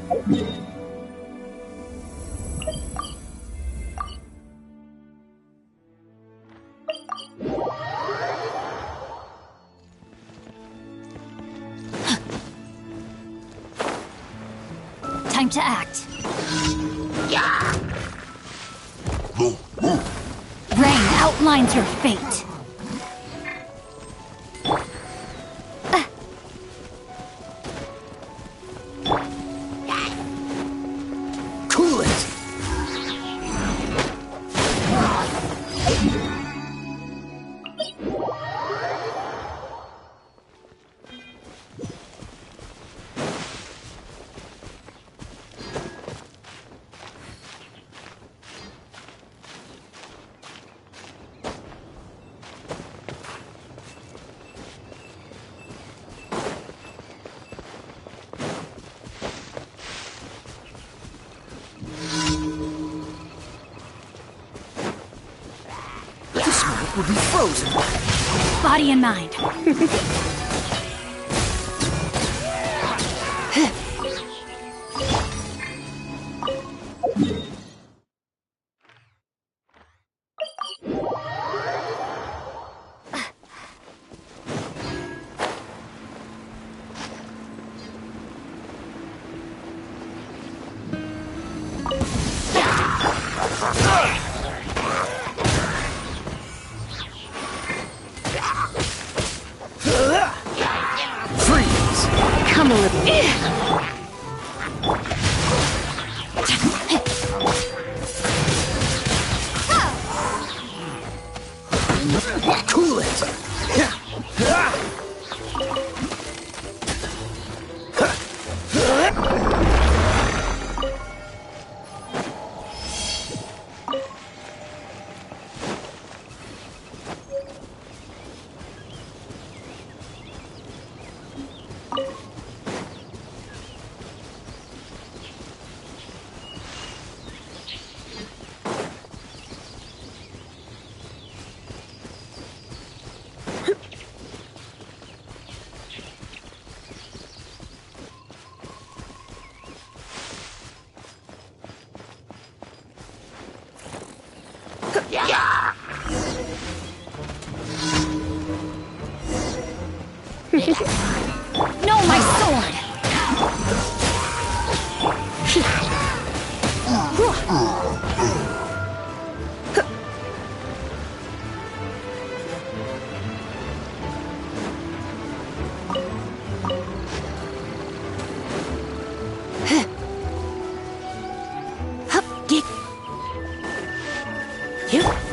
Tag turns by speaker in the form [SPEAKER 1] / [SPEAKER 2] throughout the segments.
[SPEAKER 1] Time to act. Rain outlines your fate.
[SPEAKER 2] Cool it! Will be frozen.
[SPEAKER 1] Body and mind. Come a little.
[SPEAKER 2] Cool it!
[SPEAKER 1] No, my sword!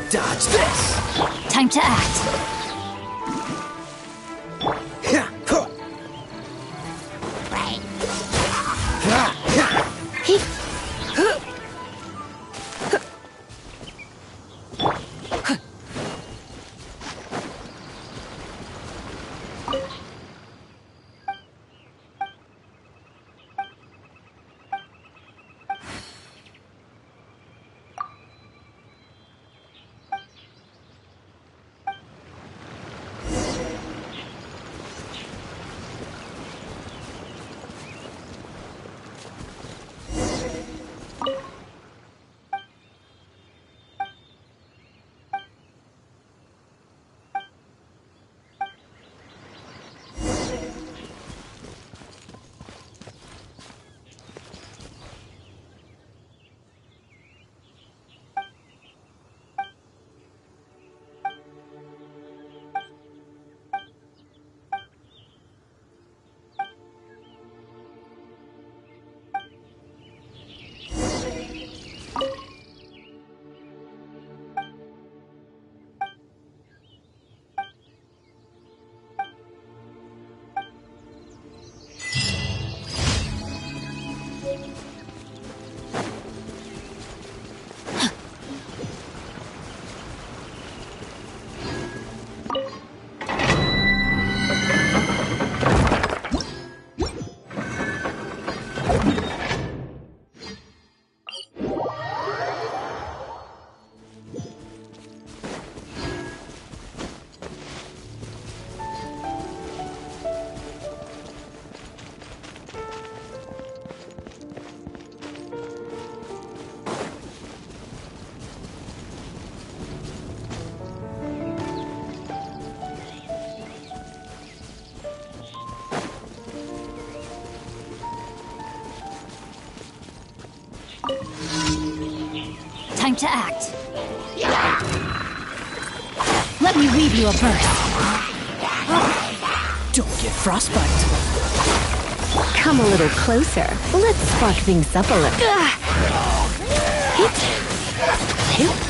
[SPEAKER 2] Dodge this!
[SPEAKER 1] Time to act. Time to act. Let me weave you a burst.
[SPEAKER 2] Don't get frostbite.
[SPEAKER 3] Come a little closer. Let's spark things up a little. Hit. Hit.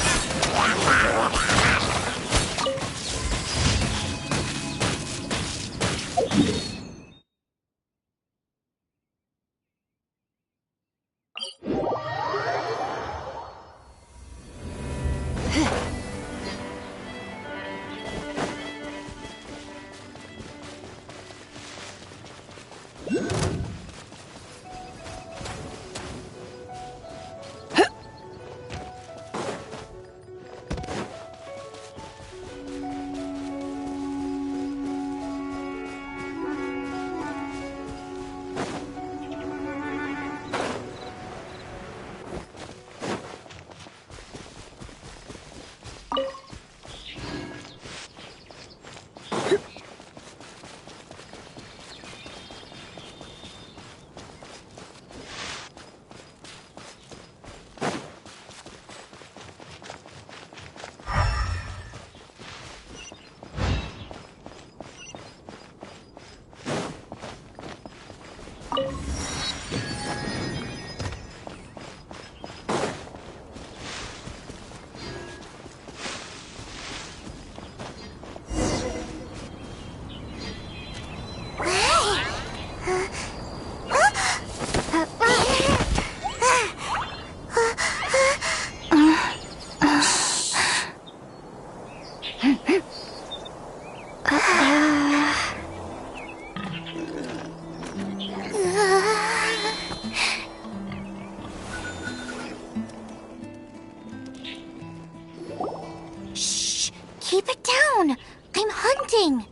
[SPEAKER 4] Keep it down! I'm hunting!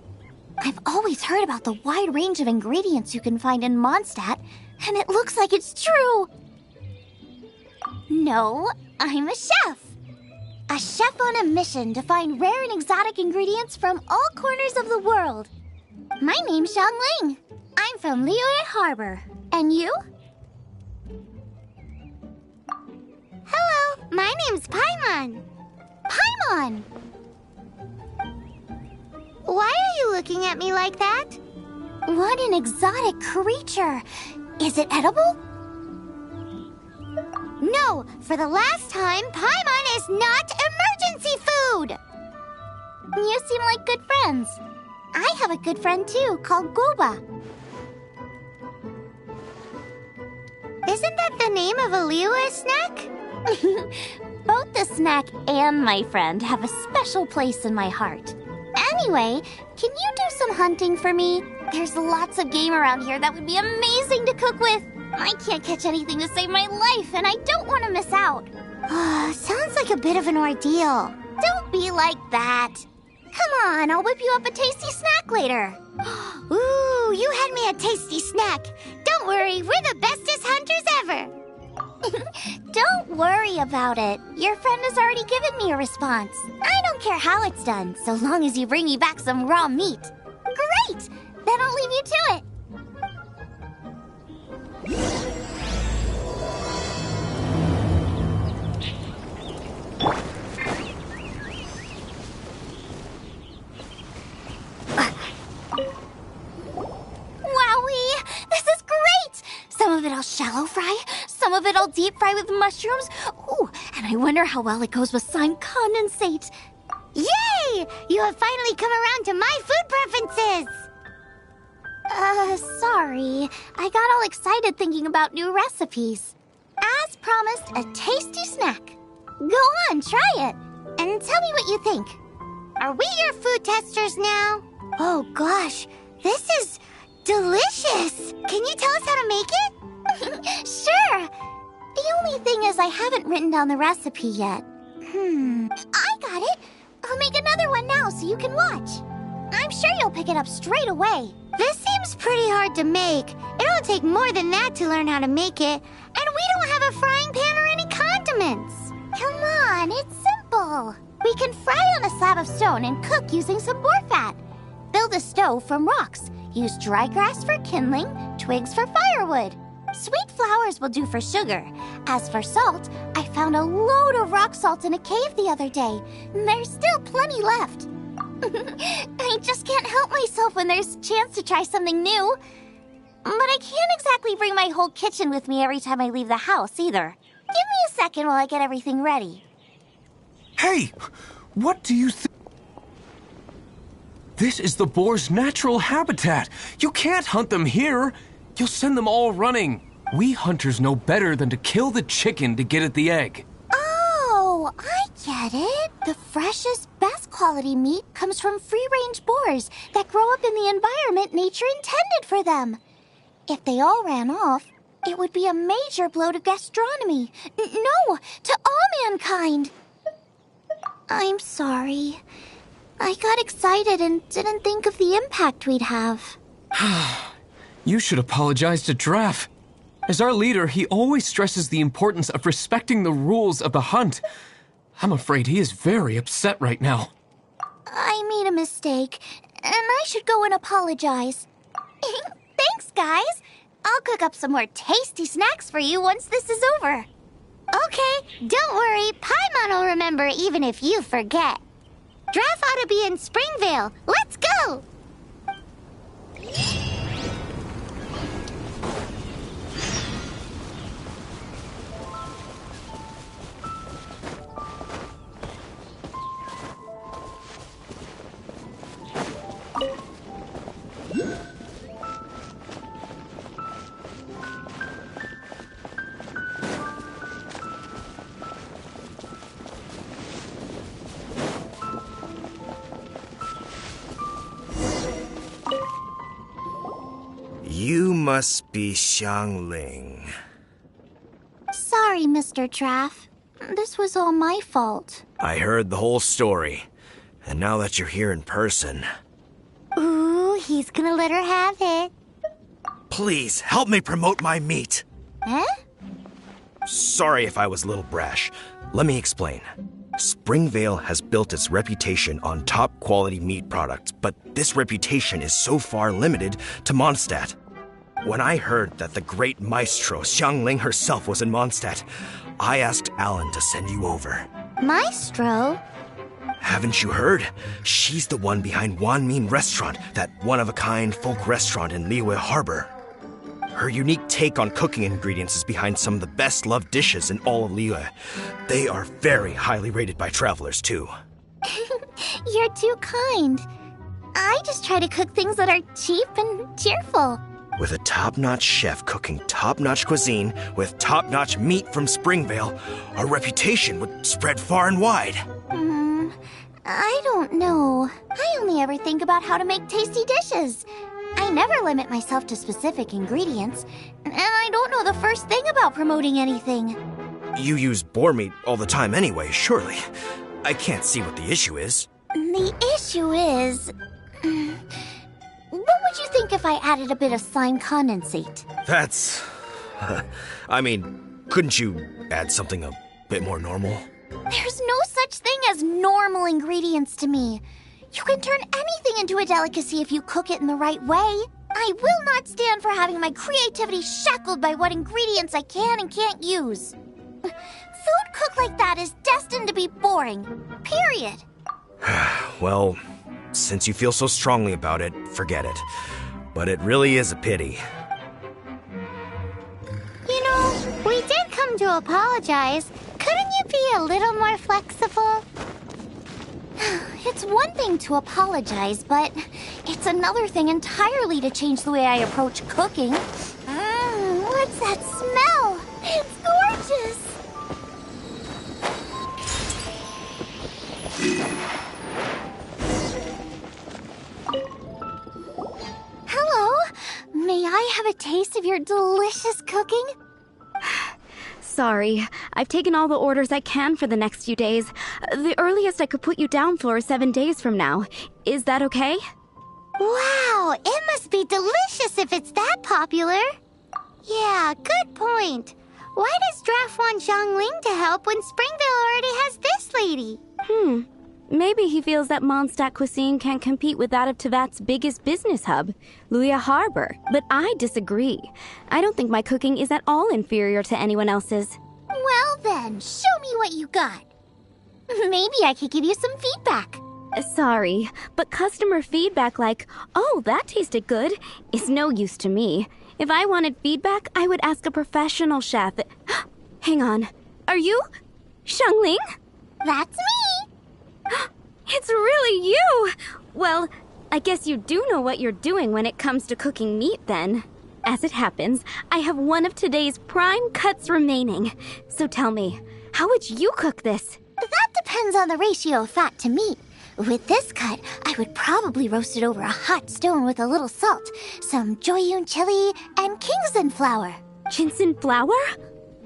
[SPEAKER 4] I've always heard about the wide range of ingredients you can find in Mondstadt, and it looks like it's true! No, I'm a chef! A chef on a mission to find rare and exotic ingredients from all corners of the world. My name's Xiangling. I'm from Liyue Harbor. And you? Hello, my name's Paimon. Paimon! Why are you looking at me like that? What an exotic creature! Is it edible? No, for the last time, Paimon is not emergency food! You seem like good friends. I have a good friend too, called Goba. Isn't that the name of a Liyue snack? Both the snack and my friend have a special place in my heart. Anyway, can you do some hunting for me? There's lots of game around here that would be amazing to cook with. I can't catch anything to save my life, and I don't want to miss out. Sounds like a bit of an ordeal. Don't be like that. Come on, I'll whip you up a tasty snack later. Ooh, you had me a tasty snack. Don't worry, we're the bestest hunters ever. Don't worry about it. Your friend has already given me a response. I don't care how it's done, so long as you bring me back some raw meat. Great! Then I'll leave you to it. Wowee! This is great! Some of it I'll shallow fry, some of it I'll deep fry with mushrooms. Ooh, and I wonder how well it goes with slime condensate. Yay! You have finally come around to my food preferences! Sorry. I got all excited thinking about new recipes. As promised, a tasty snack. Go on, try it, and tell me what you think. Are we your food testers now? Oh gosh, this is delicious! Can you tell us how to make it? Sure! The only thing is I haven't written down the recipe yet. I got it! I'll make another one now so you can watch. I'm sure you'll pick it up straight away. This seems pretty hard to make. It'll take more than that to learn how to make it. And we don't have a frying pan or any condiments. Come on, it's simple. We can fry on a slab of stone and cook using some boar fat. Build a stove from rocks. Use dry grass for kindling, twigs for firewood. Sweet flowers will do for sugar. As for salt, I found a load of rock salt in a cave the other day. There's still plenty left. I just can't help myself when there's a chance to try something new. But I can't exactly bring my whole kitchen with me every time I leave the house, either. Give me a second while I get everything ready.
[SPEAKER 5] Hey! What do you think? This is the boar's natural habitat. You can't hunt them here. You'll send them all running. We hunters know better than to kill the chicken to get at the egg.
[SPEAKER 4] Oh, I get it. The freshest, best quality meat comes from free-range boars that grow up in the environment nature intended for them. If they all ran off, it would be a major blow to gastronomy. No, to all mankind. I'm sorry. I got excited and didn't think of the impact we'd have.
[SPEAKER 5] You should apologize to Draff. As our leader, he always stresses the importance of respecting the rules of the hunt. I'm afraid he is very upset right now.
[SPEAKER 4] I made a mistake, and I should go and apologize. Thanks, guys. I'll cook up some more tasty snacks for you once this is over. Okay, don't worry. Paimon will remember even if you forget. Draff ought to be in Springvale. Let's go!
[SPEAKER 6] You must be Xiangling.
[SPEAKER 4] Sorry, Mr. Draff. This was all my fault.
[SPEAKER 6] I heard the whole story, and now that you're here in person...
[SPEAKER 4] Ooh, he's gonna let her have it.
[SPEAKER 6] Please, help me promote my meat!
[SPEAKER 4] Huh?
[SPEAKER 6] Sorry if I was a little brash. Let me explain. Springvale has built its reputation on top-quality meat products, but this reputation is so far limited to Mondstadt. When I heard that the great maestro Xiangling herself was in Mondstadt, I asked Alan to send you over.
[SPEAKER 4] Maestro?
[SPEAKER 6] Haven't you heard? She's the one behind Wanmin Restaurant, that one-of-a-kind folk restaurant in Liyue Harbor. Her unique take on cooking ingredients is behind some of the best-loved dishes in all of Liyue. They are very highly rated by travelers, too.
[SPEAKER 4] You're too kind. I just try to cook things that are cheap and cheerful.
[SPEAKER 6] With a top-notch chef cooking top-notch cuisine with top-notch meat from Springvale, our reputation would spread far and wide.
[SPEAKER 4] I don't know. I only ever think about how to make tasty dishes. I never limit myself to specific ingredients, and I don't know the first thing about promoting anything.
[SPEAKER 6] You use boar meat all the time anyway, surely. I can't see what the issue is.
[SPEAKER 4] The issue is... What would you think if I added a bit of slime condensate?
[SPEAKER 6] That's... I mean, couldn't you add something a bit more normal?
[SPEAKER 4] There's no such thing as normal ingredients to me. You can turn anything into a delicacy if you cook it in the right way. I will not stand for having my creativity shackled by what ingredients I can and can't use. Food cooked like that is destined to be boring. Period.
[SPEAKER 6] Well, since you feel so strongly about it, forget it. But it really is a pity.
[SPEAKER 4] You know, we did come to apologize. Couldn't you be a little more flexible? It's one thing to apologize, but it's another thing entirely to change the way I approach cooking. What's that smell? It's gorgeous! Hello? May I have a taste of your delicious cooking?
[SPEAKER 3] Sorry, I've taken all the orders I can for the next few days. The earliest I could put you down for is 7 days from now. Is that okay?
[SPEAKER 4] Wow, it must be delicious if it's that popular. Yeah, good point. Why does Draff want Xiangling to help when Springvale already has this lady?
[SPEAKER 3] Maybe he feels that Mondstadt cuisine can't compete with that of Tevat's biggest business hub, Liyue Harbor. But I disagree. I don't think my cooking is at all inferior to anyone else's.
[SPEAKER 4] Well, then, show me what you got. Maybe I could give you some feedback.
[SPEAKER 3] Sorry, but customer feedback like, "Oh, that tasted good," is no use to me. If I wanted feedback, I would ask a professional chef. Hang on. Are you Xiangling?
[SPEAKER 4] That's me.
[SPEAKER 3] It's really you! Well, I guess you do know what you're doing when it comes to cooking meat then. As it happens, I have one of today's prime cuts remaining. So tell me, how would you cook this?
[SPEAKER 4] That depends on the ratio of fat to meat. With this cut, I would probably roast it over a hot stone with a little salt, some Joyun chili, and Kingston flour.
[SPEAKER 3] Ginseng flour?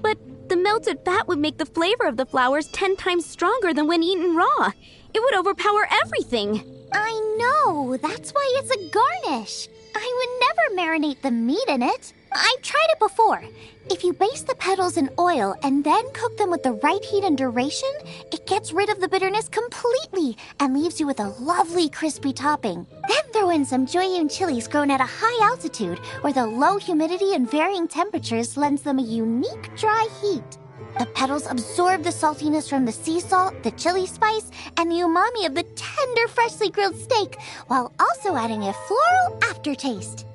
[SPEAKER 3] But the melted fat would make the flavor of the flowers 10 times stronger than when eaten raw. It would overpower everything.
[SPEAKER 4] I know, that's why it's a garnish. I would never marinate the meat in it. I've tried it before. If you baste the petals in oil and then cook them with the right heat and duration, it gets rid of the bitterness completely and leaves you with a lovely crispy topping. Then throw in some Joyun chilies grown at a high altitude where the low humidity and varying temperatures lends them a unique dry heat. The petals absorb the saltiness from the sea salt, the chili spice, and the umami of the tender, freshly grilled steak, while also adding a floral aftertaste.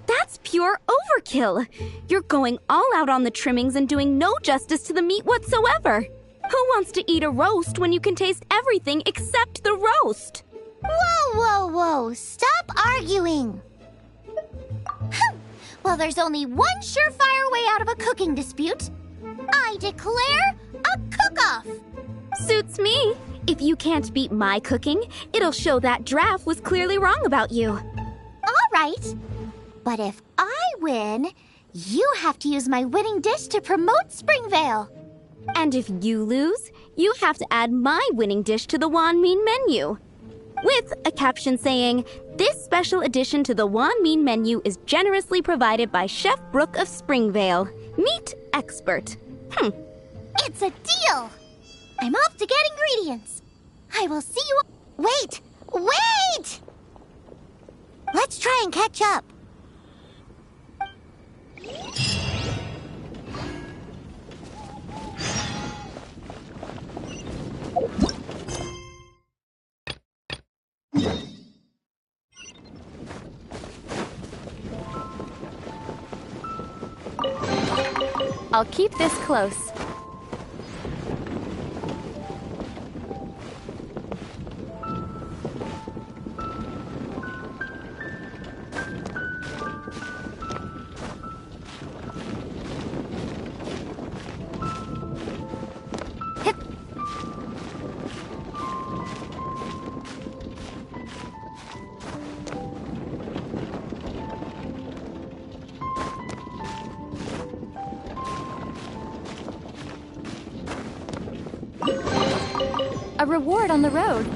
[SPEAKER 3] That's pure overkill. You're going all out on the trimmings and doing no justice to the meat whatsoever. Who wants to eat a roast when you can taste everything except the roast?
[SPEAKER 4] Whoa, whoa, whoa! Stop arguing! Well, there's only one surefire way out of a cooking dispute. I declare a cook-off!
[SPEAKER 3] Suits me. If you can't beat my cooking, it'll show that Draft was clearly wrong about you.
[SPEAKER 4] All right. But if I win, you have to use my winning dish to promote Springvale.
[SPEAKER 3] And if you lose, you have to add my winning dish to the Wan Min menu. With a caption saying, "This special addition to the Wan Min menu is generously provided by Chef Brooke of Springvale, meat expert."
[SPEAKER 4] It's a deal! I'm off to get ingredients. I will see you... Wait! Wait! Let's try and catch up.
[SPEAKER 3] I'll keep this close. A reward on the road.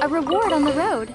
[SPEAKER 3] a reward on the road.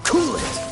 [SPEAKER 2] Cool it!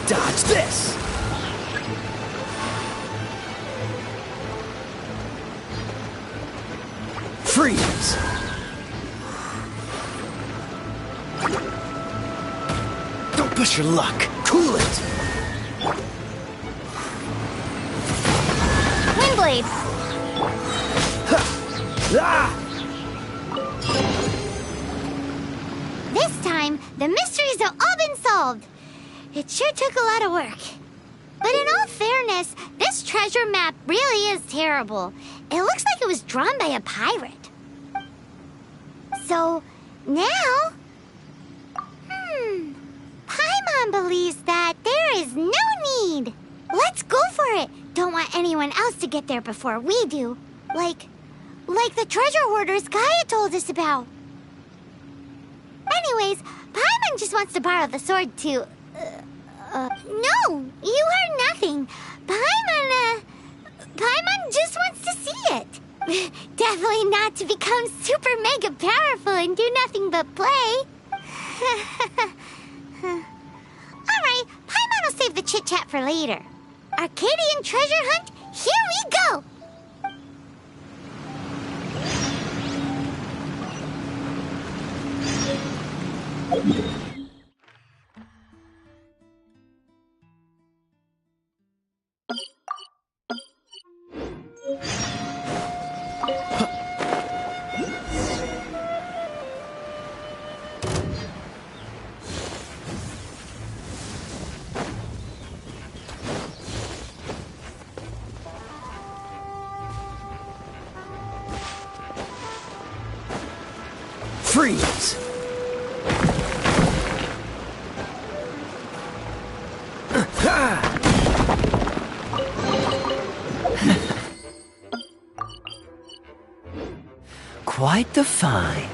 [SPEAKER 2] Dodge this! Freeze! Don't push your luck. Cool it!
[SPEAKER 3] Windblade!
[SPEAKER 2] Ah!
[SPEAKER 4] This time, the mysteries have all been solved. It sure took a lot of work. But in all fairness, this treasure map really is terrible. It looks like it was drawn by a pirate. So, now... Paimon believes that there is no need. Let's go for it. Don't want anyone else to get there before we do. Like the treasure hoarders Gaia told us about. Anyways, Paimon just wants to borrow the sword to... No, you heard nothing. Paimon just wants to see it. Definitely not to become super mega powerful and do nothing but play. Alright, Paimon will save the chit-chat for later. Arcadian treasure hunt, here we go!
[SPEAKER 2] Freeze!
[SPEAKER 7] Quite the find.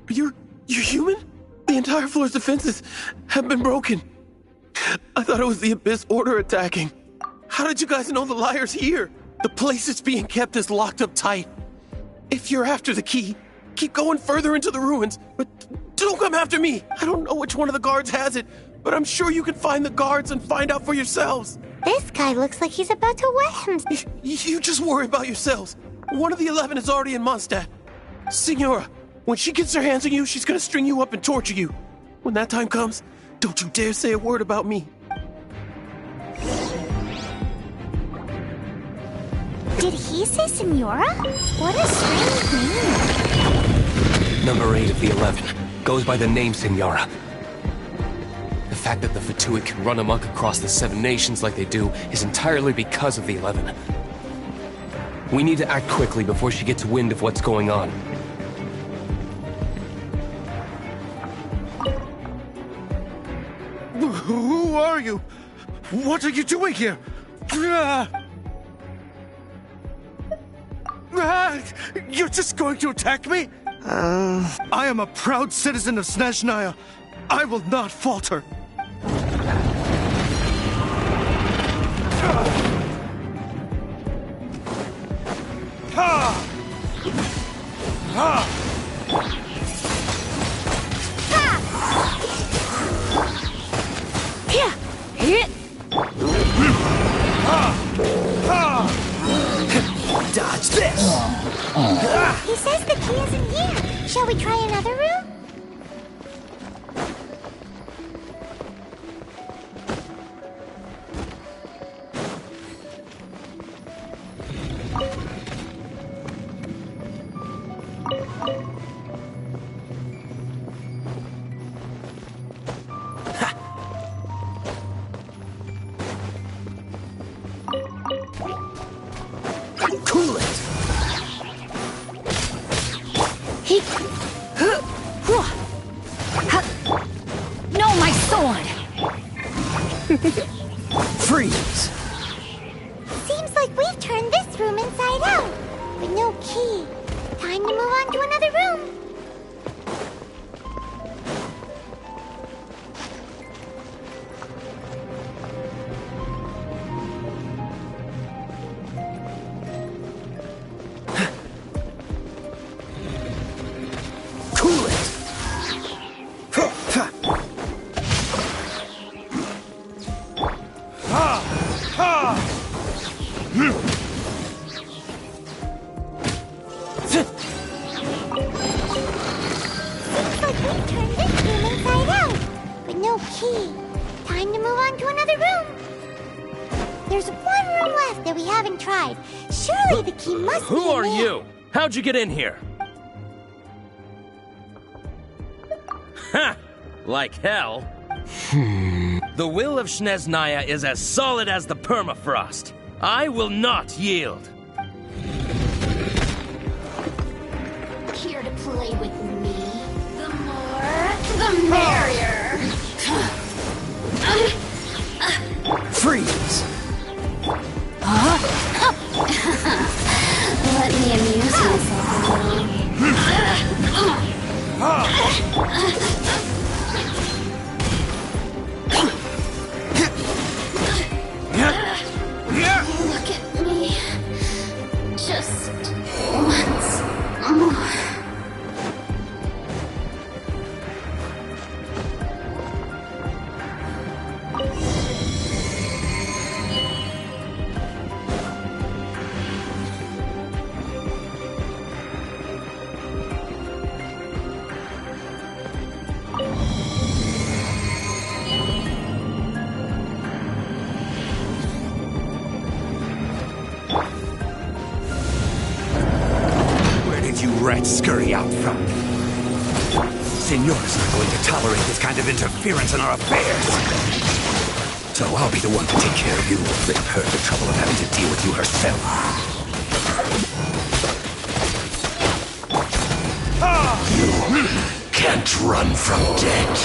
[SPEAKER 8] You're human? The entire floor's defenses have been broken. I thought it was the Abyss Order attacking. How did you guys know the liar's here? The place it's being kept is locked up tight. If you're after the key, keep going further into the ruins, but don't come after me. I don't know which one of the guards has it, but I'm sure you can find the guards and find out for yourselves.
[SPEAKER 4] This guy looks like he's about to wet himself.
[SPEAKER 8] You just worry about yourselves. One of the 11 is already in Mondstadt. Signora, when she gets her hands on you, she's gonna string you up and torture you. When that time comes, don't you dare say a word about me.
[SPEAKER 4] Did he say Senora? What a strange name.
[SPEAKER 7] Number 8 of the 11 goes by the name Senora. The fact that the Fatui can run amok across the 7 nations like they do is entirely because of the 11. We need to act quickly before she gets wind of what's going on.
[SPEAKER 8] Who are you? What are you doing here? You're just going to attack me? I am a proud citizen of Snezhnaya. I will not falter.
[SPEAKER 2] Dodge this!
[SPEAKER 4] He says the key isn't here. Shall we try another room?
[SPEAKER 2] Cool it!
[SPEAKER 1] No, my sword!
[SPEAKER 2] Freeze!
[SPEAKER 4] Seems like we've turned this room inside out. With no key. Time to move on to another room.
[SPEAKER 2] Cool it!
[SPEAKER 4] Seems like we've turned this room inside out. With no key. Time to move on to another room. There's one room left that we haven't tried. Surely the key must be
[SPEAKER 9] Who
[SPEAKER 4] in
[SPEAKER 9] are
[SPEAKER 4] there.
[SPEAKER 9] you? How'd you get in here? Ha! Like hell. The will of Snezhnaya is as solid as the permafrost. I will not yield.
[SPEAKER 1] Here to play with me. The more, the merrier.
[SPEAKER 2] Freeze!
[SPEAKER 1] Let me amuse myself a little. Look at me. Just once more.
[SPEAKER 6] Where did you rats scurry out from? Signora's not going to tolerate this kind of interference in our affairs. So I'll be the one to take care of you, save her the trouble of having to deal with you herself. You can't run from death.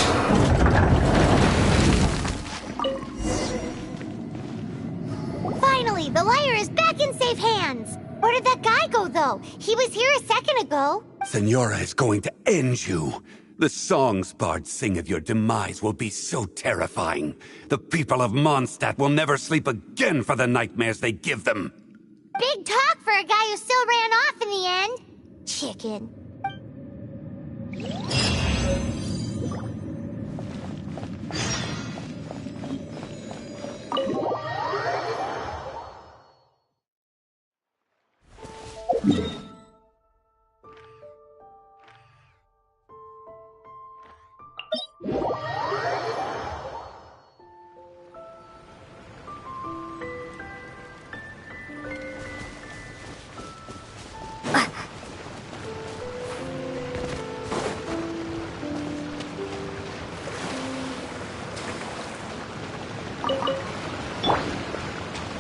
[SPEAKER 4] Finally, the liar is back in safe hands. Where did that guy go, though? He was here a second ago.
[SPEAKER 10] Senora is going to end you. The songs bards sing of your demise will be so terrifying. The people of Mondstadt will never sleep again for the nightmares they give them.
[SPEAKER 4] Big talk for a guy who still ran off in the end. Chicken.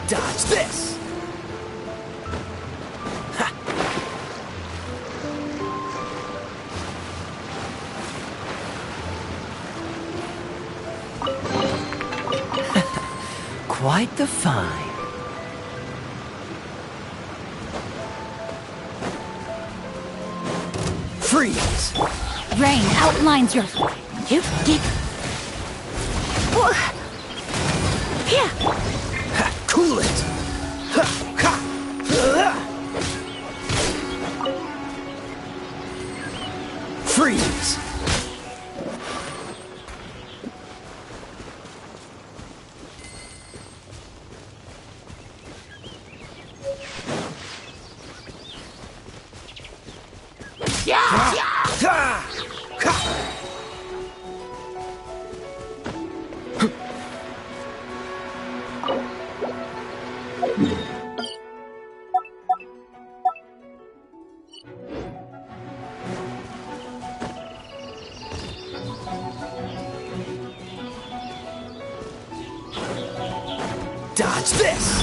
[SPEAKER 2] Dodge this! Quite the find. Freeze!
[SPEAKER 1] Rain outlines your... Here.
[SPEAKER 2] Cool it! Freeze! Dodge this!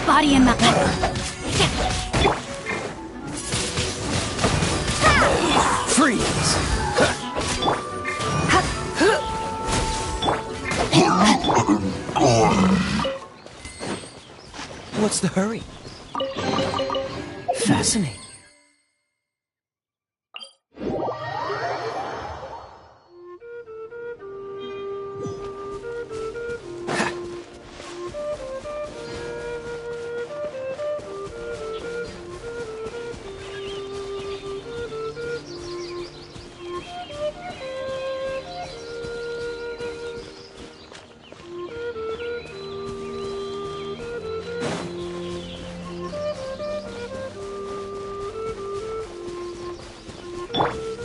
[SPEAKER 1] Body and mouth.
[SPEAKER 2] Freeze!
[SPEAKER 8] What's the hurry?
[SPEAKER 2] Fascinating.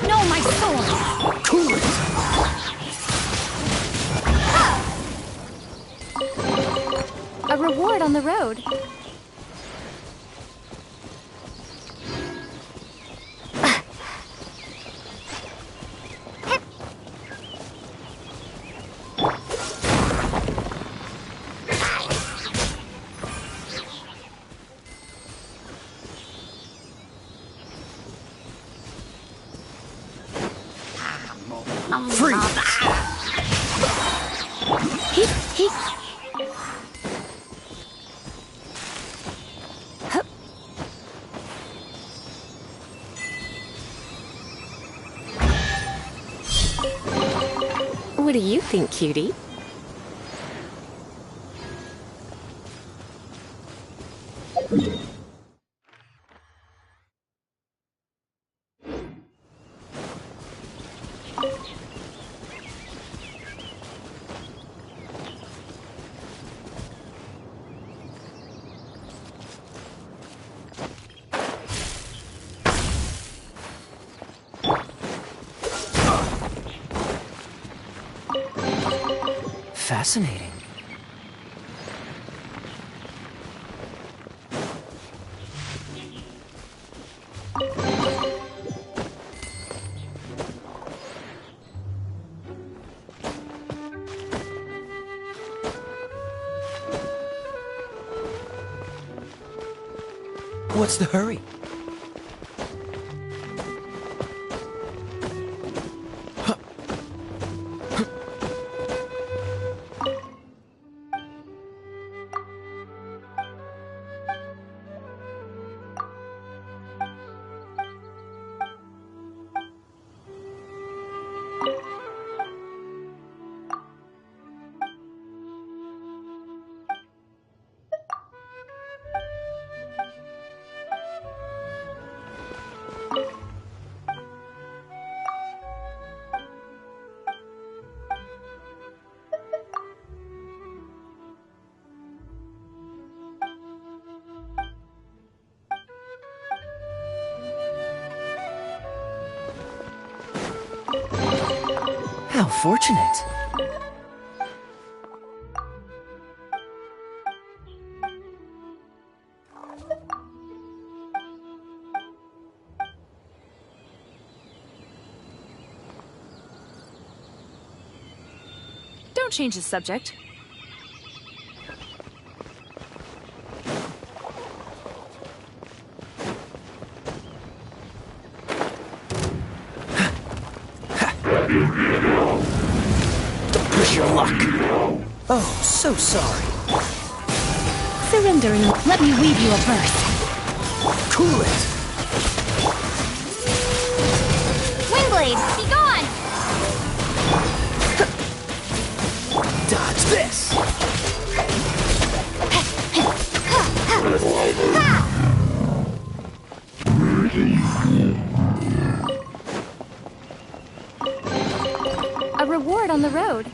[SPEAKER 1] No, my sword!
[SPEAKER 2] Cool it!
[SPEAKER 3] A reward on the road.
[SPEAKER 2] Freeze!
[SPEAKER 11] What do you think, cutie?
[SPEAKER 2] Fascinating.
[SPEAKER 8] What's the hurry?
[SPEAKER 2] How fortunate.
[SPEAKER 1] Don't change the subject.
[SPEAKER 2] Don't push your luck. Oh, so sorry.
[SPEAKER 1] Surrender and let me weave you a verse.
[SPEAKER 2] Cool it.
[SPEAKER 4] Windblade, be gone!
[SPEAKER 2] Dodge this.
[SPEAKER 1] A reward on the road.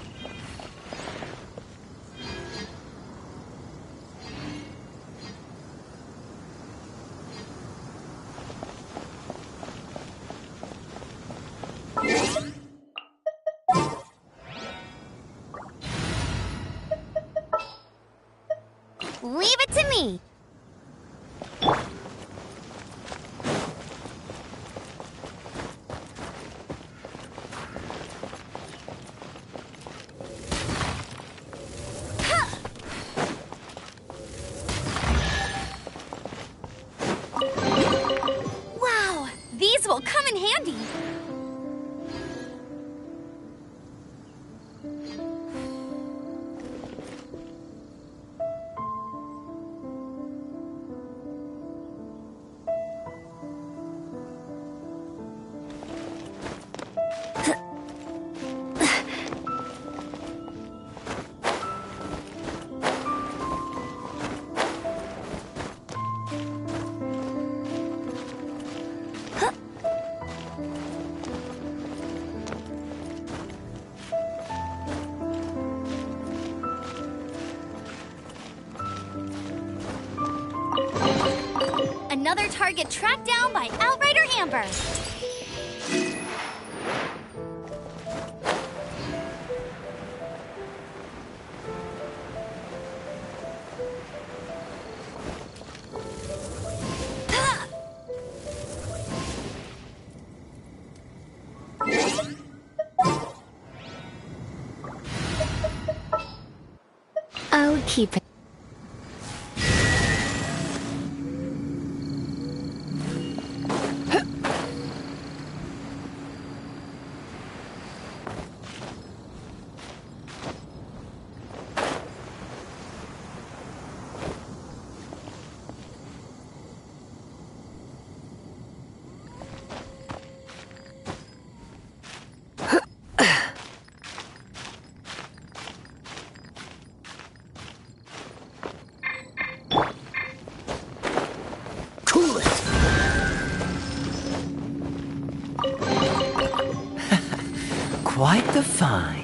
[SPEAKER 4] Leave it to me! Wow! These will come in handy! Another target tracked down by Outrider Amber.
[SPEAKER 11] I'll keep it.
[SPEAKER 2] Cool it. Quite the find.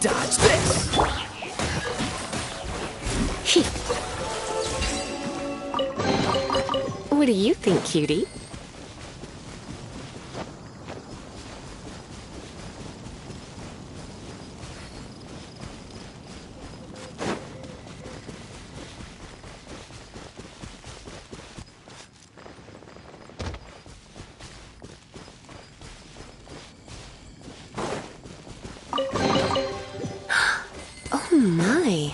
[SPEAKER 2] Dodge this!
[SPEAKER 11] What do you think, cutie? my.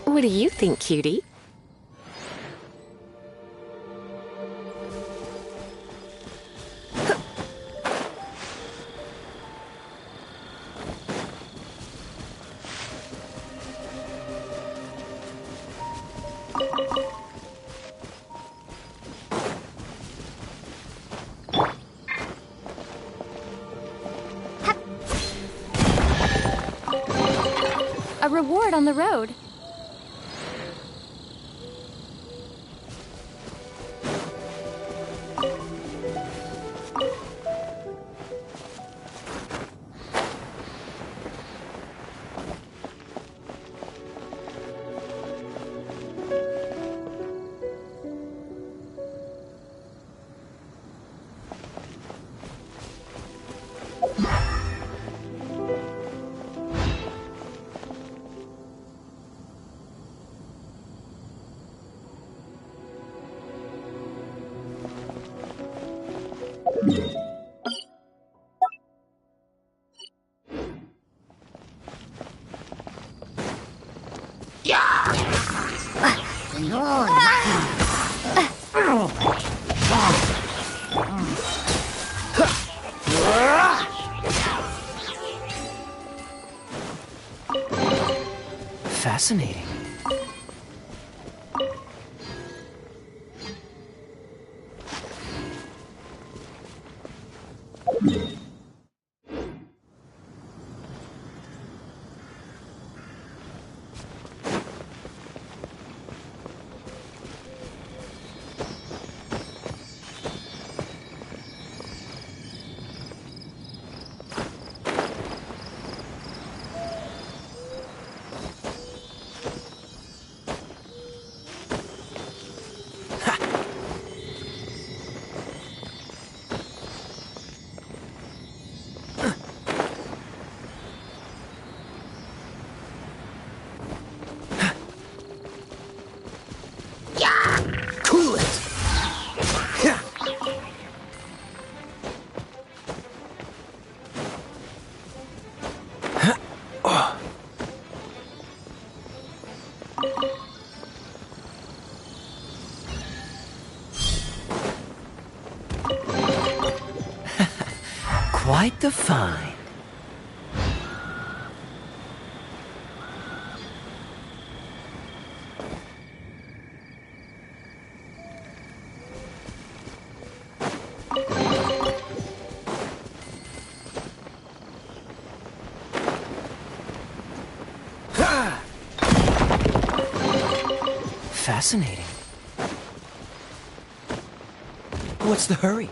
[SPEAKER 11] What do you think, cutie?
[SPEAKER 1] A reward on the road.
[SPEAKER 2] Fascinating. Cool it! Quite the find. Fascinating. What's the hurry?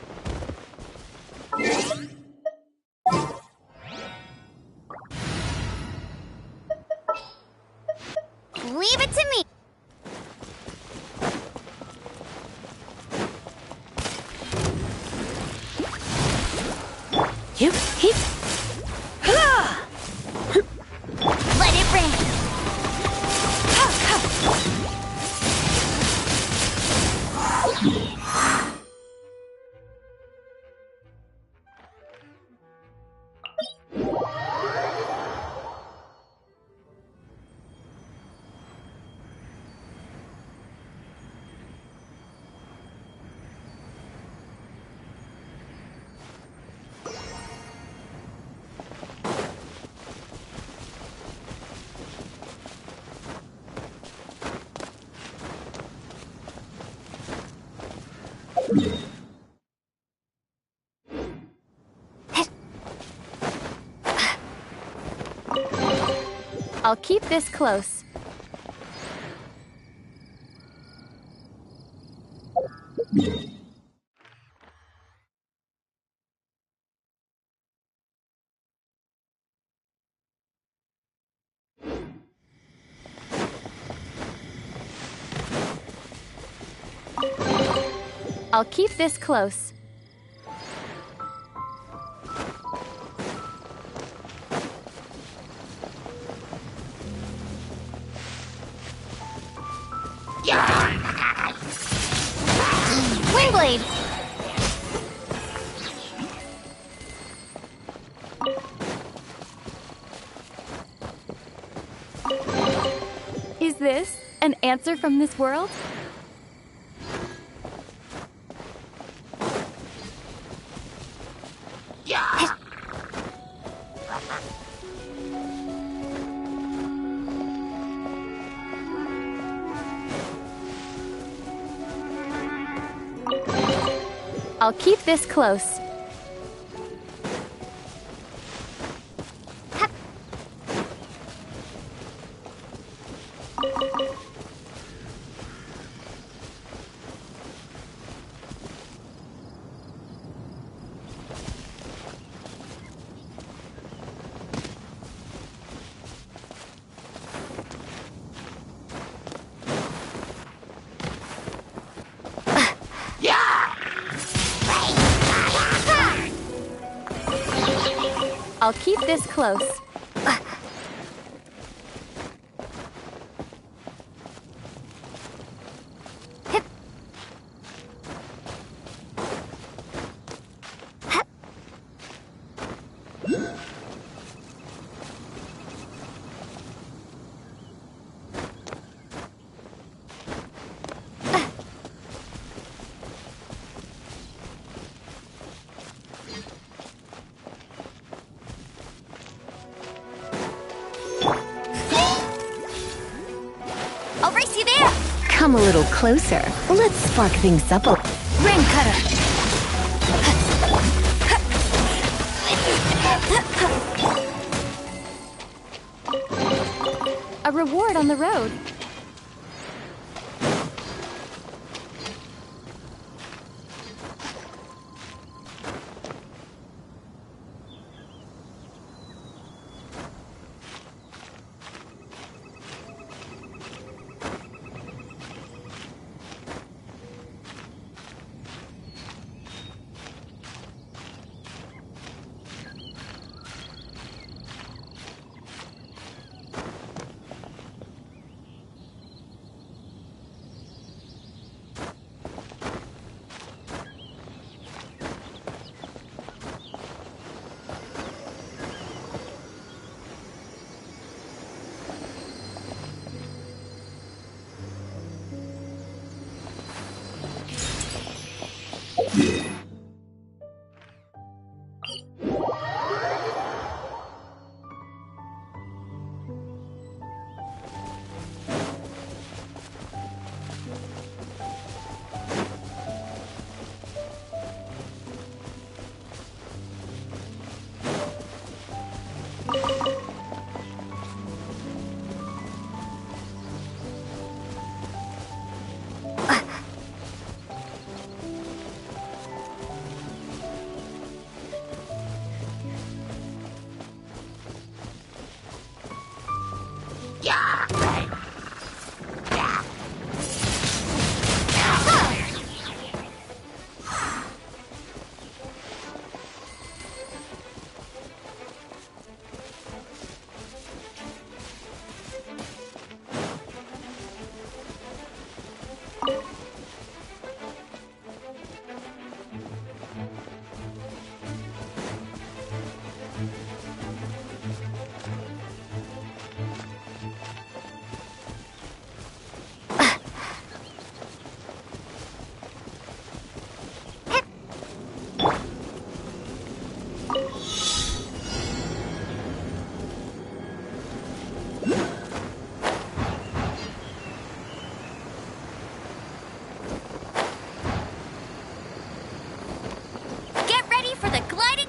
[SPEAKER 4] Leave it to me.
[SPEAKER 11] Hip, hip.
[SPEAKER 4] Let it rain.
[SPEAKER 1] I'll keep this close.
[SPEAKER 12] I'll keep this close.
[SPEAKER 4] Windblade!
[SPEAKER 12] Is this an answer from this world? I'll keep this close. I'll keep this close.
[SPEAKER 4] I'll race you there!
[SPEAKER 11] Come a little closer. Let's spark things up a...
[SPEAKER 4] Ring cutter!
[SPEAKER 12] A reward on the road.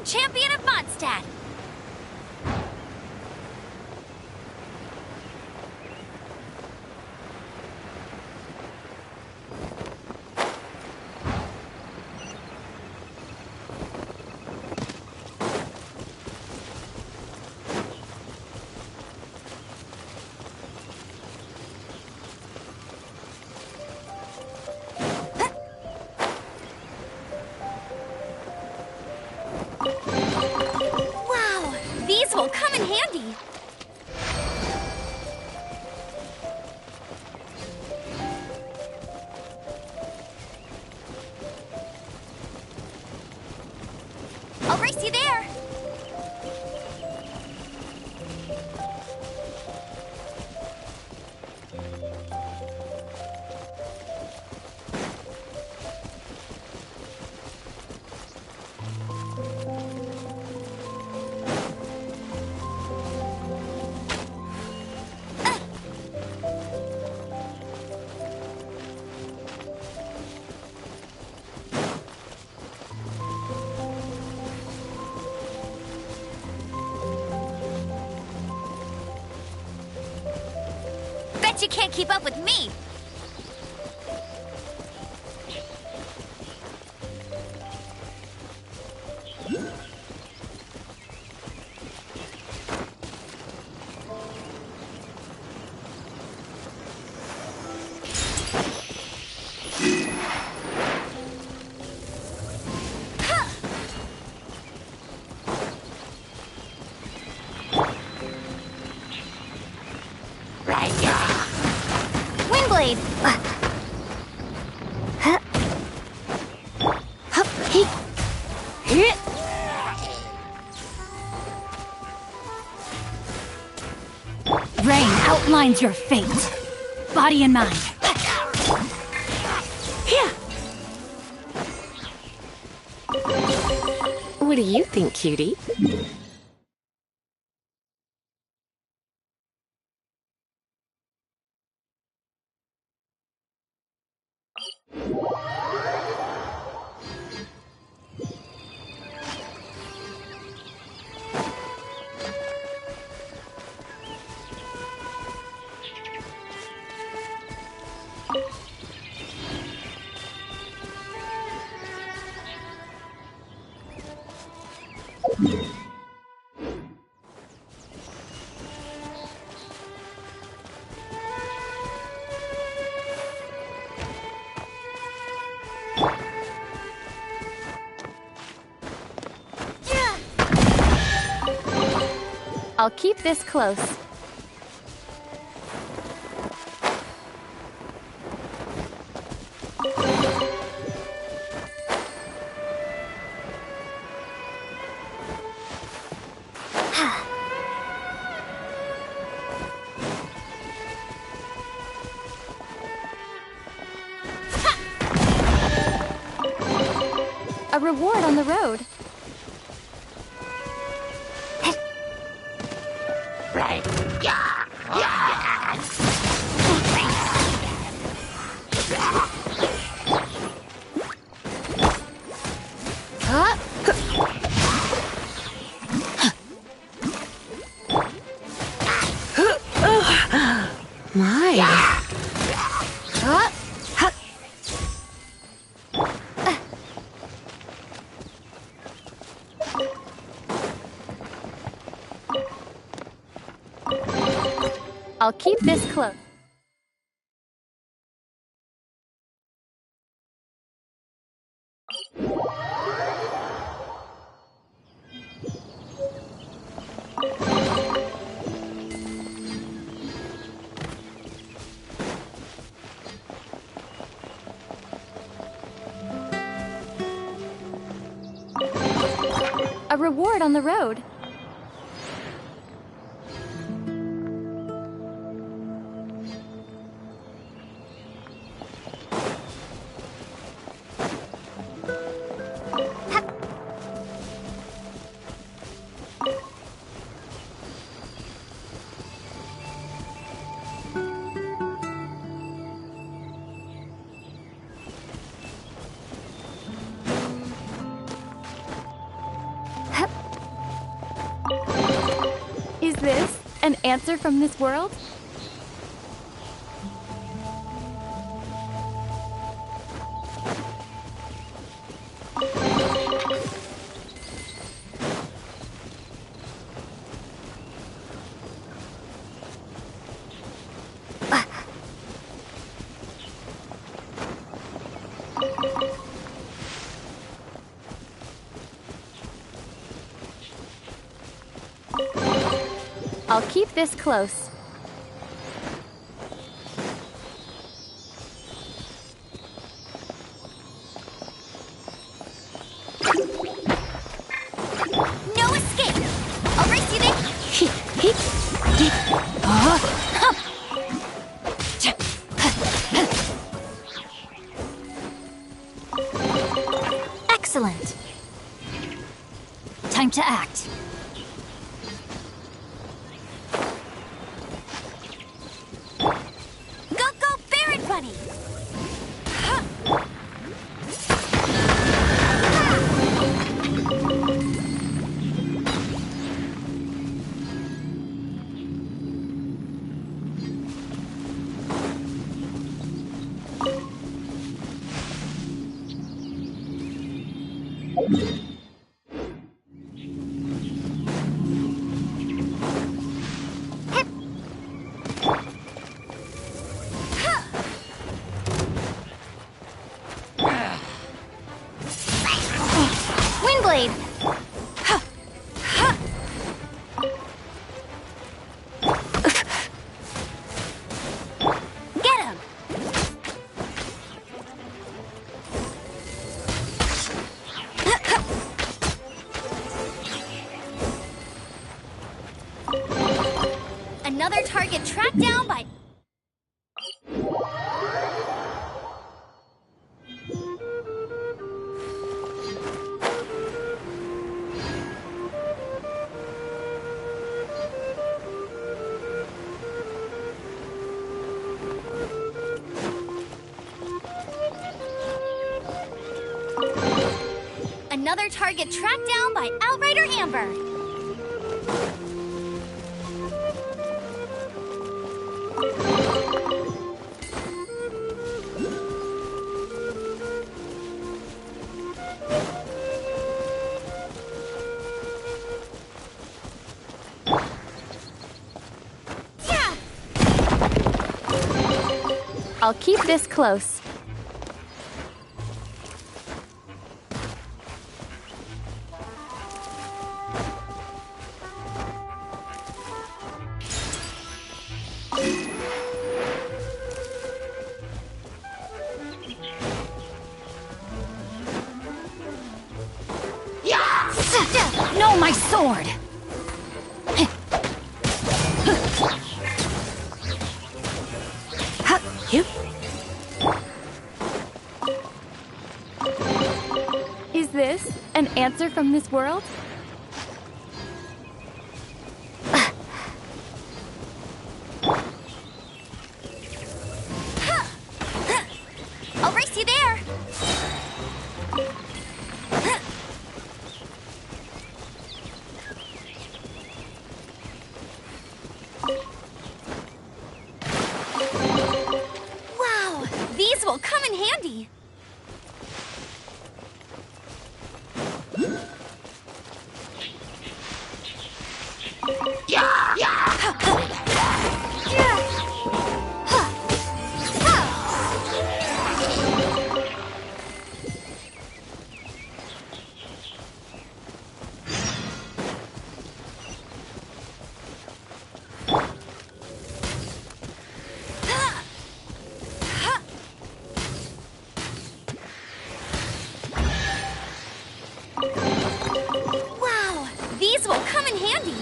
[SPEAKER 4] Champion of Mondstadt! Bet you can't keep up with me! Windblade!
[SPEAKER 1] Rain outlines your fate. Body and mind.
[SPEAKER 11] What do you think, cutie?
[SPEAKER 12] I'll keep this close. A reward on the road. I'll keep this close. A reward on the road. Is this an answer from this world? I'll keep this close.
[SPEAKER 4] No escape! I'll race you there! Excellent! Time to act. Windblade! Get him! Another target tracked down by... Another target tracked down by Outrider Amber. Yeah!
[SPEAKER 12] I'll keep this close.
[SPEAKER 1] No, my sword!
[SPEAKER 12] Is this an answer from this world?
[SPEAKER 4] I'll race you there! Wow! These will come in handy! Wow! These will come in handy!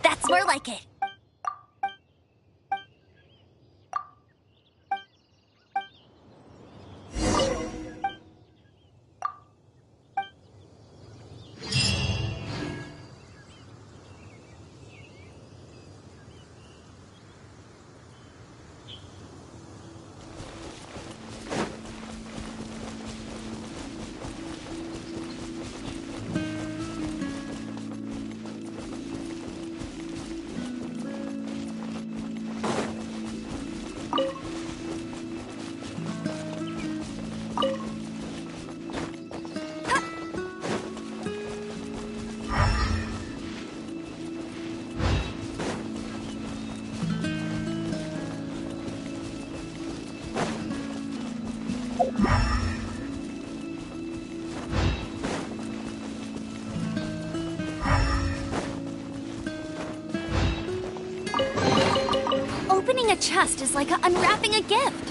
[SPEAKER 4] That's more like it. Opening a chest is like unwrapping a gift.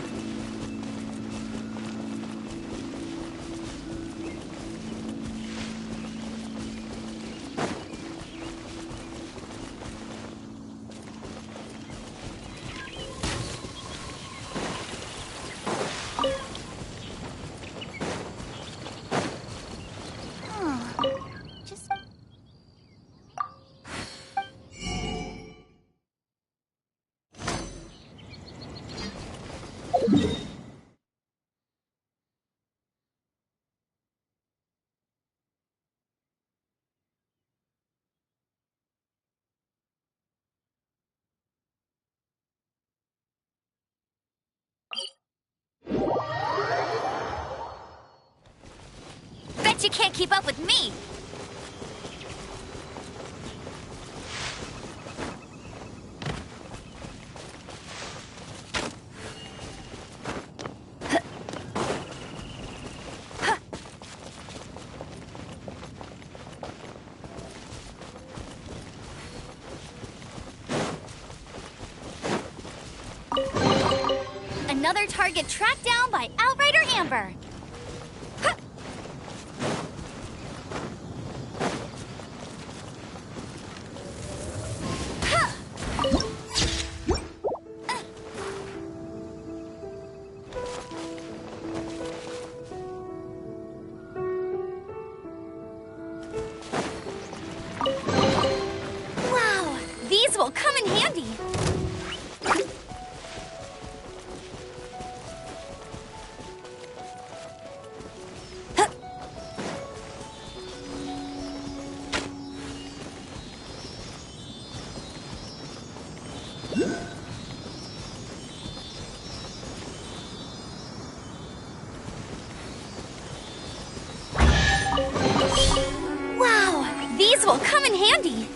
[SPEAKER 4] Bet you can't keep up with me! Another target tracked down by Outrider Amber. Wow, these will come in handy. Wow, these will come in handy.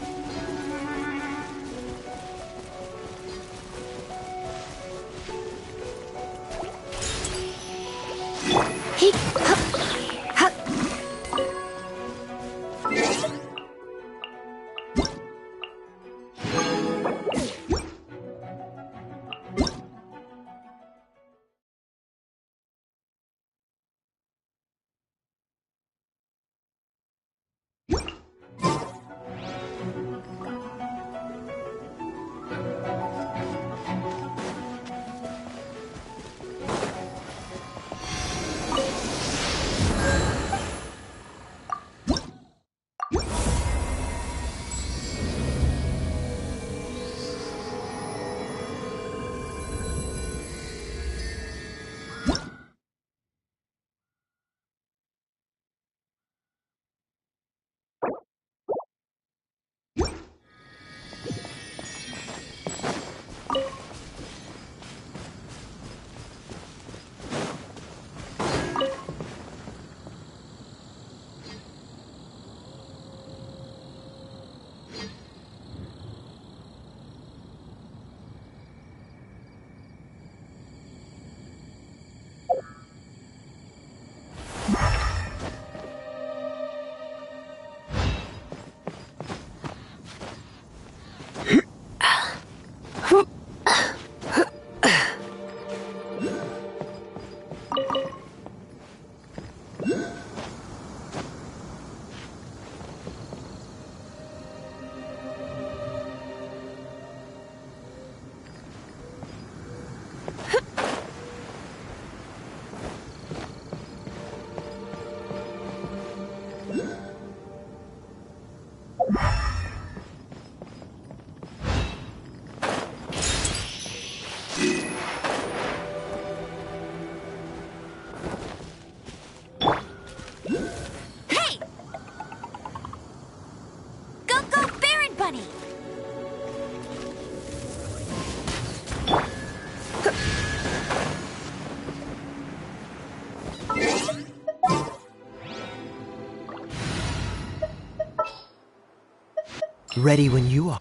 [SPEAKER 2] Ready when you are.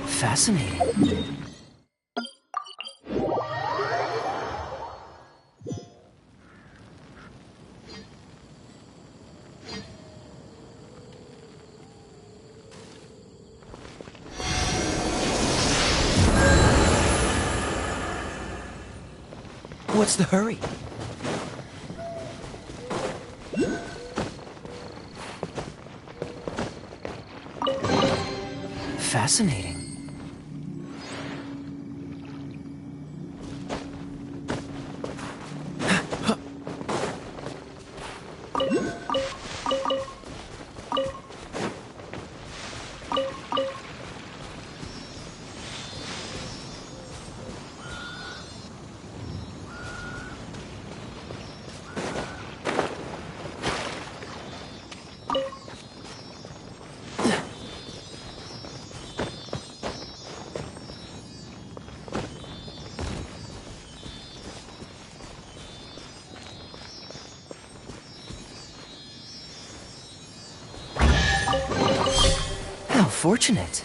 [SPEAKER 2] Fascinating. What's the hurry? Fascinating. fortunate.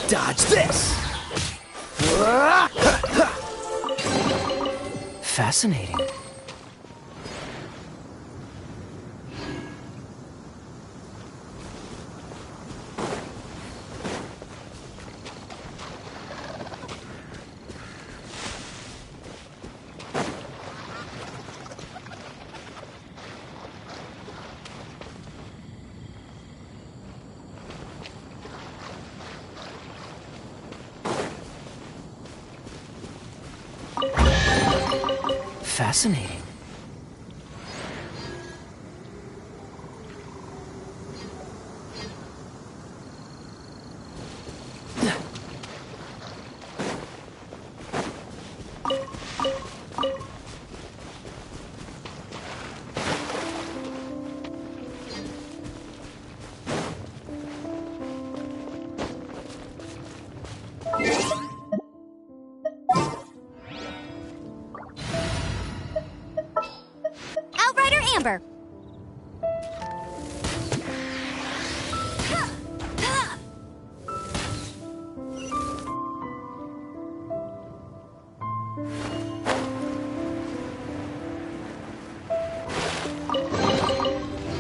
[SPEAKER 2] Dodge this! Fascinating. Fascinating.
[SPEAKER 4] Outrider Amber.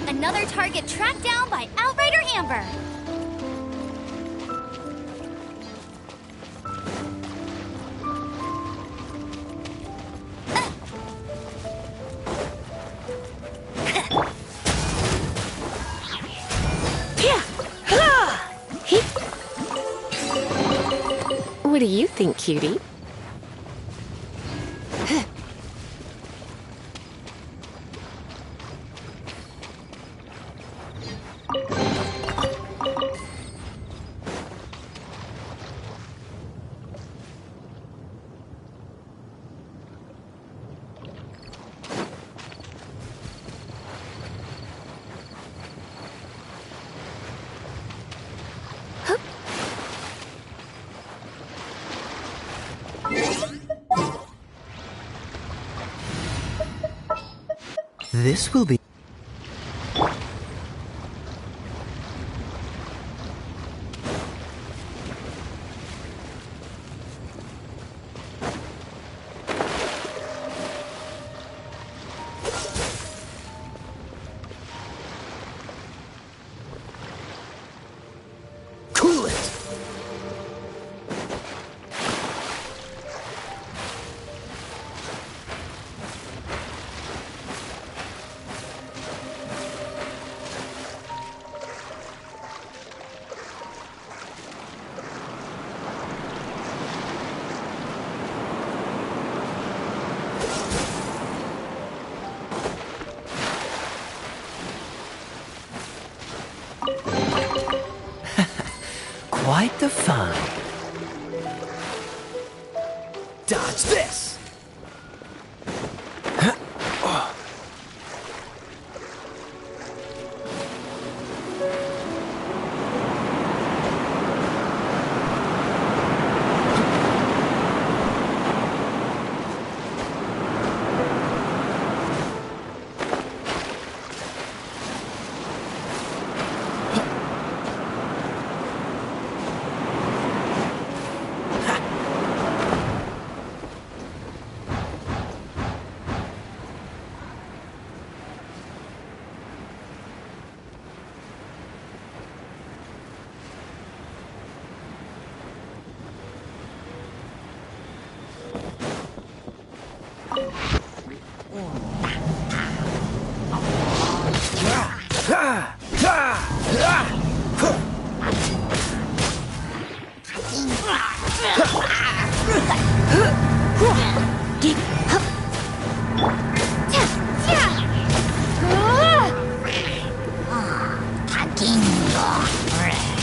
[SPEAKER 4] Another target tracked down by Outrider Amber.
[SPEAKER 11] What do you think, cutie?
[SPEAKER 2] This will be... Cool it! Quite the fun. Dodge this!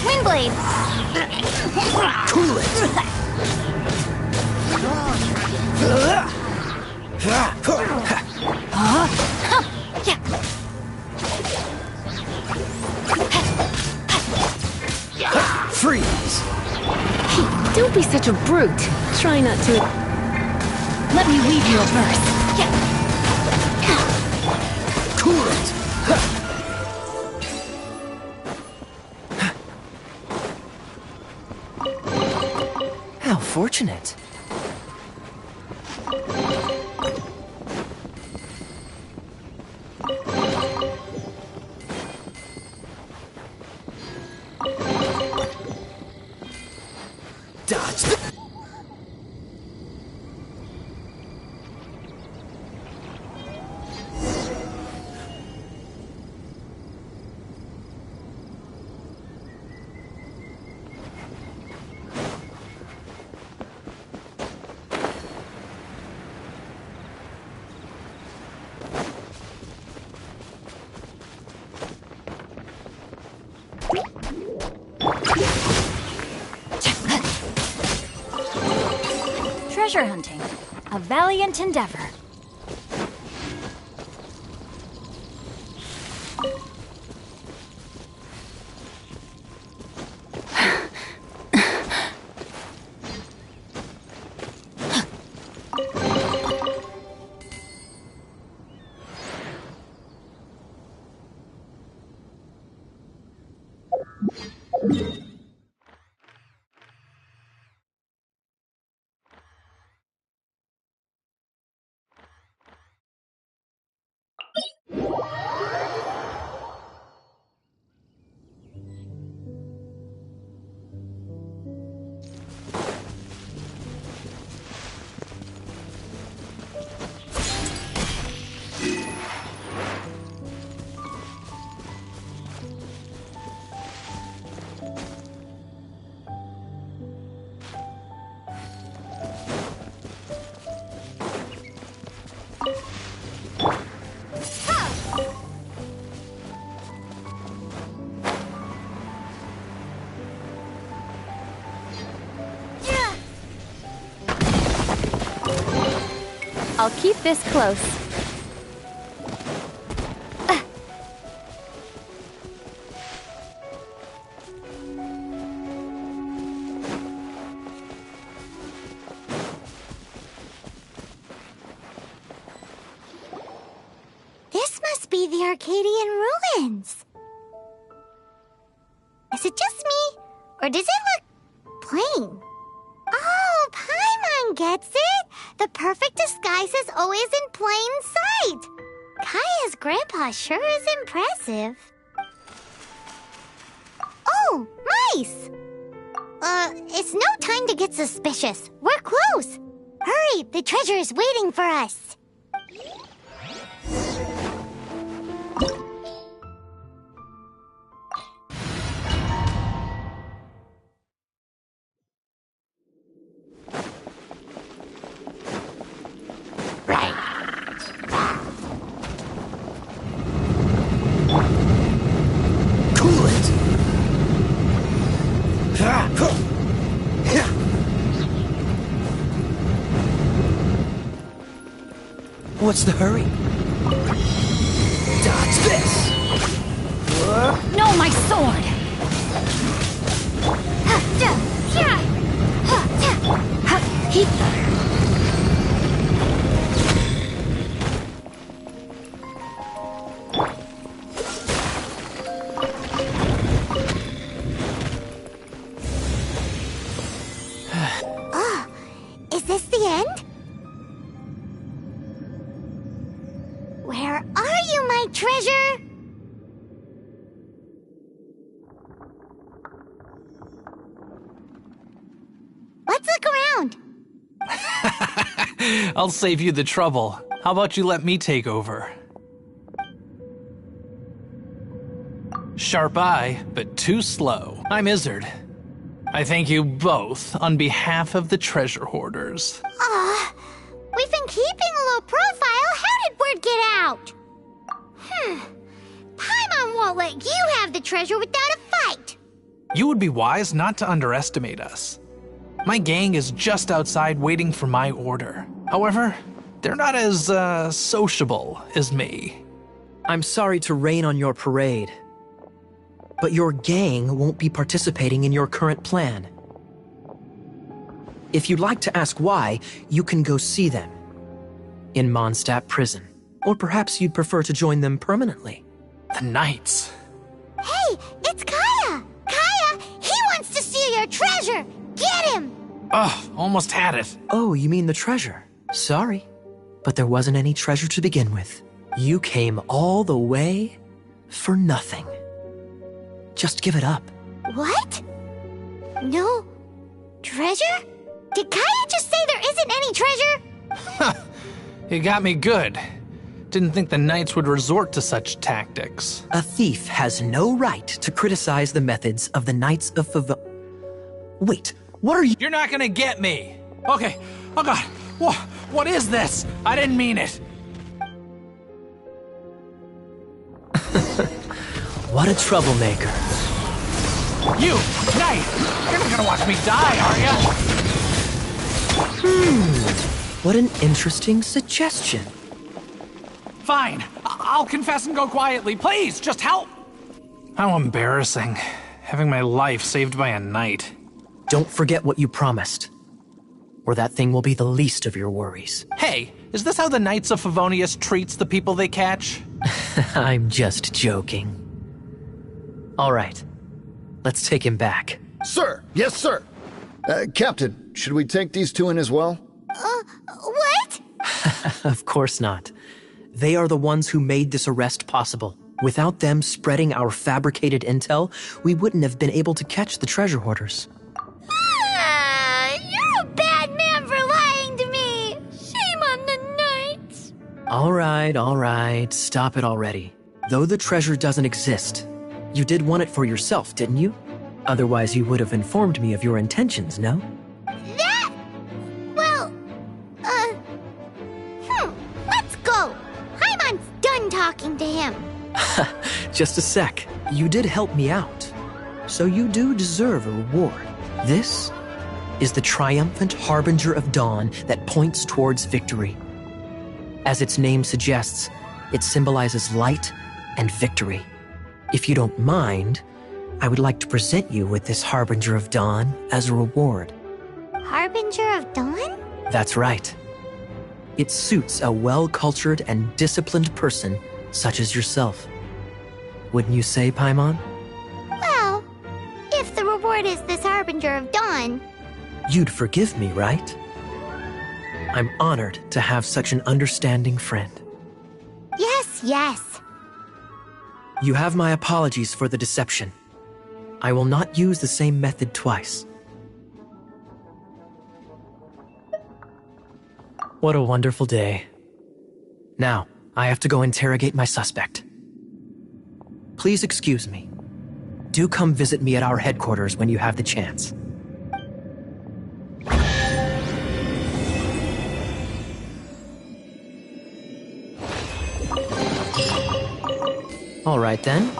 [SPEAKER 4] Windblade!
[SPEAKER 2] Cool it! Freeze!
[SPEAKER 11] Hey, don't be such a brute. Try not to. Let me weave you a verse.
[SPEAKER 2] Cool it! How fortunate. Dodge the...
[SPEAKER 1] Treasure hunting. A valiant endeavor.
[SPEAKER 12] I'll keep this close.
[SPEAKER 4] This must be the Arcadian ruins. Is it just me? Or does it look plain? Oh, Paimon gets it! The perfect disguise is always in plain sight! Kaya's grandpa sure is impressive. Oh, mice! It's no time to get suspicious. We're close. Hurry, the treasure is waiting for us.
[SPEAKER 2] Cool it! What's the hurry? Dodge this!
[SPEAKER 1] No, my sword!
[SPEAKER 4] Is this the end? Where are you, my treasure? Let's look around.
[SPEAKER 13] I'll save you the trouble. How about you let me take over? Sharp eye, but too slow. I'm Izzard. I thank you both on behalf of the treasure hoarders.
[SPEAKER 4] We've been keeping a low profile. How did word get out? Paimon won't let you have the treasure without a fight.
[SPEAKER 13] You would be wise not to underestimate us. My gang is just outside waiting for my order. However, They're not as, sociable as me.
[SPEAKER 2] I'm sorry to rain on your parade, but your gang won't be participating in your current plan. If you'd like to ask why, you can go see them in Mondstadt prison. Or perhaps you'd prefer to join them permanently.
[SPEAKER 13] The Knights.
[SPEAKER 4] Hey, it's Kaya! Kaya, he wants to steal your treasure! Get him!
[SPEAKER 13] Ugh, almost had it.
[SPEAKER 2] Oh, you mean the treasure? Sorry, but there wasn't any treasure to begin with. You came all the way for nothing. Just give it up.
[SPEAKER 4] What? No treasure? Did Kaya just say there isn't any treasure?
[SPEAKER 13] You got me good. Didn't think the Knights would resort to such tactics.
[SPEAKER 2] A thief has no right to criticize the methods of the Knights of Wait, what are you—
[SPEAKER 13] You're not gonna get me! Okay, oh god, what is this? I didn't mean it.
[SPEAKER 2] What a troublemaker.
[SPEAKER 13] You, Knight! You're not gonna watch me die, are ya?
[SPEAKER 2] What an interesting suggestion.
[SPEAKER 13] Fine, I'll confess and go quietly. Please, just help! How embarrassing, having my life saved by a knight.
[SPEAKER 2] Don't forget what you promised, or that thing will be the least of your worries.
[SPEAKER 13] Hey, is this how the Knights of Favonius treats the people they catch?
[SPEAKER 2] I'm just joking. All right, let's take him back.
[SPEAKER 14] Sir! Yes, sir! Captain, should we take these two in as well?
[SPEAKER 4] What?
[SPEAKER 2] Of course not. They are the ones who made this arrest possible. Without them spreading our fabricated intel, we wouldn't have been able to catch the treasure hoarders.
[SPEAKER 4] You're a bad man for lying to me! Shame on the Knights!
[SPEAKER 2] All right, stop it already. Though the treasure doesn't exist, you did want it for yourself, didn't you? Otherwise you would have informed me of your intentions, no?
[SPEAKER 4] That? Well, let's go. Hyman's done talking to him.
[SPEAKER 2] Just a sec. You did help me out, so you do deserve a reward. This is the triumphant harbinger of dawn that points towards victory. As its name suggests, it symbolizes light and victory. If you don't mind, I would like to present you with this harbinger of dawn as a reward.
[SPEAKER 4] Harbinger of dawn?
[SPEAKER 2] That's right. It suits a well-cultured and disciplined person such as yourself. Wouldn't you say, Paimon?
[SPEAKER 4] Well, if the reward is this harbinger of dawn...
[SPEAKER 2] You'd forgive me, right? I'm honored to have such an understanding friend.
[SPEAKER 4] Yes.
[SPEAKER 2] You have my apologies for the deception. I will not use the same method twice. What a wonderful day. Now, I have to go interrogate my suspect. Please excuse me. Do come visit me at our headquarters when you have the chance. All right then.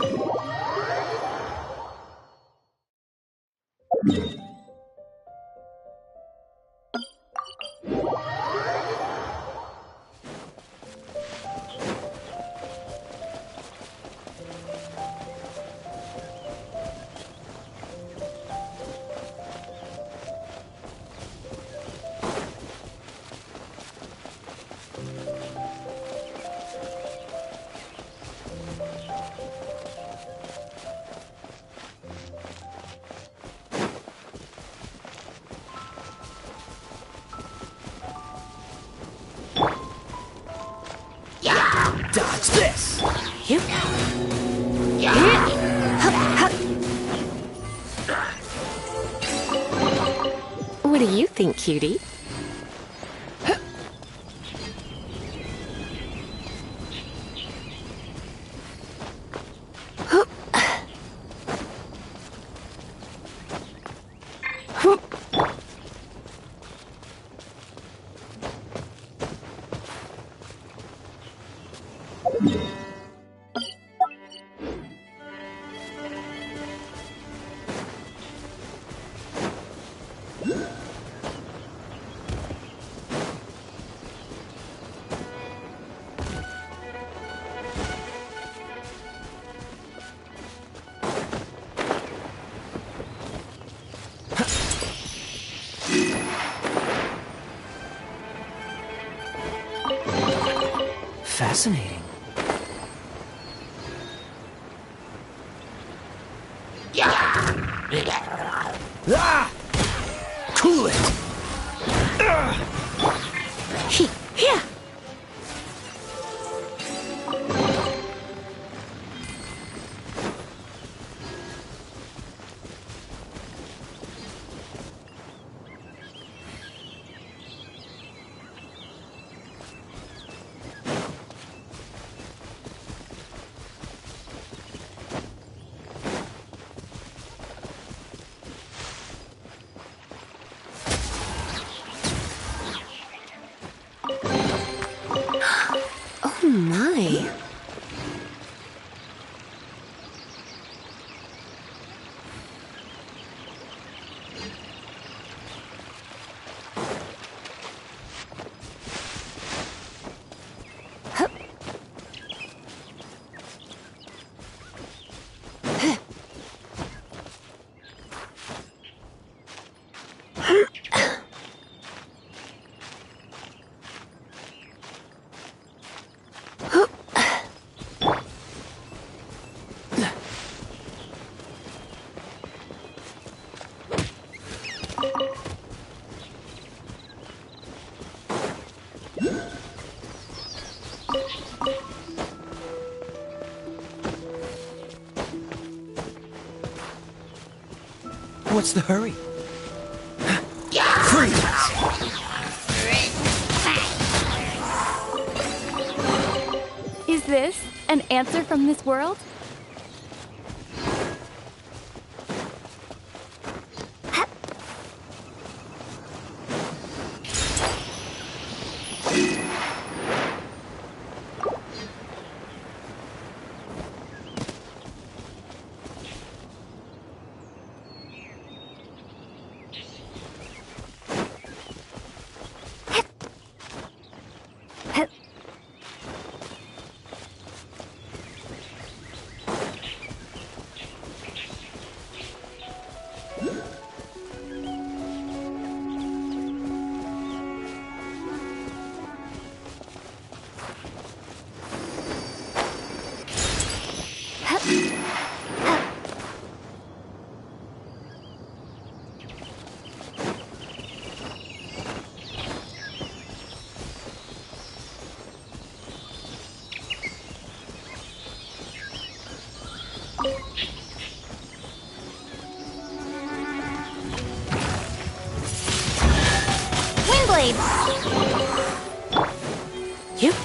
[SPEAKER 2] Dodge this!
[SPEAKER 11] What do you think, cutie?
[SPEAKER 2] Fascinating.
[SPEAKER 6] Ah! Cool it!
[SPEAKER 11] Yeah. Oh my.
[SPEAKER 2] What's the hurry?
[SPEAKER 12] Is this an answer from this world?
[SPEAKER 4] Windblade!
[SPEAKER 11] Yep.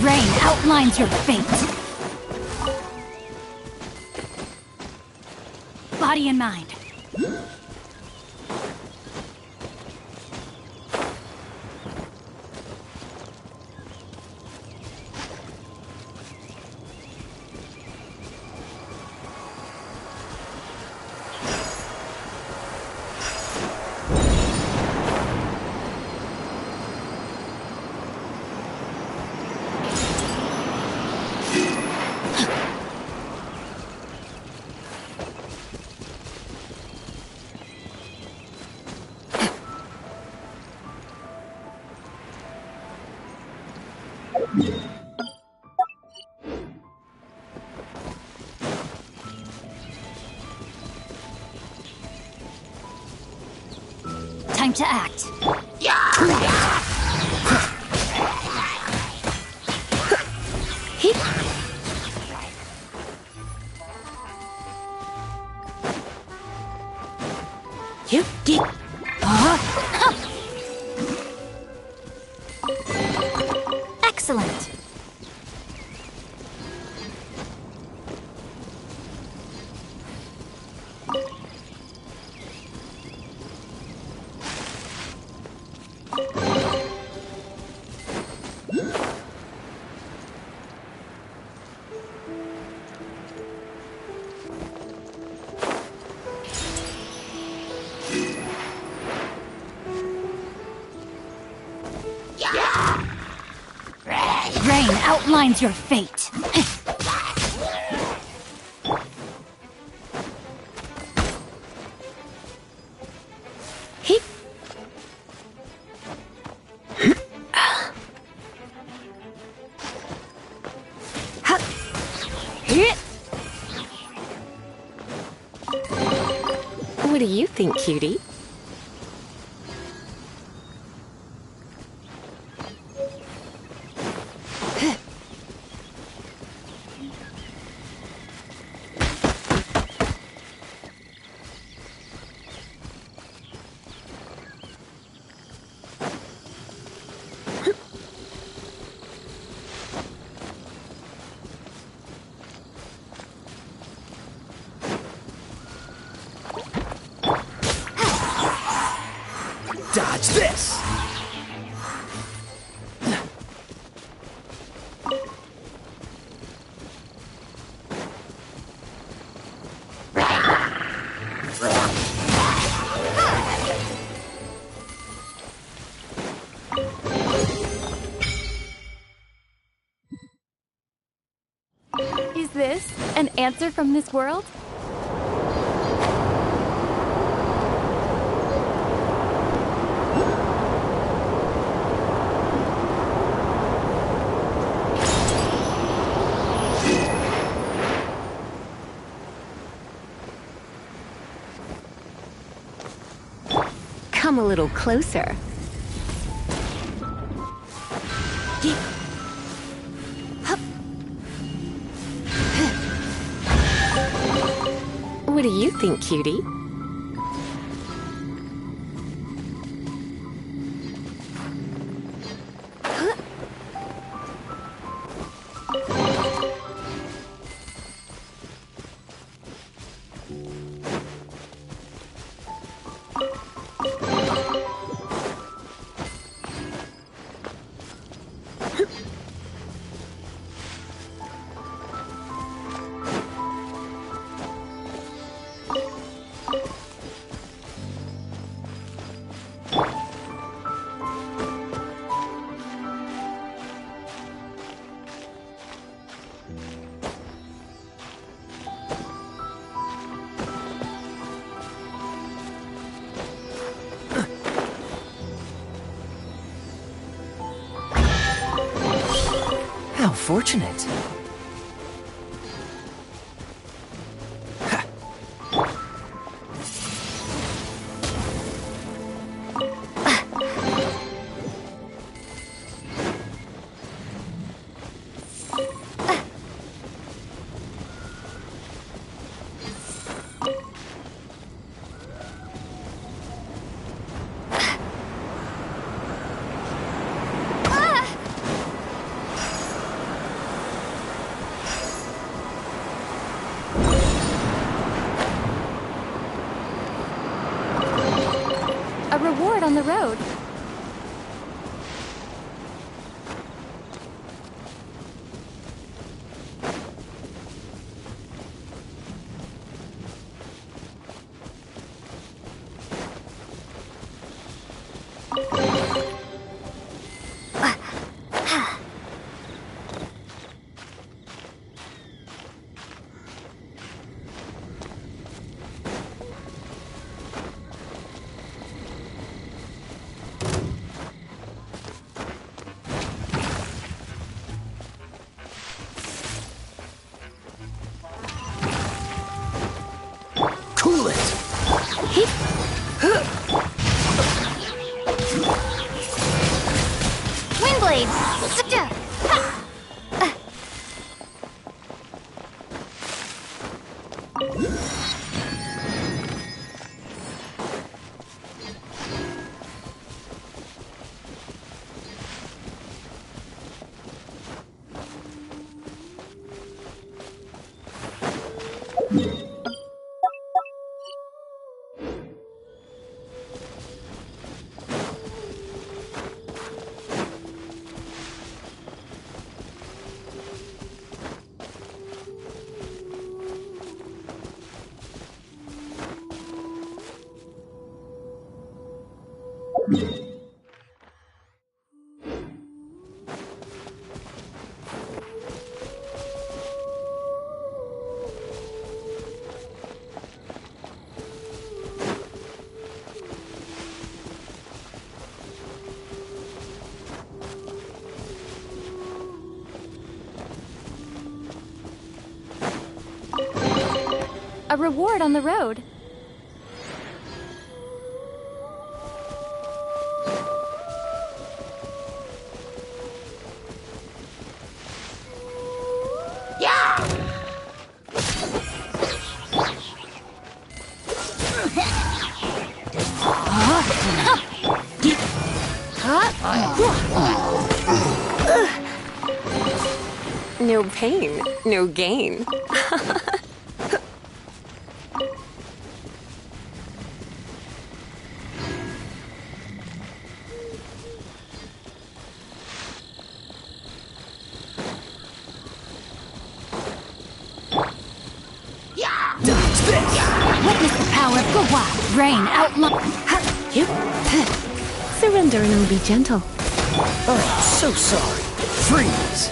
[SPEAKER 1] Rain outlines your fate. Body and mind. Time to act.
[SPEAKER 11] You did.
[SPEAKER 1] Excellent. Rain outlines your fate.
[SPEAKER 11] What do you think, cutie?
[SPEAKER 2] Dodge this!
[SPEAKER 12] Is this an answer from this world?
[SPEAKER 11] Come a little closer. What do you think, cutie?
[SPEAKER 2] How fortunate.
[SPEAKER 12] A reward on the road.
[SPEAKER 2] Cool it!
[SPEAKER 4] Windblade!
[SPEAKER 12] A reward on the road.
[SPEAKER 11] No pain, no gain.
[SPEAKER 1] Witness the power of Gawa. Rain outline.
[SPEAKER 11] Surrender and I'll be gentle.
[SPEAKER 2] Oh, so sorry. Freeze!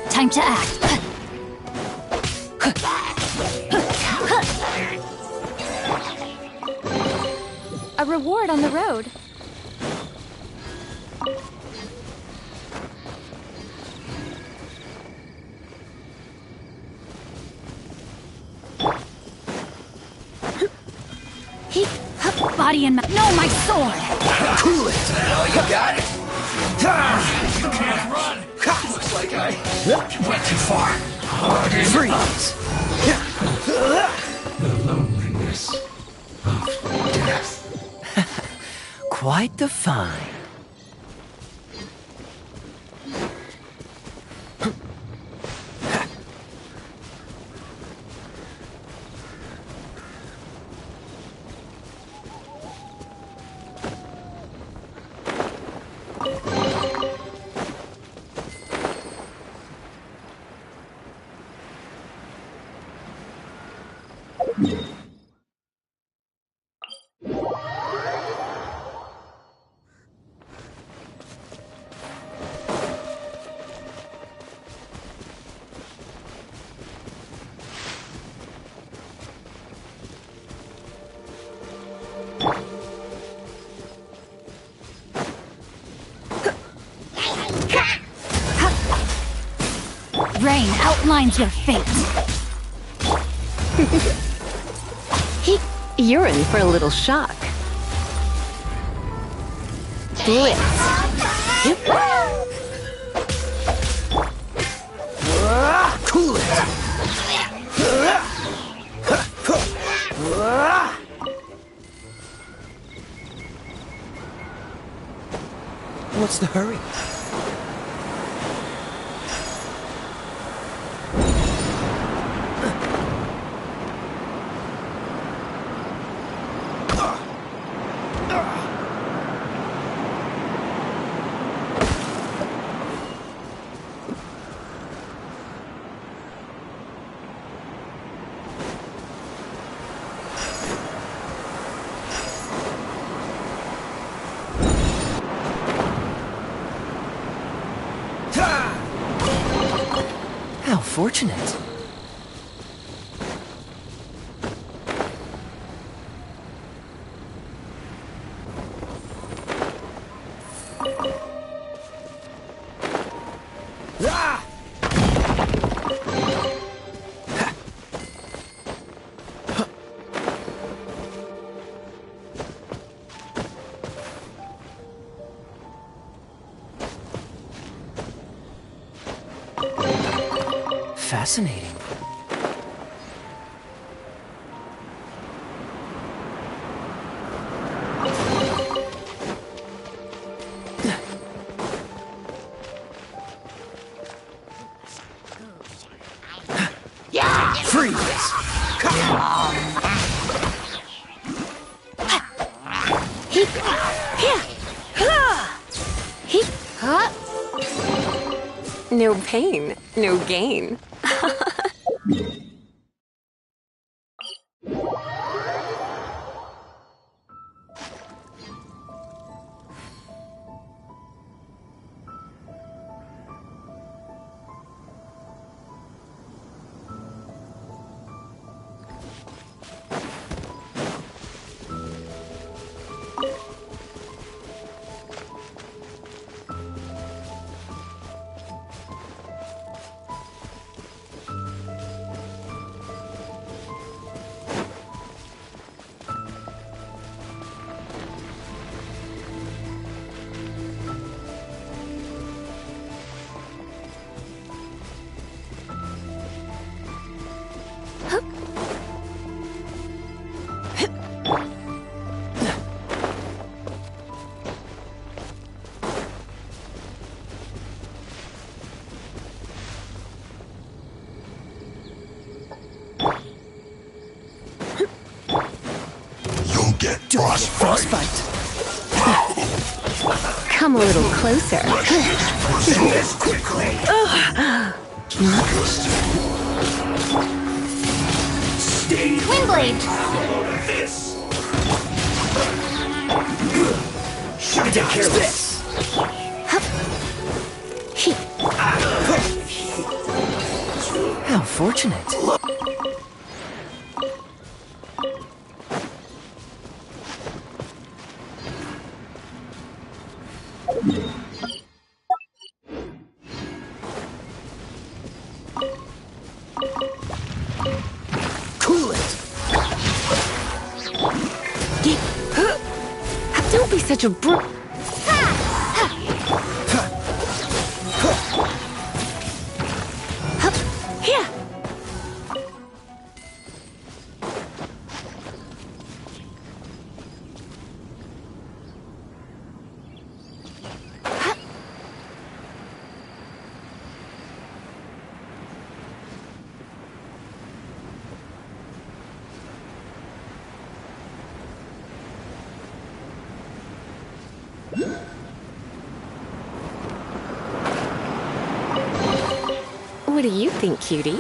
[SPEAKER 1] Time to act.
[SPEAKER 12] A reward on the road.
[SPEAKER 1] Body and no, my sword.
[SPEAKER 2] Cool it!
[SPEAKER 15] Oh, you got it? You can't run! Looks like I went too far.
[SPEAKER 2] Freeze!
[SPEAKER 15] The loneliness of death.
[SPEAKER 2] Quite the find.
[SPEAKER 1] Rain outlines your fate.
[SPEAKER 11] You're in for a little shock. Blitz.
[SPEAKER 2] Cool it! What's the hurry? How fortunate. Fascinating. Freeze!
[SPEAKER 11] No pain, no gain.
[SPEAKER 2] Frostbite.
[SPEAKER 11] Come a little closer.
[SPEAKER 15] This quickly. Stay.
[SPEAKER 4] Windblade.
[SPEAKER 15] Load of this.
[SPEAKER 2] Should take care of this. How fortunate. Cool it.
[SPEAKER 11] Don't be such a brute. Here. What do you think, cutie?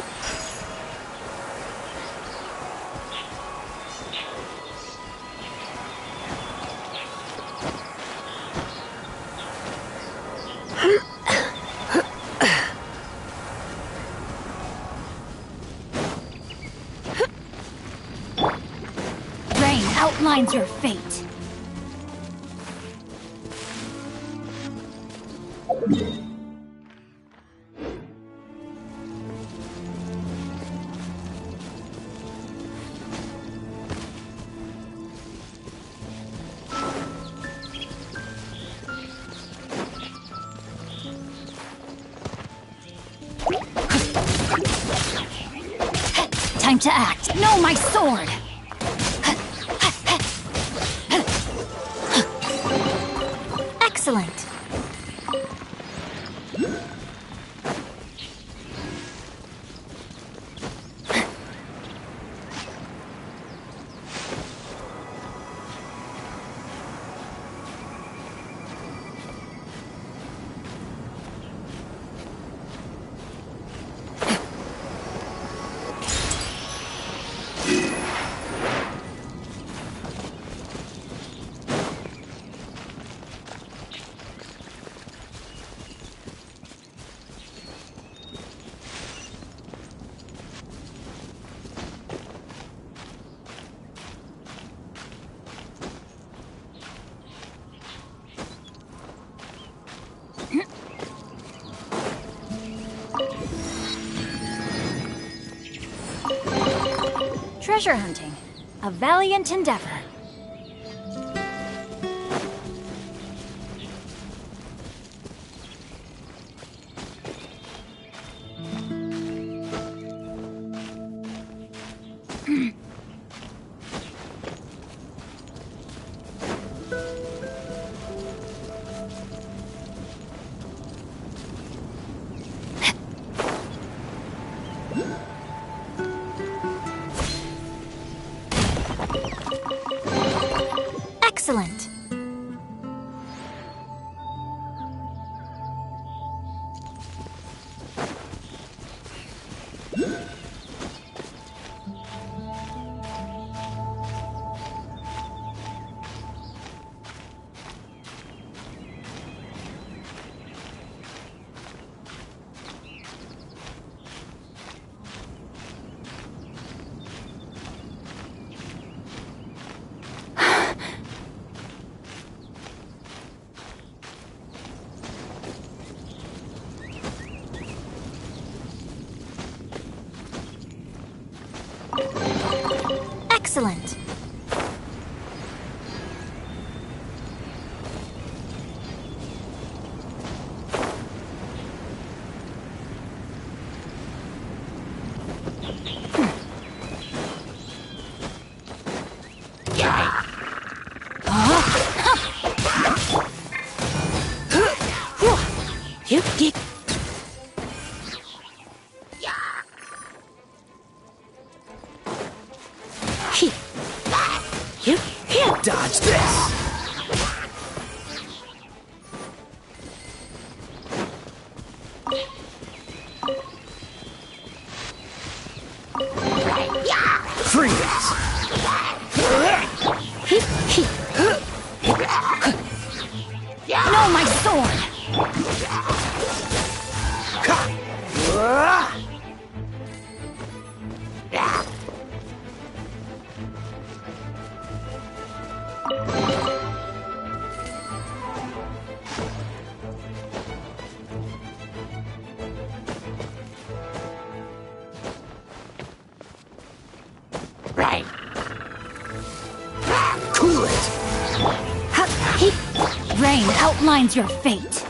[SPEAKER 1] Rain outlines your fate. Time to act. No, my sword! Excellent. Treasure hunting, a valiant endeavor. Excellent. Excellent.
[SPEAKER 2] Dodge
[SPEAKER 1] No, my sword!
[SPEAKER 15] Right. Cool it!
[SPEAKER 1] Rain outlines your fate.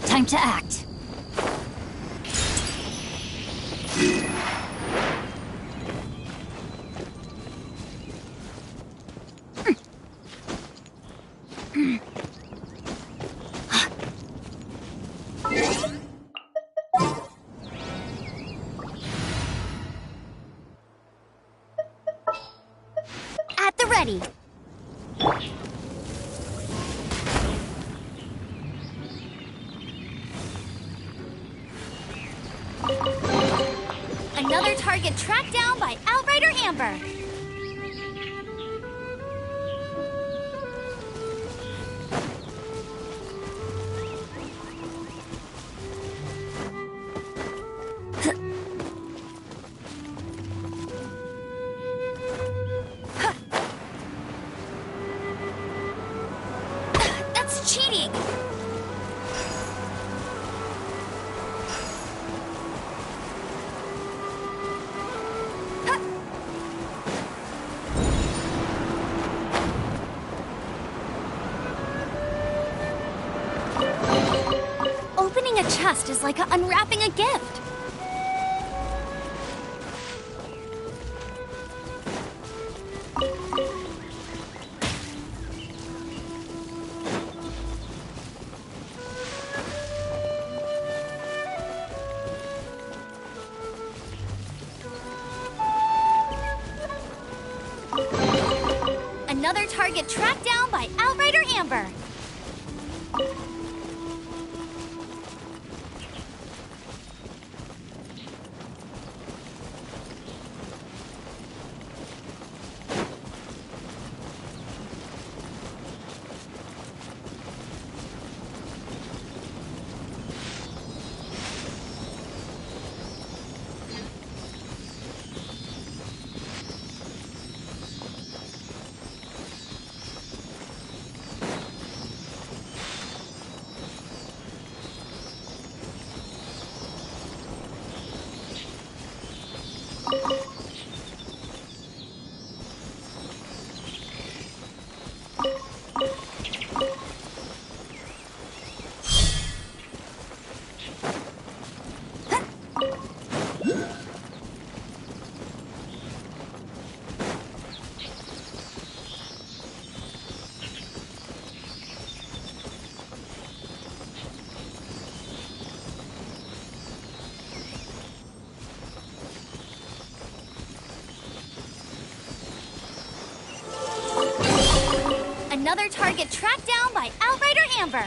[SPEAKER 1] Time to act.
[SPEAKER 4] At the ready. Another target tracked down by Outrider Amber. That's cheating. Opening a chest is like unwrapping a gift. Another target tracked down by Outrider Amber. Another target tracked down by Outrider Amber.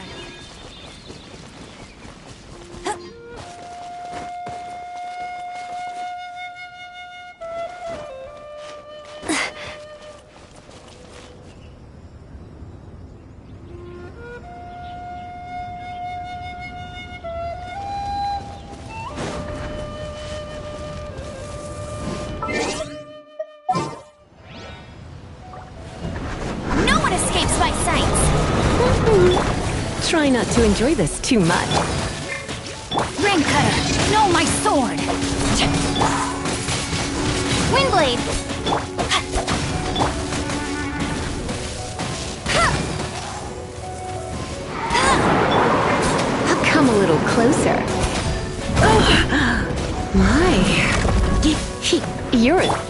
[SPEAKER 4] No one escapes my sights.
[SPEAKER 11] Try not to enjoy this too much.
[SPEAKER 1] Ring cutter, no, my sword.
[SPEAKER 4] Windblade.
[SPEAKER 11] I'll come a little closer. My. You're a...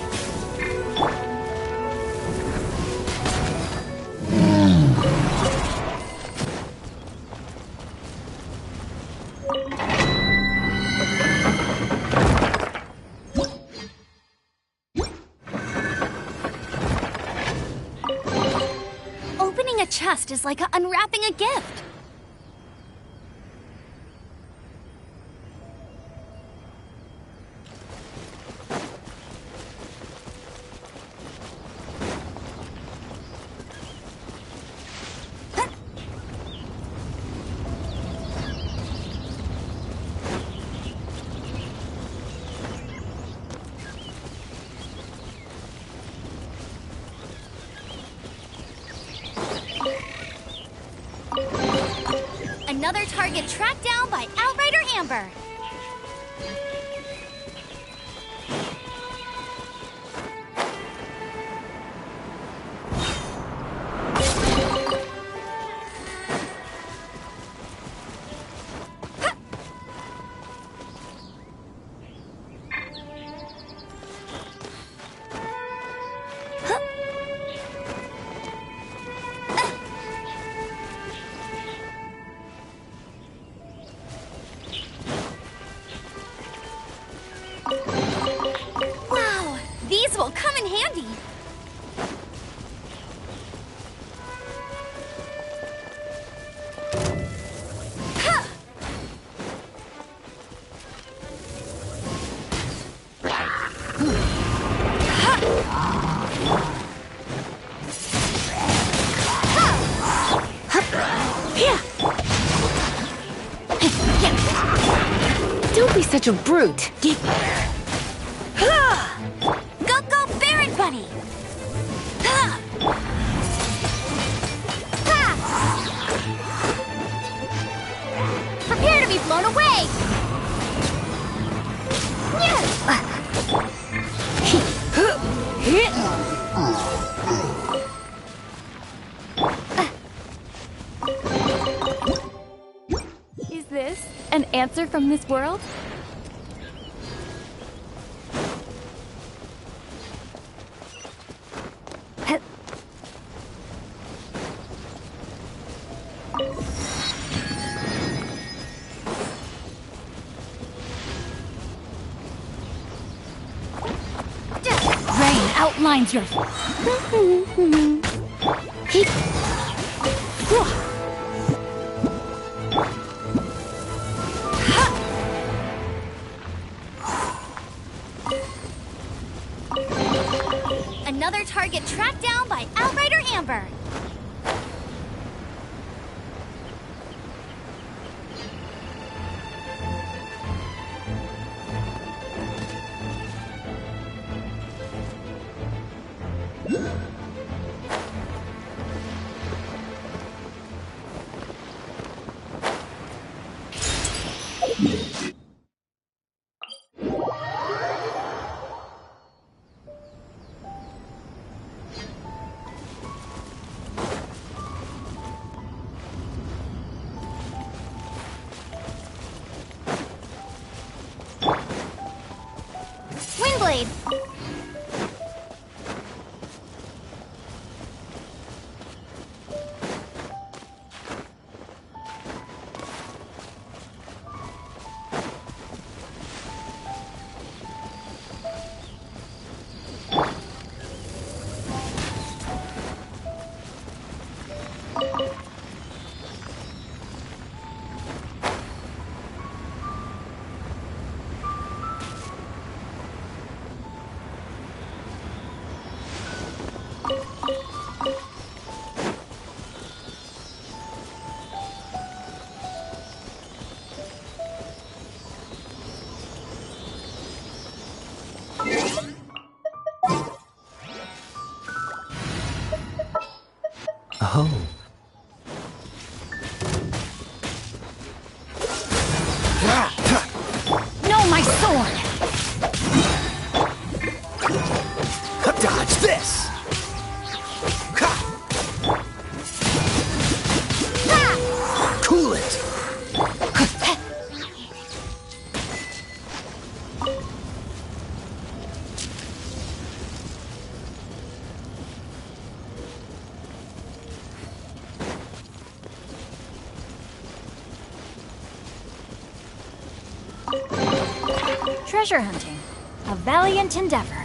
[SPEAKER 4] chest is like unwrapping a gift. Another target tracked down by Outrider Amber. Wow, these will come in handy.
[SPEAKER 11] Don't be such a brute.
[SPEAKER 4] Go, Baron Bunny! Prepare to be blown away!
[SPEAKER 12] Is this an answer from this world?
[SPEAKER 4] Rain outlines your... Another target tracked down by Outrider Amber. Windblade!
[SPEAKER 2] Oh.
[SPEAKER 4] No, my sword!
[SPEAKER 6] Dodge this! Cool it!
[SPEAKER 4] Treasure hunting. A valiant endeavor.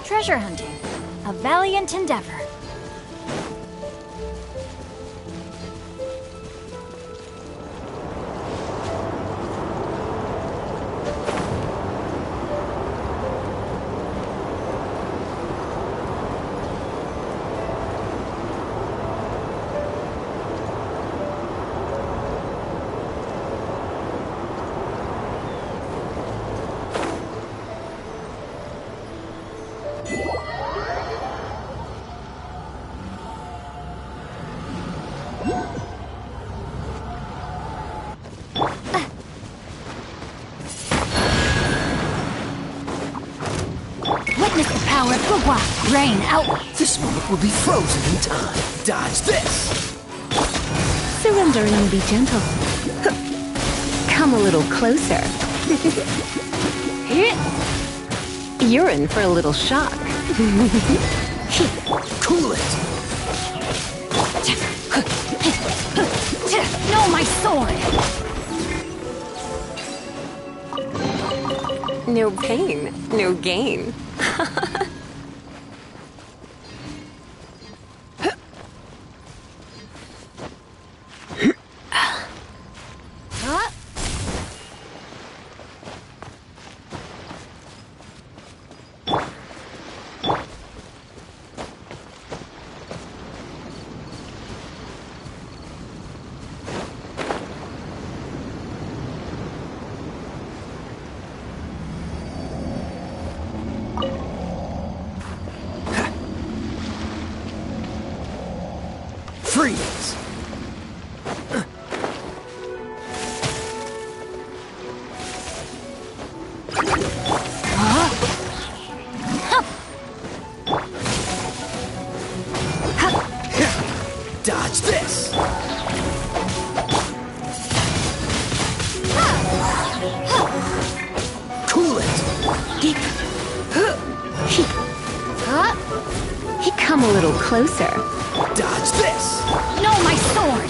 [SPEAKER 1] Treasure hunting, a valiant endeavor. Witness the power of Plat. Rain out.
[SPEAKER 2] This moment will be frozen in time. Dodge this!
[SPEAKER 11] Surrender and be gentle. Come a little closer. You're in for a little shock.
[SPEAKER 2] Cool it!
[SPEAKER 1] No, my sword!
[SPEAKER 11] No pain, no gain.
[SPEAKER 2] Freeze! Dodge this! Cool it!
[SPEAKER 11] He come a little closer.
[SPEAKER 2] Dodge this!
[SPEAKER 1] No, my sword!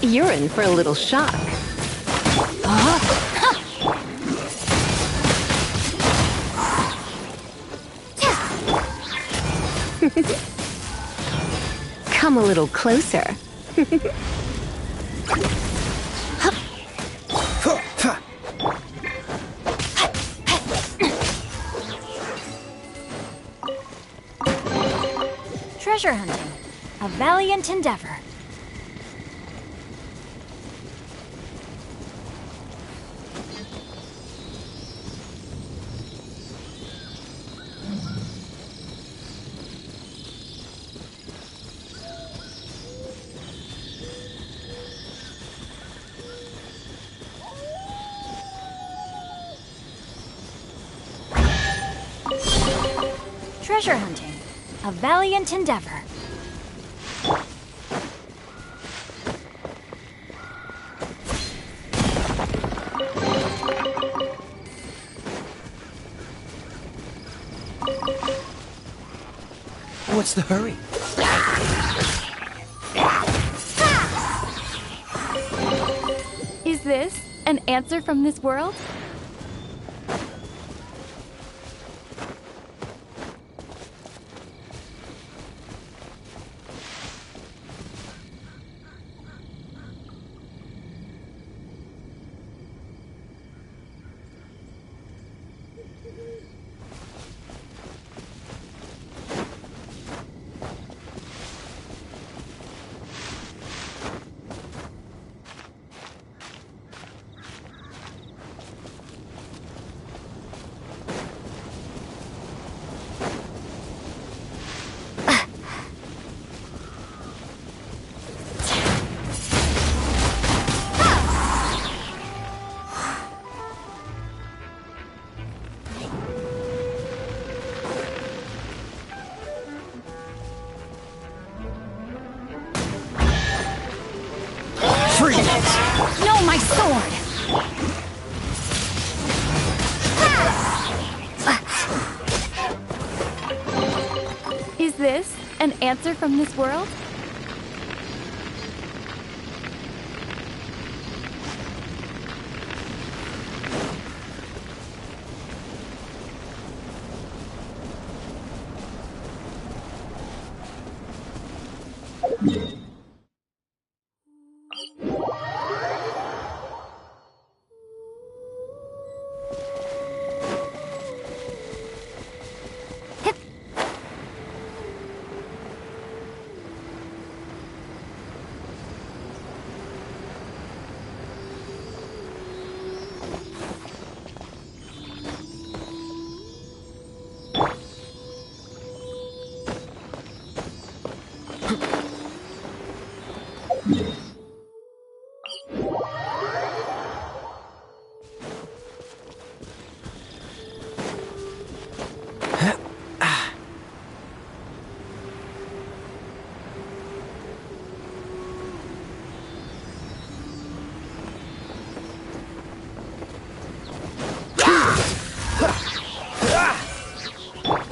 [SPEAKER 11] You're in for a little shock. Come a little closer.
[SPEAKER 1] Treasure hunting, a valiant endeavor. treasure hunting. A valiant endeavor.
[SPEAKER 2] What's the hurry?
[SPEAKER 12] Is this an answer from this world?
[SPEAKER 1] No, my sword!
[SPEAKER 12] Is this an answer from this world?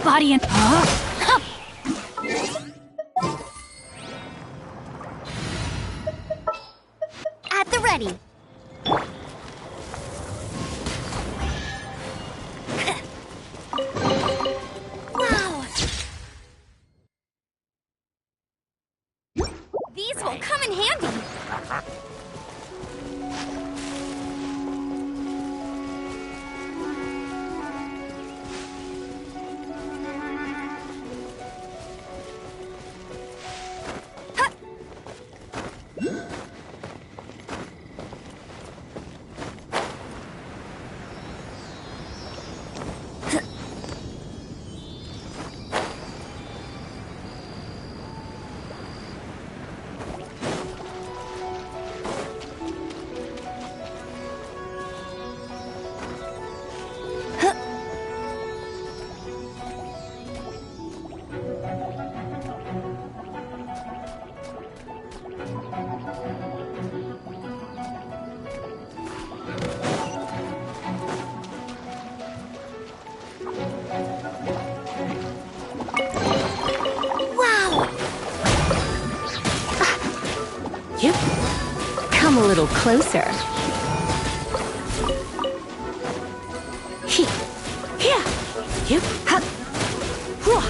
[SPEAKER 1] Body and...
[SPEAKER 4] At the ready. Wow. These will come in handy.
[SPEAKER 11] Yep. Come a little closer. Here. Yep. Hup. Whoa.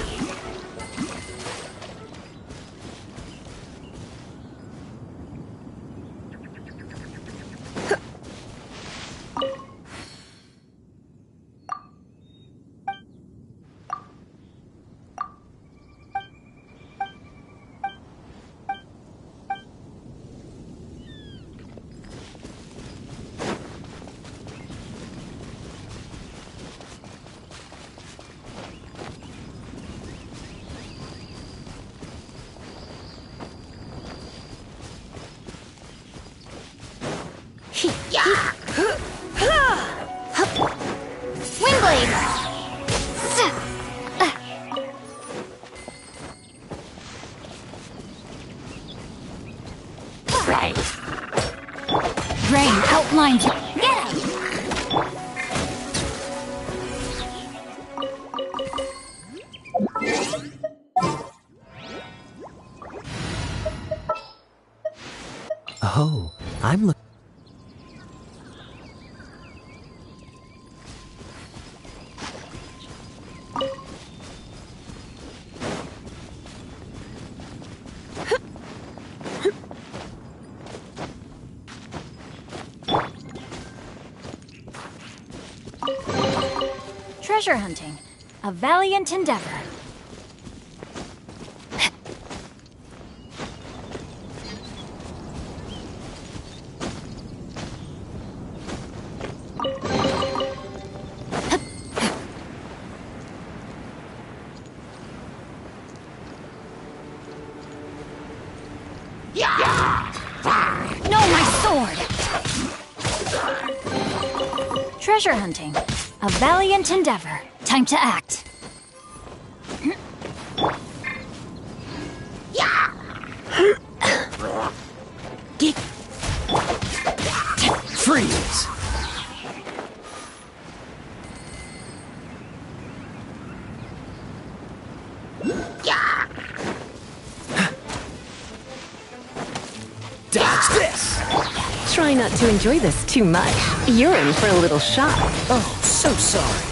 [SPEAKER 4] Windblade!
[SPEAKER 1] mind you. Get out!
[SPEAKER 2] Oh, I'm looking.
[SPEAKER 1] Treasure hunting. A valiant endeavor. No, my sword! Treasure hunting. A valiant endeavor. Time to act.
[SPEAKER 2] Freeze! Dodge this!
[SPEAKER 11] Try not to enjoy this too much. You're in for a little shock.
[SPEAKER 2] Oh, so sorry.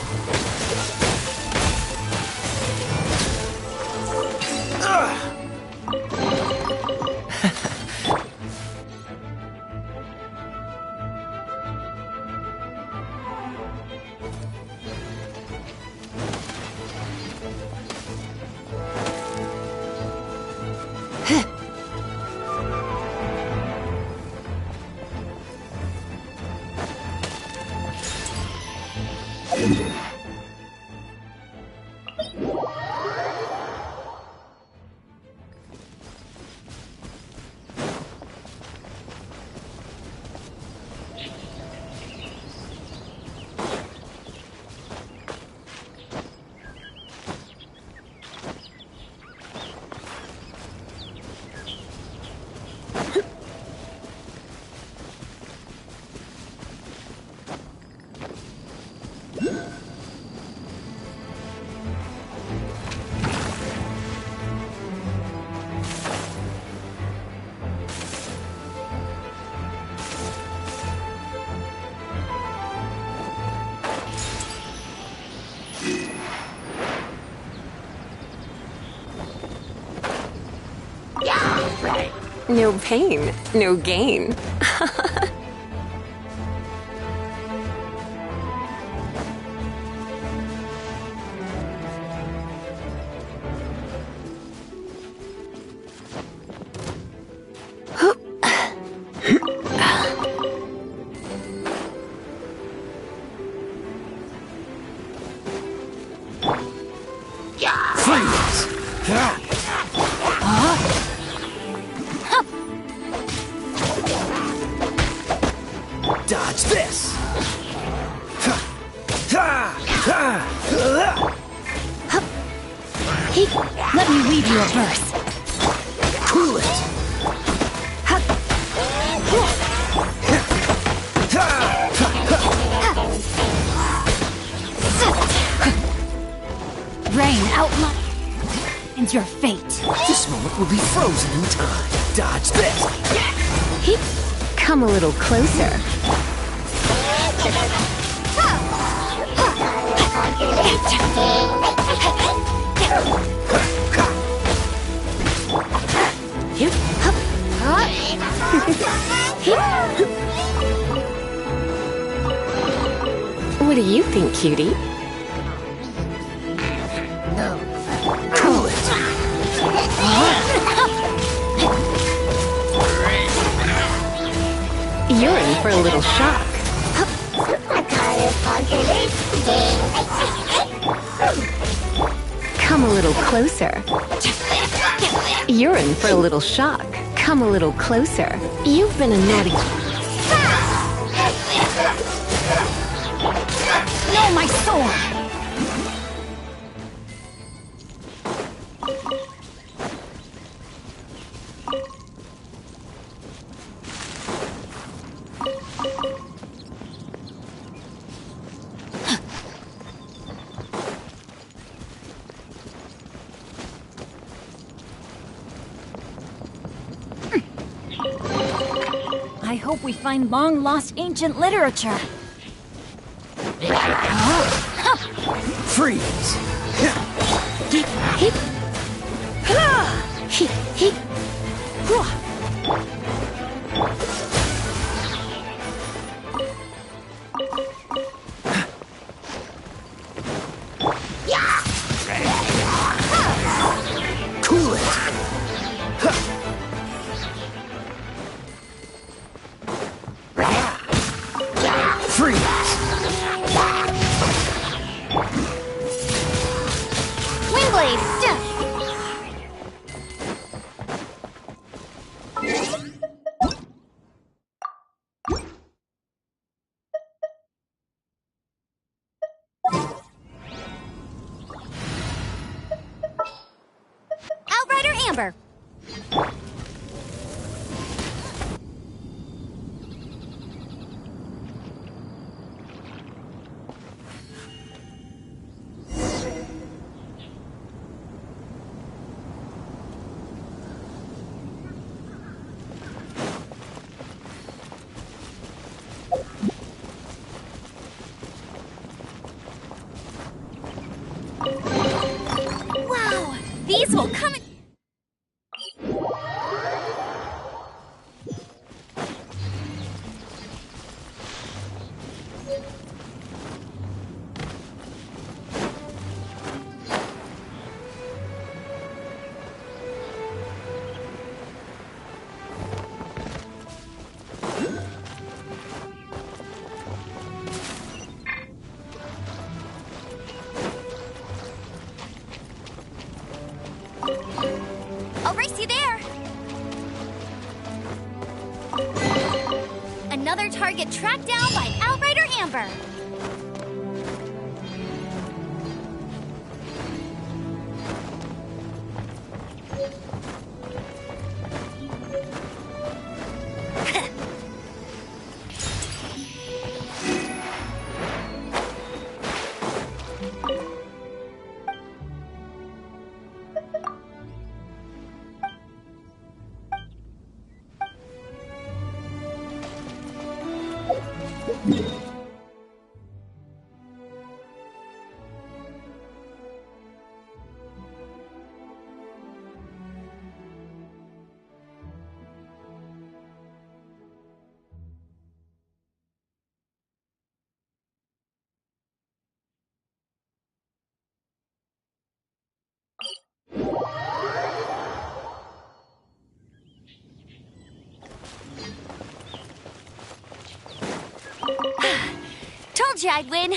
[SPEAKER 11] No pain, no gain.
[SPEAKER 2] Dodge this!
[SPEAKER 1] Let me weave you a verse.
[SPEAKER 2] Cool it!
[SPEAKER 1] Rain outlines your fate.
[SPEAKER 2] This moment will be frozen in time. Dodge this!
[SPEAKER 11] Come a little closer. What do you think, cutie?
[SPEAKER 2] Cool it!
[SPEAKER 11] You're in for a little shock. Come a little closer. You're in for a little shock. Come a little closer. You've been a naughty...
[SPEAKER 1] No, my sword! hope we find long-lost ancient literature.
[SPEAKER 2] Freeze! Cool it! Freeze!
[SPEAKER 4] Wingblade, stiff! Outrider Amber. Wow, these will come in. I'll race you there. Another target tracked down by Outrider Amber. Told you I'd win.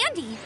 [SPEAKER 3] candy!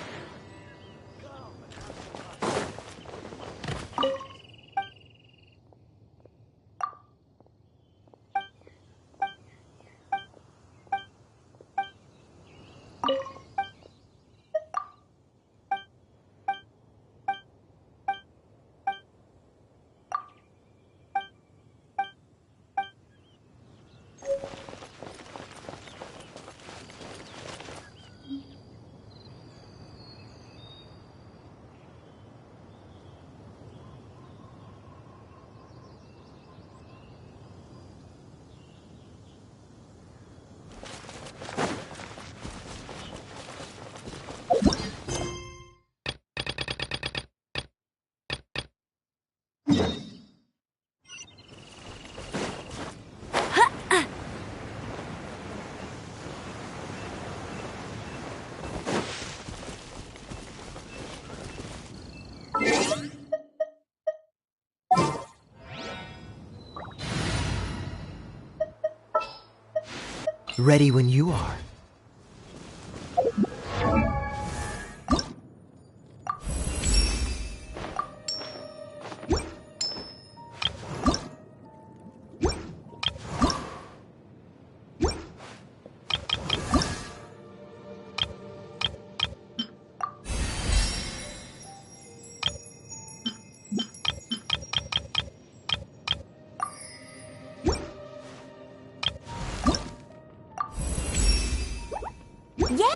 [SPEAKER 2] Ready when you are.
[SPEAKER 3] Yeah.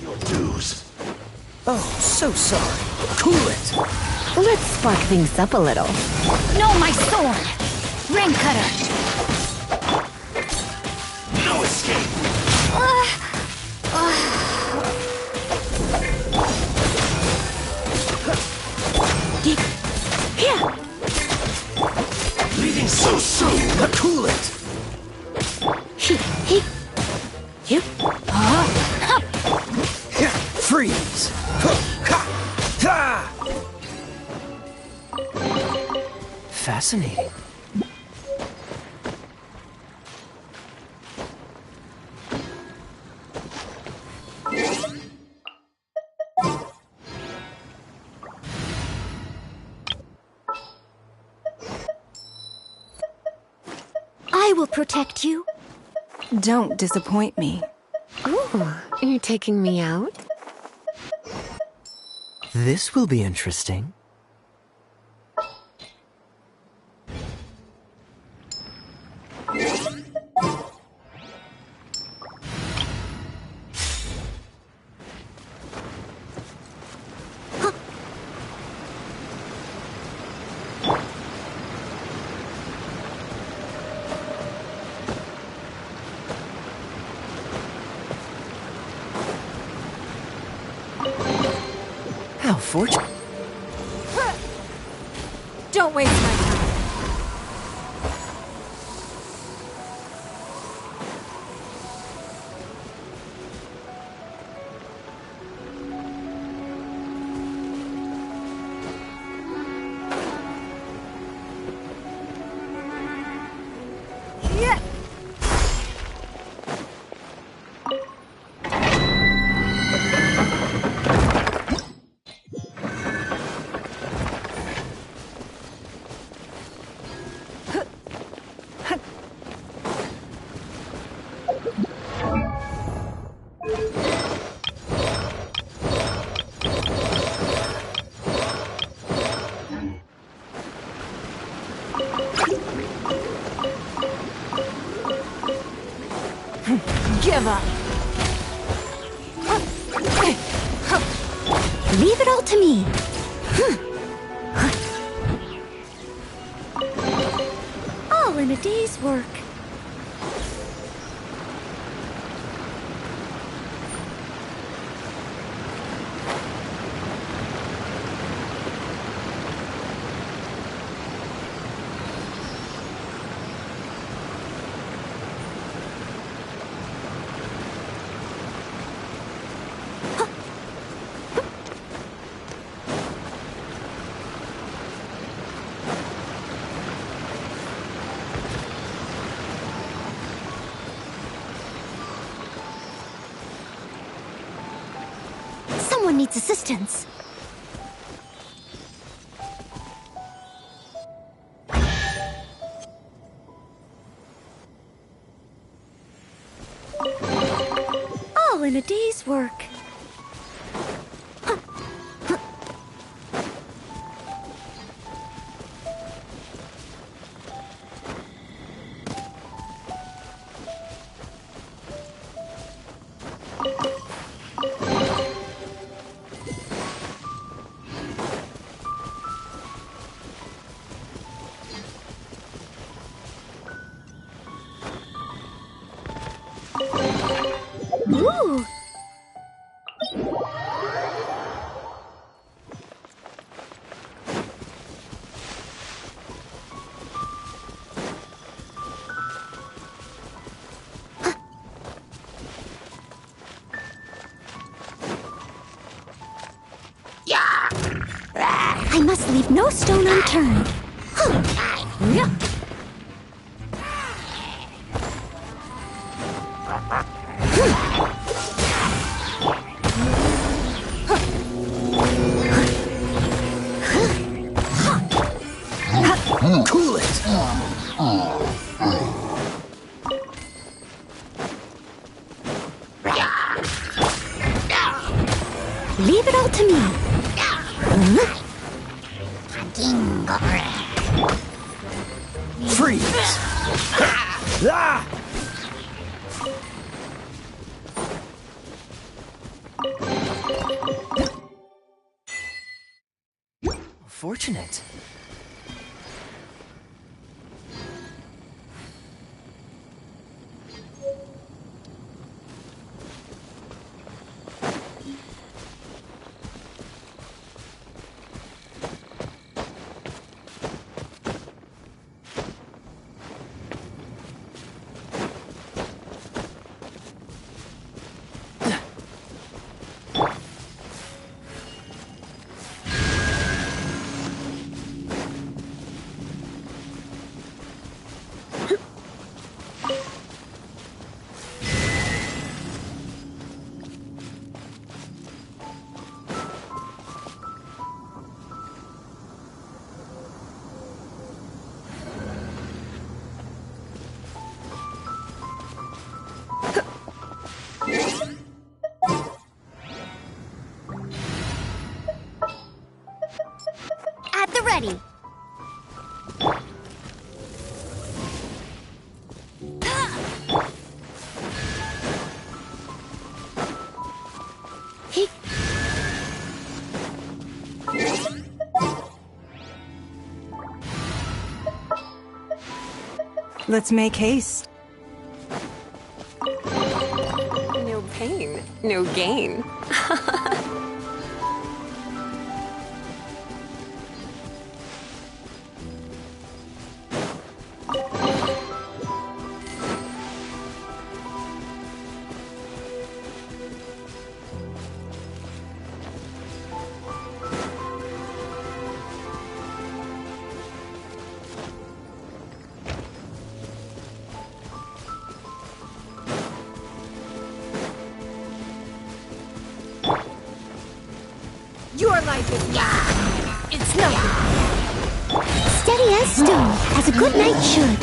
[SPEAKER 15] Your dues.
[SPEAKER 2] Oh, so sorry. Cool it.
[SPEAKER 11] Let's spark things up a little.
[SPEAKER 1] No, my sword! Ring cutter!
[SPEAKER 15] No escape. Leaving so soon.
[SPEAKER 2] Cool it. Freeze. Fascinating.
[SPEAKER 3] I will protect you.
[SPEAKER 12] Don't disappoint me.
[SPEAKER 11] Ooh, you're taking me out?
[SPEAKER 2] This will be interesting. How fortunate.
[SPEAKER 12] Don't waste my time.
[SPEAKER 1] Give up!
[SPEAKER 3] Leave it all to me. All in a day's work.
[SPEAKER 4] Someone needs assistance. All in a day's work. Ooh! I must leave no stone unturned. Yeah.
[SPEAKER 2] Cool it!
[SPEAKER 4] Leave it all to me.
[SPEAKER 2] Freeze! Ah! Fortunate.
[SPEAKER 4] At the ready.
[SPEAKER 16] Let's make haste.
[SPEAKER 11] No pain, no gain.
[SPEAKER 16] Your life is mine. It's nothing.
[SPEAKER 4] Steady as stone, as a good knight should.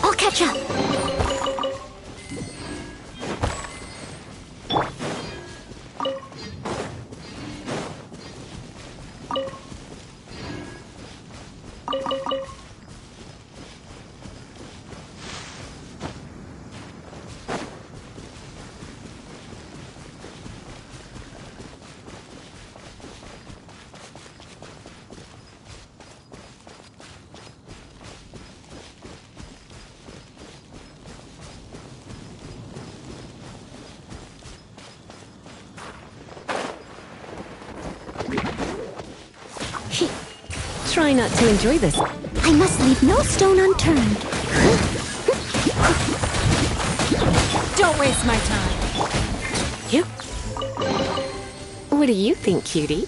[SPEAKER 4] I'll catch up.
[SPEAKER 11] Try not to enjoy this.
[SPEAKER 4] I must leave no stone unturned.
[SPEAKER 16] Don't waste my time.
[SPEAKER 11] Yep. What do you think, cutie?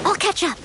[SPEAKER 4] I'll catch up.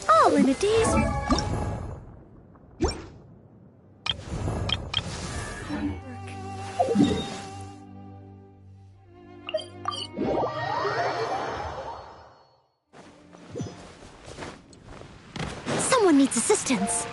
[SPEAKER 12] All in a day's...
[SPEAKER 4] Someone needs assistance.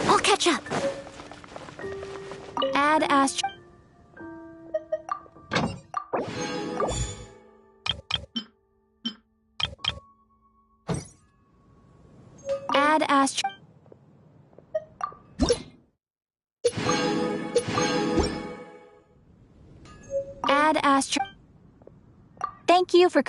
[SPEAKER 4] I'll catch up.
[SPEAKER 12] Add astro... Add astro... Add astro...
[SPEAKER 1] Thank you for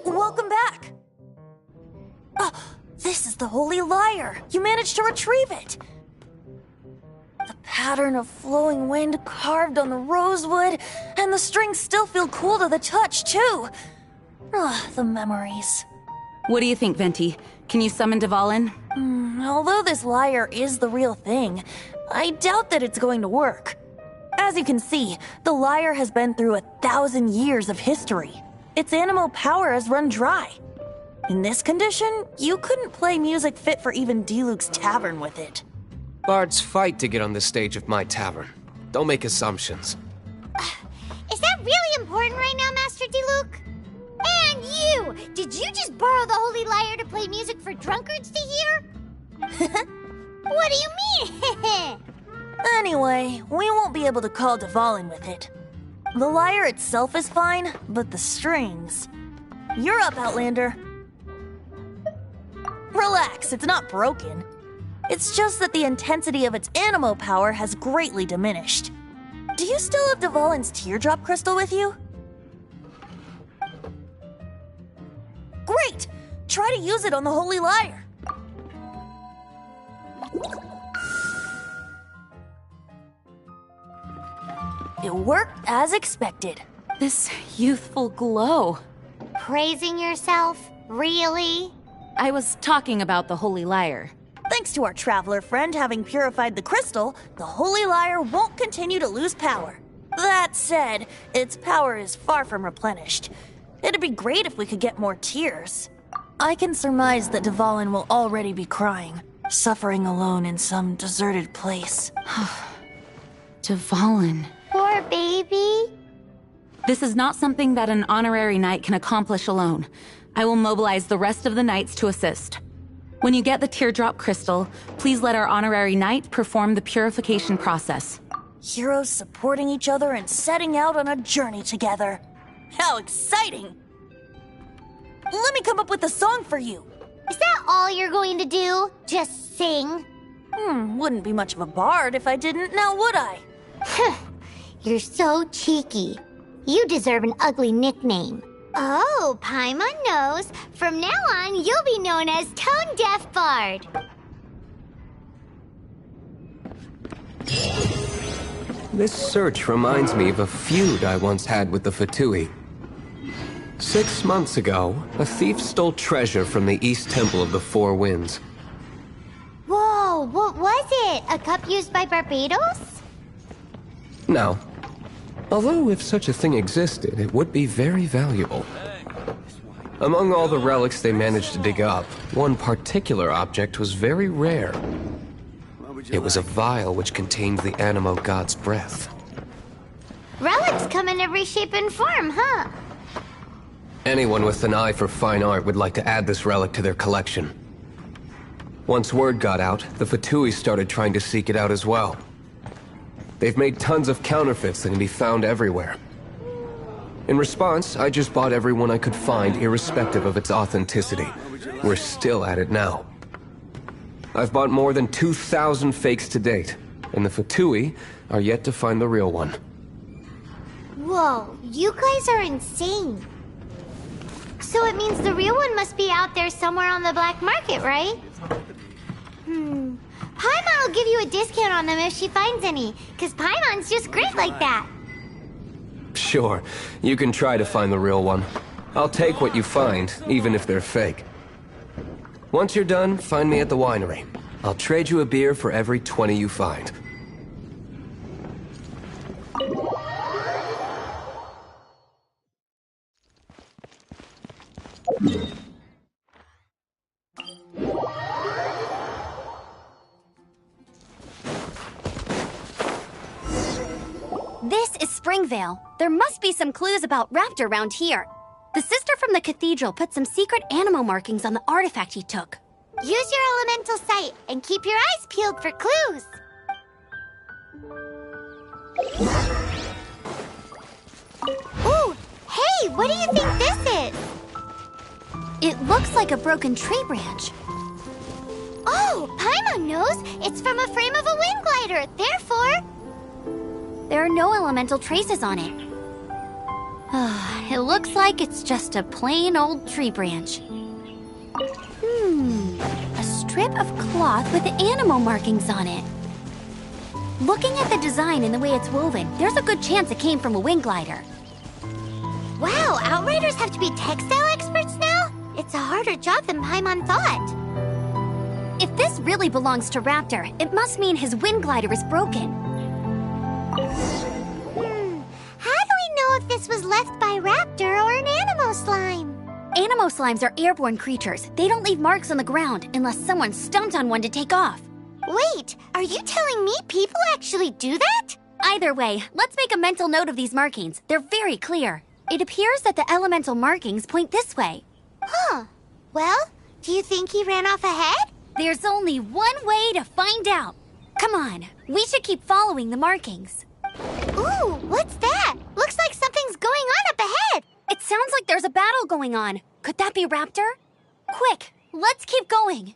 [SPEAKER 17] Welcome back! Oh, this is the Holy Lyre! You managed to retrieve it! The pattern of flowing wind carved on the rosewood, and the strings still feel cool to the touch, too! The memories.
[SPEAKER 18] What do you think, Venti? Can you summon Dvalin?
[SPEAKER 17] Although this lyre is the real thing, I doubt that it's going to work. As you can see, the lyre has been through 1,000 years of history. Its animal power has run dry. In this condition, you couldn't play music fit for even Diluc's tavern with it.
[SPEAKER 7] Bards fight to get on the stage of my tavern. Don't make assumptions.
[SPEAKER 4] Is that really important right now, Master Diluc? And you! Did you just borrow the Holy Lyre to play music for drunkards to hear? What do you mean?
[SPEAKER 17] Anyway, we won't be able to call Dvalin with it. The lyre itself is fine, but the strings... You're up, Outlander. Relax, it's not broken. It's just that the intensity of its animo power has greatly diminished. Do you still have Dvalin's teardrop crystal with you? Great! Try to use it on the holy lyre. It worked as expected.
[SPEAKER 18] This youthful glow.
[SPEAKER 4] Praising yourself? Really?
[SPEAKER 18] I was talking about the holy lyre.
[SPEAKER 17] Thanks to our traveler friend having purified the crystal, the holy lyre won't continue to lose power. That said, its power is far from replenished. It'd be great if we could get more tears. I can surmise that Dvalin will already be crying, suffering alone in some deserted place.
[SPEAKER 18] Dvalin.
[SPEAKER 4] Poor baby.
[SPEAKER 18] This is not something that an honorary knight can accomplish alone. I will mobilize the rest of the knights to assist. When you get the teardrop crystal, please let our honorary knight perform the purification process.
[SPEAKER 17] Heroes supporting each other and setting out on a journey together. How exciting! Let me come up with a song for you.
[SPEAKER 4] Is that all you're going to do? Just sing?
[SPEAKER 17] Wouldn't be much of a bard if I didn't, now would I?
[SPEAKER 4] You're so cheeky. You deserve an ugly nickname. Oh, Paimon knows. From now on, you'll be known as Tone Deaf Bard.
[SPEAKER 7] This search reminds me of a feud I once had with the Fatui. 6 months ago, a thief stole treasure from the East Temple of the Four Winds.
[SPEAKER 4] Whoa, what was it? A cup used by Barbados?
[SPEAKER 7] No. Although if such a thing existed, it would be very valuable. Among all the relics they managed to dig up, one particular object was very rare. It was a vial which contained the Animo God's breath.
[SPEAKER 4] Relics come in every shape and form, huh?
[SPEAKER 7] Anyone with an eye for fine art would like to add this relic to their collection. Once word got out, the Fatui started trying to seek it out as well. They've made tons of counterfeits that can be found everywhere. In response, I just bought everyone I could find, irrespective of its authenticity. We're still at it now. I've bought more than 2,000 fakes to date, and the Fatui are yet to find the real one.
[SPEAKER 4] Whoa, you guys are insane. So it means the real one must be out there somewhere on the black market, right? Paimon will give you a discount on them if she finds any, because Paimon's just great like that.
[SPEAKER 7] Sure, you can try to find the real one. I'll take what you find, even if they're fake. Once you're done, find me at the winery. I'll trade you a beer for every 20 you find.
[SPEAKER 1] This is Springvale. There must be some clues about Raptor around here. The sister from the cathedral put some secret animal markings on the artifact he took.
[SPEAKER 4] Use your elemental sight and keep your eyes peeled for clues. Ooh, hey, what do you think this is?
[SPEAKER 1] It looks like a broken tree branch.
[SPEAKER 4] Oh, Paimon knows. It's from a frame of a wind glider. Therefore...
[SPEAKER 1] There are no elemental traces on it. It looks like it's just a plain old tree branch. A strip of cloth with animal markings on it. Looking at the design and the way it's woven, there's a good chance it came from a wind glider.
[SPEAKER 4] Wow, Outriders have to be textile experts now? It's a harder job than Paimon thought.
[SPEAKER 1] If this really belongs to Raptor, it must mean his wind glider is broken.
[SPEAKER 4] How do we know if this was left by Raptor or an Animo slime?
[SPEAKER 1] Animo slimes are airborne creatures. They don't leave marks on the ground unless someone stomped on one to take off.
[SPEAKER 4] Wait, are you telling me people actually do that?
[SPEAKER 1] Either way, let's make a mental note of these markings. They're very clear. It appears that the elemental markings point this way.
[SPEAKER 4] Huh. Well, do you think he ran off ahead?
[SPEAKER 1] There's only one way to find out. Come on, we should keep following the markings.
[SPEAKER 4] Ooh, what's that? Looks like something's going on up ahead.
[SPEAKER 1] It sounds like there's a battle going on. Could that be Raptor? Quick, let's keep going.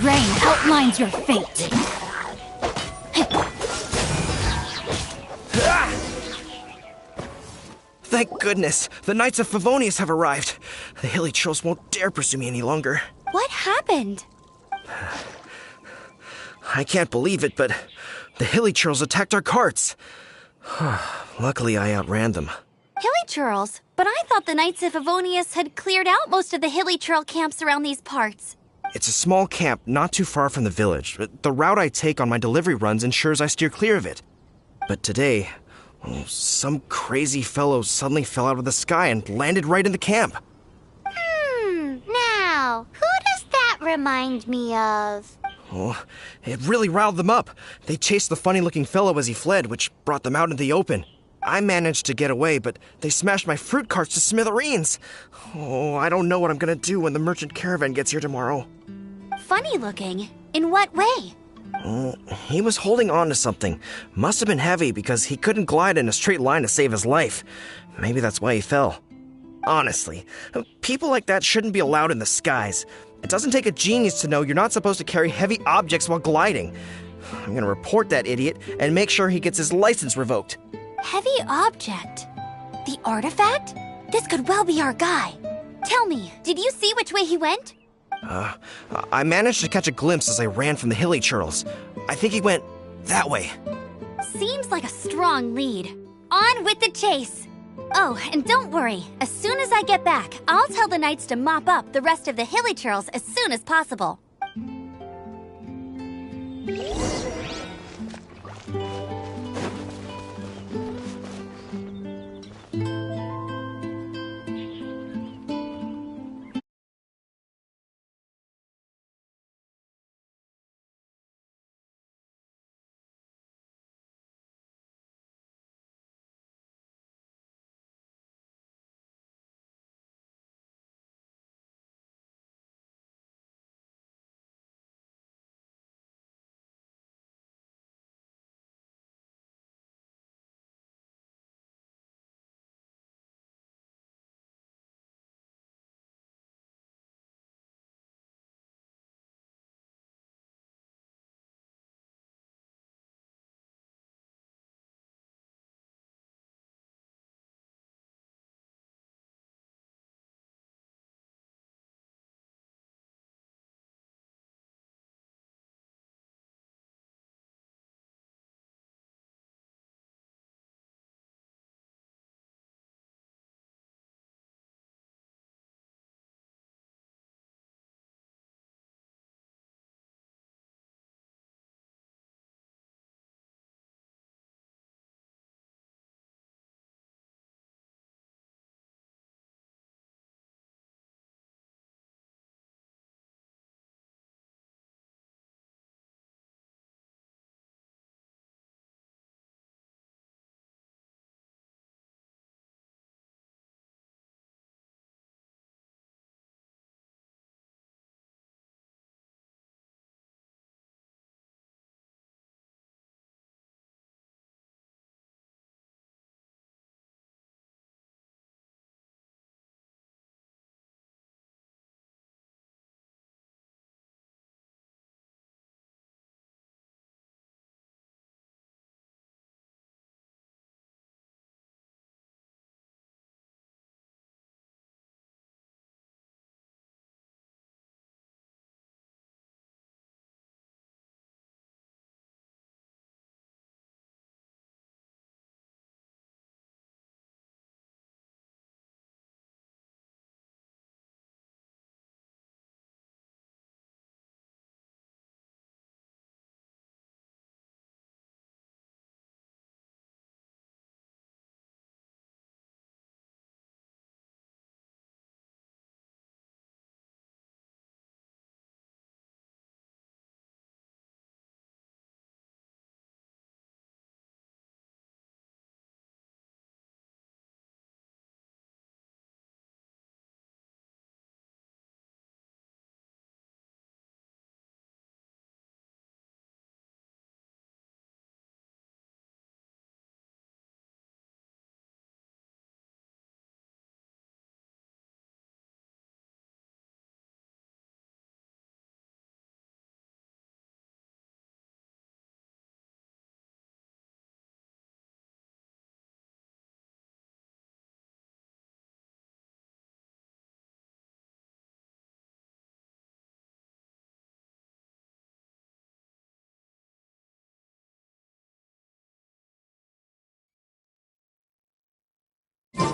[SPEAKER 16] Rain outlines your fate.
[SPEAKER 6] Thank goodness, the Knights of Favonius have arrived. The hilly trolls won't dare pursue me any longer.
[SPEAKER 1] What happened?
[SPEAKER 6] I can't believe it, but the hilly trolls attacked our carts. Luckily, I outran them.
[SPEAKER 1] Hilly Churls? But I thought the Knights of Favonius had cleared out most of the Hilly Churl camps around these parts.
[SPEAKER 6] It's a small camp not too far from the village. The route I take on my delivery runs ensures I steer clear of it. But today, some crazy fellow suddenly fell out of the sky and landed right in the camp.
[SPEAKER 4] Now, who does that remind me of?
[SPEAKER 6] Oh, it really riled them up. They chased the funny-looking fellow as he fled, which brought them out into the open. I managed to get away, but they smashed my fruit carts to smithereens. Oh, I don't know what I'm gonna do when the merchant caravan gets here tomorrow.
[SPEAKER 1] Funny looking? In what way?
[SPEAKER 6] He was holding on to something. Must have been heavy because he couldn't glide in a straight line to save his life. Maybe that's why he fell. Honestly, people like that shouldn't be allowed in the skies. It doesn't take a genius to know you're not supposed to carry heavy objects while gliding. I'm gonna report that idiot and make sure he gets his license revoked.
[SPEAKER 1] Heavy object? The artifact? This could well be our guy. Tell me, did you see which way he went?
[SPEAKER 6] I managed to catch a glimpse as I ran from the hilly churls. I think he went that way.
[SPEAKER 1] Seems like a strong lead. On with the chase! Oh, and don't worry. As soon as I get back, I'll tell the knights to mop up the rest of the hilly churls as soon as possible.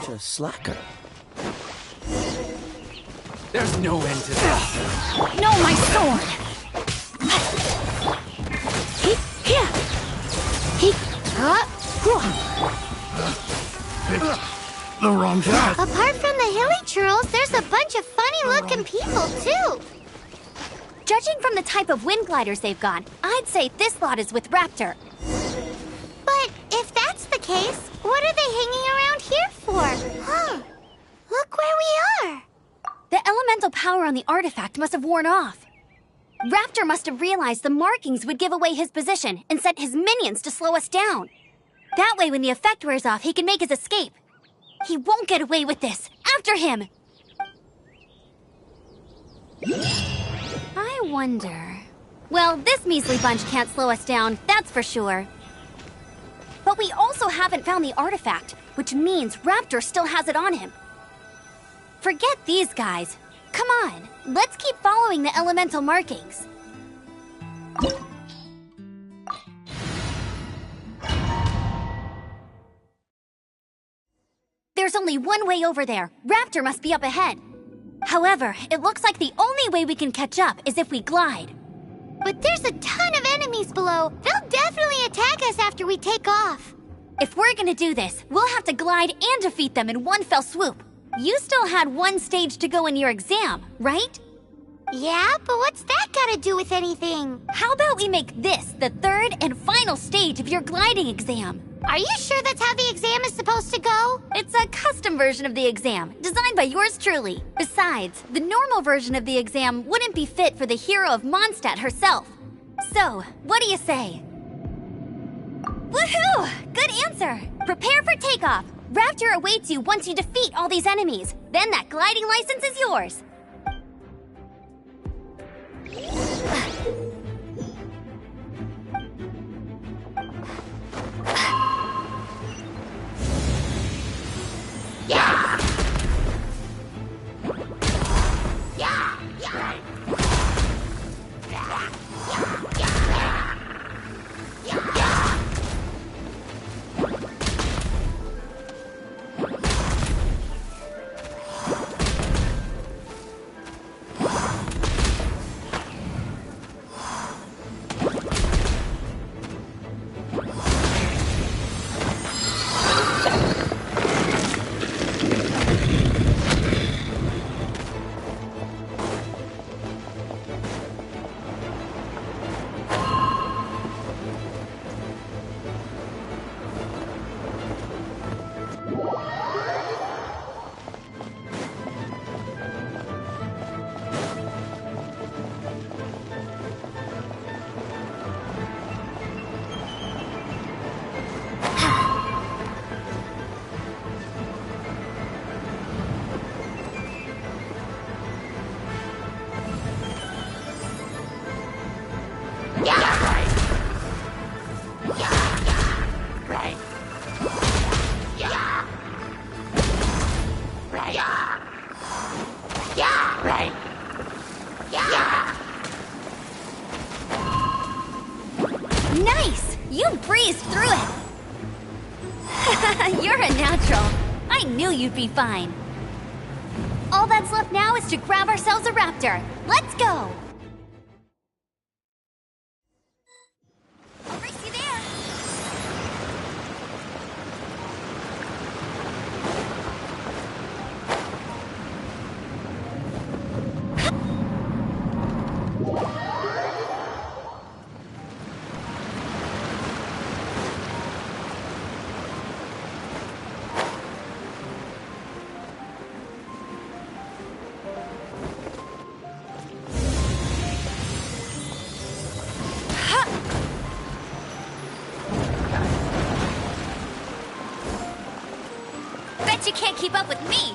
[SPEAKER 2] such a slacker.
[SPEAKER 5] There's no end to this.
[SPEAKER 16] No, my sword!
[SPEAKER 15] The wrong path.
[SPEAKER 4] Apart from the hilly churls, there's a bunch of funny-looking people, too.
[SPEAKER 1] Judging from the type of wind gliders they've got, I'd say this lot is with Raptor.
[SPEAKER 4] But if that's the case, what are they hanging around here for? Huh. Look where we are.
[SPEAKER 1] The elemental power on the artifact must have worn off. Raptor must have realized the markings would give away his position and sent his minions to slow us down. That way, when the effect wears off, he can make his escape. He won't get away with this. After him! I wonder... Well, this measly bunch can't slow us down, that's for sure. But we also haven't found the artifact, which means Raptor still has it on him. Forget these guys. Come on, let's keep following the elemental markings. There's only one way over there. Raptor must be up ahead. However, it looks like the only way we can catch up is if we glide.
[SPEAKER 4] But there's a ton of enemies below. They'll definitely attack us after we take off.
[SPEAKER 1] If we're gonna do this, we'll have to glide and defeat them in one fell swoop. You still had one stage to go in your exam, right?
[SPEAKER 4] Yeah, but what's that gotta do with anything?
[SPEAKER 1] How about we make this the third and final stage of your gliding exam?
[SPEAKER 4] Are you sure that's how the exam is supposed to go?
[SPEAKER 1] It's a custom version of the exam, designed by yours truly. Besides, the normal version of the exam wouldn't be fit for the hero of Mondstadt herself. So, what do you say? Woohoo! Good answer! Prepare for takeoff! Raptor awaits you once you defeat all these enemies. Then that gliding license is yours. Nice! You breezed through it! You're a natural. I knew you'd be fine. All that's left now is to grab ourselves a raptor. Let's go! I'll race you there! Bet you can't keep up with me!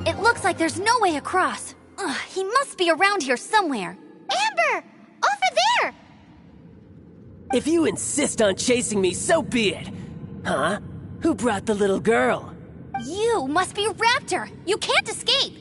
[SPEAKER 1] It looks like there's no way across. Ugh, he must be around here somewhere.
[SPEAKER 4] Amber! Over there!
[SPEAKER 19] If you insist on chasing me, so be it. Huh? Who brought the little girl?
[SPEAKER 1] You must be Raptor. You can't escape.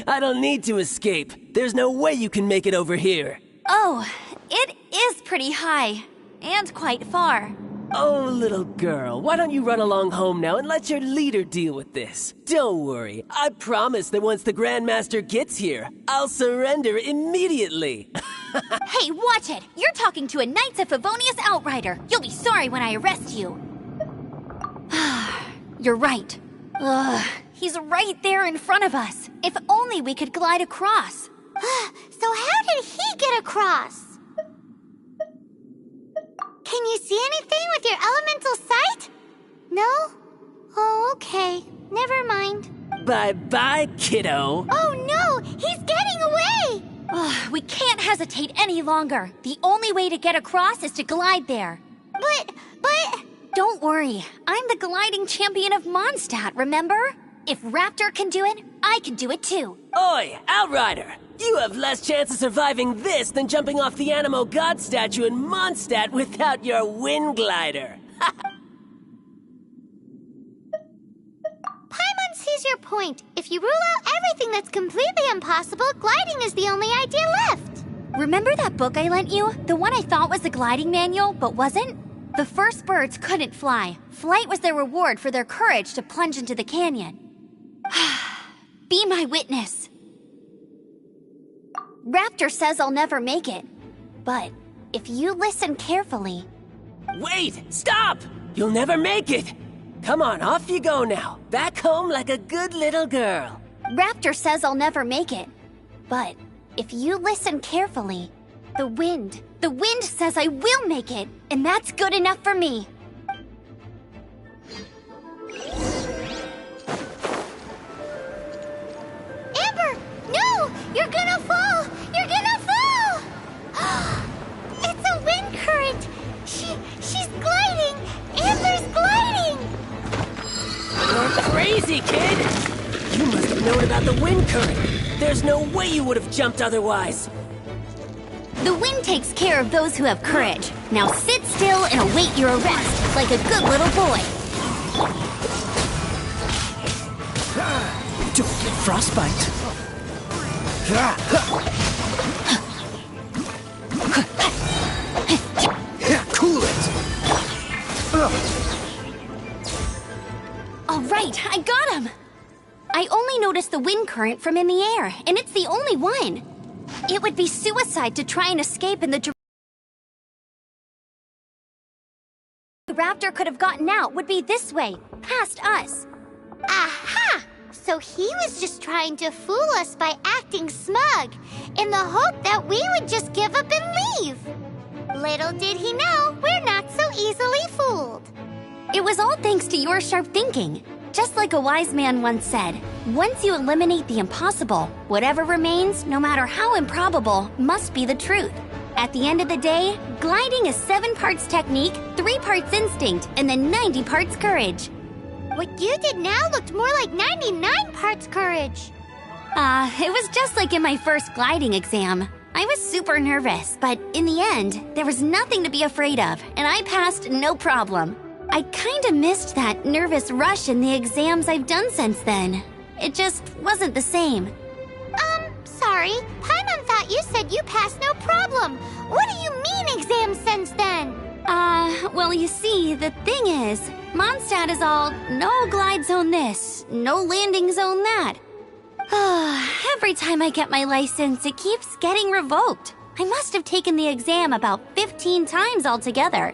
[SPEAKER 19] I don't need to escape. There's no way you can make it over here.
[SPEAKER 1] Oh, it is pretty high. And quite far.
[SPEAKER 19] Oh, little girl, why don't you run along home now and let your leader deal with this? Don't worry, I promise that once the Grandmaster gets here, I'll surrender immediately.
[SPEAKER 1] Hey, watch it! You're talking to a Knights of Favonius outrider. You'll be sorry when I arrest you. You're right. Ugh, he's right there in front of us. If only we could glide across.
[SPEAKER 4] So how did he get across? Can you see anything with your elemental sight? No? Oh, okay. Never mind.
[SPEAKER 19] Bye-bye, kiddo.
[SPEAKER 4] Oh no! He's getting away!
[SPEAKER 1] We can't hesitate any longer. The only way to get across is to glide there.
[SPEAKER 4] But...
[SPEAKER 1] Don't worry. I'm the gliding champion of Mondstadt, remember? If Raptor can do it, I can do it too.
[SPEAKER 19] Oi, Outrider! You have less chance of surviving this than jumping off the Animo God statue in Mondstadt without your wind glider.
[SPEAKER 4] Paimon sees your point. If you rule out everything that's completely impossible, gliding is the only idea left.
[SPEAKER 1] Remember that book I lent you? The one I thought was the gliding manual, but wasn't? The first birds couldn't fly. Flight was their reward for their courage to plunge into the canyon. Be my witness. Raptor says I'll never make it. But if you listen carefully...
[SPEAKER 19] Wait! Stop! You'll never make it! Come on, off you go now. Back home like a good little girl.
[SPEAKER 1] Raptor says I'll never make it. But if you listen carefully, the wind says I will make it, and that's good enough for me.
[SPEAKER 4] Amber! No! You're gonna fall! You're gonna fall! It's a wind current! She's gliding! Amber's gliding!
[SPEAKER 19] You're crazy, kid! You must have known about the wind current. There's no way you would have jumped otherwise.
[SPEAKER 1] The wind takes care of those who have courage. Now sit still and await your arrest, like a good little boy.
[SPEAKER 2] Don't get frostbite. Cool it.
[SPEAKER 1] All right, I got him. I only noticed the wind current from in the air, and it's the only one. It would be suicide to try and escape in the Raptor could have gotten out would be this way, past us.
[SPEAKER 4] Aha! So he was just trying to fool us by acting smug, in the hope that we would just give up and leave. Little did he know, we're not so easily fooled.
[SPEAKER 1] It was all thanks to your sharp thinking. Just like a wise man once said, once you eliminate the impossible, whatever remains, no matter how improbable, must be the truth. At the end of the day, gliding is 7 parts technique, 3 parts instinct, and then 90 parts courage.
[SPEAKER 4] What you did now looked more like 99 parts courage.
[SPEAKER 1] It was just like in my first gliding exam. I was super nervous, but in the end, there was nothing to be afraid of, and I passed no problem. I kinda missed that nervous rush in the exams I've done since then. It just wasn't the same.
[SPEAKER 4] Sorry. Paimon thought you said you passed no problem. What do you mean exams since then?
[SPEAKER 1] Well, you see, the thing is, Mondstadt is all no glide zone this, no landing zone that. Every time I get my license, it keeps getting revoked. I must have taken the exam about 15 times altogether.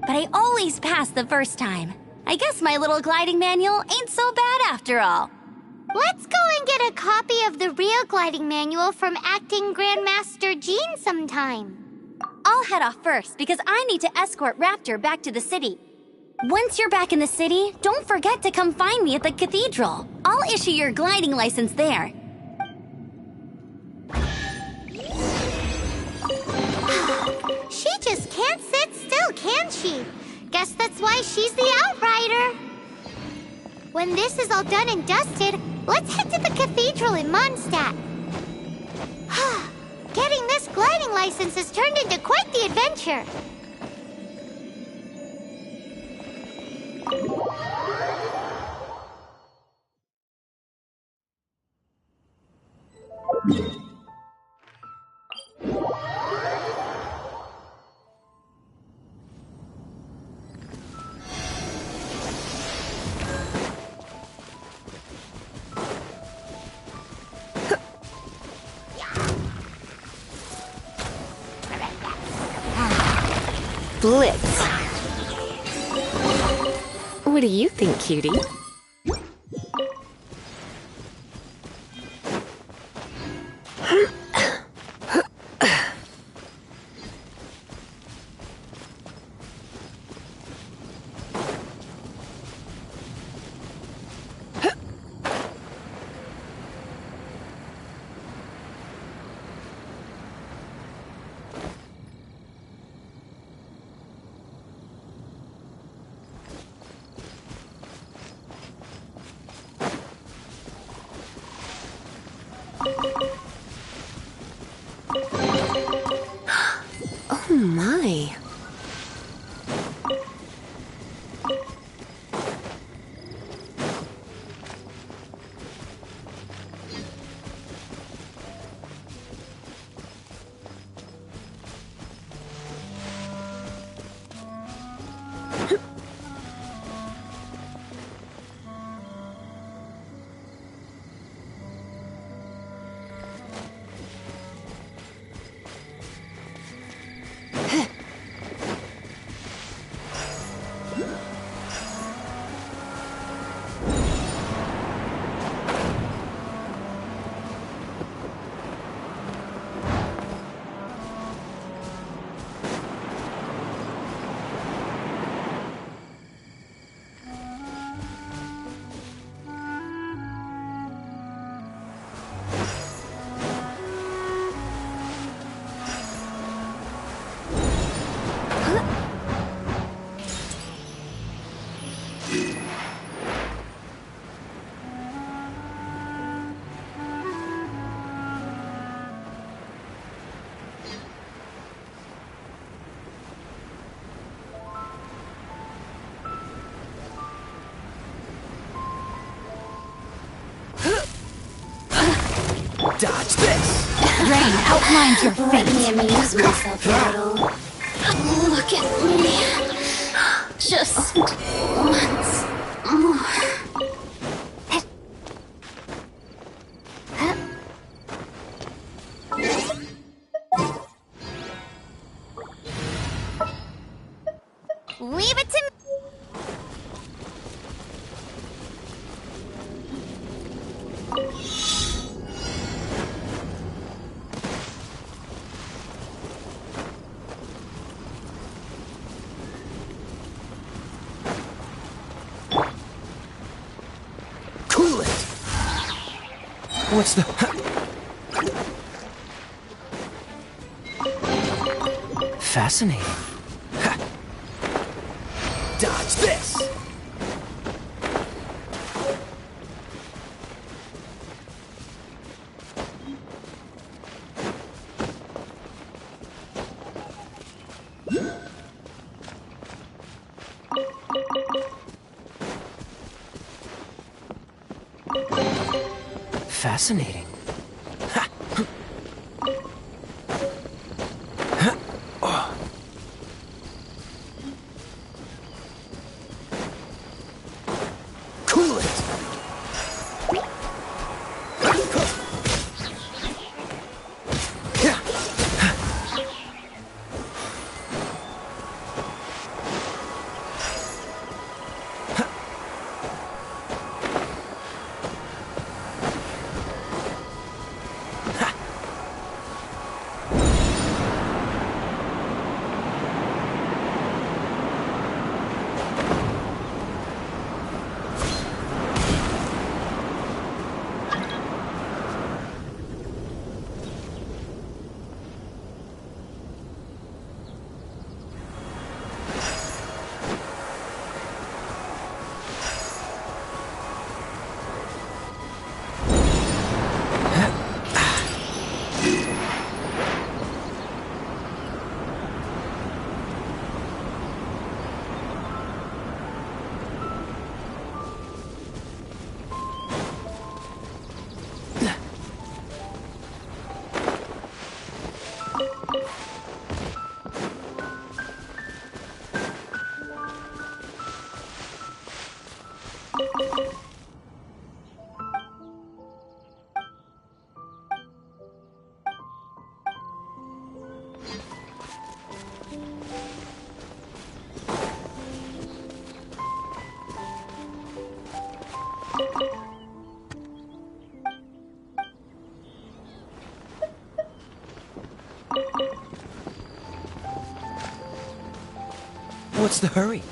[SPEAKER 1] But I always pass the first time. I guess my little gliding manual ain't so bad after all.
[SPEAKER 4] Let's go and get a copy of the real gliding manual from acting Grandmaster Jean sometime.
[SPEAKER 1] I'll head off first because I need to escort Raptor back to the city. Once you're back in the city, don't forget to come find me at the cathedral. I'll issue your gliding license there.
[SPEAKER 4] She just can't sit still, can she? Guess that's why she's the Outrider. When this is all done and dusted, let's head to the cathedral in Mondstadt. Getting this gliding license has turned into quite the adventure.
[SPEAKER 11] Blitz. What do you think, cutie? Oh my.
[SPEAKER 2] Dodge this!
[SPEAKER 16] Rain outlines your fate.
[SPEAKER 1] Let me amuse myself a little. Look at me. Just once more.
[SPEAKER 4] Leave it to me.
[SPEAKER 2] Cool it! What's the... Fascinating. Dodge this! Fascinating. Cool it! What's the hurry?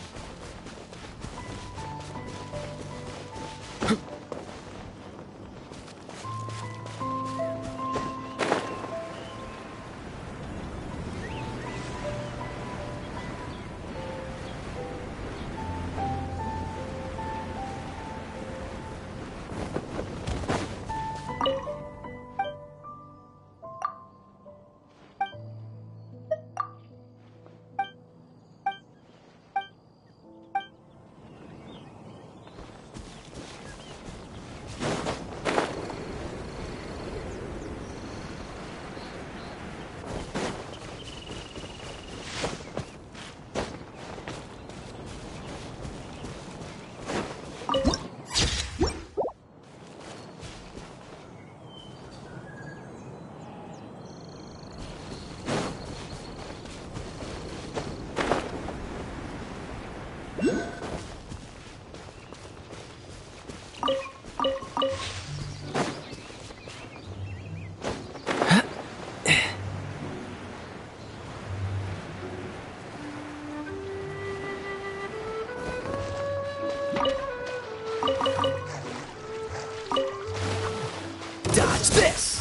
[SPEAKER 2] Dodge this!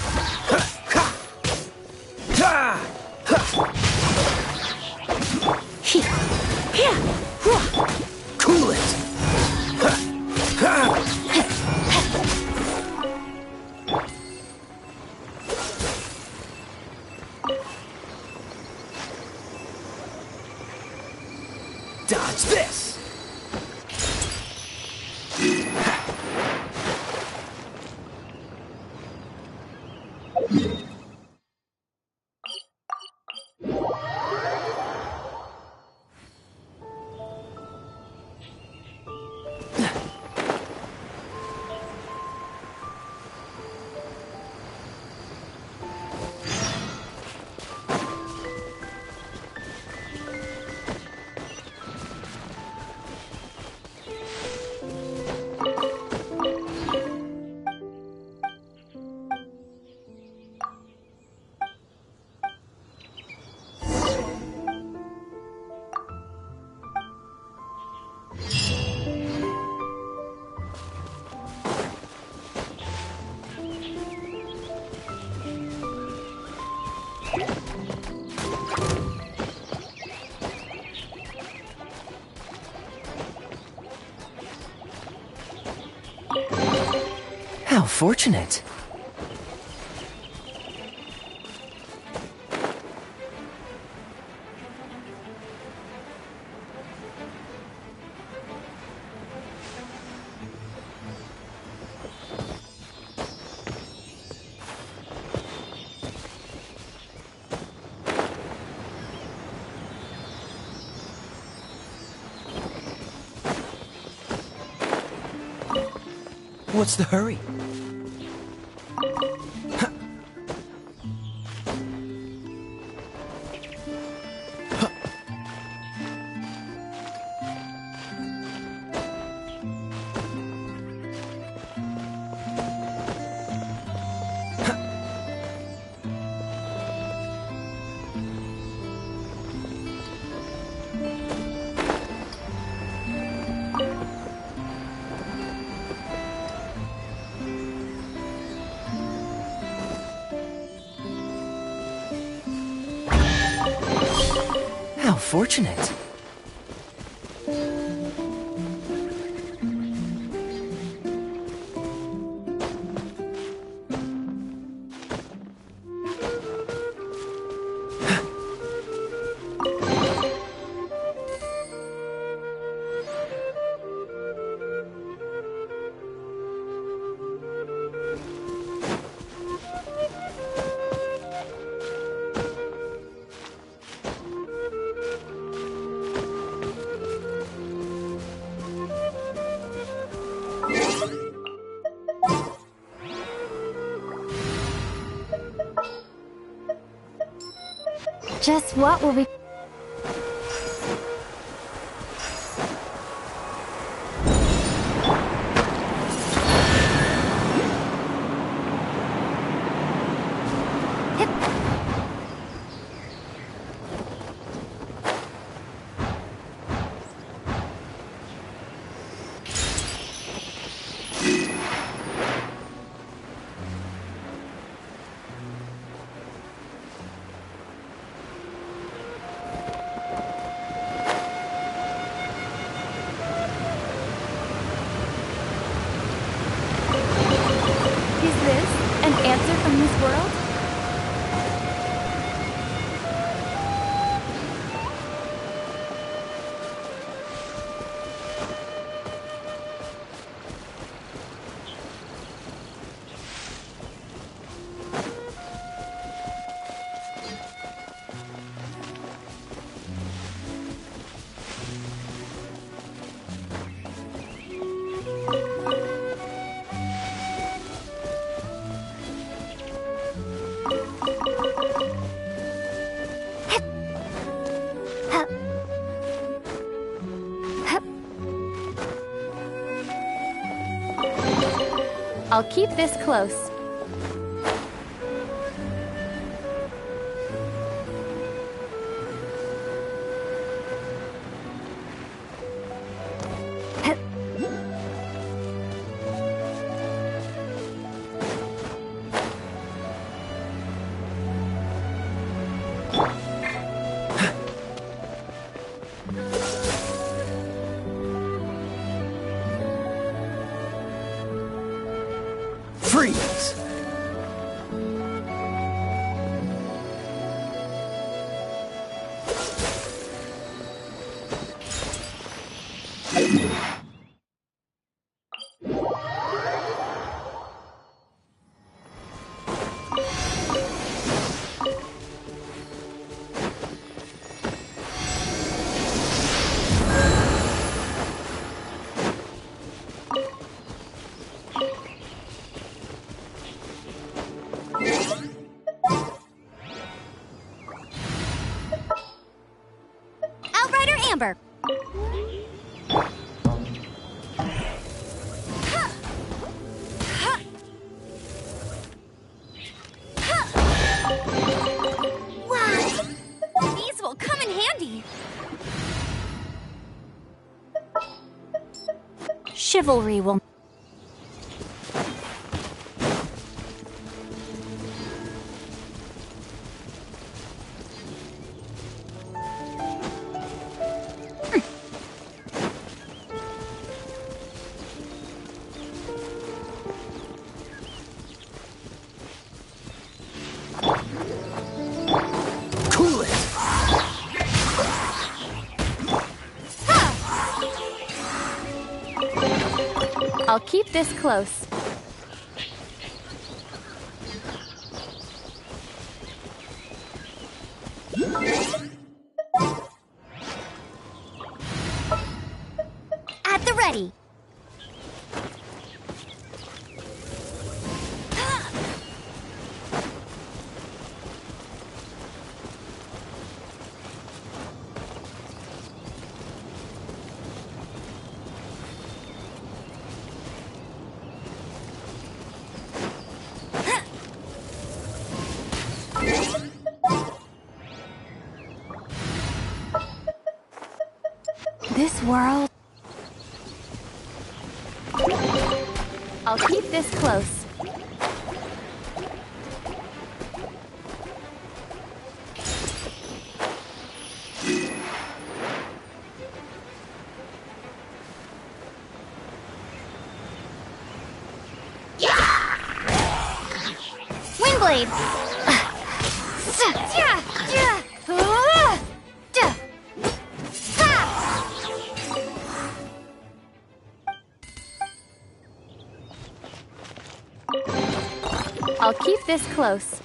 [SPEAKER 2] Cool it! Dodge this! How fortunate. What's the hurry? How fortunate.
[SPEAKER 4] Just what will we...
[SPEAKER 12] An answer from this world? I'll keep this close.
[SPEAKER 2] Freeze!
[SPEAKER 1] Amber. Wow! These will come in handy. Chivalry will...
[SPEAKER 12] I'll keep this close.
[SPEAKER 1] At the ready.
[SPEAKER 12] This world... I'll keep this close.
[SPEAKER 1] Windblade!
[SPEAKER 12] I'll keep this close.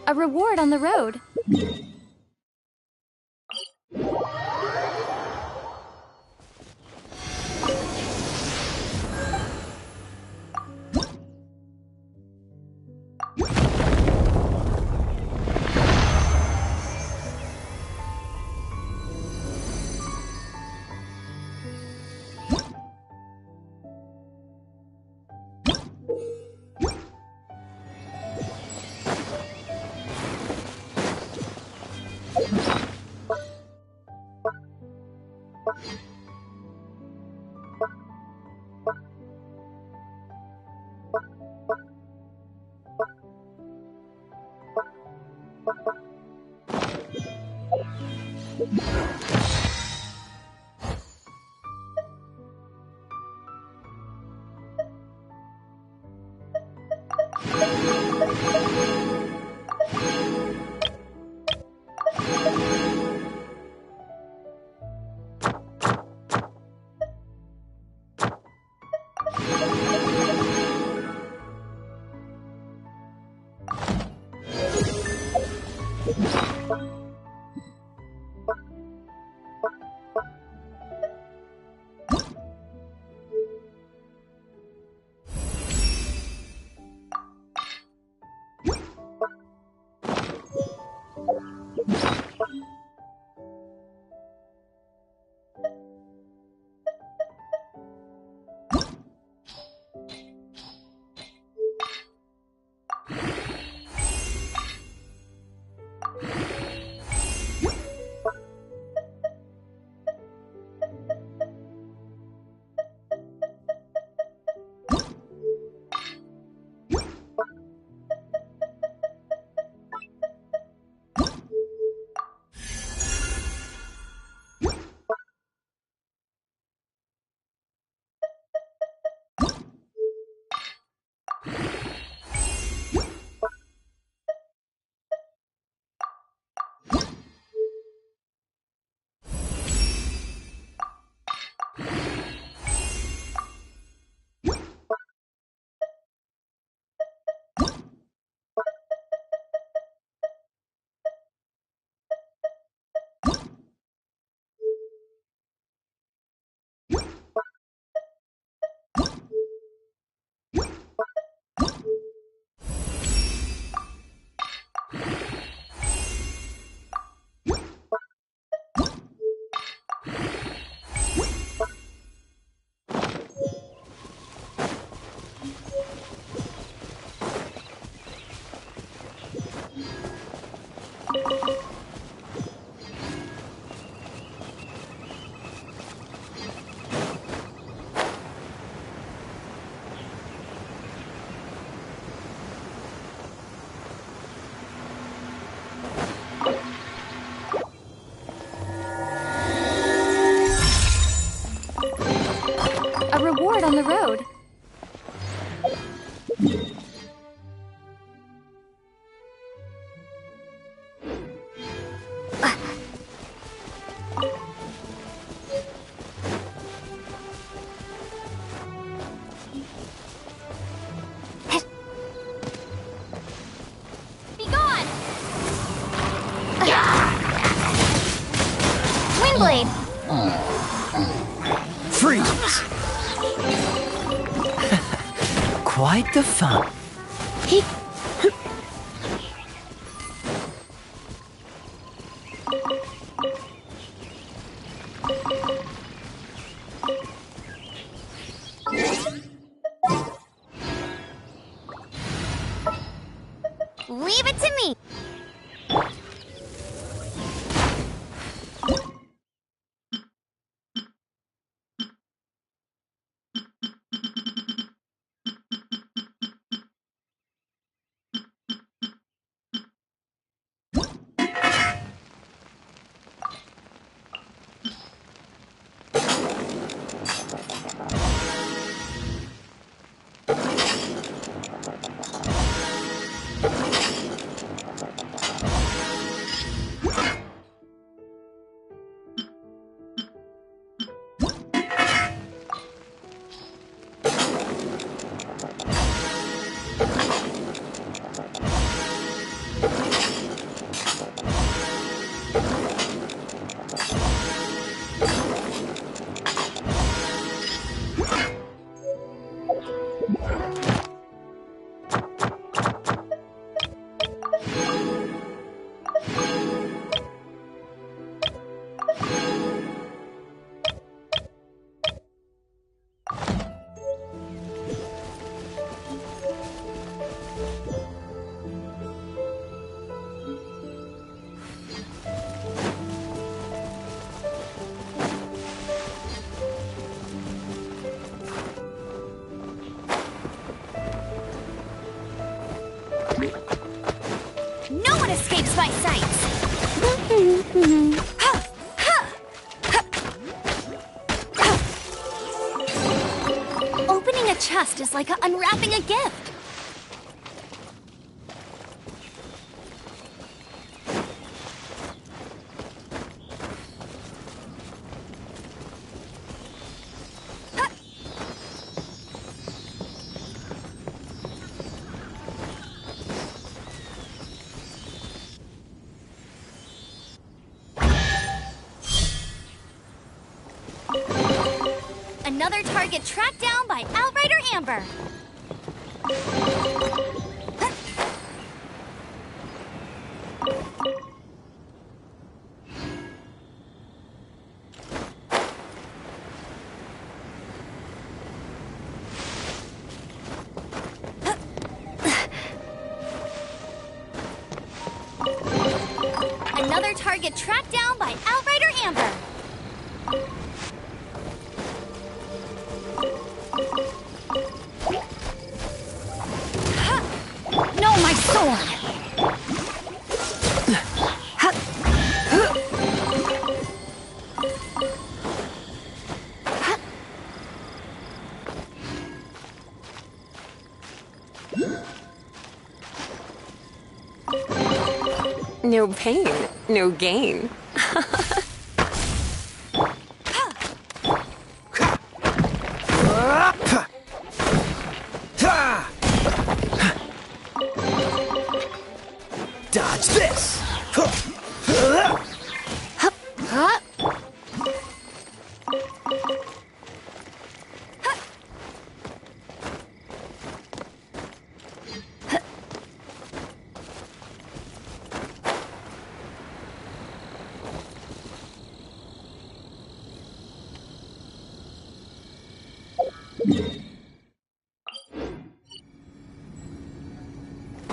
[SPEAKER 12] A reward on the road. A reward on the road.
[SPEAKER 1] Be gone! Windblade!
[SPEAKER 2] Freeze! Quite the fun.
[SPEAKER 1] Leave it to me! No one escapes my sights! chest is like unwrapping a gift. Another target tracked down by Outrider Amber. Another target tracked down by Outrider Amber.
[SPEAKER 16] No, my sword!
[SPEAKER 11] No pain, no gain.
[SPEAKER 2] Dodge this!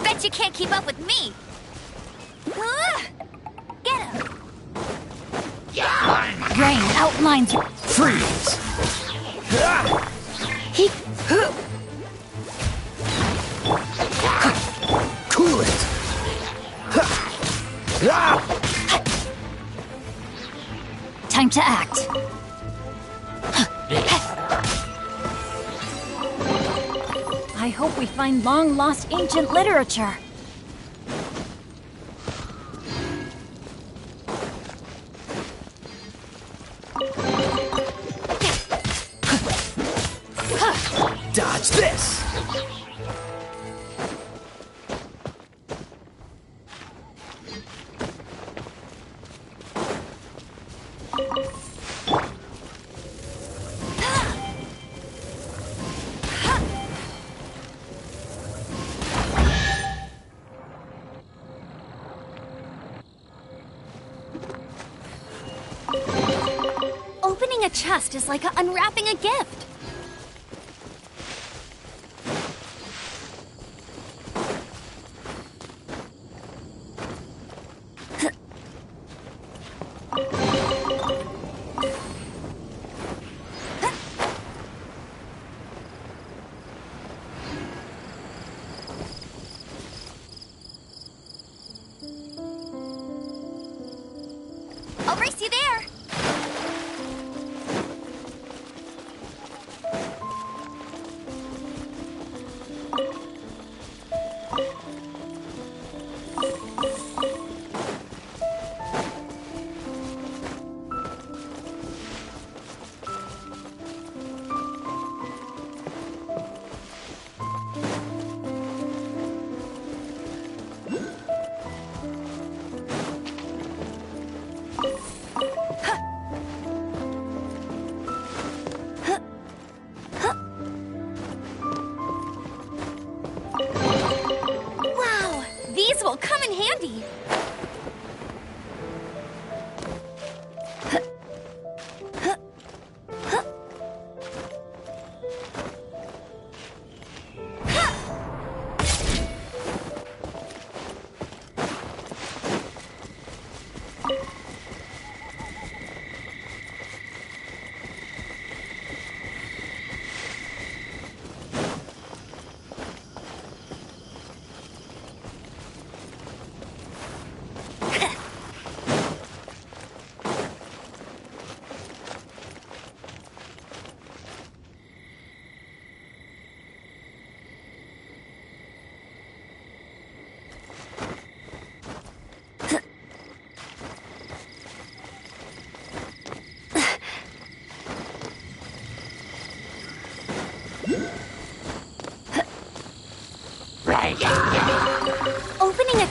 [SPEAKER 1] Bet you can't keep up with me. Get him.
[SPEAKER 16] Rain outlines your...
[SPEAKER 2] Freeze! Cool it!
[SPEAKER 16] Time to act. I hope we find long-lost ancient literature.
[SPEAKER 2] Dodge this!
[SPEAKER 1] Opening a chest is like unwrapping a gift. I'll race you there. Huh.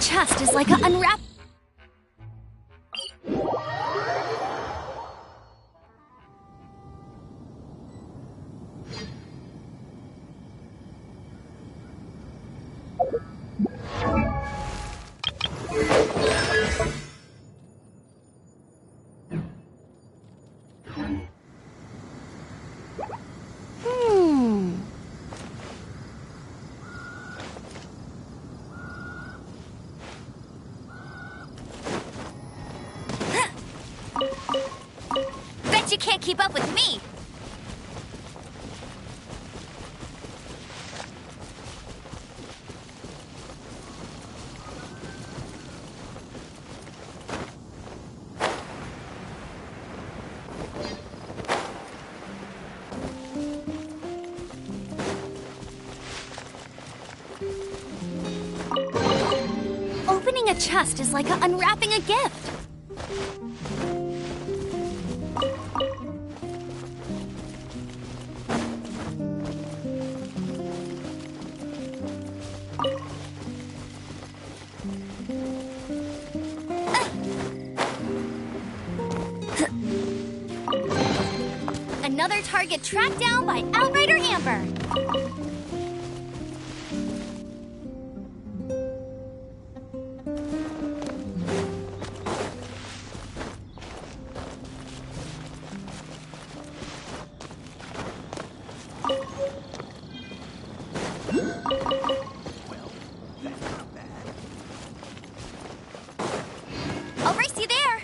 [SPEAKER 1] chest is like a unwrap. Bet you can't keep up with me. Opening a chest is like unwrapping a gift. Another target tracked down by Outrider Amber. I'll race you there.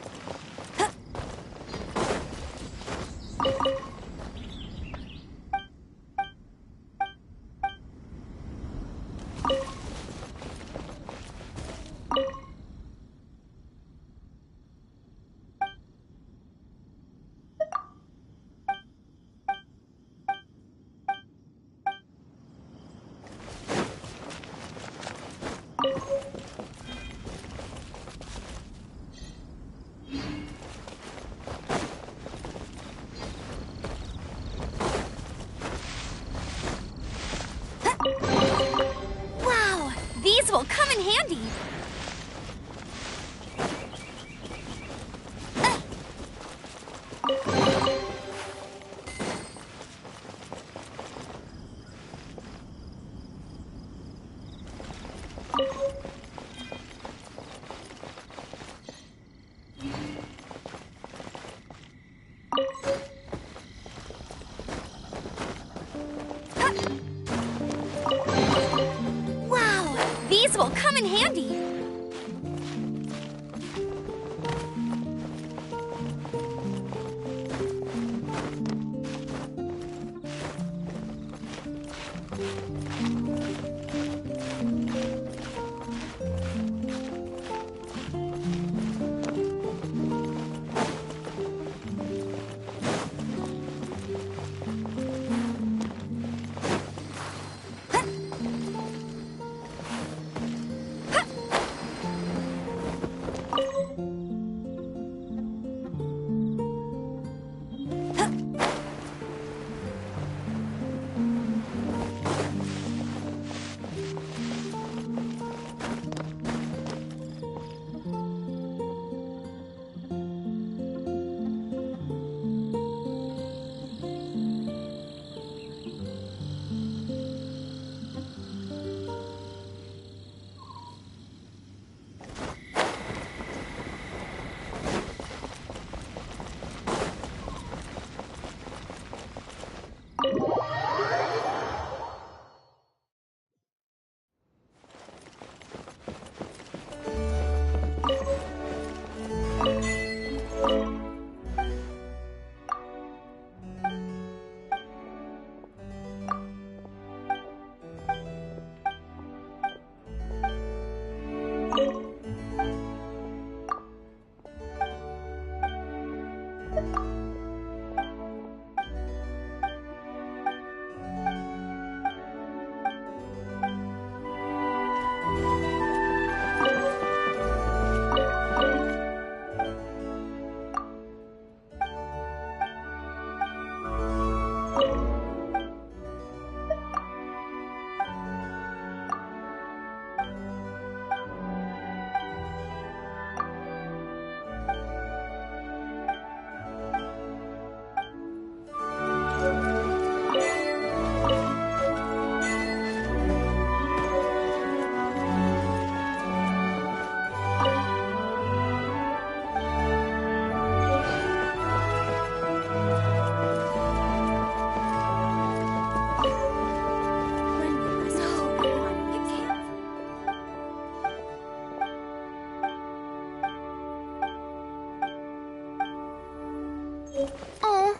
[SPEAKER 16] Oh,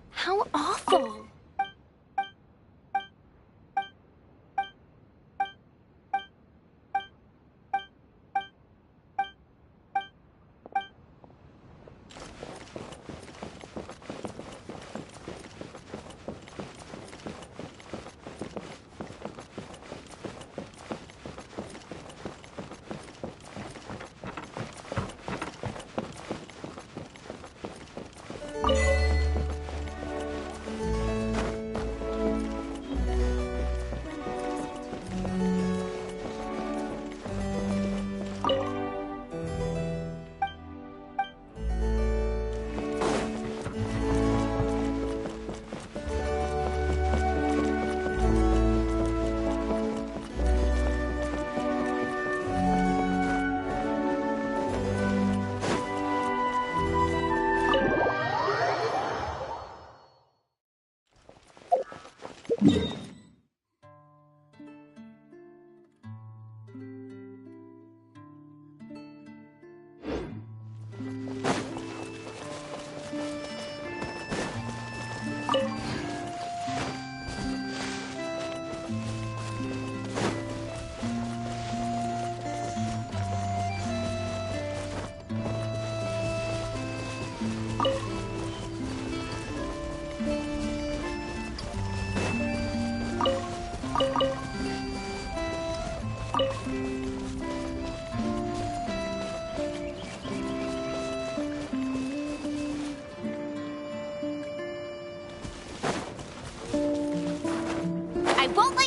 [SPEAKER 16] how awful.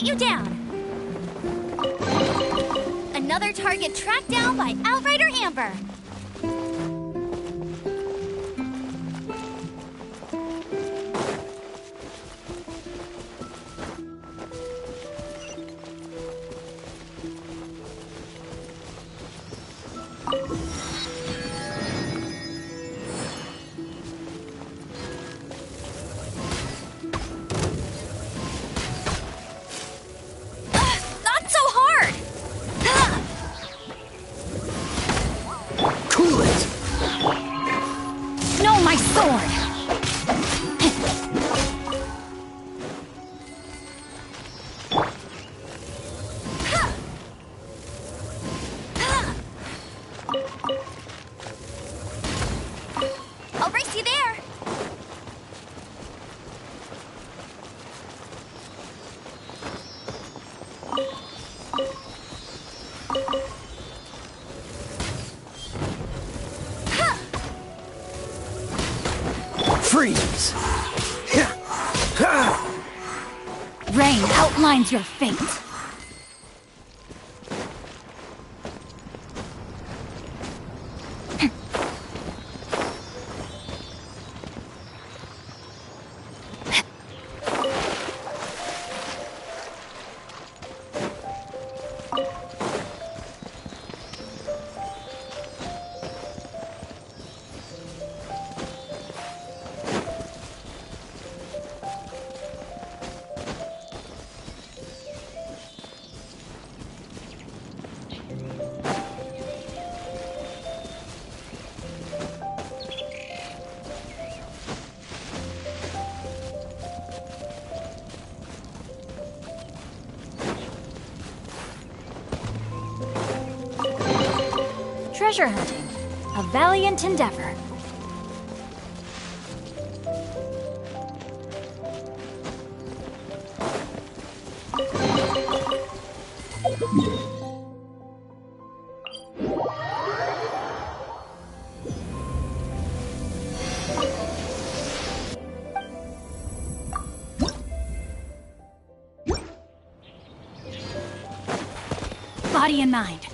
[SPEAKER 1] You down. Another target tracked down by Outrider Amber.
[SPEAKER 16] Freeze! Rain outlines your fate. Treasure hunting, a valiant endeavor. Body and mind.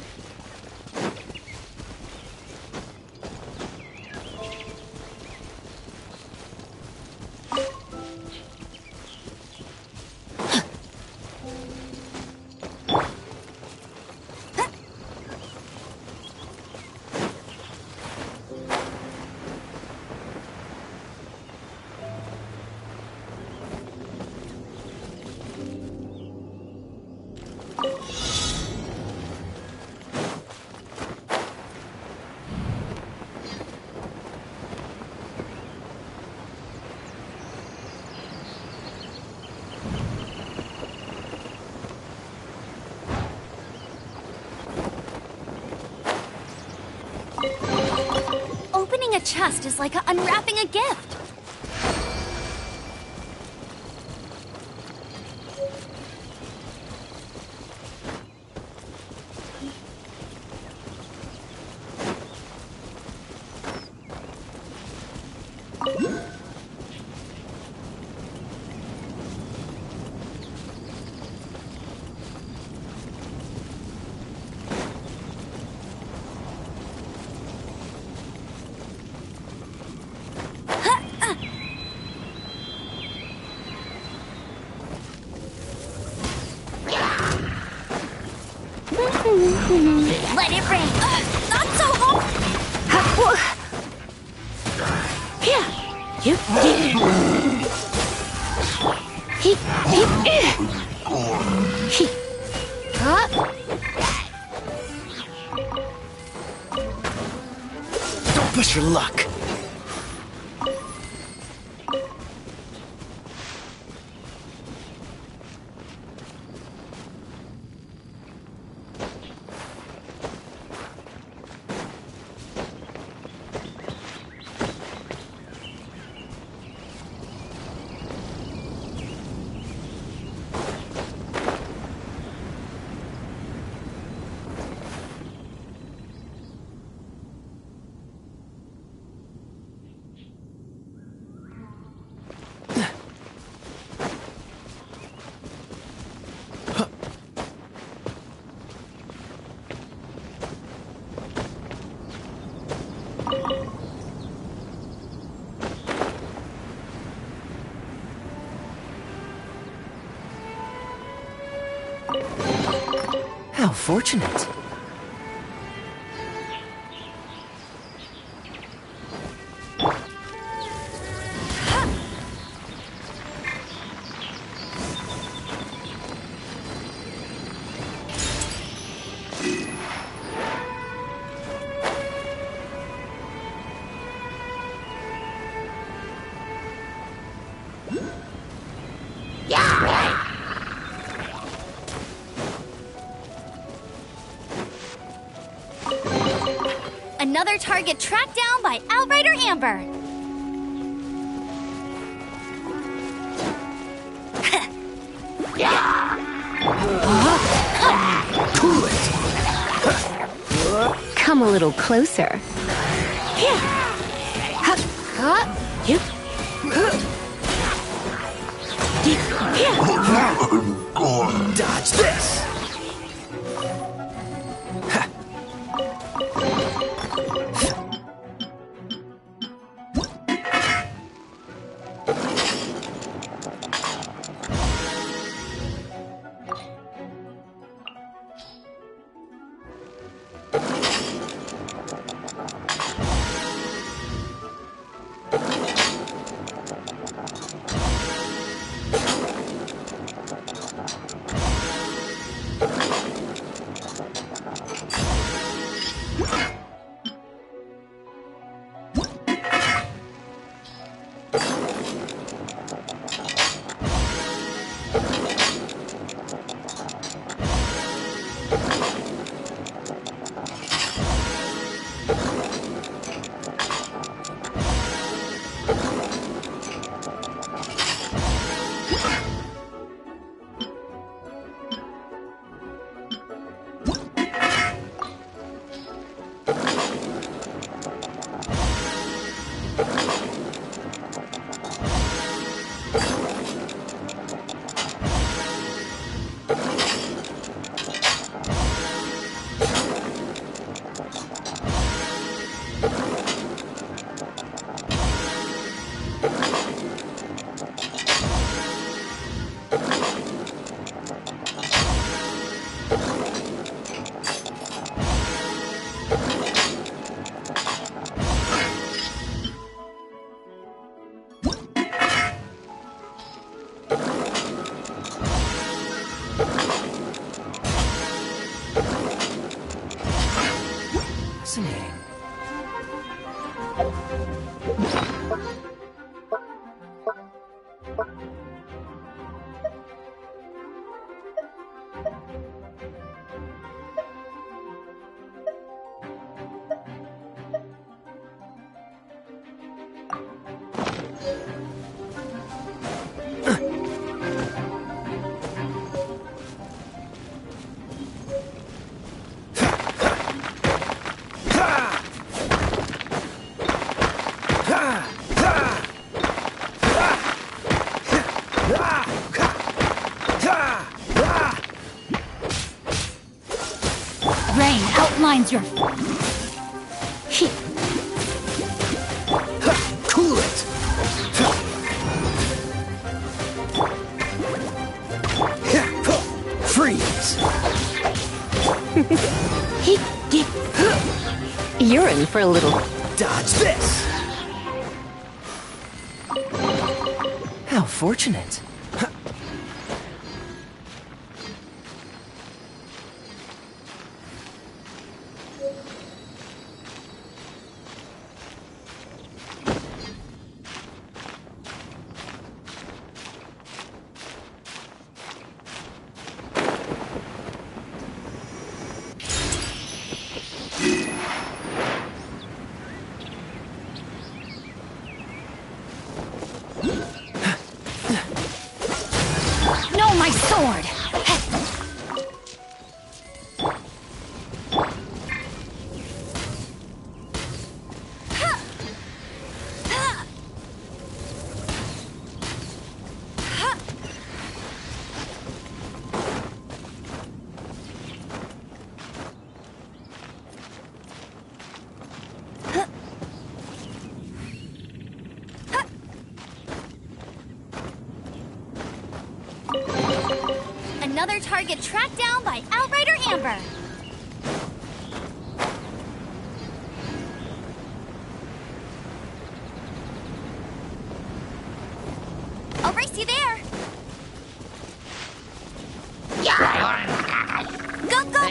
[SPEAKER 1] chest is like unwrapping a gift.
[SPEAKER 4] Let it rain.
[SPEAKER 1] Not so hard.
[SPEAKER 2] Don't push your luck. How fortunate.
[SPEAKER 1] Another target tracked down by Outrider Amber.
[SPEAKER 11] Come a little closer.
[SPEAKER 2] Dodge this. Fascinating.
[SPEAKER 11] in for a little...
[SPEAKER 2] Dodge this! How fortunate.
[SPEAKER 16] No, my sword!
[SPEAKER 1] Another target tracked down by Outrider Amber. I'll race you there. Go, go!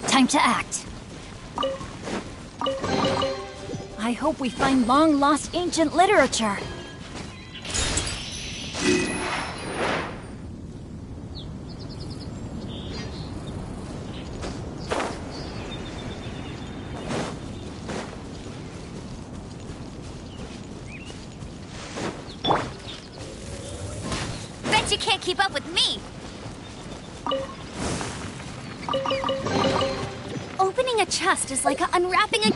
[SPEAKER 16] Time to act. I hope we find long-lost ancient literature.
[SPEAKER 1] Bet you can't keep up with me. Opening a chest is like unwrapping a...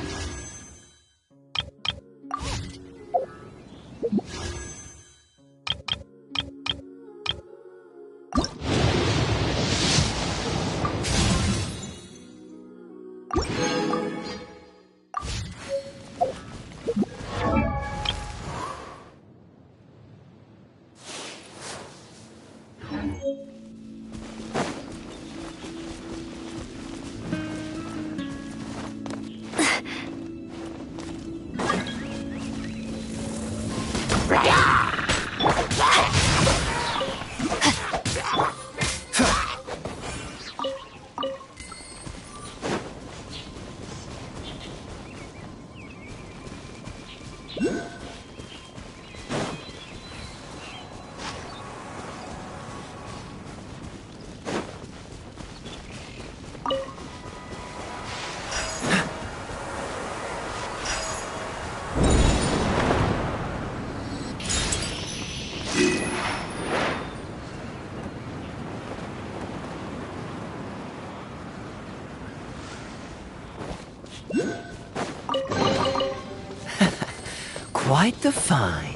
[SPEAKER 2] Quite the find.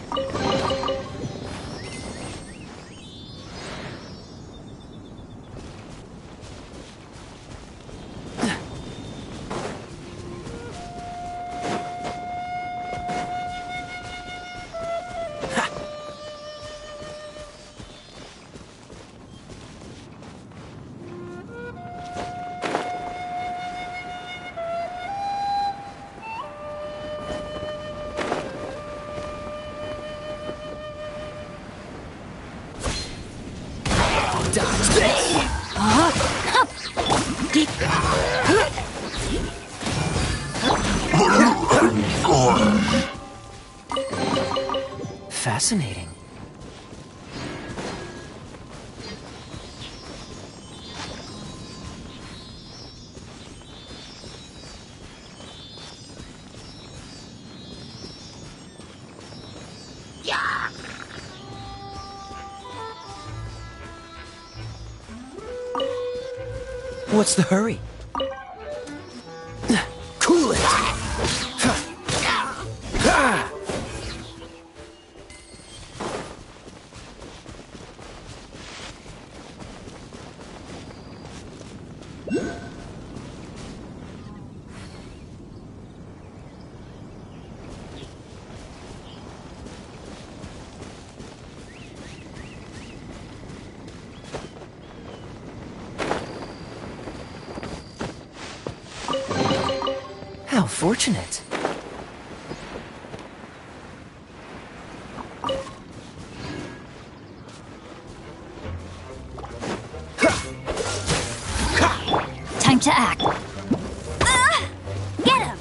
[SPEAKER 2] Fascinating. What's the hurry? Cool it! How fortunate.
[SPEAKER 16] Time to act.
[SPEAKER 1] Get him!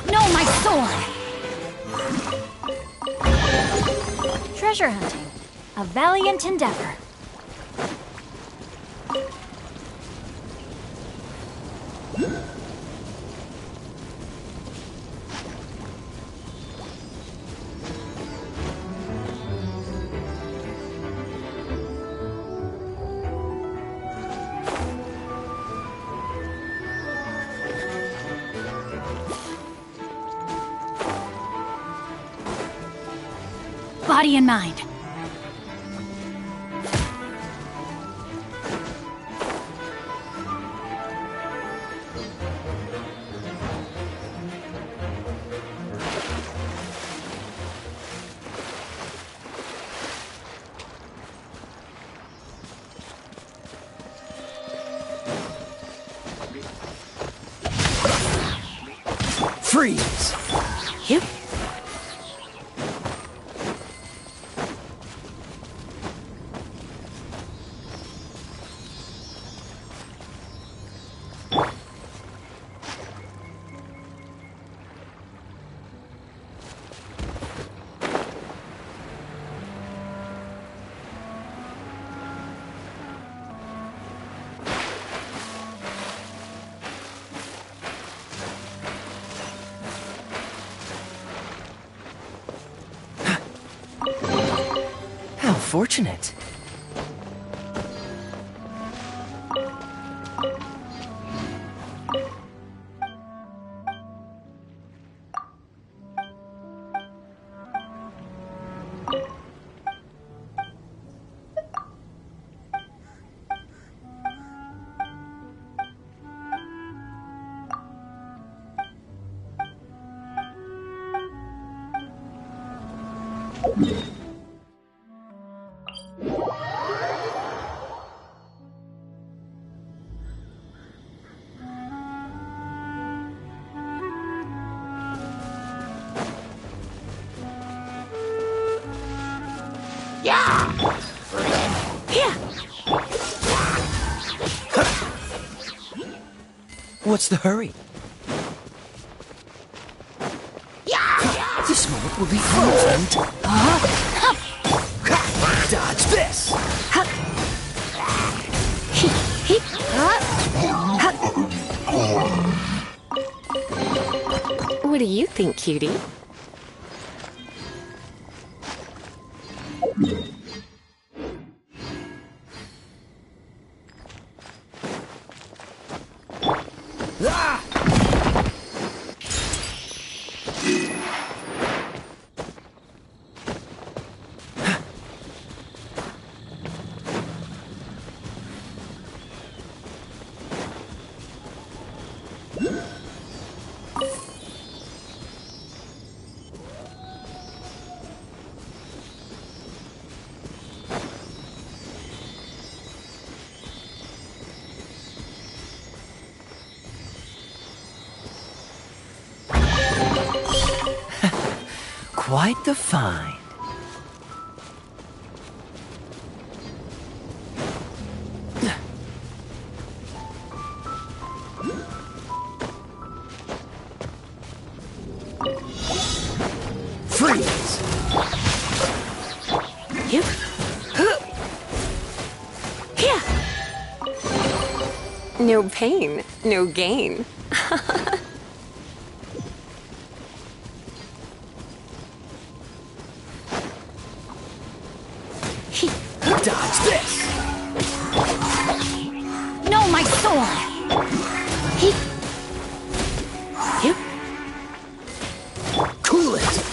[SPEAKER 16] No, my sword! Treasure hunting. A valiant endeavor. Body and mind.
[SPEAKER 2] Freeze!
[SPEAKER 11] Yep.
[SPEAKER 2] How fortunate. What's the hurry? This moment will be frozen. Dodge this!
[SPEAKER 11] What do you think, cutie?
[SPEAKER 2] Quite the find. Freeze!
[SPEAKER 11] Yep. Yeah. No pain, no gain.
[SPEAKER 2] Dodge this!
[SPEAKER 16] No, my sword!
[SPEAKER 11] Yep.
[SPEAKER 2] Cool it!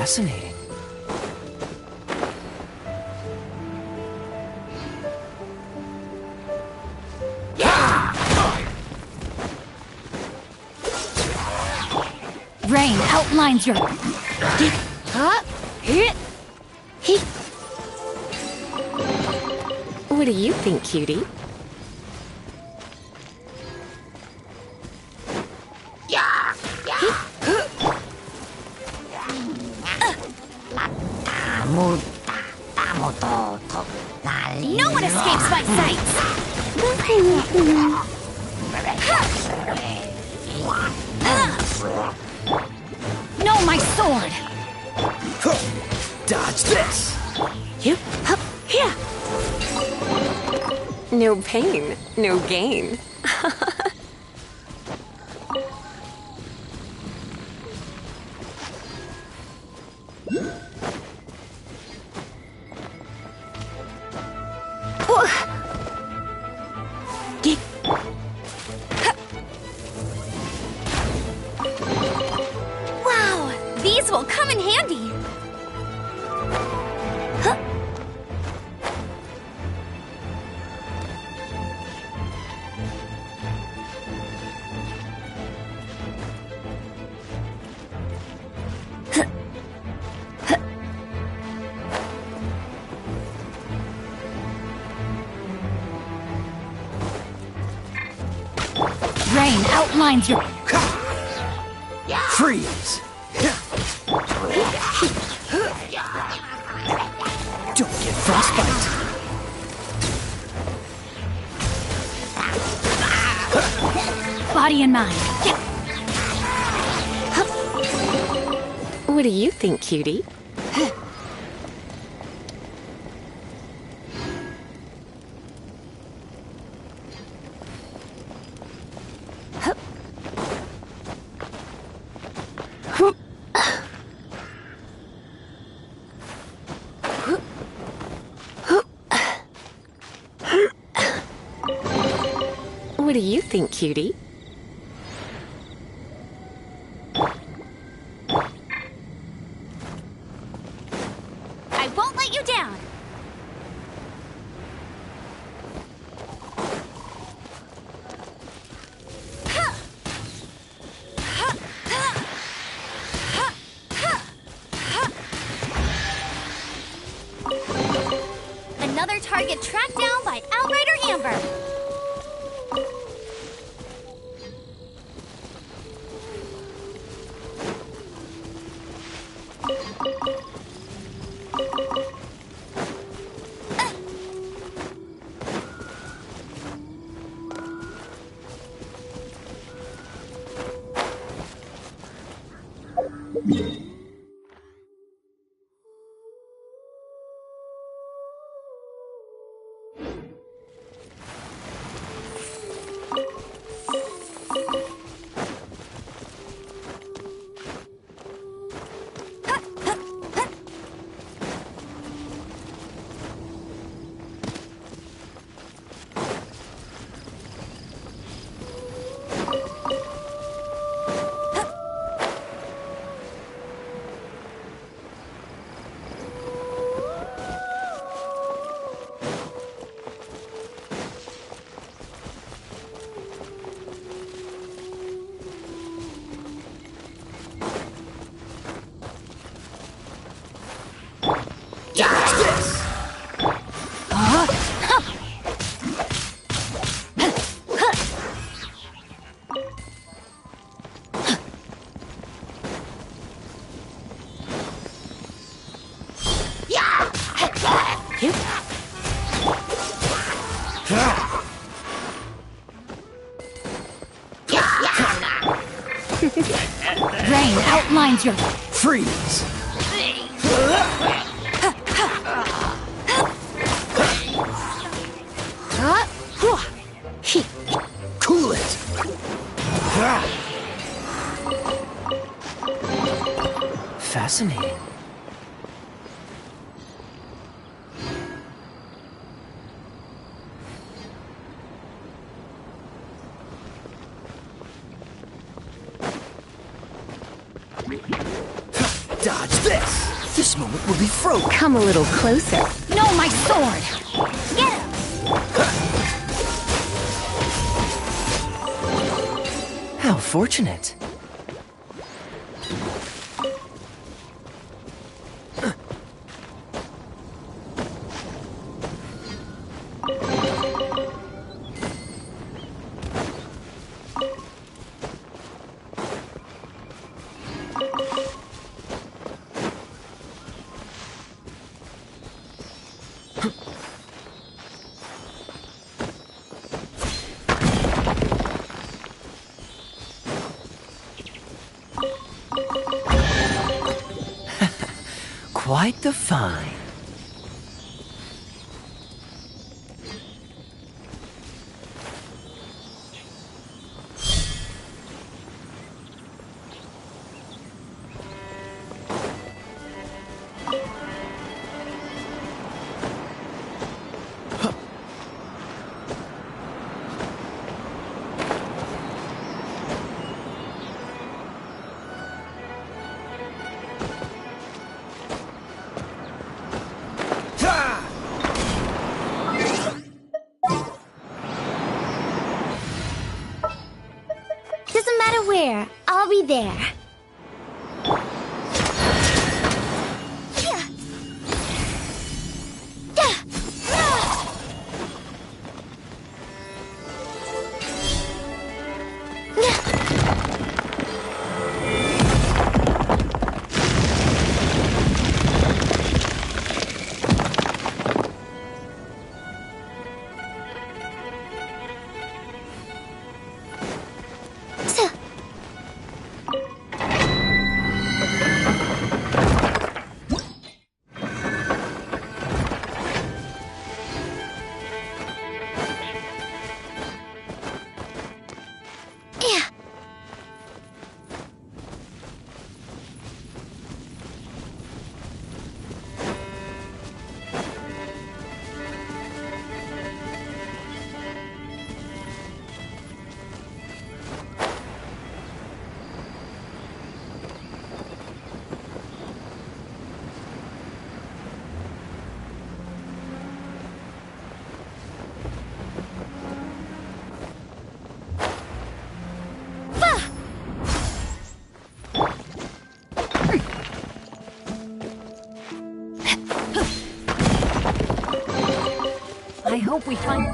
[SPEAKER 2] Fascinating.
[SPEAKER 16] Rain outlines your...
[SPEAKER 11] What do you think, cutie?
[SPEAKER 1] No one escapes my sights!
[SPEAKER 16] No, my sword!
[SPEAKER 2] Dodge this!
[SPEAKER 11] Here! No pain, no gain.
[SPEAKER 1] Wow, these will come in handy.
[SPEAKER 16] Rain outlines your...
[SPEAKER 2] Freeze! Don't get frostbite!
[SPEAKER 16] Body and mind.
[SPEAKER 11] What do you think, cutie? What do you think, cutie?
[SPEAKER 1] I won't let you down. Another target tracked down by Outrider Amber.
[SPEAKER 16] Rain outlines your...
[SPEAKER 2] Freeze! Cool it! Fascinating. Dodge Watch this! This moment will be frozen.
[SPEAKER 11] Come a little closer.
[SPEAKER 16] No, my sword!
[SPEAKER 1] Get him!
[SPEAKER 2] How fortunate. Quite the find.
[SPEAKER 4] Doesn't matter where, I'll be there.
[SPEAKER 16] I hope we find...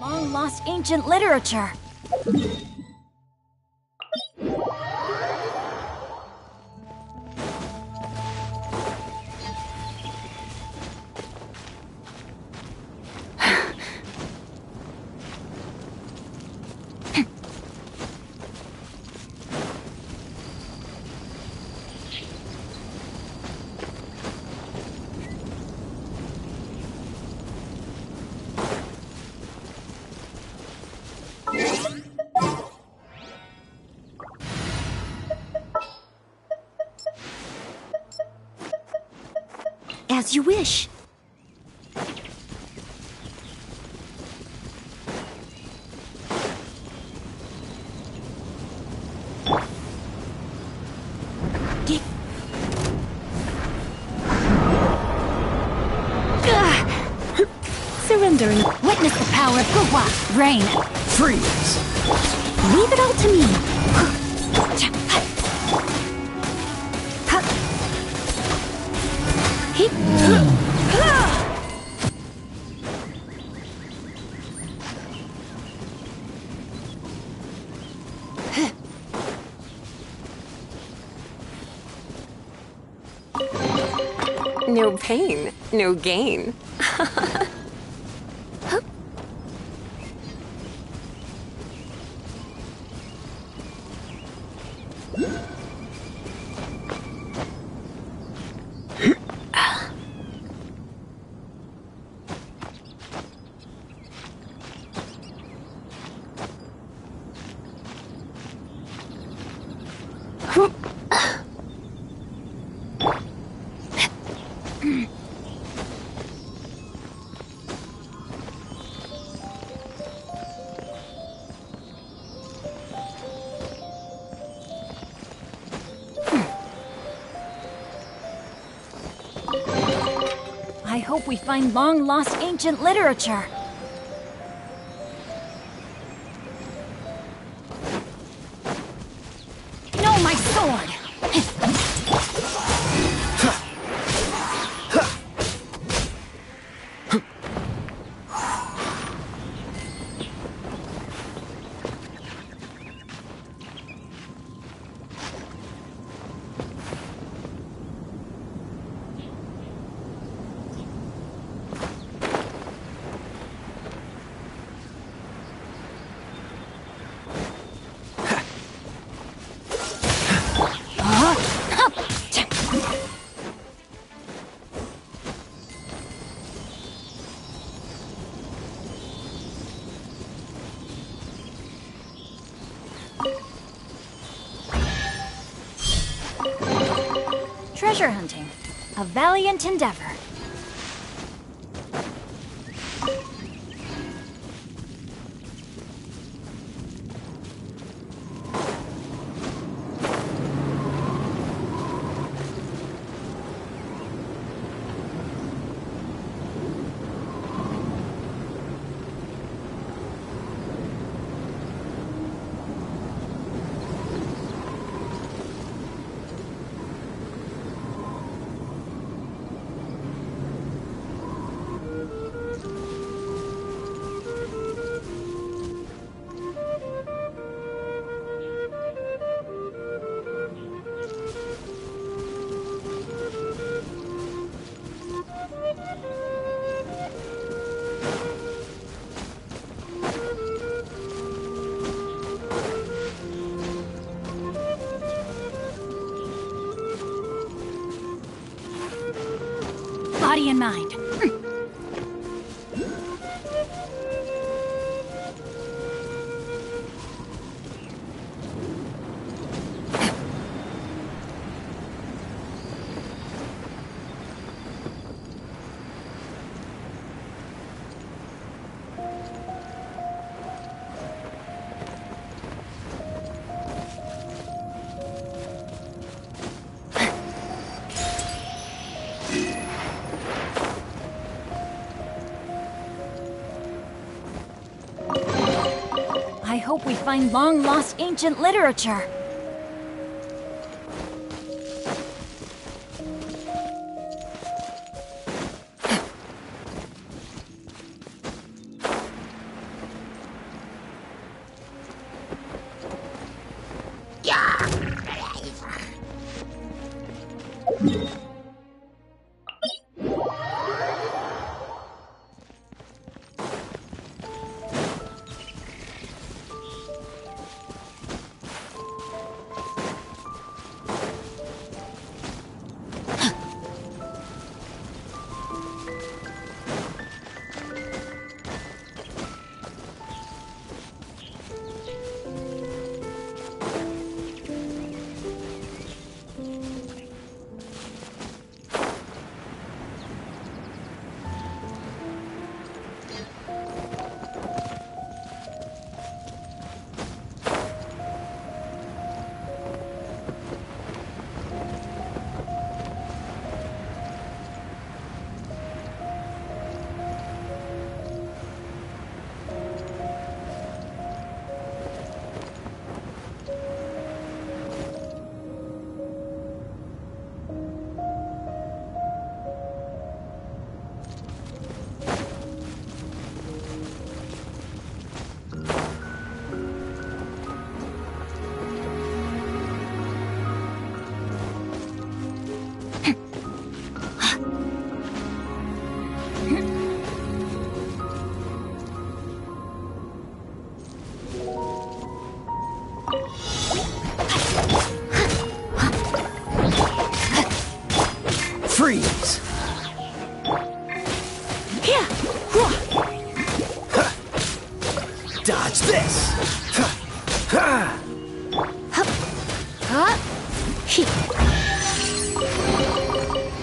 [SPEAKER 16] Long-lost ancient literature.
[SPEAKER 1] As you wish.
[SPEAKER 16] Surrendering. Witness the power of Gugwa. Rain.
[SPEAKER 2] Freeze!
[SPEAKER 16] Leave it all to me.
[SPEAKER 11] No pain, no gain.
[SPEAKER 16] I hope we find long-lost ancient literature. No, my sword! Treasure hunting, a valiant endeavor. Body and mind. I hope we find long-lost ancient literature.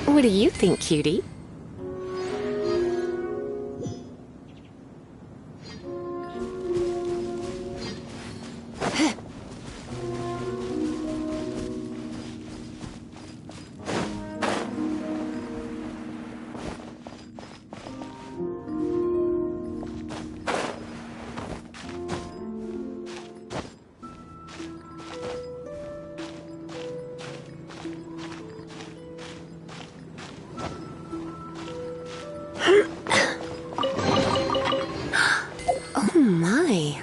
[SPEAKER 11] What do you think, cutie? Oh my.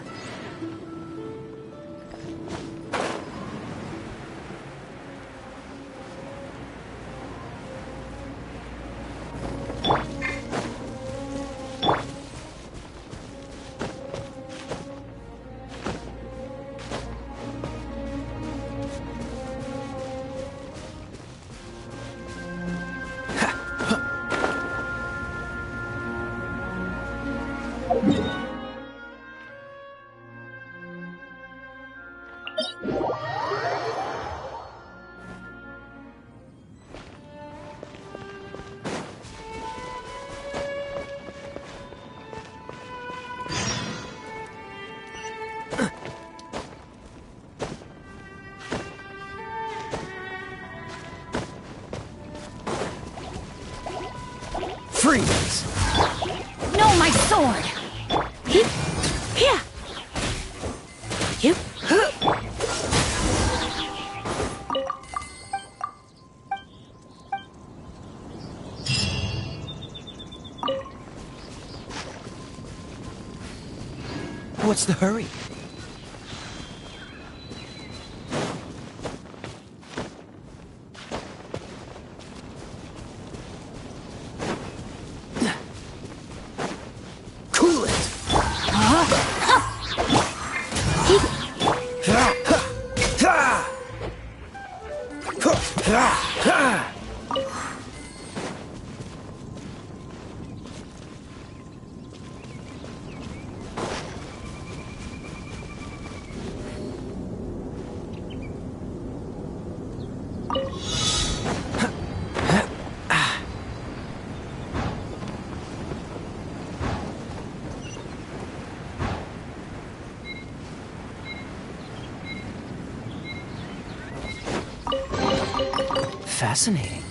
[SPEAKER 15] Freeze!
[SPEAKER 16] No, my sword!
[SPEAKER 11] Yeah. You.
[SPEAKER 2] What's the hurry?
[SPEAKER 15] Cool it!
[SPEAKER 2] Fascinating.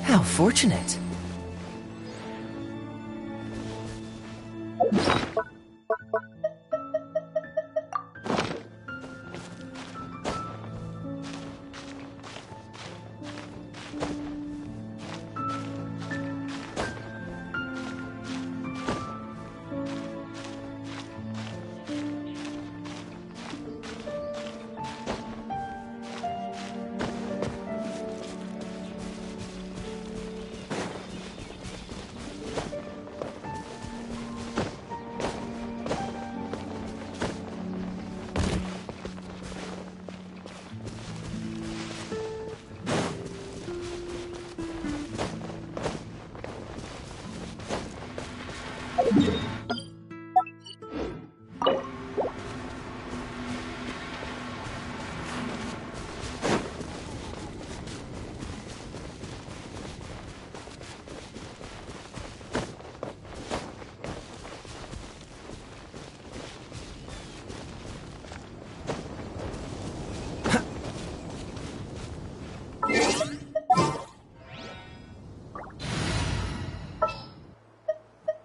[SPEAKER 2] How fortunate.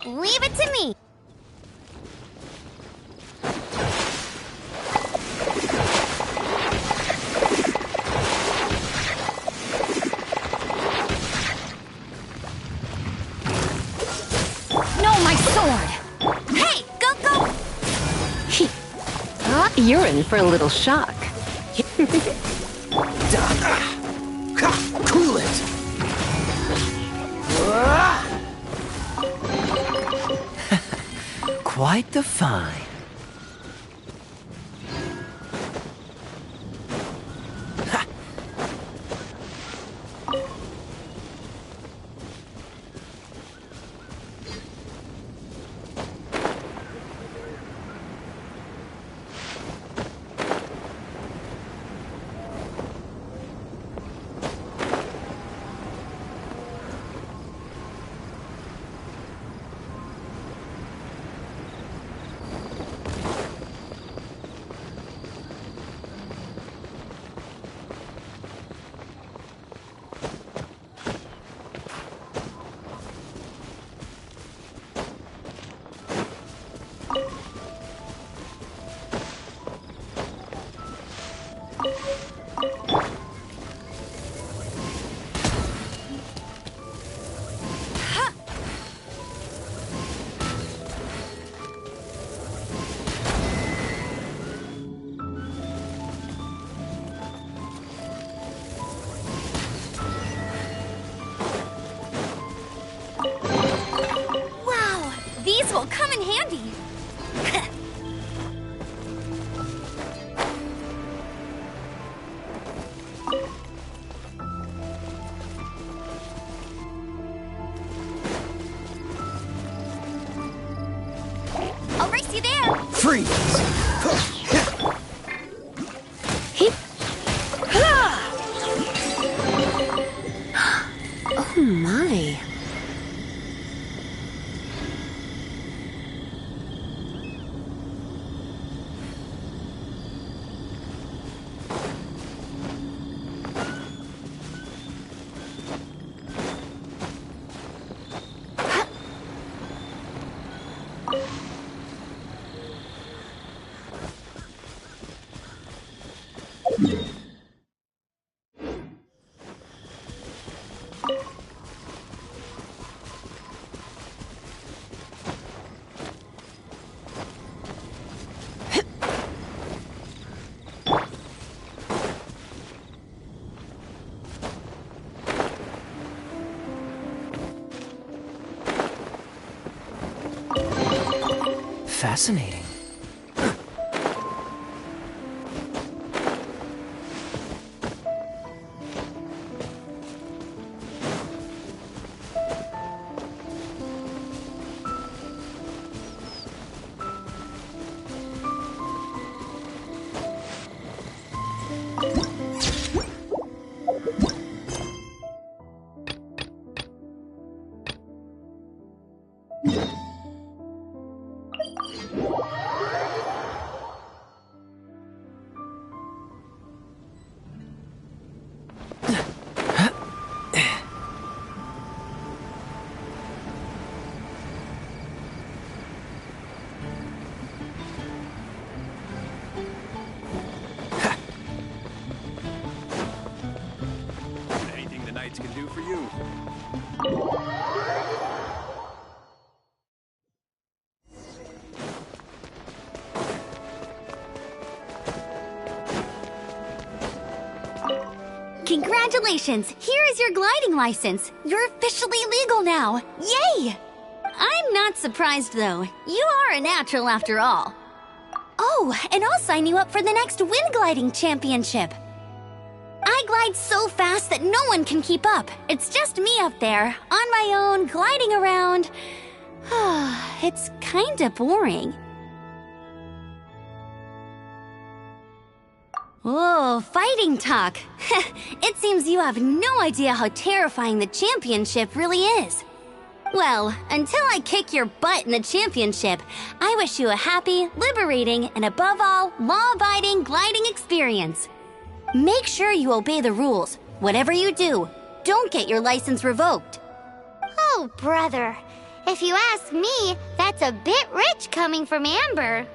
[SPEAKER 1] Leave it to me.
[SPEAKER 16] No, my sword!
[SPEAKER 1] Hey, go!
[SPEAKER 11] You're in for a little shock.
[SPEAKER 15] Cool
[SPEAKER 2] quite the find.
[SPEAKER 1] Wow, these will come in handy. I'll race you there.
[SPEAKER 2] Freeze!
[SPEAKER 11] Oh my.
[SPEAKER 2] Fascinating.
[SPEAKER 6] Anything the knights can do for you.
[SPEAKER 1] Congratulations! Here is your gliding license. You're officially legal now. Yay! I'm not surprised, though. You are a natural after all. Oh, and I'll sign you up for the next wind gliding championship. I glide so fast that no one can keep up. It's just me up there, on my own, gliding around. It's kinda boring. Oh, fighting talk. It seems you have no idea how terrifying the championship really is. Well, until I kick your butt in the championship, I wish you a happy, liberating, and above all, law-abiding gliding experience. Make sure you obey the rules. Whatever you do, don't get your license revoked.
[SPEAKER 4] Oh, brother. If you ask me, that's a bit rich coming from Amber.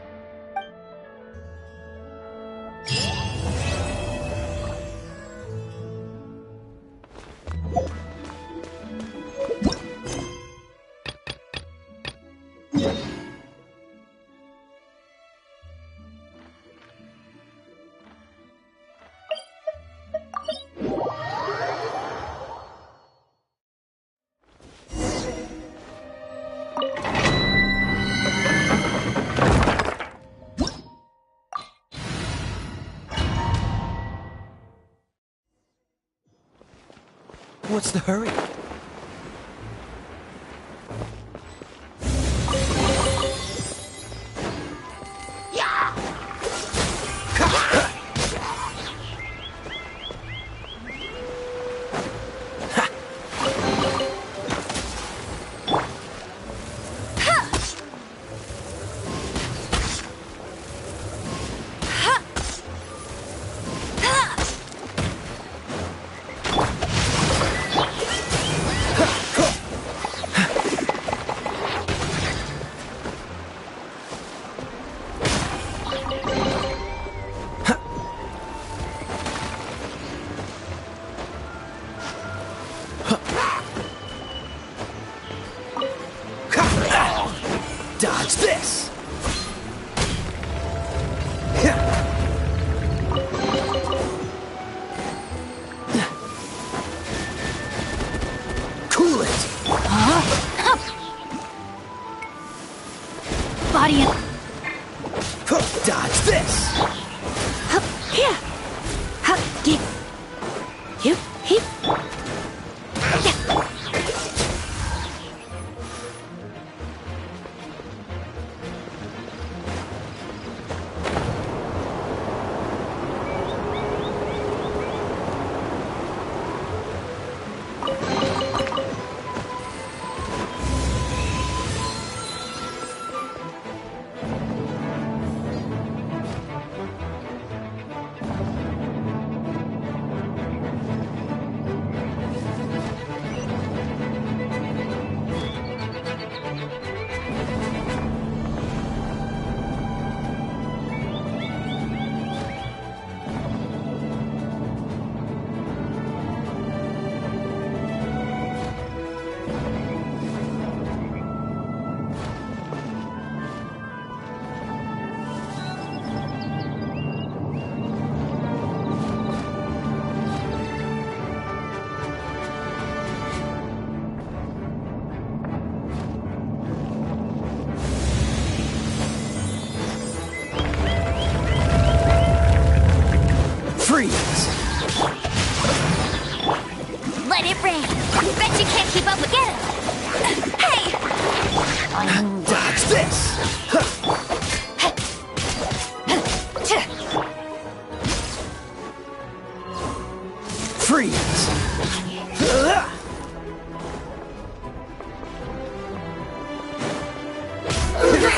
[SPEAKER 2] What's the hurry? Dodge this! Cool it!
[SPEAKER 16] Body and...
[SPEAKER 2] Dodge this!
[SPEAKER 16] Here! Get... You... He...
[SPEAKER 2] Freeze!
[SPEAKER 1] Let it rain. Bet you can't keep up with it. Hey!
[SPEAKER 2] Dodge this! Freeze!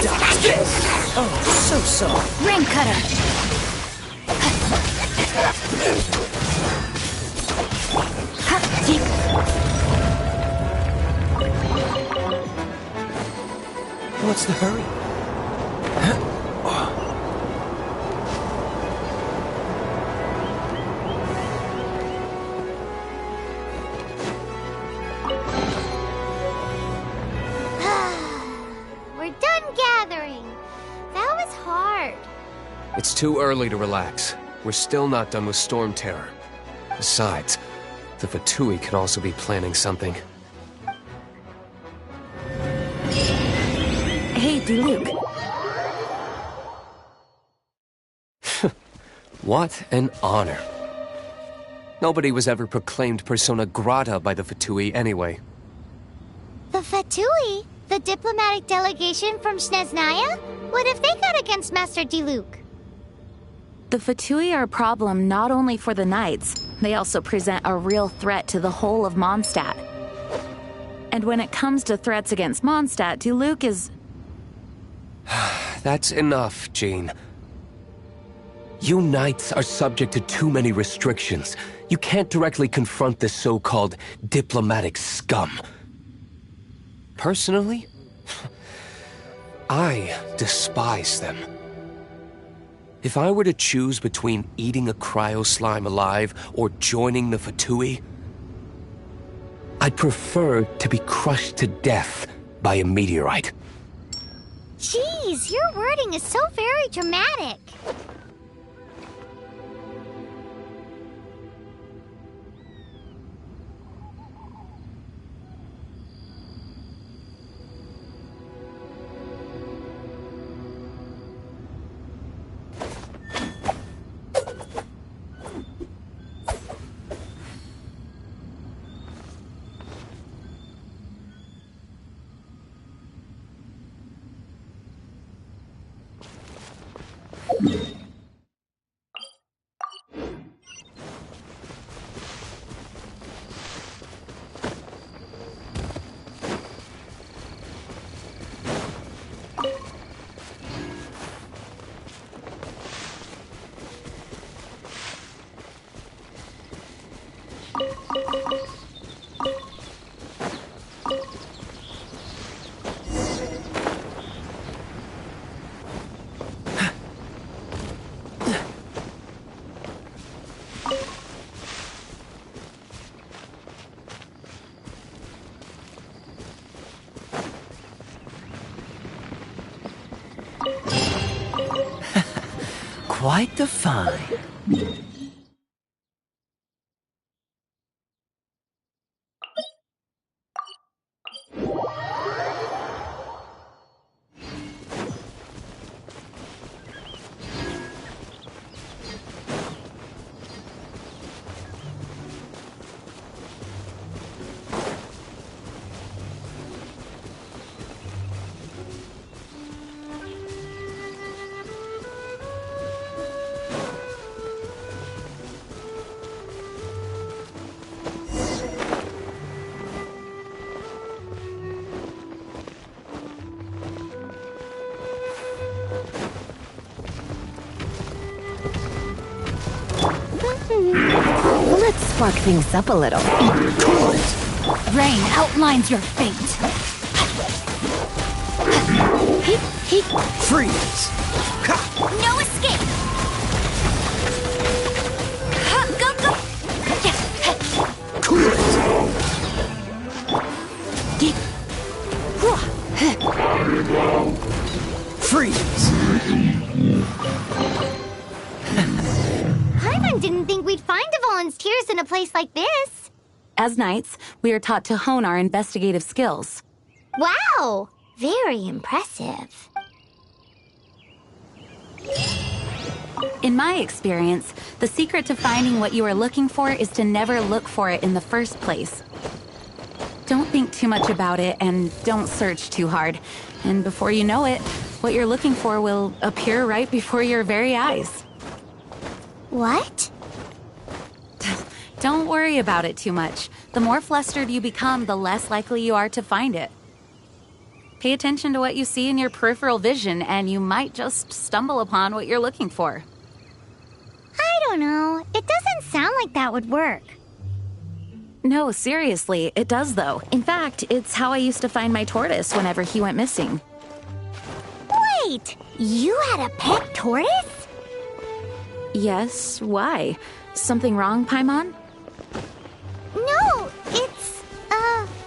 [SPEAKER 2] Dodge this! Oh, so soft.
[SPEAKER 16] Ring cutter!
[SPEAKER 2] What's the hurry?
[SPEAKER 4] We're done gathering. That was hard.
[SPEAKER 7] It's too early to relax. We're still not done with Storm Terror. Besides, the Fatui could also be planning something.
[SPEAKER 18] Hey, Diluc.
[SPEAKER 7] What an honor. Nobody was ever proclaimed persona grata by the Fatui anyway.
[SPEAKER 4] The Fatui? The diplomatic delegation from Snezhnaya? What if they got against Master Diluc?
[SPEAKER 18] The Fatui are a problem not only for the Knights, they also present a real threat to the whole of Mondstadt. And when it comes to threats against Mondstadt, Diluc is...
[SPEAKER 7] That's enough, Jean. You Knights are subject to too many restrictions. You can't directly confront this so-called diplomatic scum. Personally, I despise them. If I were to choose between eating a cryo slime alive or joining the Fatui, I'd prefer to be crushed to death by a meteorite.
[SPEAKER 4] Jeez, your wording is so very dramatic.
[SPEAKER 2] quite the find.
[SPEAKER 11] Let's spark things up a little.
[SPEAKER 16] Cool it! Rain outlines your fate.
[SPEAKER 2] Freeze!
[SPEAKER 1] No escape! Go, go!
[SPEAKER 2] Cool it! Freeze!
[SPEAKER 4] Paimon didn't think we'd find Devon's tears in a place like this.
[SPEAKER 18] As knights, we are taught to hone our investigative skills.
[SPEAKER 4] Wow! Very impressive.
[SPEAKER 18] In my experience, the secret to finding what you are looking for is to never look for it in the first place. Don't think too much about it and don't search too hard. And before you know it, what you're looking for will appear right before your very eyes.
[SPEAKER 4] What?
[SPEAKER 18] Don't worry about it too much. The more flustered you become, the less likely you are to find it. Pay attention to what you see in your peripheral vision, and you might just stumble upon what you're looking for.
[SPEAKER 4] I don't know. It doesn't sound like that would work.
[SPEAKER 18] No, seriously, it does though. In fact, it's how I used to find my tortoise whenever he went missing.
[SPEAKER 4] Wait! You had a pet tortoise?
[SPEAKER 18] Yes, why? Something wrong, Paimon?
[SPEAKER 4] No, it's,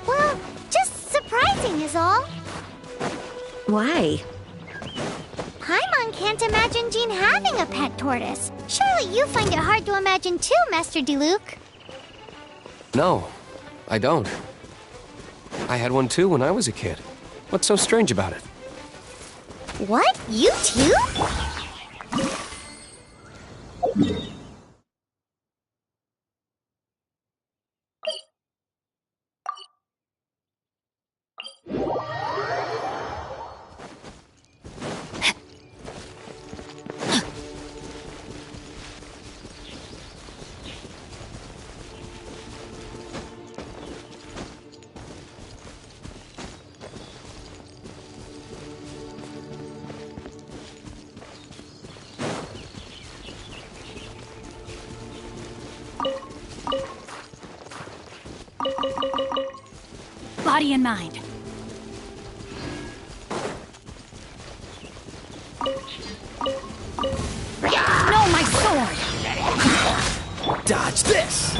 [SPEAKER 4] well, just surprising is all.
[SPEAKER 18] Why?
[SPEAKER 4] Paimon can't imagine Jean having a pet tortoise. Surely you find it hard to imagine too, Master Diluc.
[SPEAKER 7] No, I don't. I had one too when I was a kid. What's so strange about it?
[SPEAKER 4] What? You too?
[SPEAKER 16] Body and mind. No, my sword!
[SPEAKER 2] Dodge this!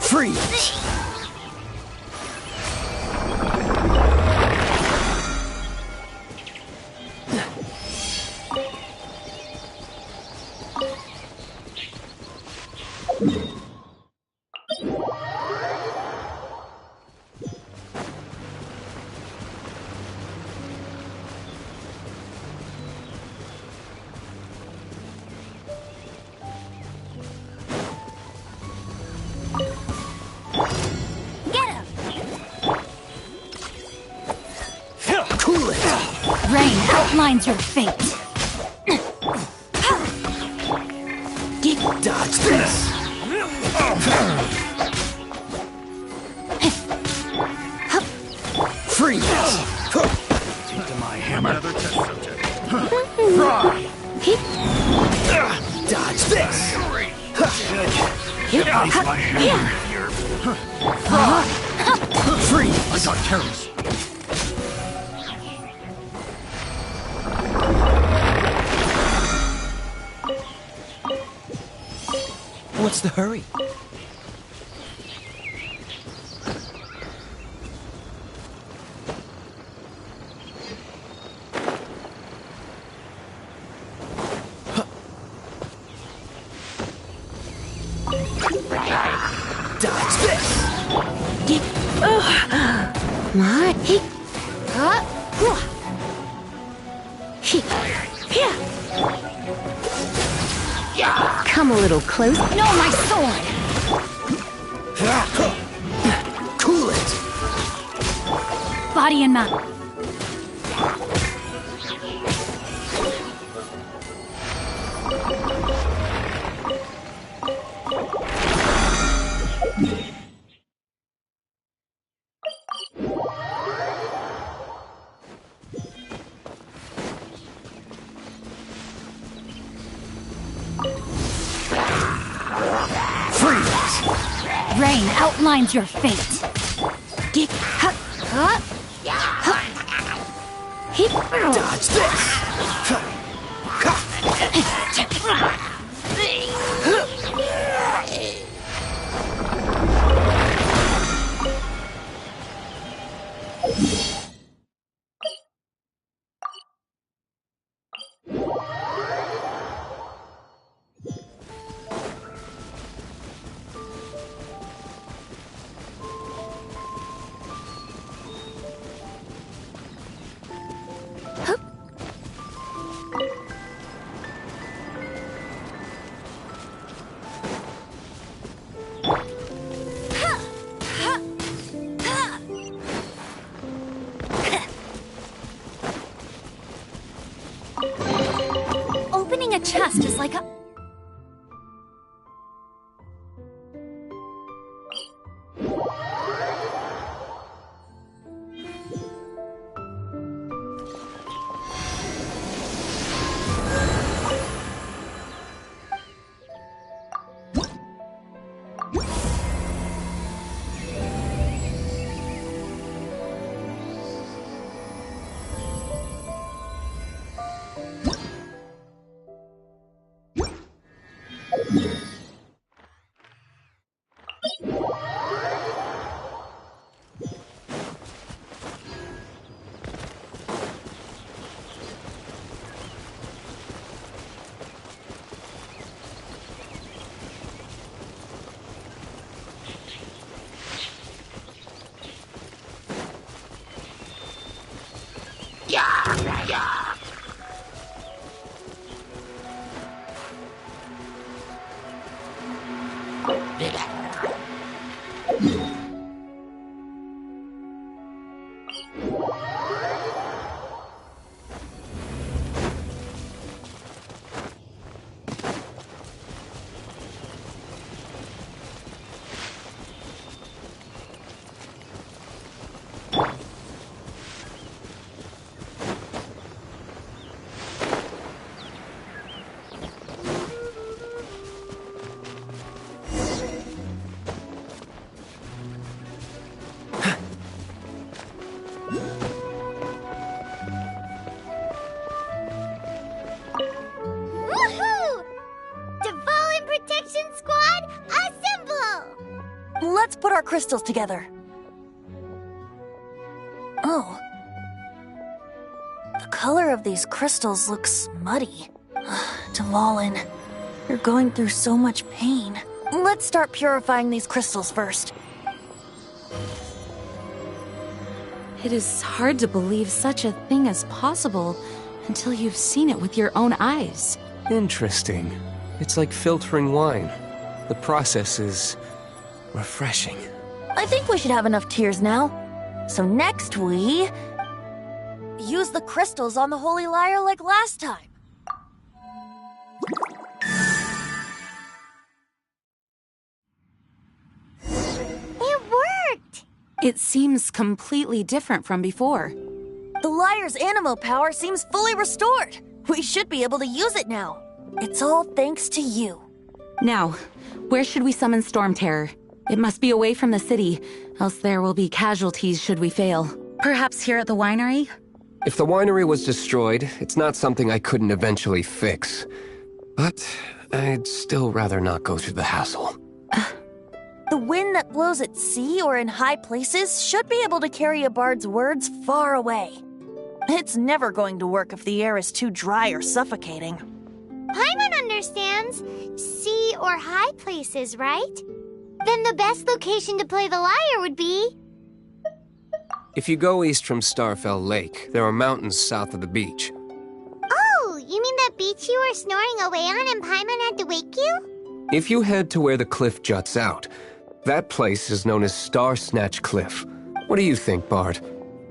[SPEAKER 2] Freeze!
[SPEAKER 16] Rain outlines your fate.
[SPEAKER 2] Dodge this! Freeze!
[SPEAKER 15] Into my hammer. Another test subject. Fry!
[SPEAKER 2] Dodge this!
[SPEAKER 15] Place my hammer here. Fry!
[SPEAKER 2] Freeze!
[SPEAKER 15] I got careless.
[SPEAKER 2] What's the hurry?
[SPEAKER 11] Come a little closer.
[SPEAKER 16] No, my sword!
[SPEAKER 15] Cool it!
[SPEAKER 16] Body and mind. Rain outlines your fate.
[SPEAKER 15] Dodge this!
[SPEAKER 1] Opening a chest is like a...
[SPEAKER 17] Let's put our crystals together. Oh. The color of these crystals looks muddy. Dvalin, you're going through so much pain. Let's start purifying these crystals first.
[SPEAKER 18] It is hard to believe such a thing is possible until you've seen it with your own eyes.
[SPEAKER 7] Interesting. It's like filtering wine. The process is refreshing.
[SPEAKER 17] I think we should have enough tears now. So next we... use the crystals on the Holy Lyre like last time.
[SPEAKER 4] It worked!
[SPEAKER 18] It seems completely different from before.
[SPEAKER 17] The Lyre's animo power seems fully restored. We should be able to use it now. It's all thanks to you.
[SPEAKER 18] Now, where should we summon Storm Terror? It must be away from the city, else there will be casualties should we fail. Perhaps here at the winery?
[SPEAKER 7] If the winery was destroyed, it's not something I couldn't eventually fix. But I'd still rather not go through the hassle.
[SPEAKER 17] The wind that blows at sea or in high places should be able to carry a bard's words far away. It's never going to work if the air is too dry or suffocating.
[SPEAKER 4] Paimon understands sea or high places, right? Then the best location to play the lyre would be...
[SPEAKER 7] If you go east from Starfell Lake, there are mountains south of the beach.
[SPEAKER 4] Oh, you mean that beach you were snoring away on and Paimon had to wake you?
[SPEAKER 7] If you head to where the cliff juts out, that place is known as Star Snatch Cliff. What do you think, Bard?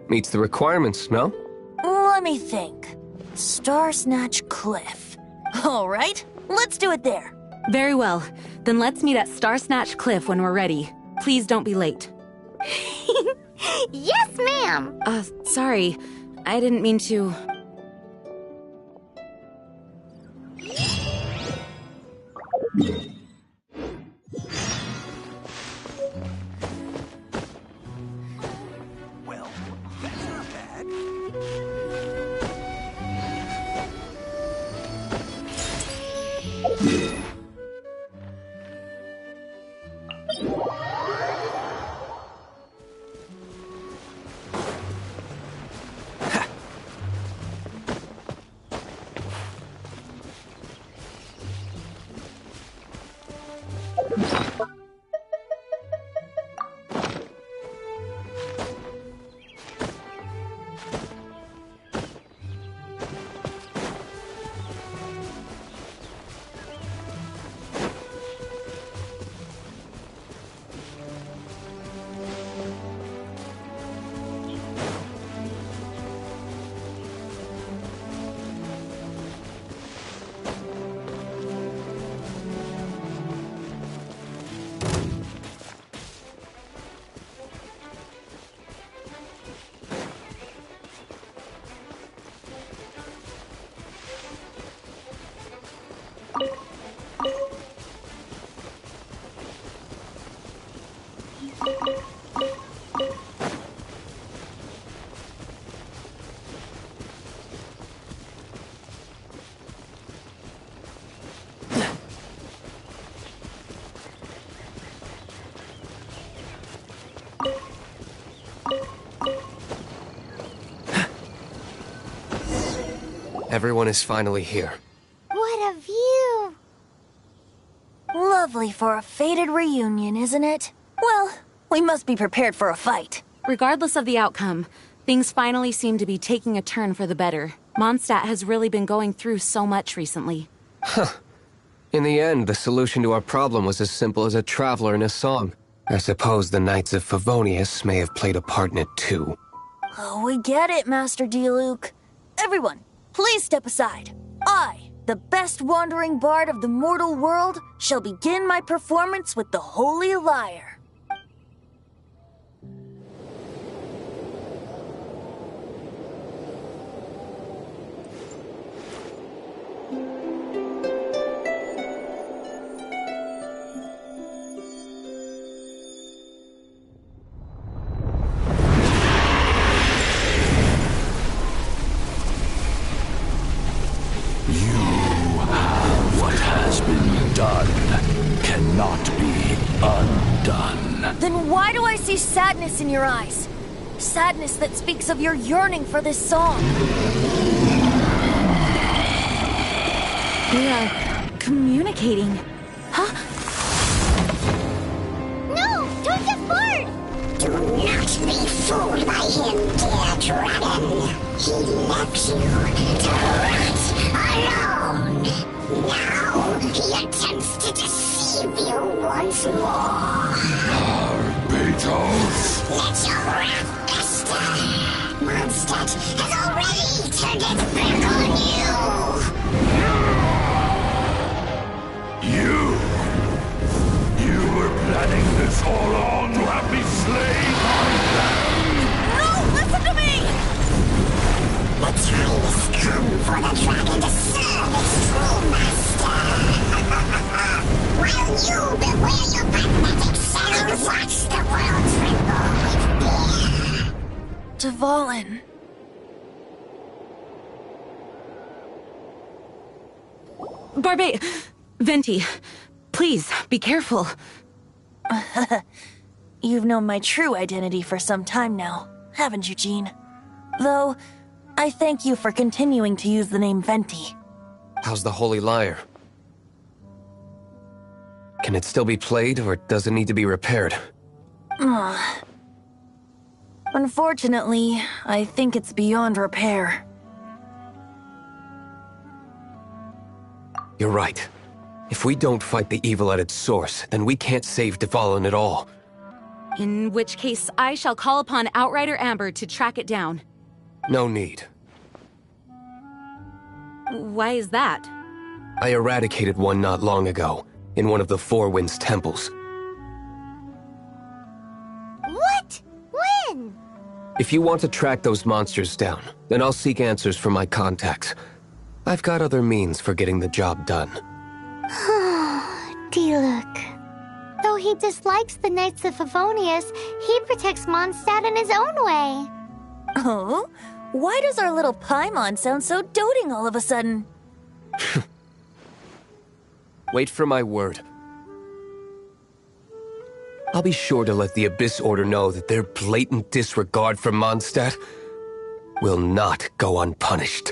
[SPEAKER 7] Meets the requirements, no?
[SPEAKER 17] Let me think. Star Snatch Cliff. All right, let's do it there.
[SPEAKER 18] Very well. Then let's meet at Star Snatch Cliff when we're ready. Please don't be late.
[SPEAKER 4] Yes, ma'am.
[SPEAKER 18] Sorry. I didn't mean to...
[SPEAKER 15] Well, that's not bad.
[SPEAKER 7] Everyone is finally here.
[SPEAKER 4] What a view!
[SPEAKER 17] Lovely for a fated reunion, isn't it? Well, we must be prepared for a fight.
[SPEAKER 18] Regardless of the outcome, things finally seem to be taking a turn for the better. Mondstadt has really been going through so much recently.
[SPEAKER 7] Huh. In the end, the solution to our problem was as simple as a traveler in a song. I suppose the Knights of Favonius may have played a part in it too.
[SPEAKER 17] Oh, we get it, Master D-Luke. Everyone, please step aside. I, the best wandering bard of the mortal world, shall begin my performance with the Holy Lyre. Then why do I see sadness in your eyes? Sadness that speaks of your yearning for this song.
[SPEAKER 18] We are communicating. Huh?
[SPEAKER 4] No! Don't get bored!
[SPEAKER 20] Do not be fooled by him, dear dragon. He left you to rot alone. Now he attempts to deceive you once more.
[SPEAKER 15] Beetles!
[SPEAKER 20] Let your wrath fester. Mondstadt has already turned its back on
[SPEAKER 15] You! You were planning this all along to have me slain by them!
[SPEAKER 17] No, listen to me!
[SPEAKER 20] The time has come for the dragon to serve its true master. While you beware your pathetic shadows, watch the world tremble with fear.
[SPEAKER 17] Dvalin.
[SPEAKER 18] Barbe... Venti, please, be careful.
[SPEAKER 17] You've known my true identity for some time now, haven't you, Jean? Though, I thank you for continuing to use the name Venti.
[SPEAKER 7] How's the Holy Lyre? Can it still be played, or does it need to be repaired?
[SPEAKER 17] Unfortunately, I think it's beyond repair.
[SPEAKER 7] You're right. If we don't fight the evil at its source, then we can't save Dvalin at all.
[SPEAKER 18] In which case, I shall call upon Outrider Amber to track it down.
[SPEAKER 7] No need.
[SPEAKER 18] Why is that?
[SPEAKER 7] I eradicated one not long ago, in one of the Four Winds temples.
[SPEAKER 4] What? When?
[SPEAKER 7] If you want to track those monsters down, then I'll seek answers from my contacts. I've got other means for getting the job done.
[SPEAKER 4] Diluc. Though he dislikes the Knights of Favonius, he protects Mondstadt in his own way.
[SPEAKER 17] Oh? Why does our little Paimon sound so doting all of a sudden?
[SPEAKER 7] Wait for my word. I'll be sure to let the Abyss Order know that their blatant disregard for Mondstadt will not go unpunished.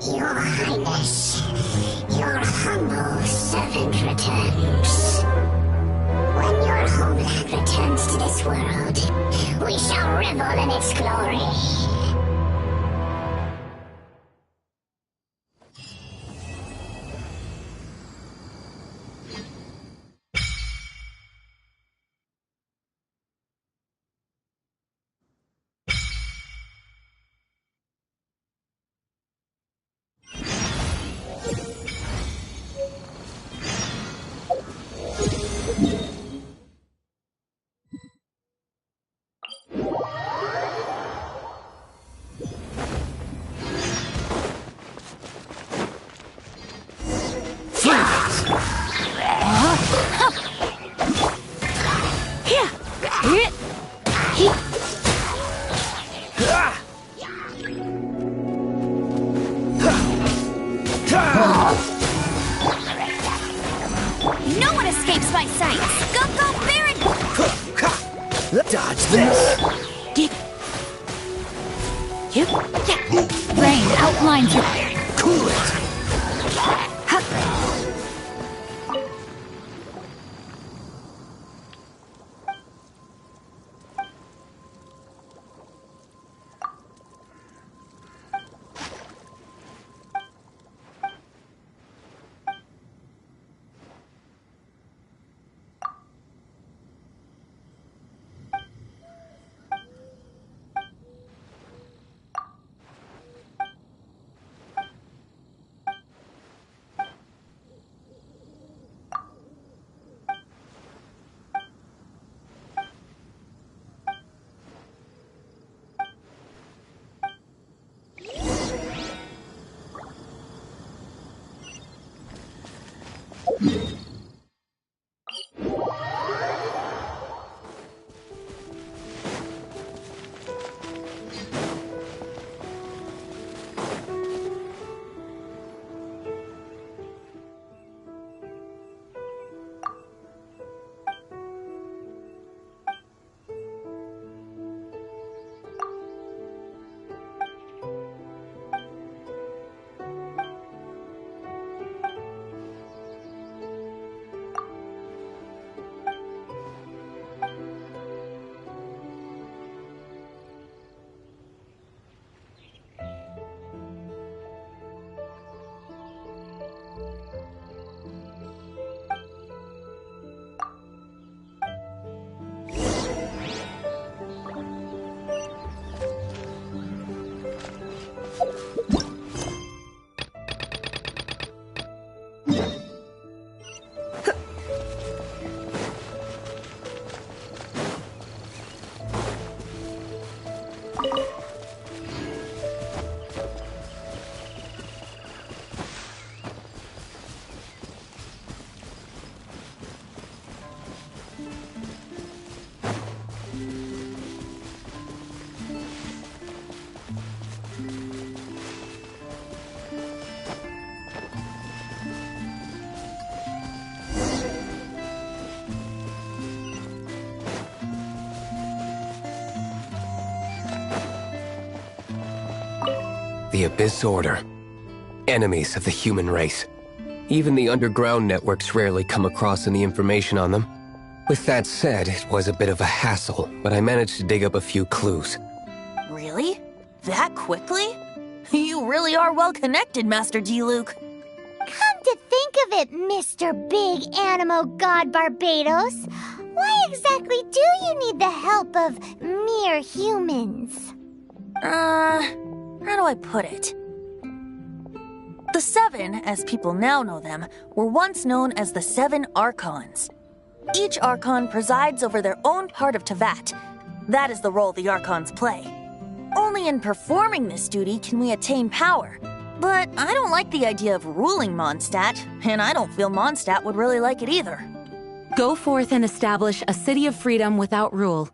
[SPEAKER 20] Your Highness, your humble servant returns. When your homeland returns to this world, we shall revel in its glory.
[SPEAKER 1] No one escapes my sight! Go, Baron!
[SPEAKER 6] Dodge this!
[SPEAKER 16] Rain outlines your...
[SPEAKER 6] Cool it!
[SPEAKER 7] The Abyss Order. Enemies of the human race. Even the underground networks rarely come across any information on them. With that said, it was a bit of a hassle, but I managed to dig up a few clues.
[SPEAKER 17] Really? That quickly? You really are well connected, Master Diluc.
[SPEAKER 4] Come to think of it, Mr. Big Animo God Barbados, why exactly do you need the help of mere humans?
[SPEAKER 17] How do I put it? The Seven, as people now know them, were once known as the Seven Archons. Each Archon presides over their own part of Teyvat. That is the role the Archons play. Only in performing this duty can we attain power. But I don't like the idea of ruling Mondstadt, and I don't feel Mondstadt would really like it either.
[SPEAKER 18] Go forth and establish a city of freedom without rule.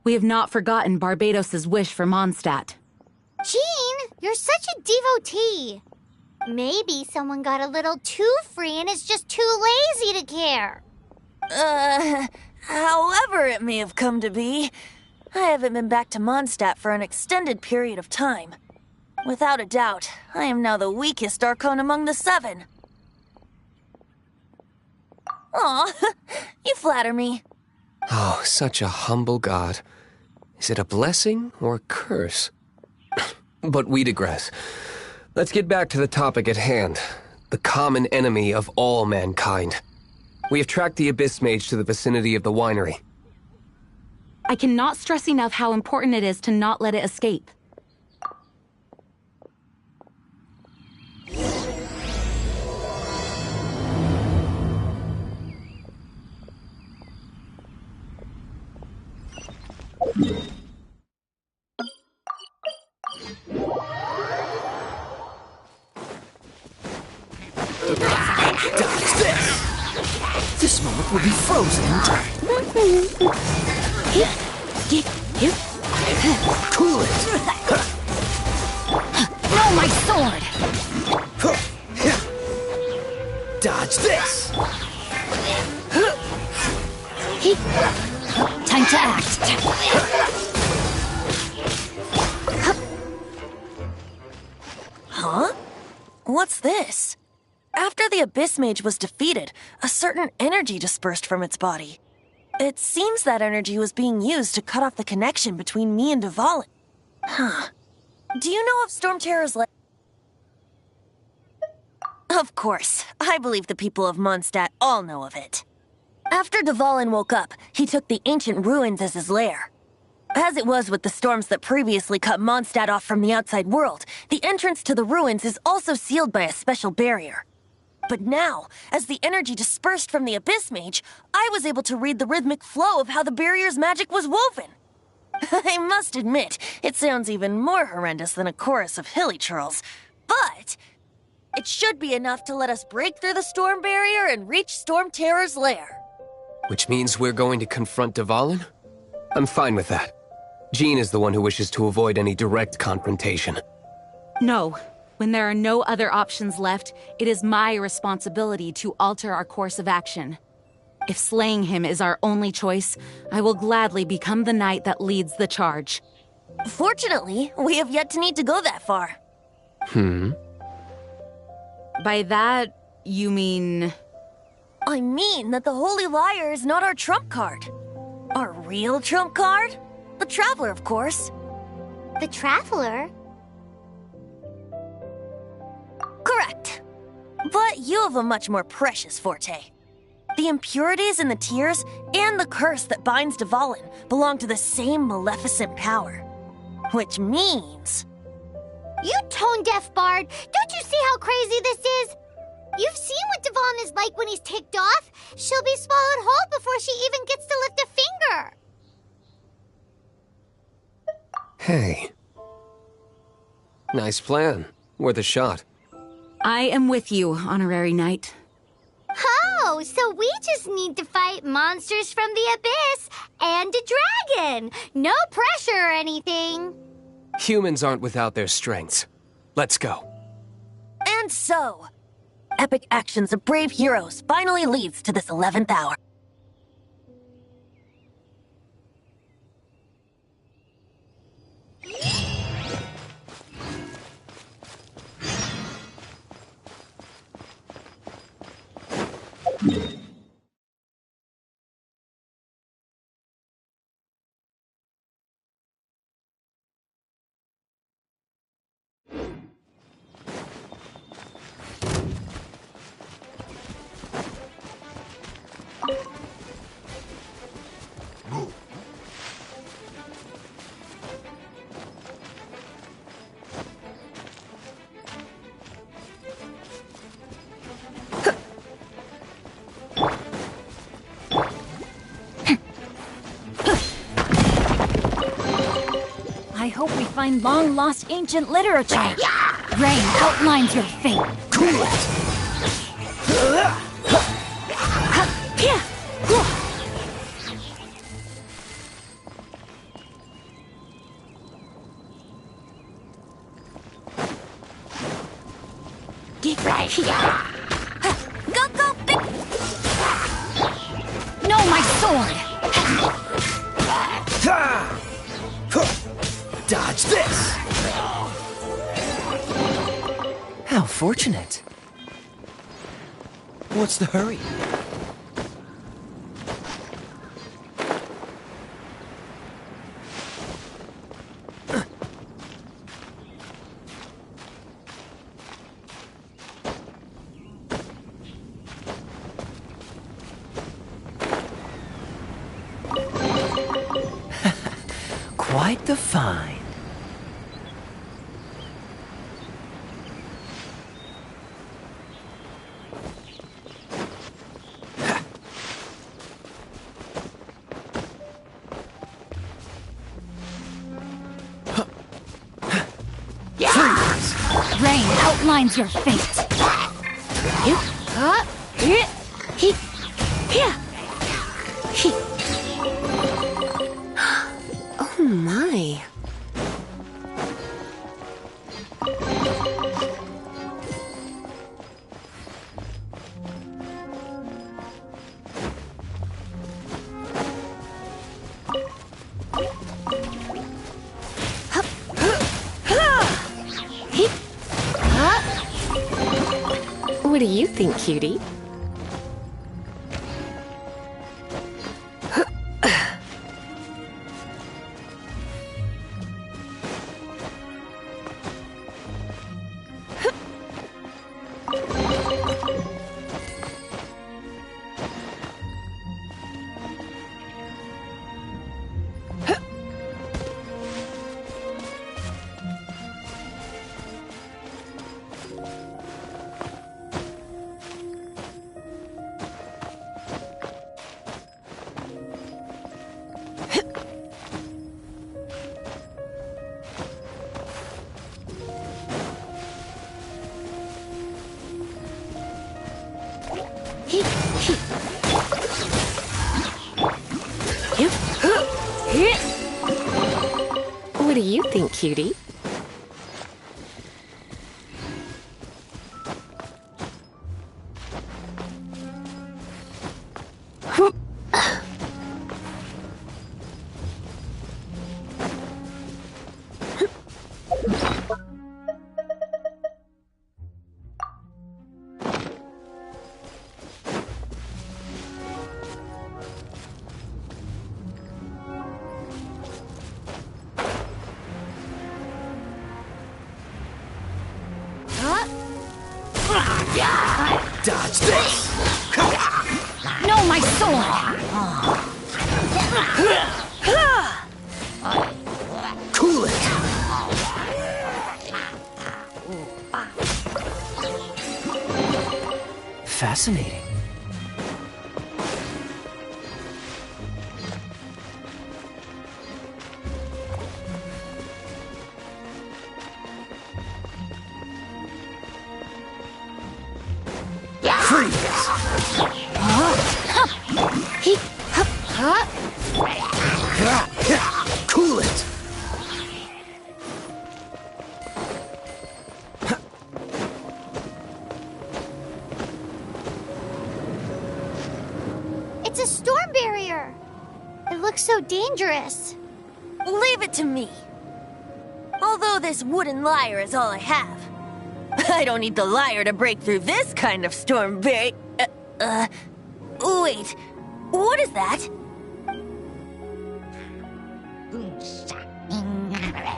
[SPEAKER 18] We have not forgotten Barbados' wish for Mondstadt.
[SPEAKER 4] Jean, you're such a devotee. Maybe someone got a little too free and is just too lazy to care.
[SPEAKER 17] However it may have come to be, I haven't been back to Mondstadt for an extended period of time. Without a doubt, I am now the weakest Archon among the Seven. Aw, you flatter me.
[SPEAKER 7] Oh, such a humble god. Is it a blessing or a curse? But we digress. Let's get back to the topic at hand. The common enemy of all mankind. We have tracked the Abyss Mage to the vicinity of the winery.
[SPEAKER 18] I cannot stress enough how important it is to not let it escape.
[SPEAKER 2] This moment will be frozen in time. Cool it!
[SPEAKER 16] No, my sword!
[SPEAKER 2] Dodge this!
[SPEAKER 16] Time to act.
[SPEAKER 17] Huh? What's this? After the Abyss Mage was defeated, a certain energy dispersed from its body. It seems that energy was being used to cut off the connection between me and Dvalin. Huh. Do you know of Storm Terror's Of course. I believe the people of Mondstadt all know of it. After Dvalin woke up, he took the ancient ruins as his lair. As it was with the storms that previously cut Mondstadt off from the outside world, the entrance to the ruins is also sealed by a special barrier. But now, as the energy dispersed from the Abyss Mage, I was able to read the rhythmic flow of how the barrier's magic was woven. I must admit, it sounds even more horrendous than a chorus of hilly churls. But it should be enough to let us break through the storm barrier and reach Storm Terror's lair.
[SPEAKER 7] Which means we're going to confront Dvalin? I'm fine with that. Jean is the one who wishes to avoid any direct confrontation.
[SPEAKER 18] No. When there are no other options left, it is my responsibility to alter our course of action. If slaying him is our only choice, I will gladly become the knight that leads the charge.
[SPEAKER 17] Fortunately, we have yet to need to go that far.
[SPEAKER 18] By that, you mean...
[SPEAKER 17] I mean that the Holy Liar is not our trump card. Our real trump card? The Traveler, of course.
[SPEAKER 4] The Traveler?
[SPEAKER 17] Correct. But you have a much more precious forte. The impurities in the tears and the curse that binds Dvalin belong to the same maleficent power. Which means...
[SPEAKER 4] You tone-deaf bard! Don't you see how crazy this is? You've seen what Dvalin is like when he's ticked off. She'll be swallowed whole before she even gets to lift a finger.
[SPEAKER 7] Hey. Nice plan. Worth a shot.
[SPEAKER 18] I am with you, Honorary Knight.
[SPEAKER 4] Oh, so we just need to fight monsters from the abyss and a dragon. No pressure or anything.
[SPEAKER 7] Humans aren't without their strengths. Let's go.
[SPEAKER 17] And so, epic actions of brave heroes finally leads to this 11th hour.
[SPEAKER 16] find long-lost ancient literature. Rain outlines your fate.
[SPEAKER 2] Cool it!
[SPEAKER 4] Get right here.
[SPEAKER 1] Go, go, big... No, my sword!
[SPEAKER 2] Dodge this! How fortunate. What's the hurry? Quite the find.
[SPEAKER 16] Rain outlines your fate.
[SPEAKER 11] Oh my. What do you think, cutie? What do you think, cutie?
[SPEAKER 2] Dodge this!
[SPEAKER 16] No, my sword!
[SPEAKER 2] Cool it! Fascinating. Cool it!
[SPEAKER 4] It's a storm barrier. It looks so dangerous.
[SPEAKER 17] Leave it to me. Although this wooden lyre is all I have. I don't need the lyre to break through this kind of storm barrier. Wait. What is that?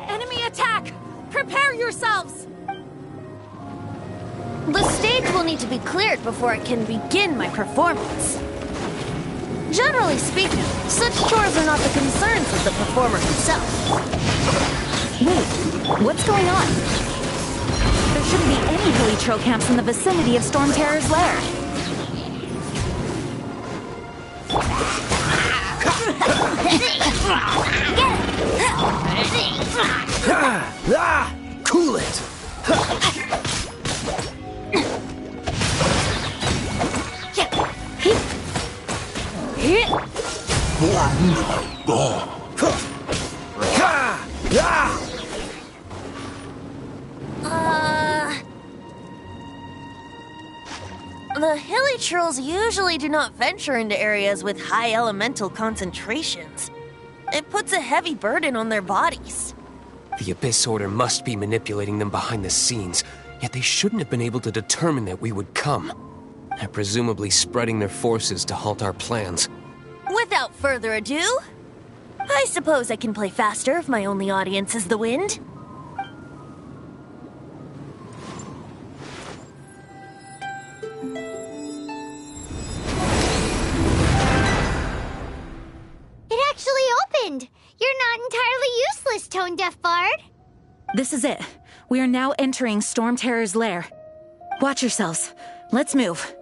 [SPEAKER 16] Enemy attack! Prepare yourselves!
[SPEAKER 17] The stage will need to be cleared before I can begin my performance. Generally speaking, such chores are not the concerns of the performer himself.
[SPEAKER 18] Wait, what's going on? There shouldn't be any Hilichurl camps in the vicinity of Storm Terror's lair.
[SPEAKER 1] Get it!
[SPEAKER 2] Cool it!
[SPEAKER 17] The hilichurls usually do not venture into areas with high elemental concentrations. It puts a heavy burden on their bodies.
[SPEAKER 7] The Abyss Order must be manipulating them behind the scenes, yet they shouldn't have been able to determine that we would come. They're presumably spreading their forces to halt our plans.
[SPEAKER 17] Without further ado, I suppose I can play faster if my only audience is the wind.
[SPEAKER 4] It actually opened! You're not entirely useless, Tone Deaf Bard.
[SPEAKER 18] This is it. We are now entering Storm Terror's lair. Watch yourselves. Let's move.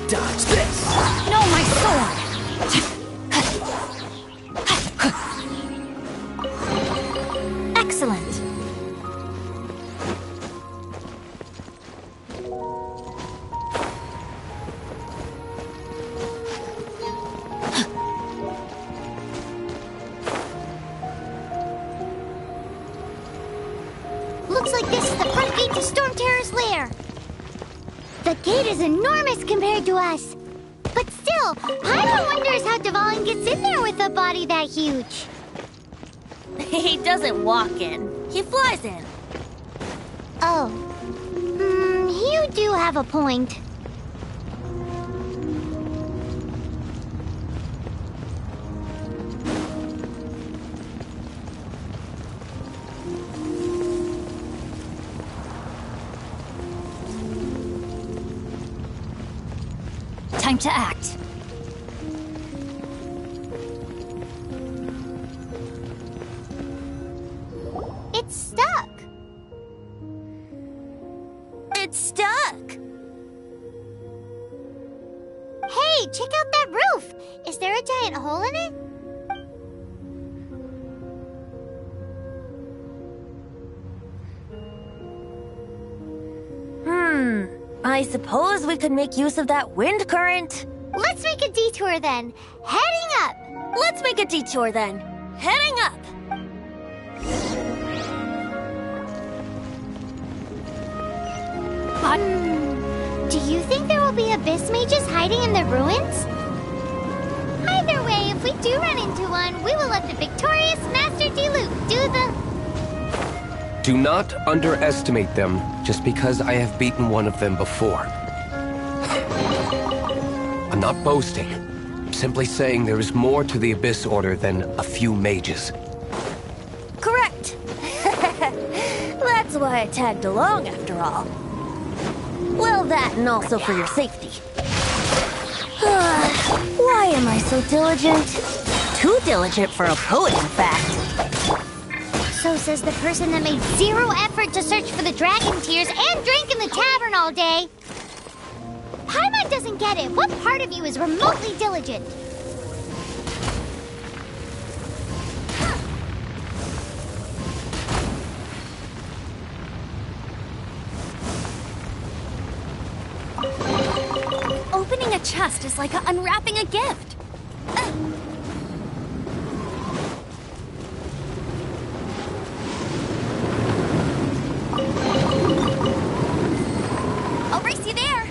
[SPEAKER 2] Dodge this!
[SPEAKER 16] No, my sword! Excellent.
[SPEAKER 4] Looks like this is the front gate to Storm Terror's lair. The gate is enormous compared to us. But still, Paimon wonders how Dvalin gets in there with a body that huge.
[SPEAKER 17] He doesn't walk in. He flies in.
[SPEAKER 4] Oh. You do have a point.
[SPEAKER 16] Time to act.
[SPEAKER 4] It's stuck.
[SPEAKER 17] It's stuck.
[SPEAKER 4] Hey, check out that roof. Is there a giant hole in it?
[SPEAKER 17] I suppose we could make use of that wind current.
[SPEAKER 4] Let's make a detour then. Heading up.
[SPEAKER 17] Let's make a detour then. Heading up.
[SPEAKER 4] Do you think there will be abyss mages hiding in the ruins? Either way, if we do run into one, we will let the victorious Master Diluc do the...
[SPEAKER 7] Do not underestimate them just because I have beaten one of them before. I'm not boasting. I'm simply saying there is more to the Abyss Order than a few mages.
[SPEAKER 17] Correct. That's why I tagged along after all. Well, that and also for your safety. Why am I so diligent? Too diligent for a poet, in fact.
[SPEAKER 4] So says the person that made zero effort to search for the dragon tears and drank in the tavern all day. Paimon doesn't get it. What part of you is remotely diligent?
[SPEAKER 1] Opening a chest is like unwrapping a gift. I'll race you there.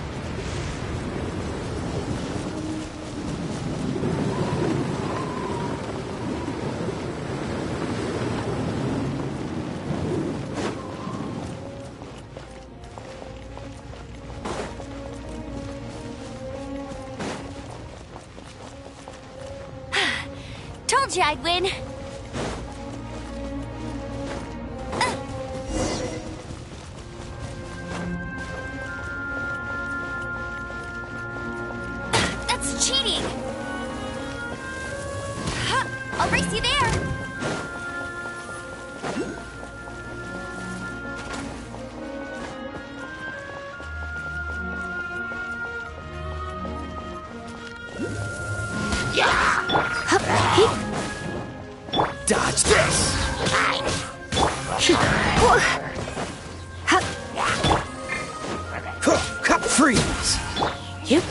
[SPEAKER 1] Told you I'd win. cheating! Huh, I'll race you there!
[SPEAKER 2] Dodge this! Cut freeze!
[SPEAKER 17] Yep.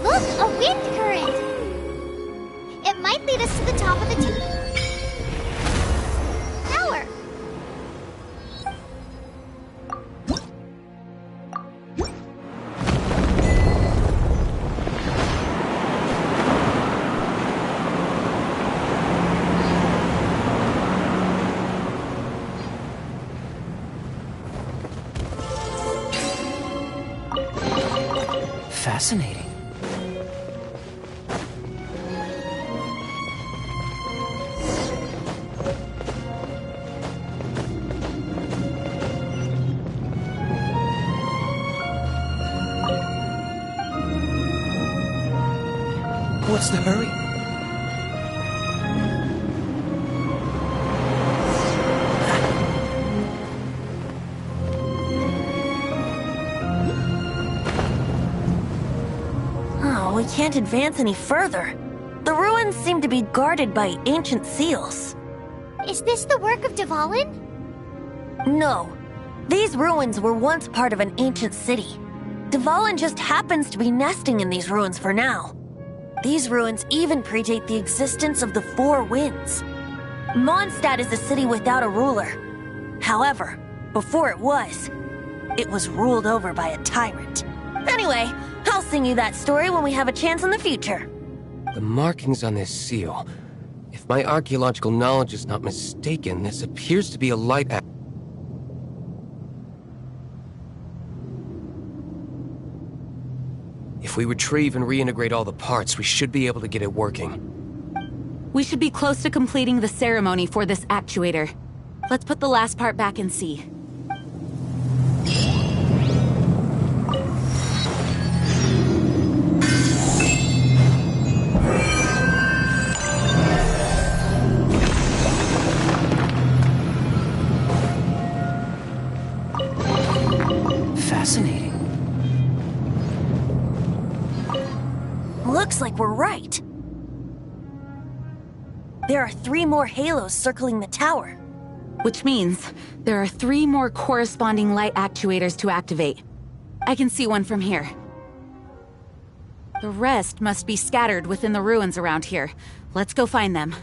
[SPEAKER 4] Look, a wind current! It might lead us to the top of the tower.
[SPEAKER 2] Fascinating. What's the hurry?
[SPEAKER 17] Oh, we can't advance any further. The ruins seem to be guarded by ancient seals.
[SPEAKER 4] Is this the work of Dvalin?
[SPEAKER 17] No. These ruins were once part of an ancient city. Dvalin just happens to be nesting in these ruins for now. These ruins even predate the existence of the Four Winds. Mondstadt is a city without a ruler. However, before it was ruled over by a tyrant. Anyway, I'll sing you that story when we have a chance in the future.
[SPEAKER 7] The markings on this seal. If my archaeological knowledge is not mistaken, this appears to be a light act. If we retrieve and reintegrate all the parts, we should be able to get it working.
[SPEAKER 18] We should be close to completing the ceremony for this actuator. Let's put the last part back and see.
[SPEAKER 2] Fascinating.
[SPEAKER 17] Looks like we're right. There are 3 more halos circling the tower.
[SPEAKER 18] Which means there are 3 more corresponding light actuators to activate. I can see one from here. The rest must be scattered within the ruins around here. Let's go find them.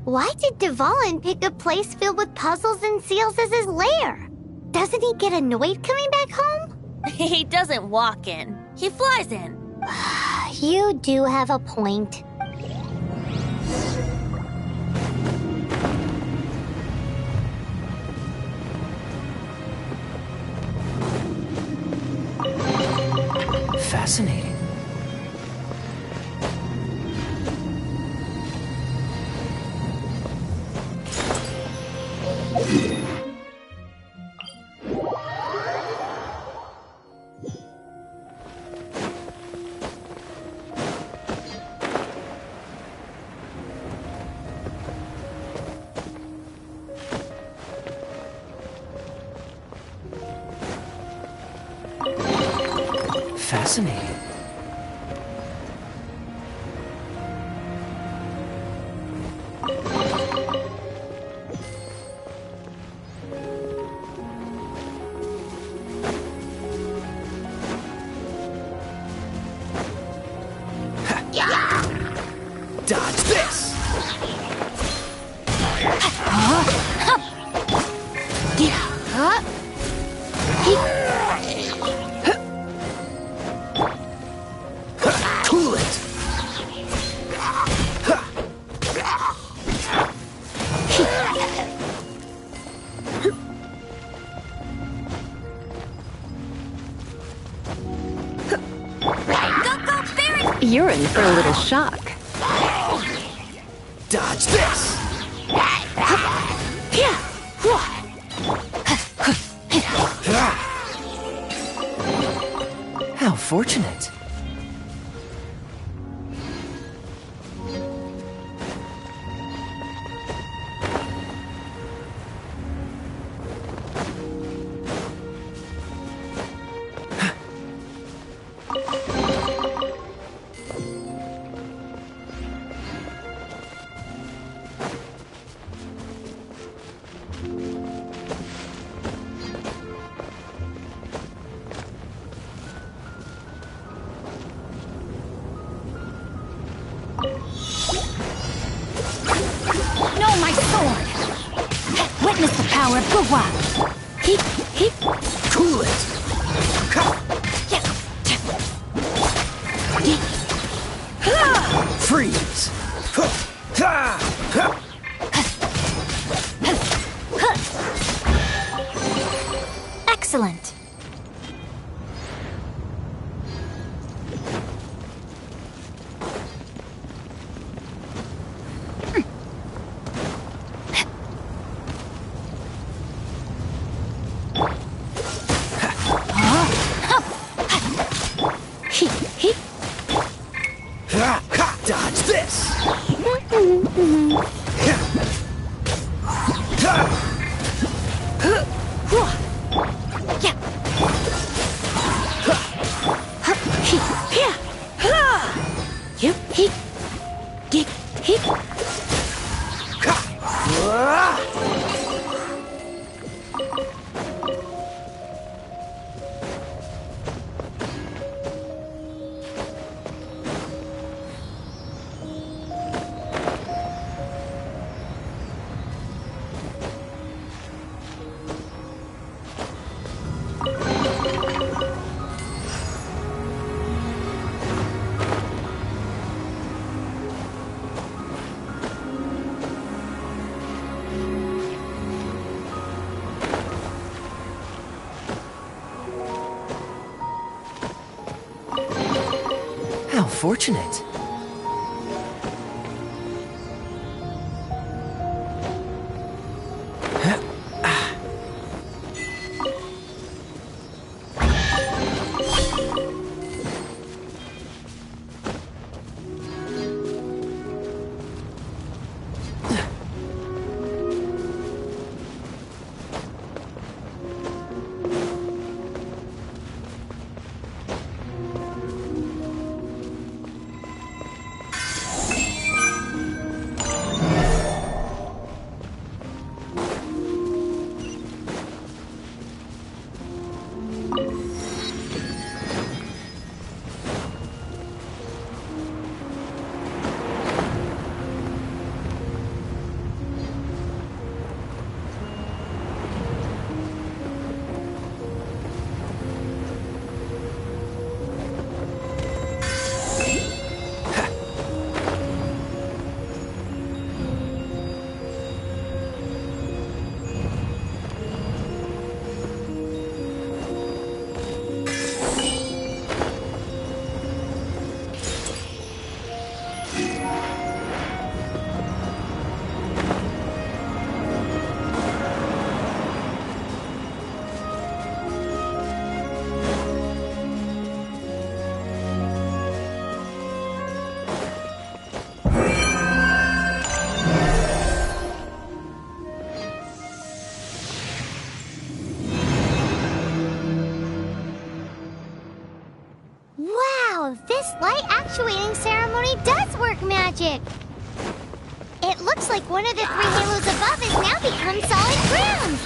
[SPEAKER 4] Why did Dvalin pick a place filled with puzzles and seals as his lair? Doesn't he get annoyed coming back home?
[SPEAKER 17] He doesn't walk in. He flies in.
[SPEAKER 4] You do have a point.
[SPEAKER 2] Fascinating. Fascinating. Dodge this! Cool it!
[SPEAKER 11] You're in for a little shock.
[SPEAKER 2] Dodge this! How fortunate.
[SPEAKER 16] No, my sword! Witness the power of Guwa!
[SPEAKER 2] Cool it! Freeze!
[SPEAKER 16] Excellent!
[SPEAKER 2] Dodge this! How fortunate.
[SPEAKER 4] Wow, this light actuating ceremony does work magic! It looks like one of the 3 halos above has now become solid ground!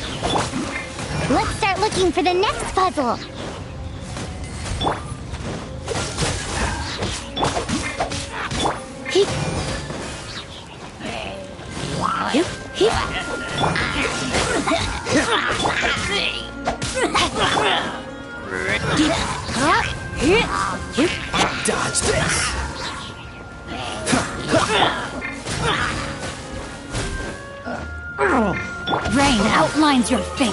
[SPEAKER 4] Let's start looking for the next puzzle!
[SPEAKER 2] Dodge this!
[SPEAKER 16] Rain outlines your fate.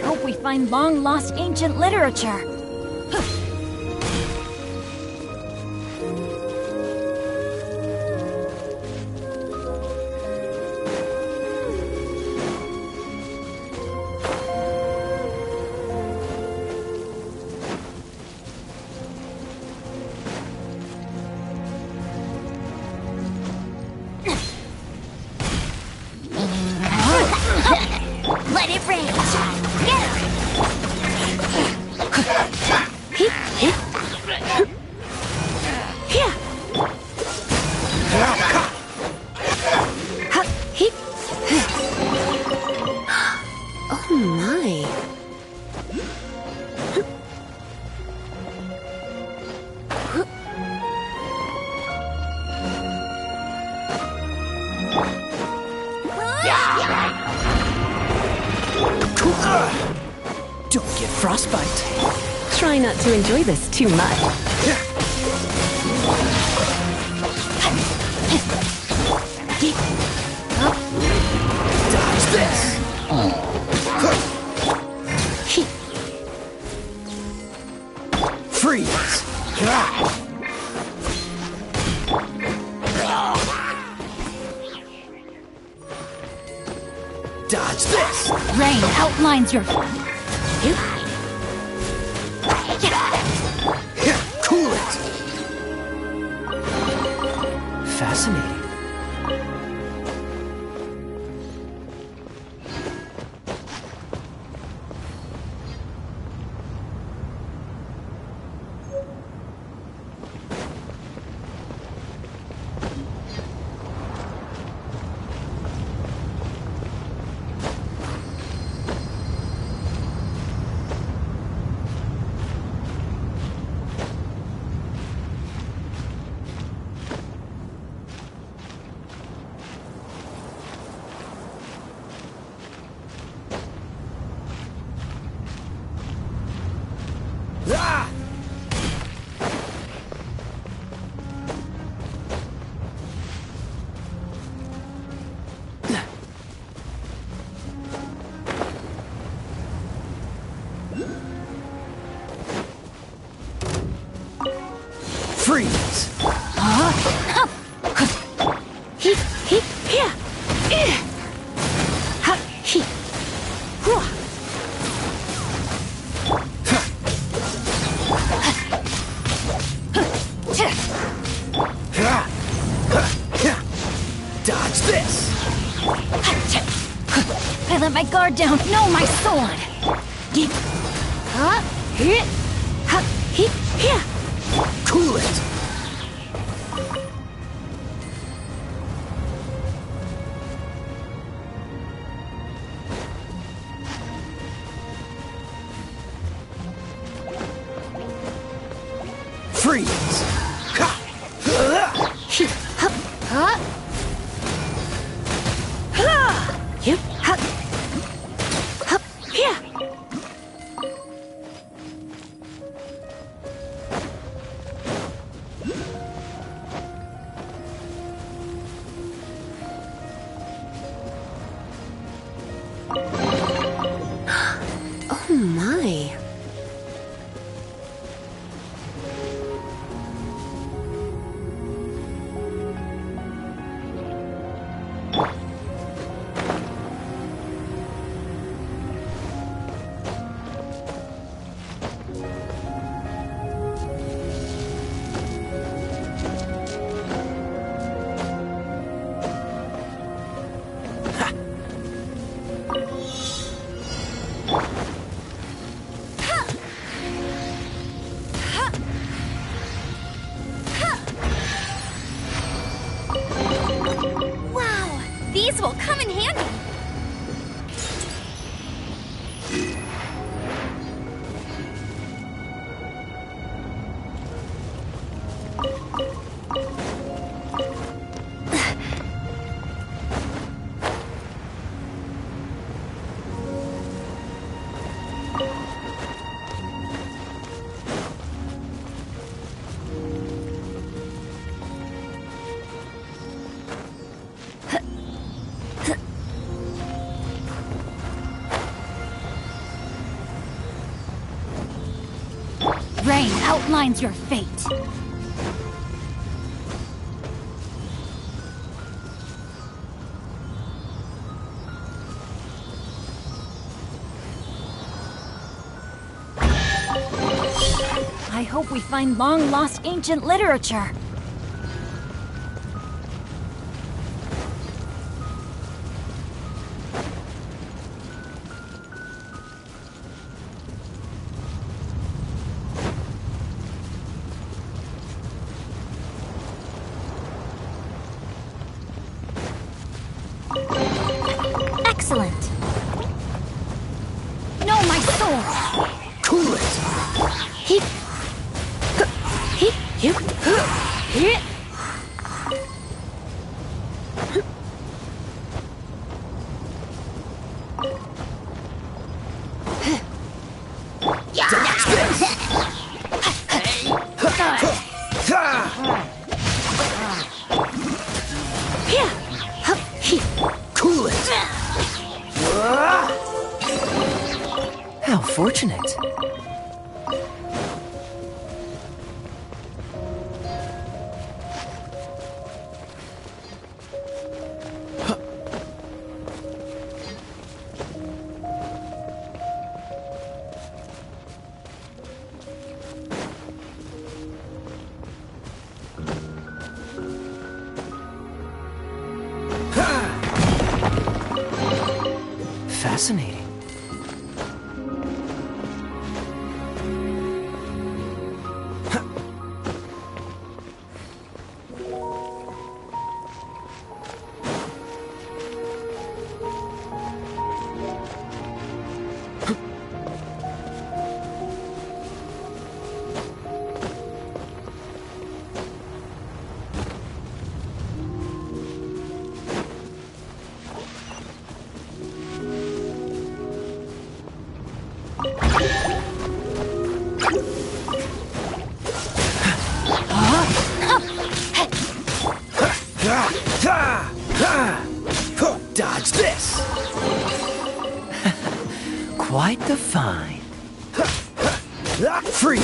[SPEAKER 16] hope we find long-lost ancient literature.
[SPEAKER 4] Let it rain. Get her.
[SPEAKER 11] Oh my.
[SPEAKER 2] Don't get frostbite.
[SPEAKER 11] Try not to enjoy this too much.
[SPEAKER 2] Dodge this. Freeze. Dodge this.
[SPEAKER 16] Rain outlines your...
[SPEAKER 2] Cool it. Fascinating. Freeze. Dodge this.
[SPEAKER 16] I let my guard down. No, my sword.
[SPEAKER 2] Cool it. Freeze.
[SPEAKER 11] Oh my.
[SPEAKER 1] Wow, these will come in handy.
[SPEAKER 16] outlines your fate. I hope we find long-lost ancient literature. Excellent. No, my sword!
[SPEAKER 2] Cool it! Cool it! How fortunate. Fascinating. Dodge this! Quite the find. Freeze!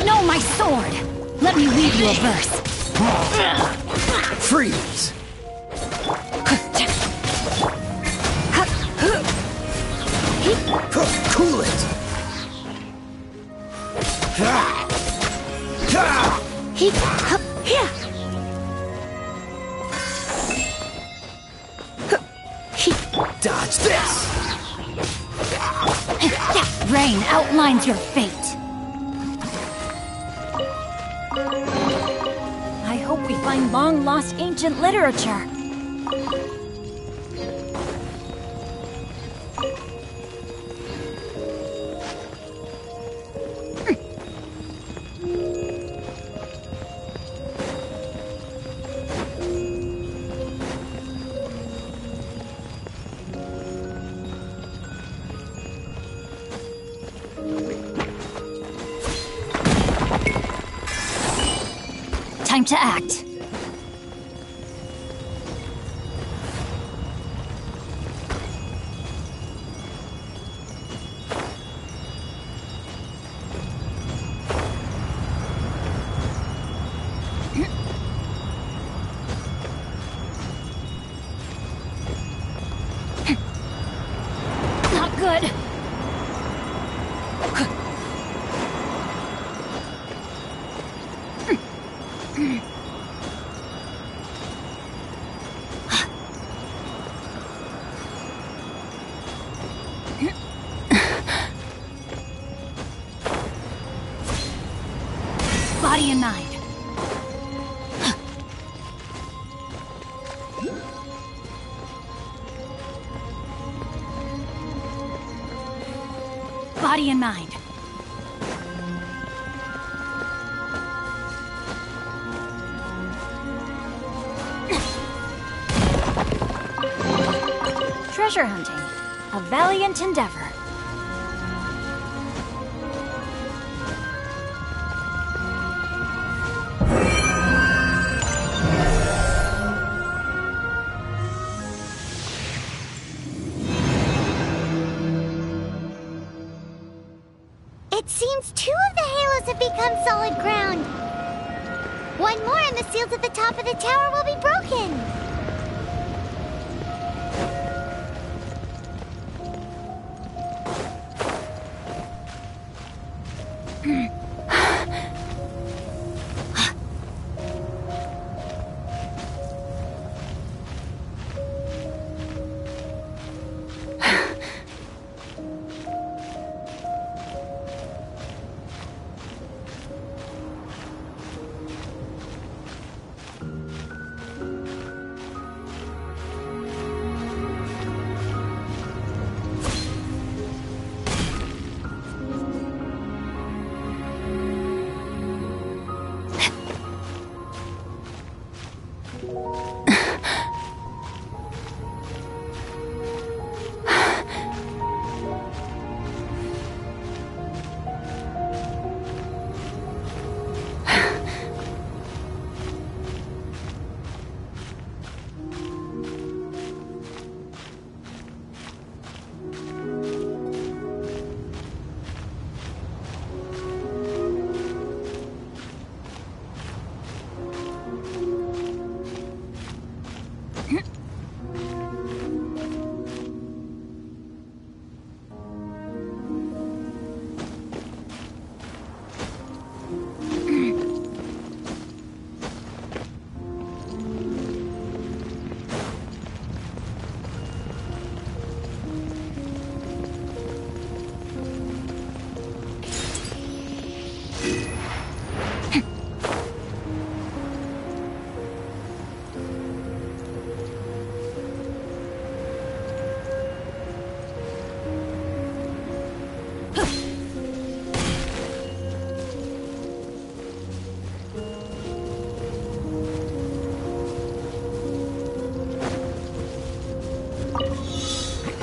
[SPEAKER 16] No, my sword! Let me read you a verse.
[SPEAKER 2] Freeze! Cool it! Dodge this!
[SPEAKER 16] Rain outlines your fate. I hope we find long-lost ancient literature. Time to act. Not good. body and mind. Treasure hunting. A valiant endeavor.
[SPEAKER 4] It seems 2 of the halos have become solid ground. 1 more and the seals at the top of the tower will be broken.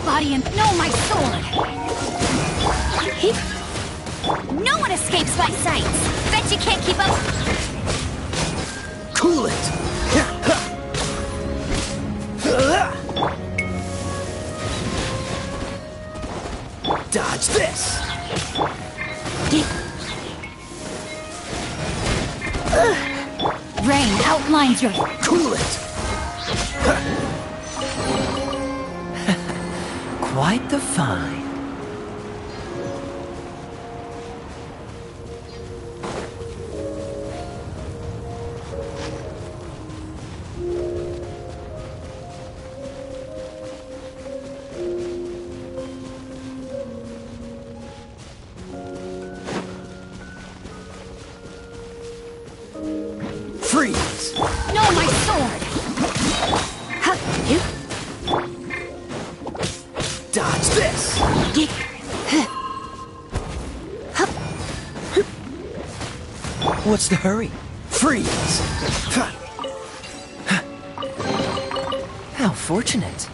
[SPEAKER 16] Body and... No, my sword! No one escapes my sights! Bet you can't keep up...
[SPEAKER 2] Cool it! Dodge this!
[SPEAKER 16] Rain outlines your...
[SPEAKER 2] Cool it! Quite the find. Freeze!
[SPEAKER 16] No, my sword!
[SPEAKER 2] Dodge this! What's the hurry? Freeze! How fortunate.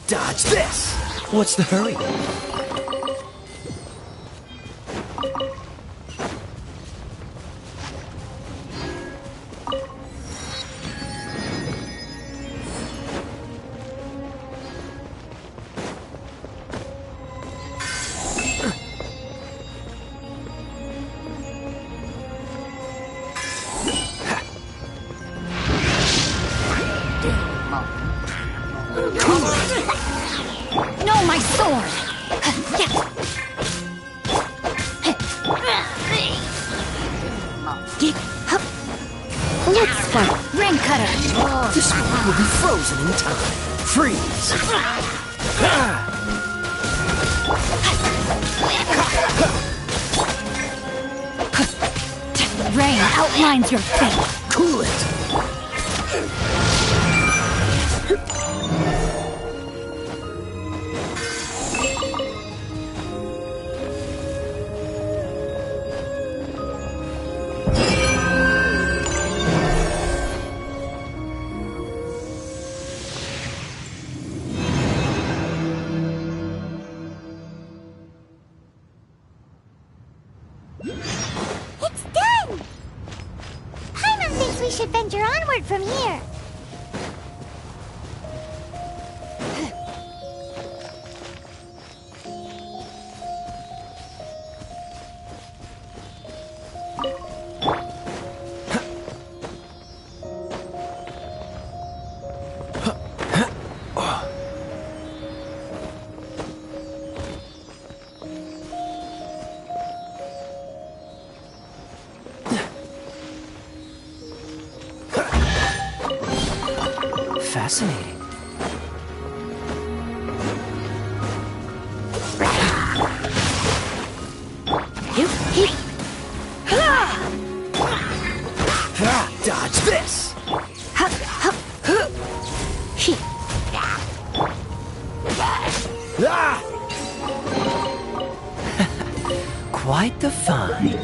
[SPEAKER 2] Dodge this! What's the hurry?
[SPEAKER 16] No, my sword!
[SPEAKER 11] Let's start.
[SPEAKER 16] Rain cutter!
[SPEAKER 2] This one will be frozen in time. Freeze!
[SPEAKER 16] Rain outlines your fate.
[SPEAKER 2] Cool it!
[SPEAKER 4] It's done! Paimon thinks we should venture onward from here.
[SPEAKER 2] Fascinating. Dodge this! Quite the find.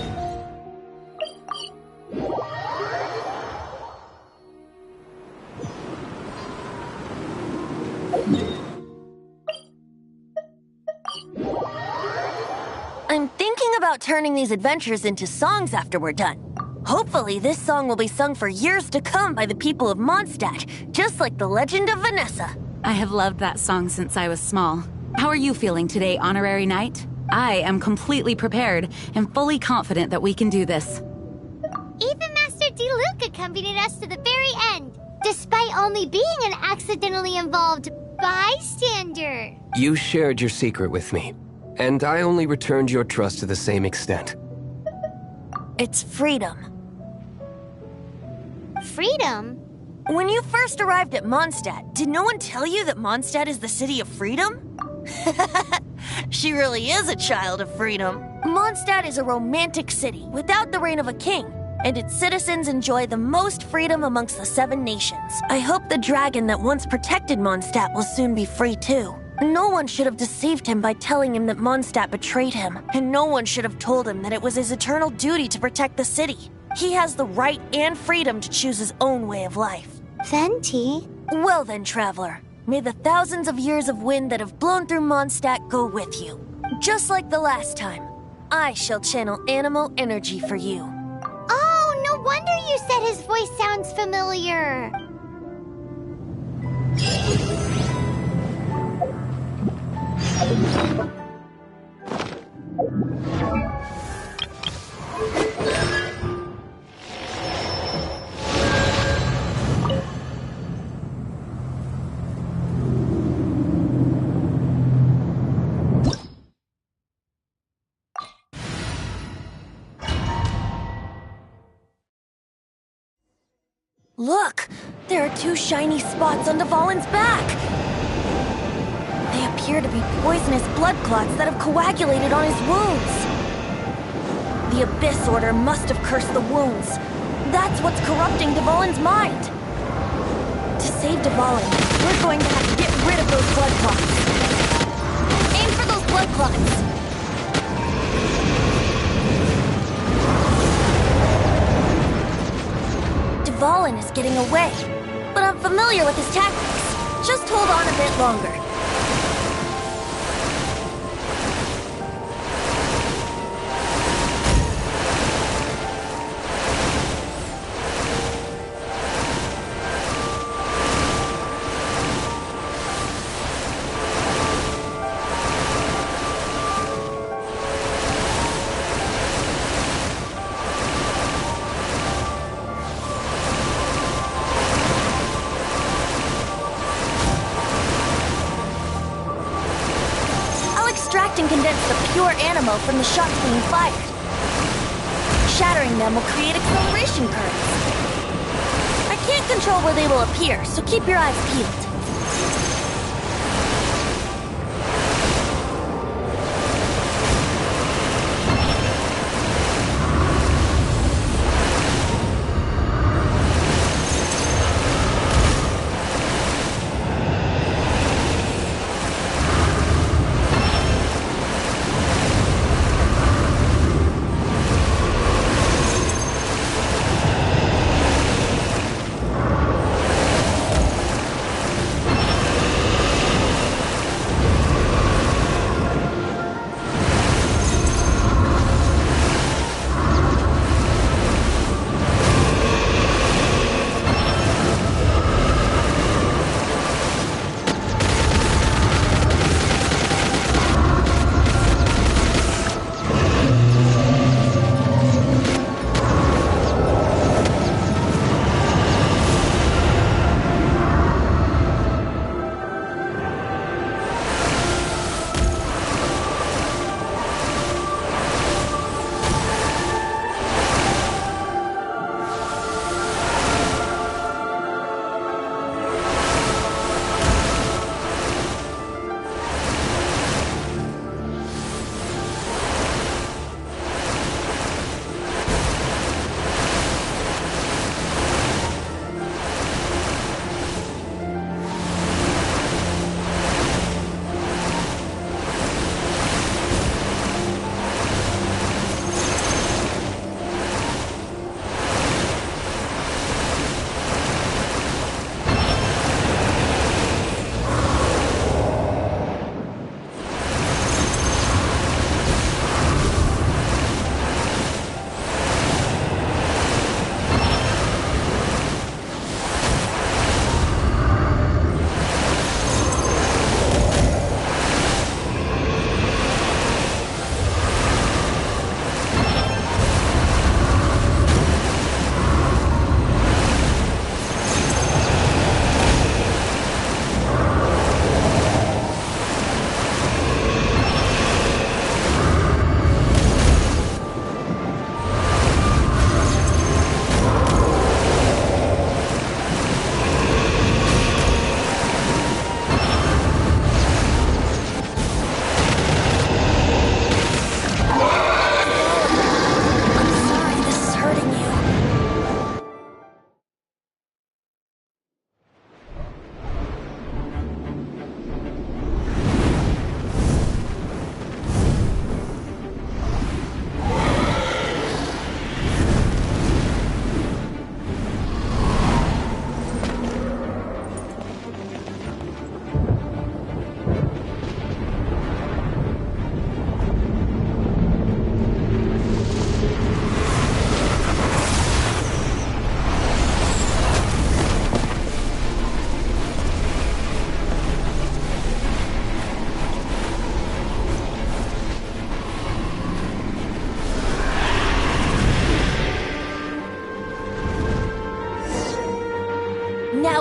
[SPEAKER 17] I'm thinking about turning these adventures into songs after we're done. Hopefully, this song will be sung for years to come by the people of Mondstadt, just like the legend of Vanessa.
[SPEAKER 18] I have loved that song since I was small. How are you feeling today, Honorary Knight? I am completely prepared and fully confident that we can do this.
[SPEAKER 4] Even Master Diluc accompanied us to the very end, despite only being an accidentally involved bystander.
[SPEAKER 7] You shared your secret with me, and I only returned your trust to the same extent.
[SPEAKER 17] It's freedom.
[SPEAKER 4] Freedom?
[SPEAKER 17] When you first arrived at Mondstadt, did no one tell you that Mondstadt is the city of freedom? She really is a child of freedom. Mondstadt is a romantic city without the reign of a king, and its citizens enjoy the most freedom amongst the 7 nations. I hope the dragon that once protected Mondstadt will soon be free too. No one should have deceived him by telling him that Mondstadt betrayed him, and no one should have told him that it was his eternal duty to protect the city. He has the right and freedom to choose his own way of life.
[SPEAKER 4] Venti?
[SPEAKER 17] Well then, traveler, may the thousands of years of wind that have blown through Mondstadt go with you. Just like the last time, I shall channel animal energy for you.
[SPEAKER 4] Oh, no wonder you said his voice sounds familiar.
[SPEAKER 17] Look! There are 2 shiny spots on Dvalin's back! They appear to be poisonous blood clots that have coagulated on his wounds. The Abyss Order must have cursed the wounds. That's what's corrupting Dvalin's mind. To save Dvalin, we're going to have to get rid of those blood clots. Aim for those blood clots! Dvalin is getting away, but I'm familiar with his tactics. Just hold on a bit longer. And condense the pure animal from the shots being fired. Shattering them will create acceleration currents. I can't control where they will appear, so keep your eyes peeled.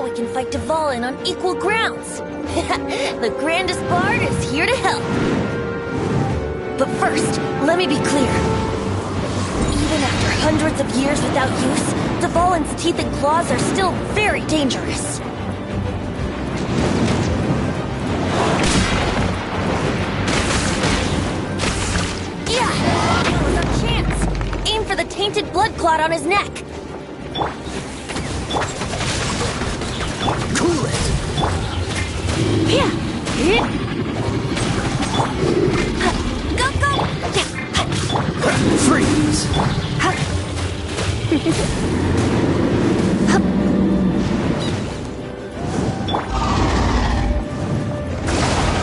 [SPEAKER 17] we can fight Dvalin on equal grounds. The grandest bard is here to help. But first, let me be clear. Even after hundreds of years without use, Dvalin's teeth and claws are still very dangerous. Yeah, that was our chance. Aim for the tainted blood clot on his neck.
[SPEAKER 2] Cool it.
[SPEAKER 17] Yeah. Go, go.
[SPEAKER 2] Freeze.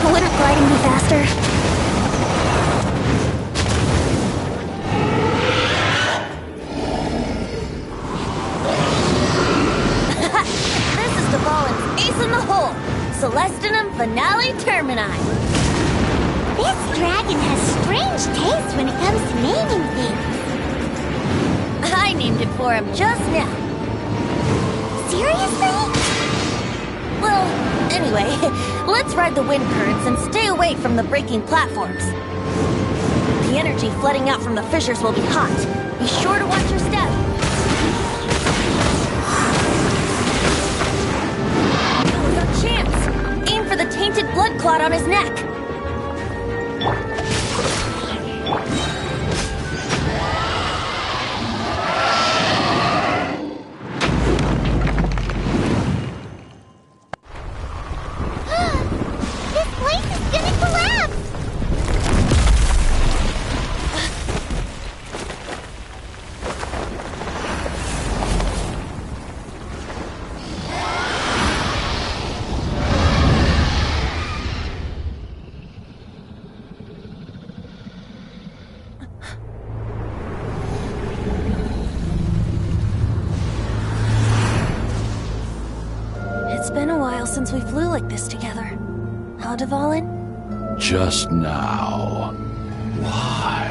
[SPEAKER 17] Wouldn't gliding be faster? Ace in the hole! Celestinum Finale Termini!
[SPEAKER 4] This dragon has strange taste when it comes to naming things.
[SPEAKER 17] I named it for him just now.
[SPEAKER 4] Seriously?
[SPEAKER 17] Well, anyway, let's ride the wind currents and stay away from the breaking platforms. The energy flooding out from the fissures will be hot. Be sure to watch your step. Chance! Aim for the tainted blood clot on his neck!
[SPEAKER 4] This place is gonna collapse!
[SPEAKER 17] It's been a while since we flew like this together. Huh, Dvalin?
[SPEAKER 15] Just now. Why?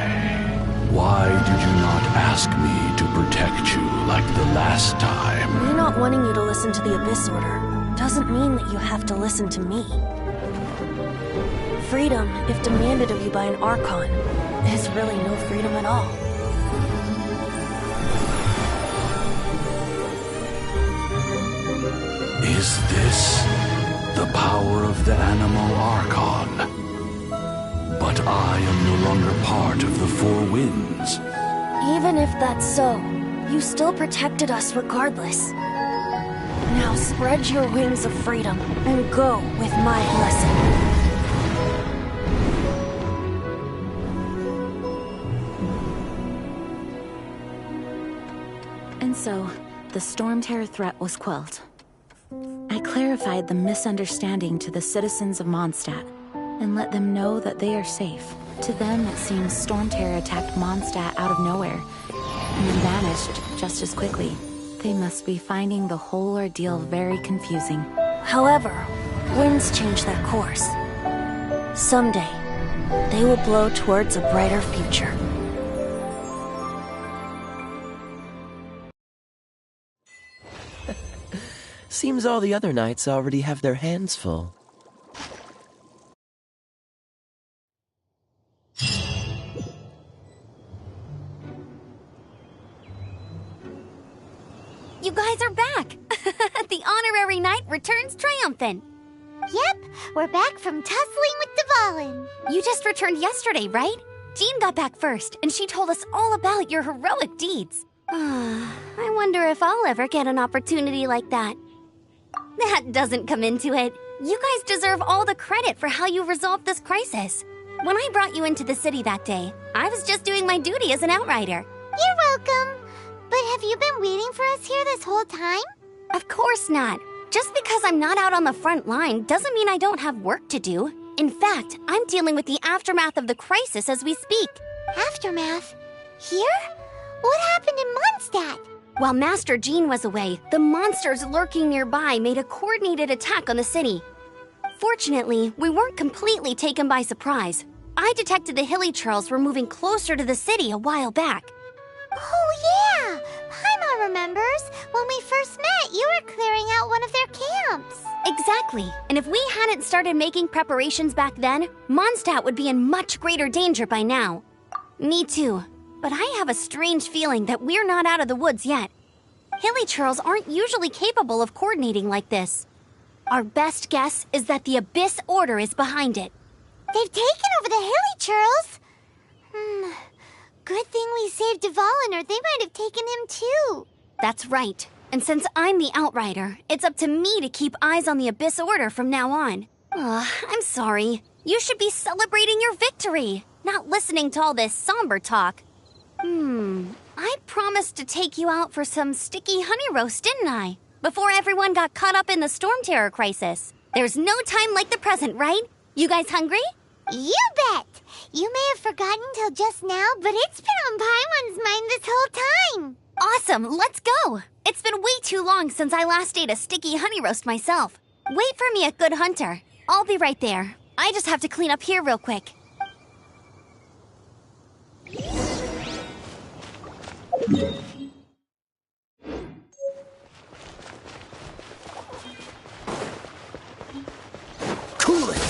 [SPEAKER 15] Why did you not ask me to protect you like the last time?
[SPEAKER 17] Me not wanting you to listen to the Abyss Order doesn't mean that you have to listen to me. Freedom, if demanded of you by an Archon, is really no freedom at all.
[SPEAKER 15] Is this the power of the Animal Archon? But I am no longer part of the Four Winds.
[SPEAKER 17] Even if that's so, you still protected us regardless. Now spread your wings of freedom and go with my blessing.
[SPEAKER 18] And so, the Storm Terror threat was quelled. I clarified the misunderstanding to the citizens of Mondstadt and let them know that they are safe. To them, it seems Storm Terror attacked Mondstadt out of nowhere and then vanished just as quickly. They must be finding the whole ordeal very confusing.
[SPEAKER 17] However, winds change their course. Someday, they will blow towards a brighter future.
[SPEAKER 21] Seems all the other knights already have their hands full.
[SPEAKER 1] You guys are back! The honorary knight returns triumphant.
[SPEAKER 4] Yep, we're back from tussling with Dvalin.
[SPEAKER 1] You just returned yesterday, right? Jean got back first, and she told us all about your heroic deeds. I wonder if I'll ever get an opportunity like that. That doesn't come into it. You guys deserve all the credit for how you resolved this crisis. When I brought you into the city that day, I was just doing my duty as an outrider.
[SPEAKER 4] You're welcome. But have you been waiting for us here this whole time?
[SPEAKER 1] Of course not. Just because I'm not out on the front line doesn't mean I don't have work to do. In fact, I'm dealing with the aftermath of the crisis as we speak.
[SPEAKER 4] Aftermath? Here? What happened in Mondstadt?
[SPEAKER 1] While Master Jean was away, the monsters lurking nearby made a coordinated attack on the city. Fortunately, we weren't completely taken by surprise. I detected the Hilly Churls were moving closer to the city a while back.
[SPEAKER 4] Oh yeah! Paimon remembers? When we first met, you were clearing out one of their camps.
[SPEAKER 1] Exactly. And if we hadn't started making preparations back then, Mondstadt would be in much greater danger by now. Me too. But I have a strange feeling that we're not out of the woods yet. Hilichurls aren't usually capable of coordinating like this. Our best guess is that the Abyss Order is behind it.
[SPEAKER 4] They've taken over the Hilichurls? Good thing we saved Dvalin, or they might have taken him too.
[SPEAKER 1] That's right. And since I'm the Outrider, it's up to me to keep eyes on the Abyss Order from now on. I'm sorry. You should be celebrating your victory, not listening to all this somber talk. I promised to take you out for some sticky honey roast, didn't I? Before everyone got caught up in the Storm Terror crisis. There's no time like the present, right? You guys hungry?
[SPEAKER 4] You bet! You may have forgotten till just now, but it's been on Paimon's mind this whole time.
[SPEAKER 1] Awesome, let's go! It's been way too long since I last ate a sticky honey roast myself. Wait for me at Good Hunter. I'll be right there. I just have to clean up here real quick.
[SPEAKER 8] Cool it!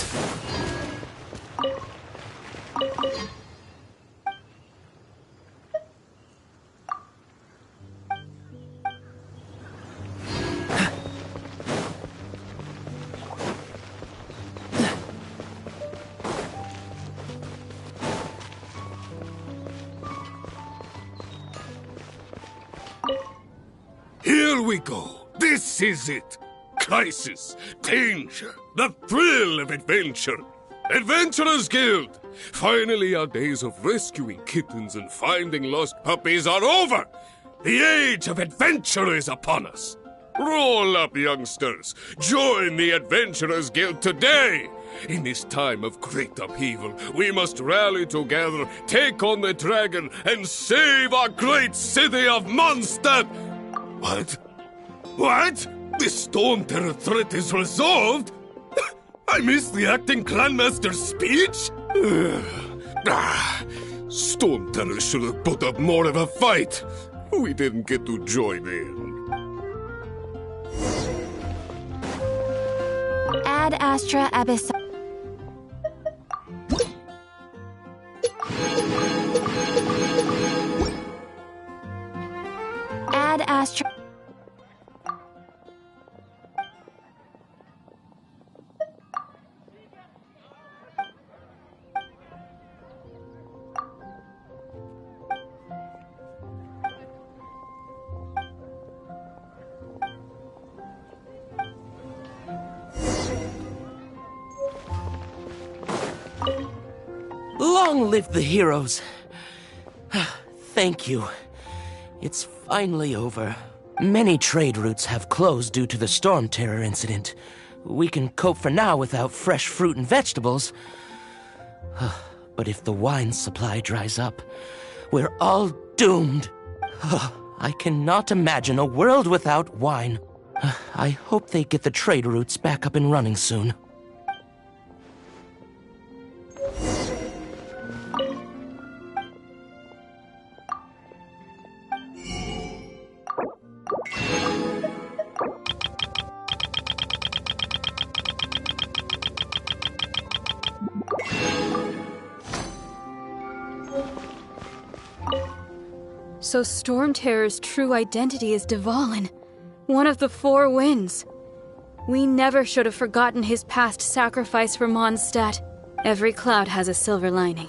[SPEAKER 15] Here we go. This is it. Crisis, danger, the thrill of adventure. Adventurers Guild! Finally, our days of rescuing kittens and finding lost puppies are over! The age of adventure is upon us! Roll up, youngsters! Join the Adventurers Guild today! In this time of great upheaval, we must rally together, take on the dragon, and save our great city of Mondstadt! What? What? The Storm Terror threat is resolved? I missed the acting clanmaster's speech? Storm Terror should have put up more of a fight. We didn't get to join in.
[SPEAKER 12] Ad Astra Abyss. Ad Astra.
[SPEAKER 21] Long live the heroes. Thank you. It's finally over. Many trade routes have closed due to the Storm Terror incident. We can cope for now without fresh fruit and vegetables. But if the wine supply dries up, we're all doomed. I cannot imagine a world without wine. I hope they get the trade routes back up and running soon.
[SPEAKER 9] So Storm Terror's true identity is Dvalin, one of the Four Winds. We never should have forgotten his past sacrifice for Mondstadt. Every cloud has a silver lining.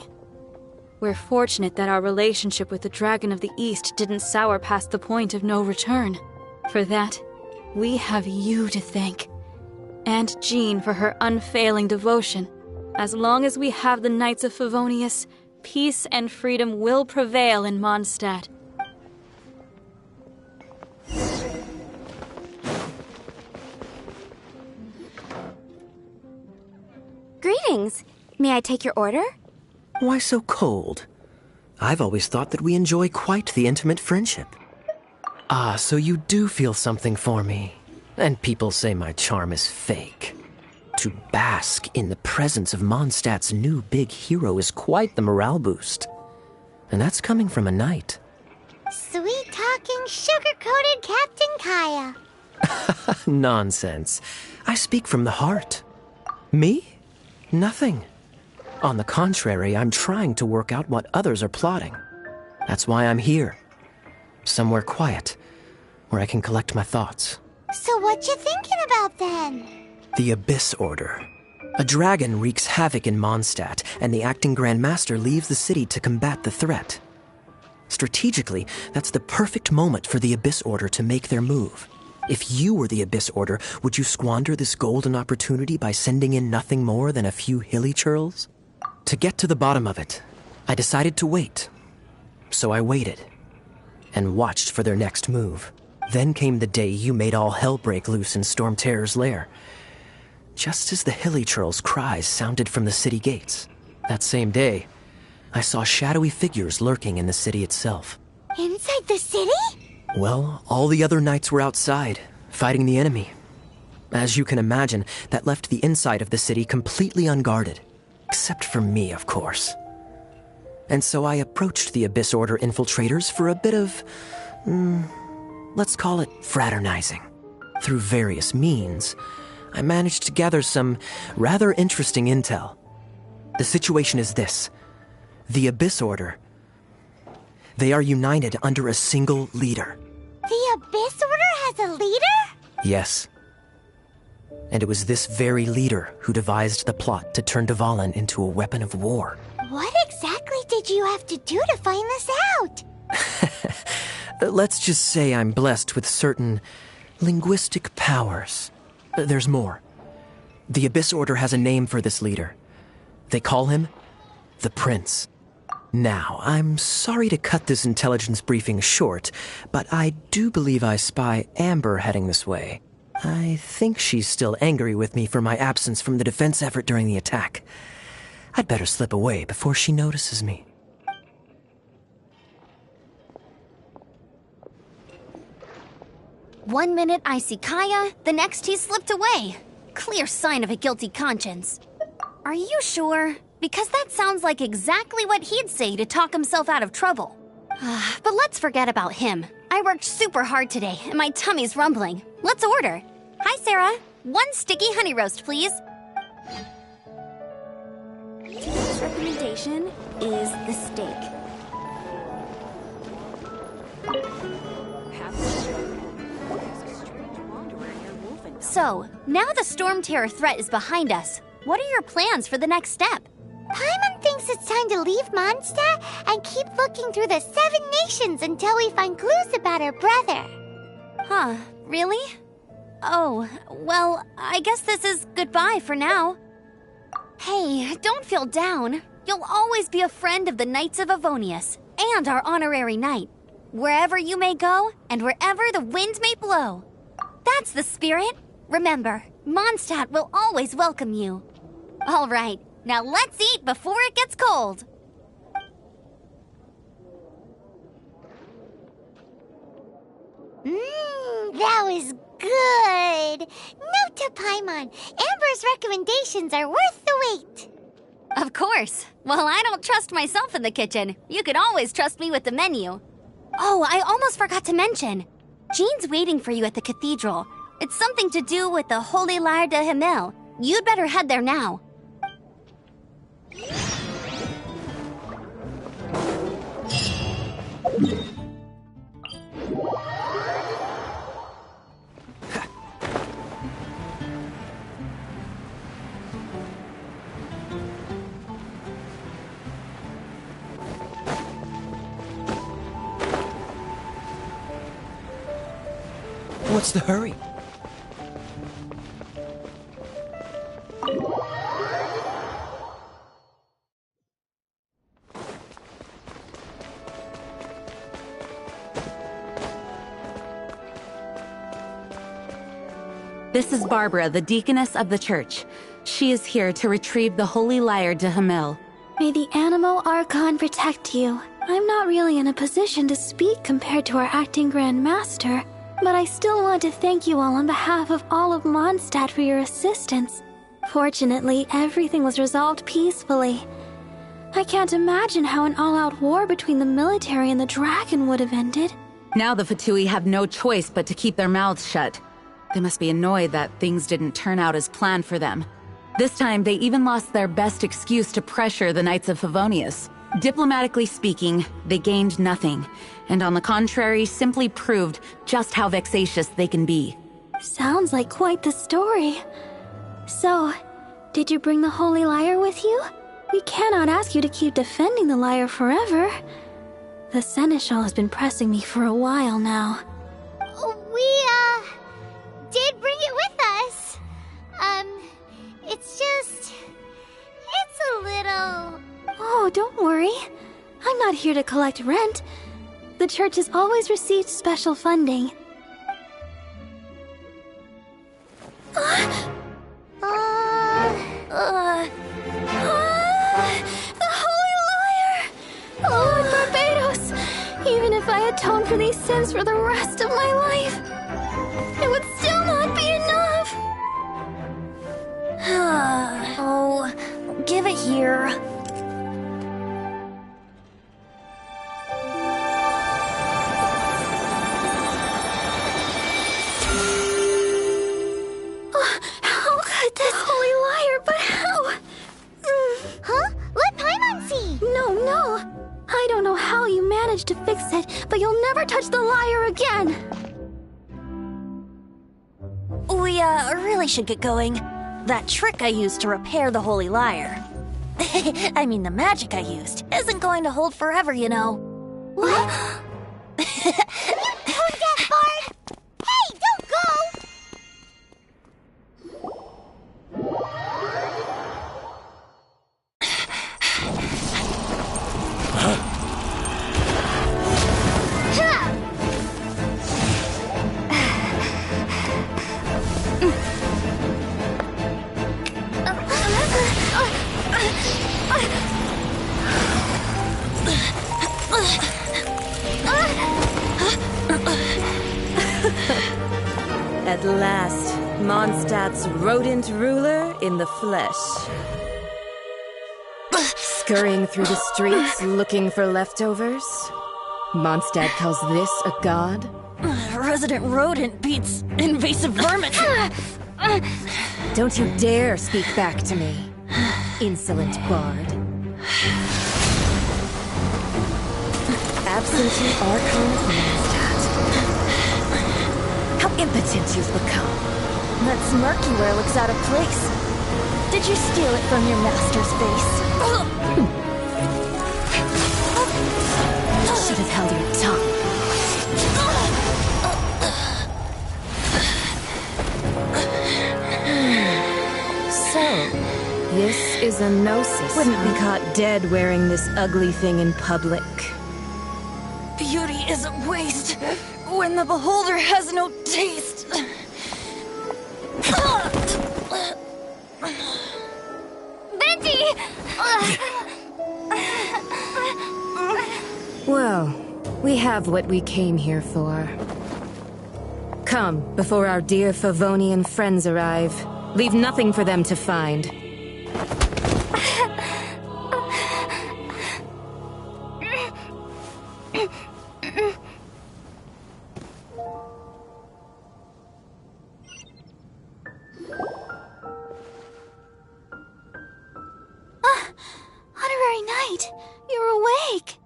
[SPEAKER 9] We're fortunate that our relationship with the Dragon of the East didn't sour past the point of no return. For that, we have you to thank. And Jean for her unfailing devotion. As long as we have the Knights of Favonius, peace and freedom will prevail in Mondstadt.
[SPEAKER 3] Greetings. May I take your order?
[SPEAKER 2] Why so cold? I've always thought that we enjoy quite the intimate friendship. Ah, so you do feel something for me. And people say my charm is fake. To bask in the presence of Mondstadt's new big hero is quite the morale boost. And that's coming from a knight.
[SPEAKER 4] Sweet talk talking sugar-coated Captain Kaya.
[SPEAKER 2] Nonsense. I speak from the heart. Me? Nothing. On the contrary, I'm trying to work out what others are plotting. That's why I'm here. Somewhere quiet, where I can collect my thoughts.
[SPEAKER 4] So what you thinking about then?
[SPEAKER 2] The Abyss Order. A dragon wreaks havoc in Mondstadt, and the acting Grand Master leaves the city to combat the threat. Strategically, that's the perfect moment for the Abyss Order to make their move. If you were the Abyss Order, would you squander this golden opportunity by sending in nothing more than a few hilly churls? To get to the bottom of it, I decided to wait. So I waited, and watched for their next move. Then came the day you made all hell break loose in Storm Terror's lair. Just as the hilly churls' cries sounded from the city gates. That same day, I saw shadowy figures lurking in the city itself.
[SPEAKER 4] Inside the city?
[SPEAKER 2] Well, all the other knights were outside, fighting the enemy. As you can imagine, that left the inside of the city completely unguarded. Except for me, of course. And so I approached the Abyss Order infiltrators for a bit of, let's call it fraternizing. Through various means, I managed to gather some rather interesting intel. The situation is this. The Abyss Order, they are united under a single leader.
[SPEAKER 4] The Abyss Order has a leader?
[SPEAKER 2] Yes. And it was this very leader who devised the plot to turn Dvalin into a weapon of war.
[SPEAKER 4] What exactly did you have to do to find this out?
[SPEAKER 2] Let's just say I'm blessed with certain linguistic powers. There's more. The Abyss Order has a name for this leader. They call him the Prince. Now, I'm sorry to cut this intelligence briefing short, but I do believe I spy Amber heading this way. I think she's still angry with me for my absence from the defense effort during the attack. I'd better slip away before she notices me.
[SPEAKER 1] One minute I see Kaya, the next he slipped away. Clear sign of a guilty conscience. Are you sure? Because that sounds like exactly what he'd say to talk himself out of trouble. But let's forget about him. I worked super hard today, and my tummy's rumbling. Let's order. Hi, Sarah. 1 sticky honey roast, please.
[SPEAKER 3] Today's recommendation is the steak.
[SPEAKER 1] So, now the Storm Terror threat is behind us. What are your plans for the next step?
[SPEAKER 4] Paimon thinks it's time to leave Mondstadt and keep looking through the 7 nations until we find clues about her brother.
[SPEAKER 1] Huh, really? Oh, well, I guess this is goodbye for now. Hey, don't feel down. You'll always be a friend of the Knights of Avonius and our honorary knight. Wherever you may go and wherever the wind may blow. That's the spirit. Remember, Mondstadt will always welcome you. All right, now let's eat before it gets cold.
[SPEAKER 4] That was good. Note to Paimon, Amber's recommendations are worth the wait.
[SPEAKER 1] Of course. Well, I don't trust myself in the kitchen. You can always trust me with the menu. Oh, I almost forgot to mention. Jean's waiting for you at the cathedral. It's something to do with the Holy Lyre de Himmel. You'd better head there now.
[SPEAKER 2] What's the hurry?
[SPEAKER 18] This is Barbara, the deaconess of the church. She is here to retrieve the Holy Lyre de Himmel.
[SPEAKER 9] May the Animal Archon protect you. I'm not really in a position to speak compared to our acting Grand Master, but I still want to thank you all on behalf of all of Mondstadt for your assistance. Fortunately, everything was resolved peacefully. I can't imagine how an all-out war between the military and the dragon would have ended.
[SPEAKER 18] Now the Fatui have no choice but to keep their mouths shut. They must be annoyed that things didn't turn out as planned for them. This time, they even lost their best excuse to pressure the Knights of Favonius. Diplomatically speaking, they gained nothing, and on the contrary, simply proved just how vexatious they can be.
[SPEAKER 10] Sounds like quite the story. So, did you bring the Holy Lyre with you? We cannot ask you to keep defending the lyre forever. The Seneschal has been pressing me for a while now.
[SPEAKER 4] We, did bring it with us. It's a little...
[SPEAKER 10] Oh, don't worry. I'm not here to collect rent. The church has always received special funding. The Holy Lyre! Lord Barbados! Even if I atone for these sins for the rest of my life, it would still not be enough!
[SPEAKER 17] Oh, give it here.
[SPEAKER 10] How could this Holy Lyre, but how?
[SPEAKER 4] Huh? Let Paimon see!
[SPEAKER 10] No. I don't know how you managed to fix it, but you'll never touch the lyre again!
[SPEAKER 17] We, really should get going. That trick I used to repair the Holy Lyre. I mean, the magic I used isn't going to hold forever, you know.
[SPEAKER 4] What? Who's that, Bard? Hey, don't go!
[SPEAKER 22] At last, Mondstadt's rodent ruler in the flesh. Scurrying through the streets looking for leftovers? Mondstadt calls this a god?
[SPEAKER 17] Resident rodent beats invasive vermin.
[SPEAKER 22] Don't you dare speak back to me, insolent bard. Absentee Archon of Mondstadt. How impotent you've become.
[SPEAKER 17] That smirky wear looks out of place. Did you steal it from your master's face?
[SPEAKER 22] You should have held your tongue. So, this is a gnosis. Wouldn't be caught dead wearing this ugly thing in public.
[SPEAKER 17] Beauty is a waste when the beholder has no taste.
[SPEAKER 4] Venti!
[SPEAKER 22] Well, we have what we came here for. Come, before our dear Favonian friends arrive. Leave nothing for them to find.
[SPEAKER 10] Honorary Knight, you're awake.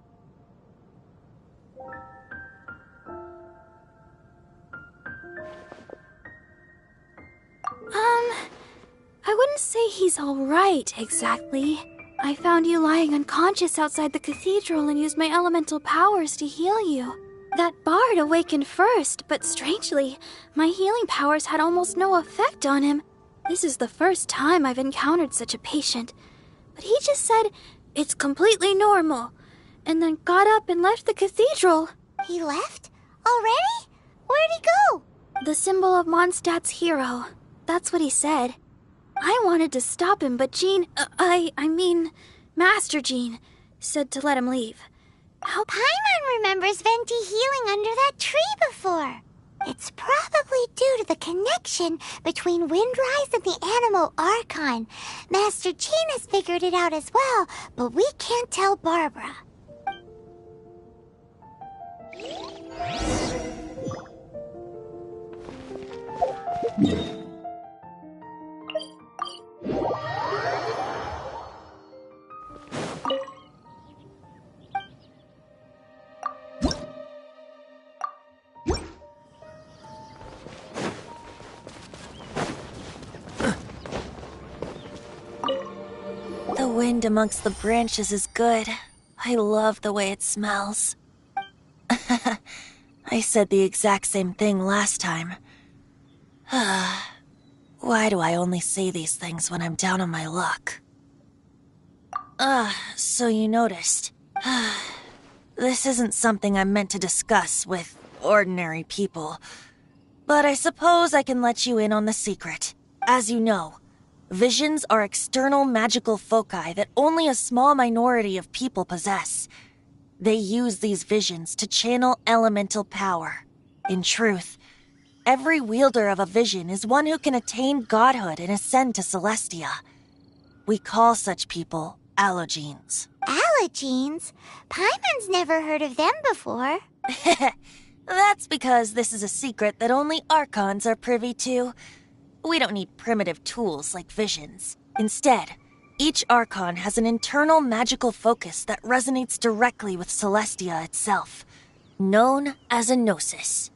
[SPEAKER 10] I wouldn't say he's all right, exactly. I found you lying unconscious outside the cathedral and used my elemental powers to heal you. That bard awakened first, but strangely, my healing powers had almost no effect on him. This is the first time I've encountered such a patient. But he just said, it's completely normal, and then got up and left the cathedral.
[SPEAKER 4] He left? Already? Where'd he go?
[SPEAKER 10] The symbol of Mondstadt's hero. That's what he said. I wanted to stop him, but Jean, I mean, Master Jean, said to let him leave.
[SPEAKER 4] How Paimon remembers Venti healing under that tree before. It's probably due to the connection between Windrise and the Animal Archon. Master Jean has figured it out as well, but we can't tell Barbara.
[SPEAKER 17] The wind amongst the branches is good. I love the way it smells. I said the exact same thing last time. Why do I only say these things when I'm down on my luck? So you noticed. This isn't something I'm meant to discuss with ordinary people. But I suppose I can let you in on the secret. As you know, visions are external magical foci that only a small minority of people possess. They use these visions to channel elemental power. In truth, every wielder of a vision is one who can attain godhood and ascend to Celestia. We call such people allogenes.
[SPEAKER 4] Allogenes? Paimon's never heard of them before.
[SPEAKER 17] That's because this is a secret that only Archons are privy to. We don't need primitive tools like visions. Instead, each Archon has an internal magical focus that resonates directly with Celestia itself, known as a gnosis.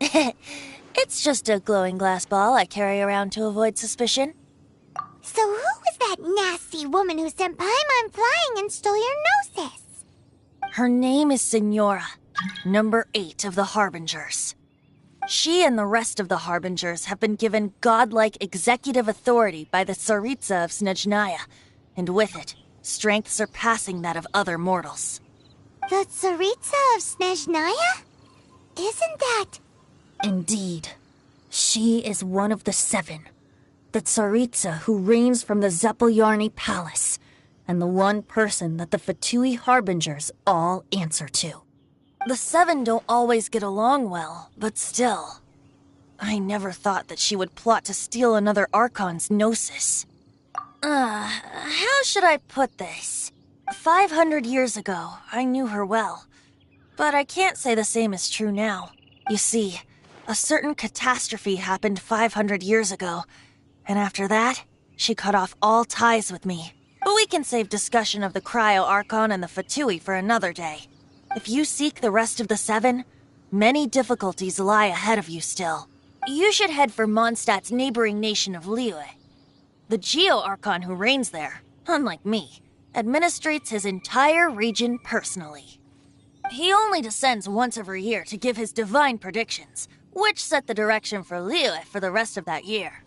[SPEAKER 17] It's just a glowing glass ball I carry around to avoid suspicion.
[SPEAKER 4] So who was that nasty woman who sent Paimon flying and stole your gnosis?
[SPEAKER 17] Her name is Signora, number 8 of the Harbingers. She and the rest of the Harbingers have been given godlike executive authority by the Tsaritsa of Snezhnaya, and with it, strength surpassing that of other mortals.
[SPEAKER 4] The Tsaritsa of Snezhnaya? Isn't that...
[SPEAKER 17] Indeed. She is one of the 7. The Tsaritsa who reigns from the Zeppeljárny Palace, and the one person that the Fatui Harbingers all answer to. The 7 don't always get along well, but still. I never thought that she would plot to steal another Archon's gnosis. How should I put this? 500 years ago, I knew her well. But I can't say the same is true now. You see, a certain catastrophe happened 500 years ago, and after that, she cut off all ties with me. But we can save discussion of the Cryo-Archon and the Fatui for another day. If you seek the rest of the 7, many difficulties lie ahead of you still. You should head for Mondstadt's neighboring nation of Liyue. The Geo-Archon who reigns there, unlike me, administrates his entire region personally. He only descends once every year to give his divine predictions, which set the direction for Liyue for the rest of that year.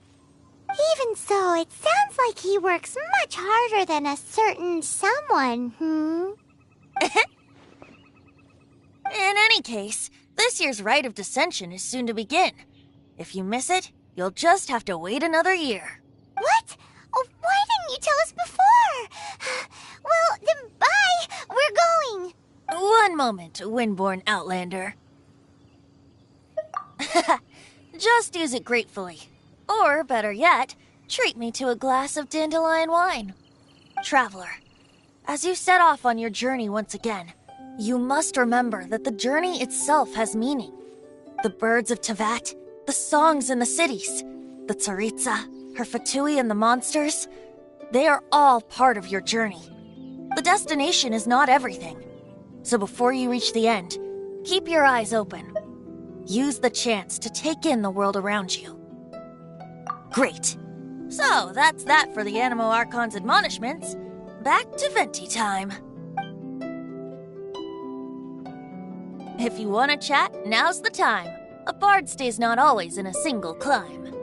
[SPEAKER 4] Even so, it sounds like he works much harder than a certain someone,
[SPEAKER 17] In any case, this year's Rite of Descension is soon to begin. If you miss it, you'll just have to wait another year.
[SPEAKER 4] What? Oh, why didn't you tell us before? Well, then bye! We're going!
[SPEAKER 17] One moment, Windborn Outlander. Just use it gratefully. Or, better yet, treat me to a glass of dandelion wine. Traveler, as you set off on your journey once again, you must remember that the journey itself has meaning. The birds of Tevat, the songs in the cities, the Tsaritsa, her Fatui and the monsters, they are all part of your journey. The destination is not everything. So before you reach the end, keep your eyes open. Use the chance to take in the world around you. Great. So that's that for the Animo Archon's admonishments. Back to Venti time. If you want to chat, now's the time. A bard stays not always in a single climb.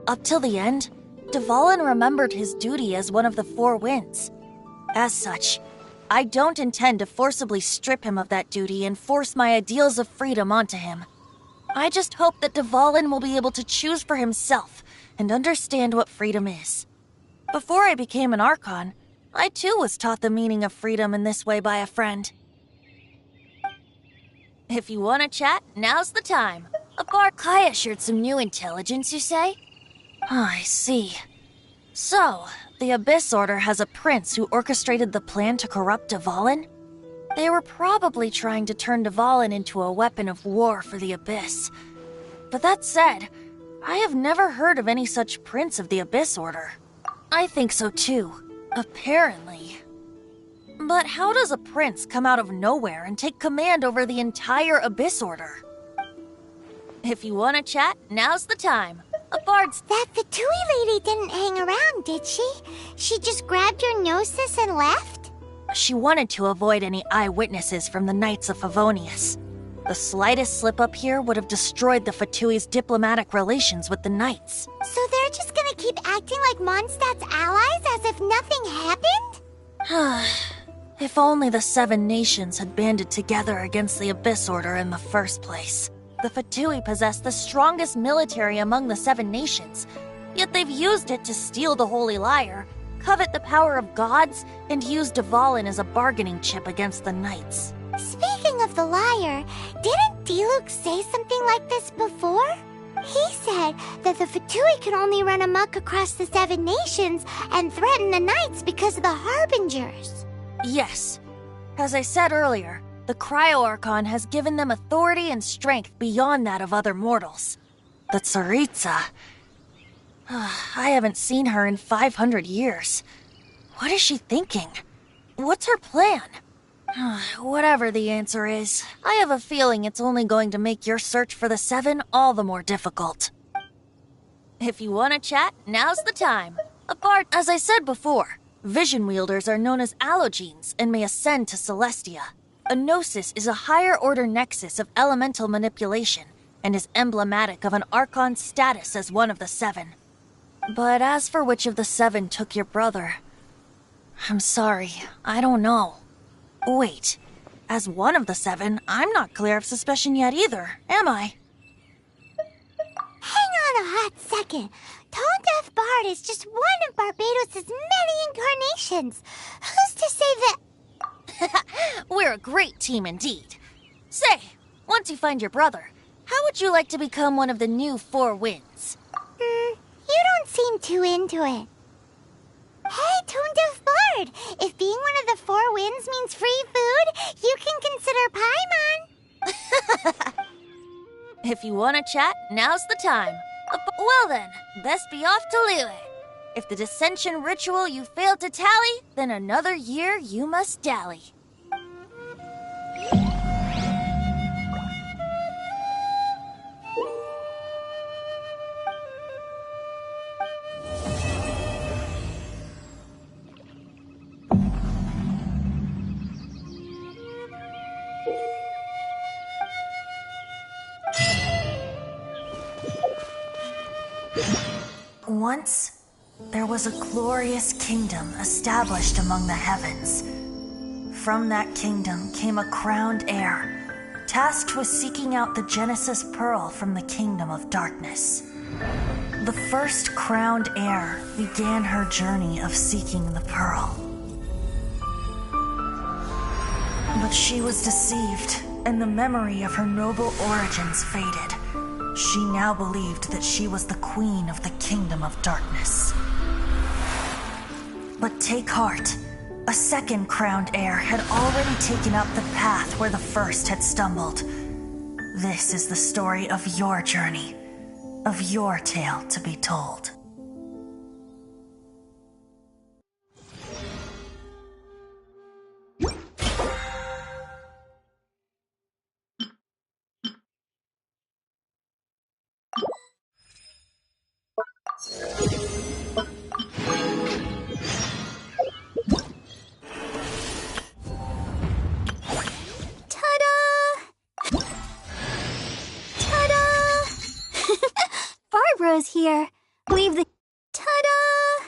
[SPEAKER 17] Up till the end, Dvalin remembered his duty as one of the 4 winds. As such, I don't intend to forcibly strip him of that duty and force my ideals of freedom onto him. I just hope that Dvalin will be able to choose for himself and understand what freedom is. Before I became an Archon, I too was taught the meaning of freedom in this way by a friend. If you want to chat, now's the time. A bard Kaya shared some new intelligence, you say? I see. So, the Abyss Order has a prince who orchestrated the plan to corrupt Dvalin? They were probably trying to turn Dvalin into a weapon of war for the Abyss. But that said, I have never heard of any such Prince of the Abyss Order. I think so too, apparently. But how does a prince come out of nowhere and take command over the entire Abyss Order? If you want to chat, now's the time. A bard's...
[SPEAKER 4] That Fatui lady didn't hang around, did she? She just grabbed your gnosis and left?
[SPEAKER 17] She wanted to avoid any eyewitnesses from the Knights of Favonius. The slightest slip-up here would have destroyed the Fatui's diplomatic relations with the Knights.
[SPEAKER 4] So they're just gonna keep acting like Mondstadt's allies as if nothing happened?
[SPEAKER 17] If only the Seven Nations had banded together against the Abyss Order in the first place. The Fatui possess the strongest military among the Seven Nations, yet they've used it to steal the Holy Lyre, covet the power of gods, and use Dvalin as a bargaining chip against the Knights.
[SPEAKER 4] Speaking of the Lyre, didn't Diluc say something like this before? He said that the Fatui could only run amok across the Seven Nations and threaten the Knights because of the Harbingers.
[SPEAKER 17] Yes. As I said earlier, the Cryo-Archon has given them authority and strength beyond that of other mortals. The Tsaritsa... I haven't seen her in 500 years. What is she thinking? What's her plan? Whatever the answer is, I have a feeling it's only going to make your search for the Seven all the more difficult. If you want to chat, now's the time. As I said before, vision wielders are known as allogenes and may ascend to Celestia. A gnosis is a higher-order nexus of elemental manipulation and is emblematic of an Archon's status as one of the Seven. But as for which of the Seven took your brother, I'm sorry, I don't know. Wait, as one of the Seven, I'm not clear of suspicion yet either, am I?
[SPEAKER 4] Hang on a hot second. Tone Deaf Bard is just one of Barbados' many incarnations. Who's to say that...
[SPEAKER 17] We're a great team indeed. Say, once you find your brother, how would you like to become one of the new Four Winds?
[SPEAKER 4] You don't seem too into it. Hey, Tone Deaf Bard, if being one of the Four Winds means free food, you can consider Paimon.
[SPEAKER 17] If you want to chat, now's the time. Well then, best be off to Liyue. If the dissension ritual you failed to tally, then another year you must dally. Once, there was a glorious kingdom established among the heavens. From that kingdom came a crowned heir, tasked with seeking out the Genesis Pearl from the kingdom of darkness. The first crowned heir began her journey of seeking the pearl. But she was deceived, and the memory of her noble origins faded. She now believed that she was the queen of the kingdom of darkness. But take heart. A second crowned heir had already taken up the path where the first had stumbled. This is the story of your journey, of your tale to be told.
[SPEAKER 10] Barbara's here. Leave the... Ta-da!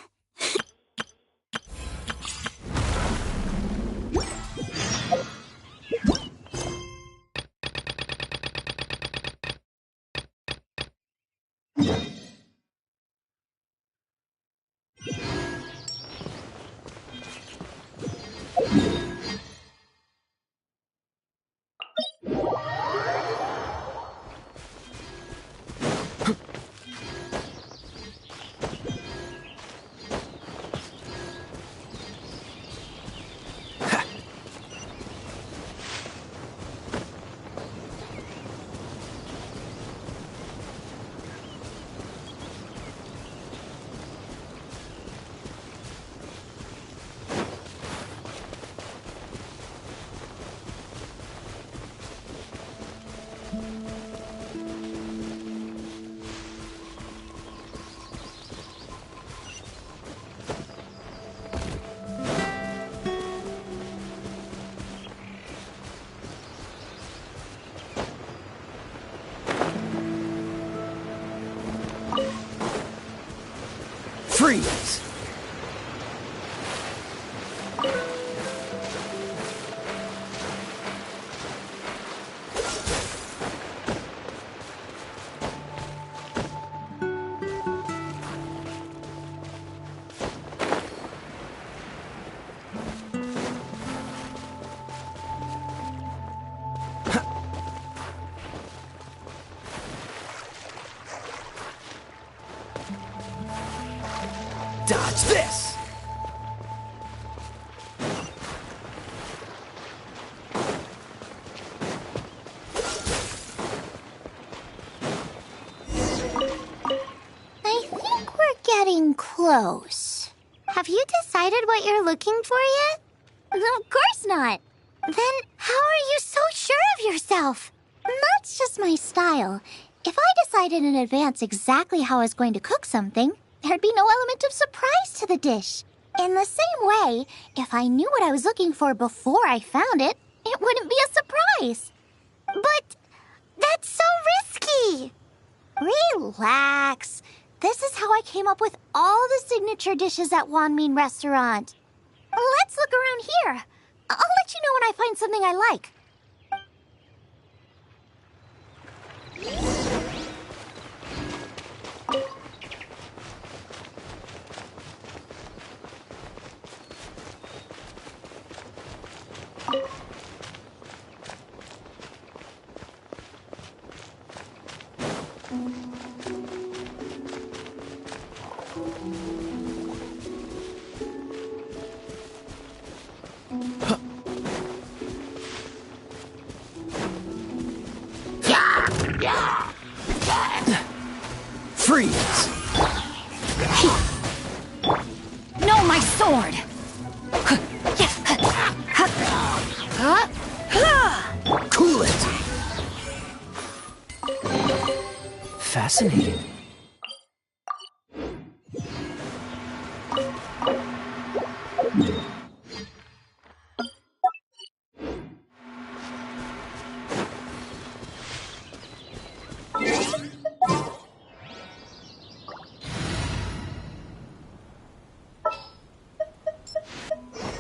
[SPEAKER 2] Freeze! Dodge this!
[SPEAKER 4] I think we're getting close. Have you decided what you're looking for yet? Of course not. Then how are you so sure of yourself? That's just my style. If I decided in advance exactly how I was going to cook something, there'd be no element of surprise to the dish. In the same way, if I knew what I was looking for before I found it, it wouldn't be a surprise. But that's so risky. Relax. This is how I came up with all the signature dishes at Wanmin Restaurant. Let's look around here. I'll let you know when I find something I like.
[SPEAKER 2] Freeze!
[SPEAKER 16] No, my sword!
[SPEAKER 2] Cool it! Fascinating.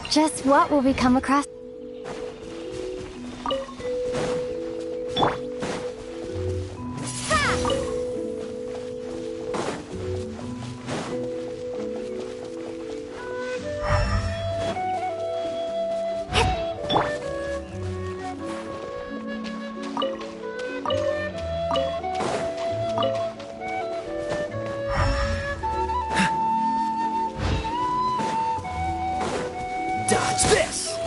[SPEAKER 1] Just what will we come across?
[SPEAKER 2] Dodge this!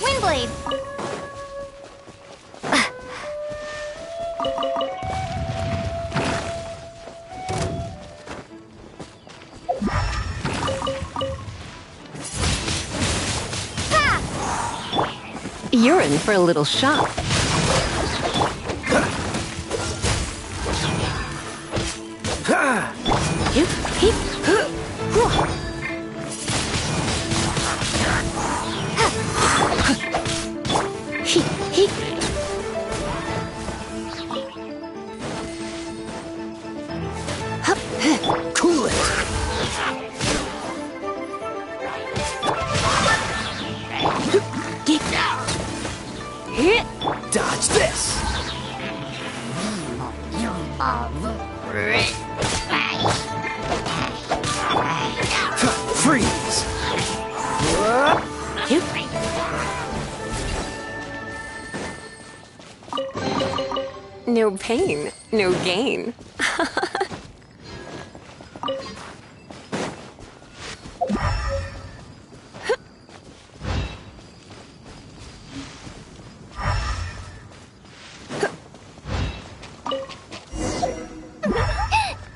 [SPEAKER 1] Windblade!
[SPEAKER 11] You're in for a little shock.
[SPEAKER 2] Cool it! Dodge this! Freeze!
[SPEAKER 11] No pain, no gain.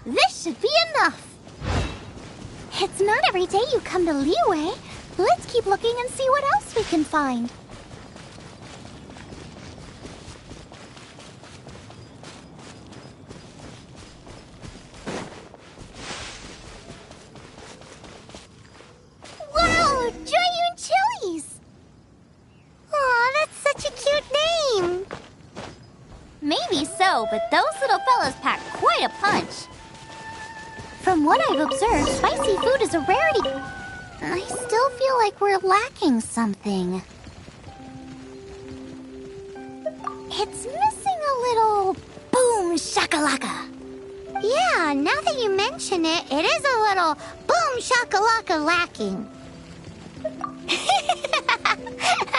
[SPEAKER 4] This should be enough. It's not every day you come to Liyue, let's keep looking and see what else we can find. Wow, Joyun Chili's! Aw, that's such a cute name!
[SPEAKER 1] Maybe so, but those little fellas pack quite a punch.
[SPEAKER 4] From what I've observed, spicy food is a rarity. I still feel like we're lacking something. It's missing a little boom shakalaka. Yeah, now that you mention it, it is a little boom shakalaka lacking.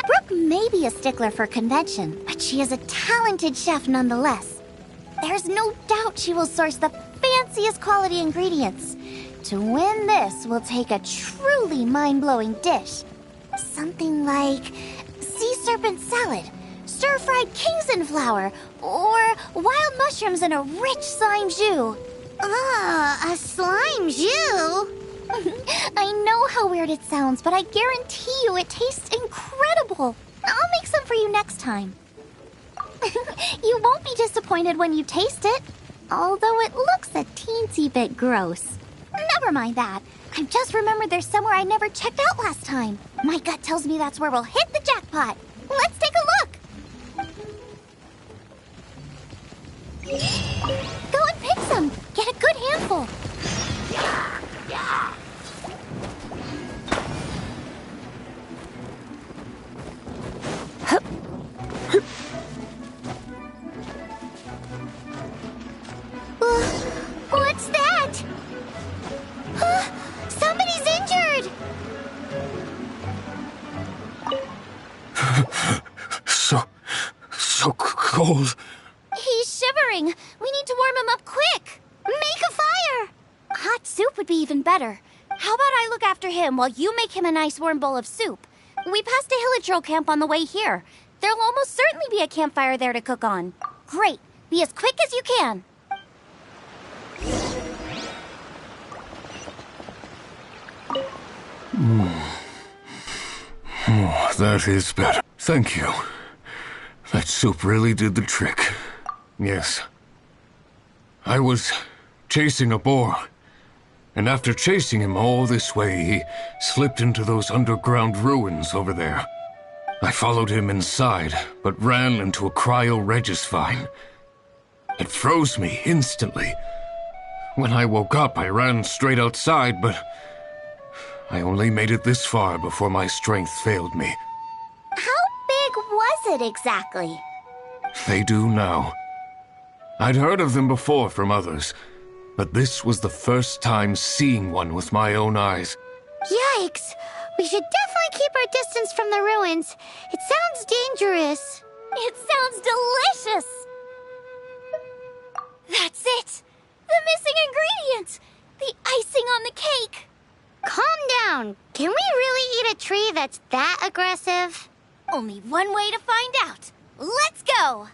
[SPEAKER 4] Brooke may be a stickler for convention, but she is a talented chef nonetheless. There's no doubt she will source the fanciest quality ingredients. To win this, we'll take a truly mind-blowing dish. Something like sea serpent salad, stir-fried Kingston flour, or wild mushrooms in a rich slime jus. A slime jus?
[SPEAKER 1] I know how weird it sounds, but I guarantee you it tastes incredible. I'll make some for you next time. You won't be disappointed when you taste it, although it looks a teensy bit gross. Never mind that. I've just remembered there's somewhere I never checked out last time. My gut tells me that's where we'll hit the jackpot. Let's take a look. Go and pick some. Get a good handful.
[SPEAKER 4] What's that? Somebody's injured!
[SPEAKER 15] So cold.
[SPEAKER 1] He's shivering. We need to warm him up quick. Make a fire. Hot soup would be even better. How about I look after him while you make him a nice warm bowl of soup? We passed a Hilichurl camp on the way here. There'll almost certainly be a campfire there to cook on. Great. Be as quick as you can.
[SPEAKER 15] Oh, that is better. Thank you. That soup really did the trick. Yes. I was chasing a boar. And after chasing him all this way, he slipped into those underground ruins over there. I followed him inside, but ran into a cryo-regis vine. It froze me instantly. When I woke up, I ran straight outside, but I only made it this far before my strength failed me.
[SPEAKER 1] How big was it exactly?
[SPEAKER 15] They do now. I'd heard of them before from others, but this was the first time seeing one with my own eyes.
[SPEAKER 4] Yikes! We should definitely keep our distance from the ruins. It sounds dangerous.
[SPEAKER 1] It sounds delicious! That's it! The missing ingredient! The icing on the cake!
[SPEAKER 4] Calm down. Can we really eat a tree that's that aggressive?
[SPEAKER 1] Only one way to find out. Let's go!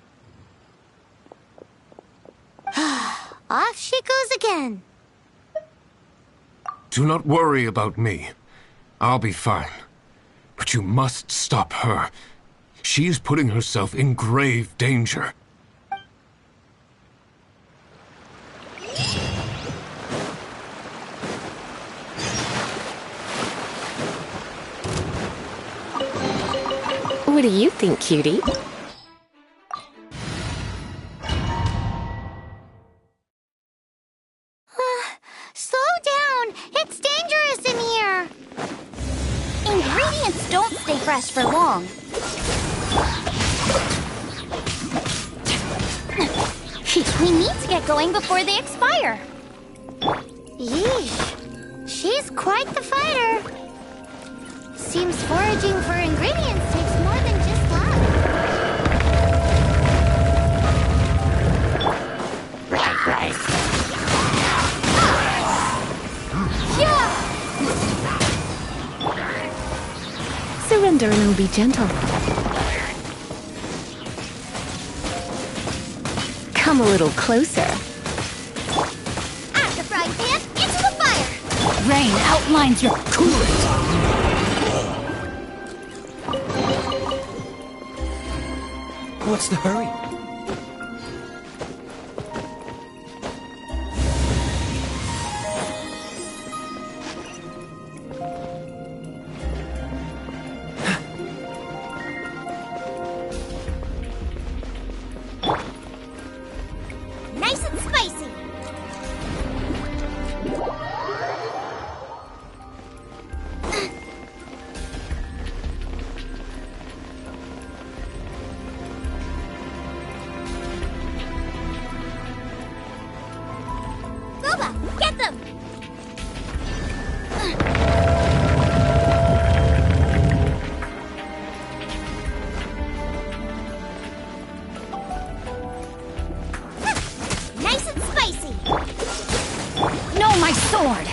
[SPEAKER 4] Off she goes again.
[SPEAKER 15] Do not worry about me. I'll be fine. But you must stop her. She is putting herself in grave danger.
[SPEAKER 11] What do you think, cutie?
[SPEAKER 4] Slow down. It's dangerous in here.
[SPEAKER 1] Ingredients don't stay fresh for long. We need to get going before they expire.
[SPEAKER 4] Yeesh. She's quite the fighter. Seems foraging for ingredients takes more than just luck.
[SPEAKER 21] Right.
[SPEAKER 11] Surrender and I'll be gentle. Come a little closer.
[SPEAKER 1] Out the frying pan, into the fire!
[SPEAKER 16] rain outlines your coolant.
[SPEAKER 2] What's the hurry?
[SPEAKER 4] Nice and spicy. Boba, get them! Nice and spicy.
[SPEAKER 16] No, my sword!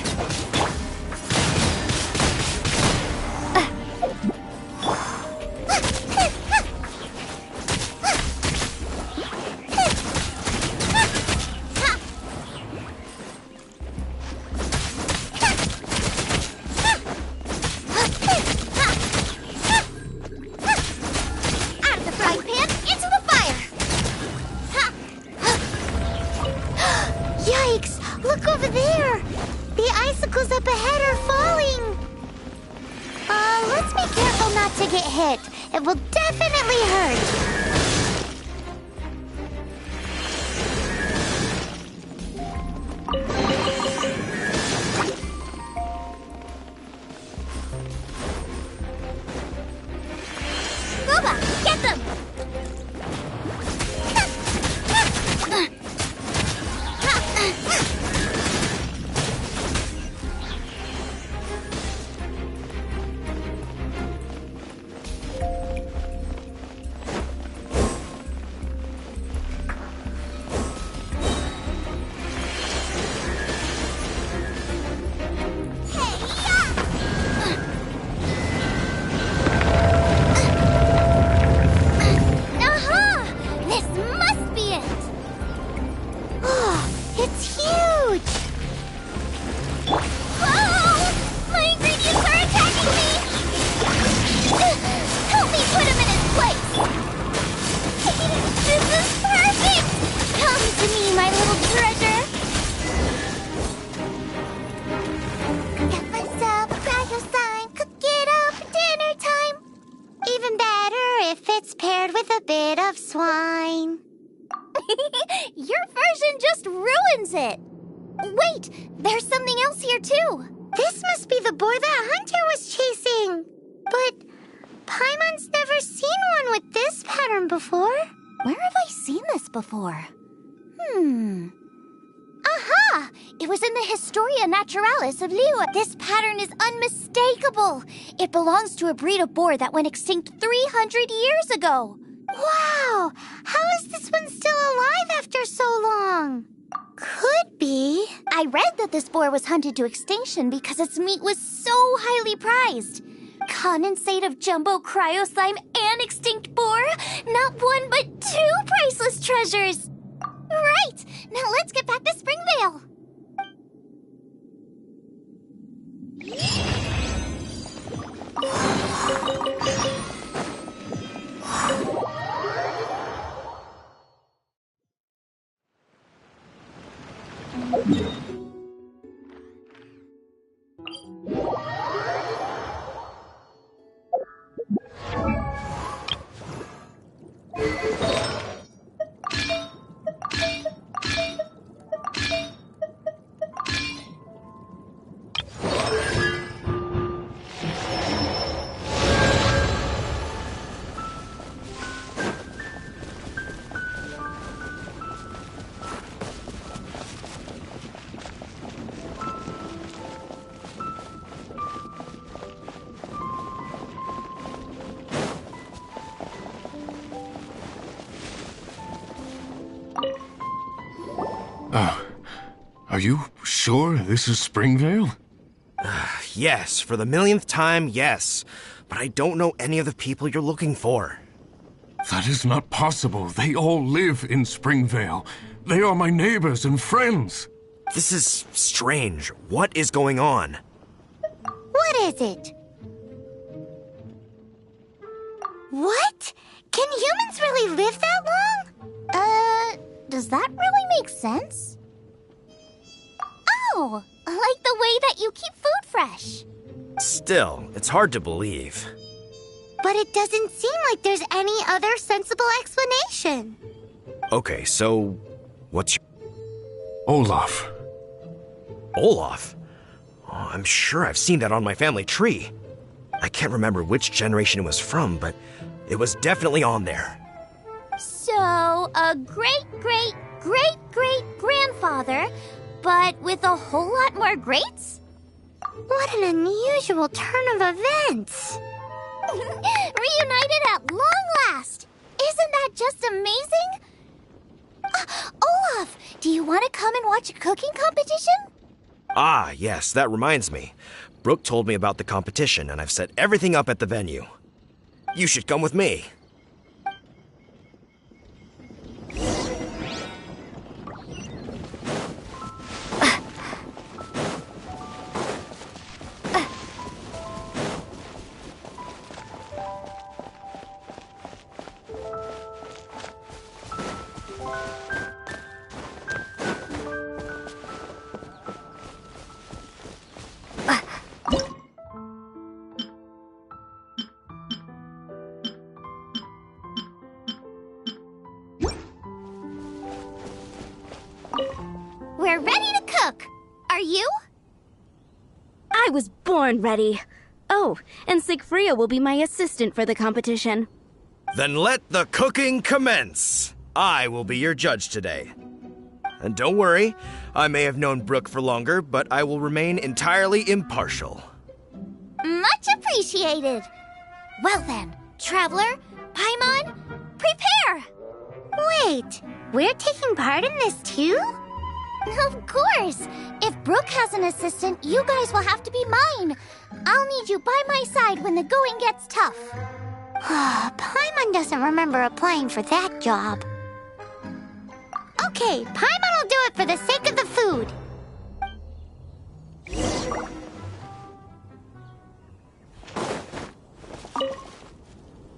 [SPEAKER 4] Out of the frying pan, into the fire! Yikes! Look over there! The icicles up ahead are falling! Let's be careful not to get hit. It will definitely hurt. Boba, get them! Aha! This must be it! Oh, it's huge! Oh! My ingredients are attacking me! Help me put him in his place! This is perfect! Come to me, my little treasure! Got myself a cryo sign, cook it up, dinner time! Even better if it's paired with a bit of swine. Your version just ruins it. Wait, there's something else here too. This must be the boar that Hunter was chasing. But Paimon's never seen one with this pattern before. Where have I seen this before? Aha! It was in the Historia Naturalis of Liu. This pattern is unmistakable. It belongs to a breed of boar that went extinct 300 years ago. Wow! How is this one still alive after so long? Could be. I read that this boar was hunted to extinction because its meat was so highly prized. Condensate of jumbo cryo slime and extinct boar? Not one but two priceless treasures! Right! Now let's get back to Springvale!
[SPEAKER 15] Are you sure this is Springvale?
[SPEAKER 6] Yes, for the millionth time, yes. But I don't know any of the people you're looking for.
[SPEAKER 15] That is not possible. They all live in Springvale. They are my neighbors and friends.
[SPEAKER 6] This is strange. What is going on?
[SPEAKER 4] What is it? What? Can humans really live that long? Does that really make sense? Oh, like the way that you keep food fresh.
[SPEAKER 6] Still, it's hard to believe.
[SPEAKER 4] But it doesn't seem like there's any other sensible explanation.
[SPEAKER 6] Okay, so what's your...
[SPEAKER 15] Olaf.
[SPEAKER 6] Olaf? Oh, I'm sure I've seen that on my family tree. I can't remember which generation it was from, but it was definitely on there.
[SPEAKER 4] So, a great-great-great-great-grandfather, but with a whole lot more greats? What an unusual turn of events! Reunited at long last! Isn't that just amazing? Olaf, do you want to come and watch a cooking competition?
[SPEAKER 6] Ah, yes, that reminds me. Brooke told me about the competition, and I've set everything up at the venue. You should come with me.
[SPEAKER 4] We're ready to cook. Are you?
[SPEAKER 3] I was born ready. Oh, and Sigfria will be my assistant for the competition.
[SPEAKER 6] Then let the cooking commence. I will be your judge today. And don't worry, I may have known Brooke for longer, but I will remain entirely impartial.
[SPEAKER 4] Much appreciated. Well then, Traveler, Paimon, prepare! Wait, we're taking part in this too? Of course! If Brooke has an assistant, you guys will have to be mine. I'll need you by my side when the going gets tough. Paimon doesn't remember applying for that job. Okay, Paimon will do it for the sake of the food.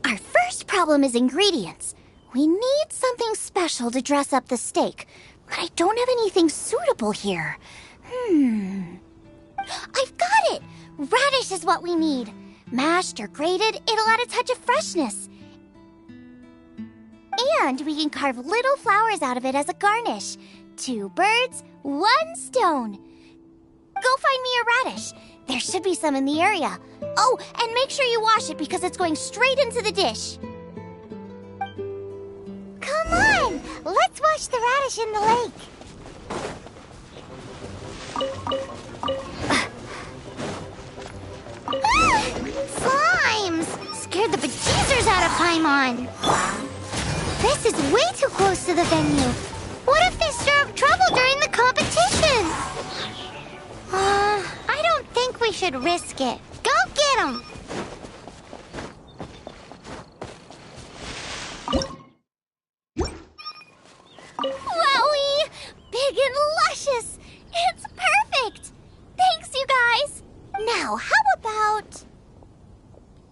[SPEAKER 4] Our first problem is ingredients. We need something special to dress up the steak, but I don't have anything suitable here. I've got it! Radish is what we need. Mashed or grated, it'll add a touch of freshness. And we can carve little flowers out of it as a garnish. 2 birds, 1 stone. Go find me a radish. There should be some in the area. Oh, and make sure you wash it because it's going straight into the dish. Come on! Let's wash the radish in the lake. Slimes! Scared the bejesus out of Paimon. This is way too close to the venue. What if they stir up trouble during the competition? I don't think we should risk it. Go get them! Wowie! Big and luscious! It's perfect! Thanks, you guys! Now, how about...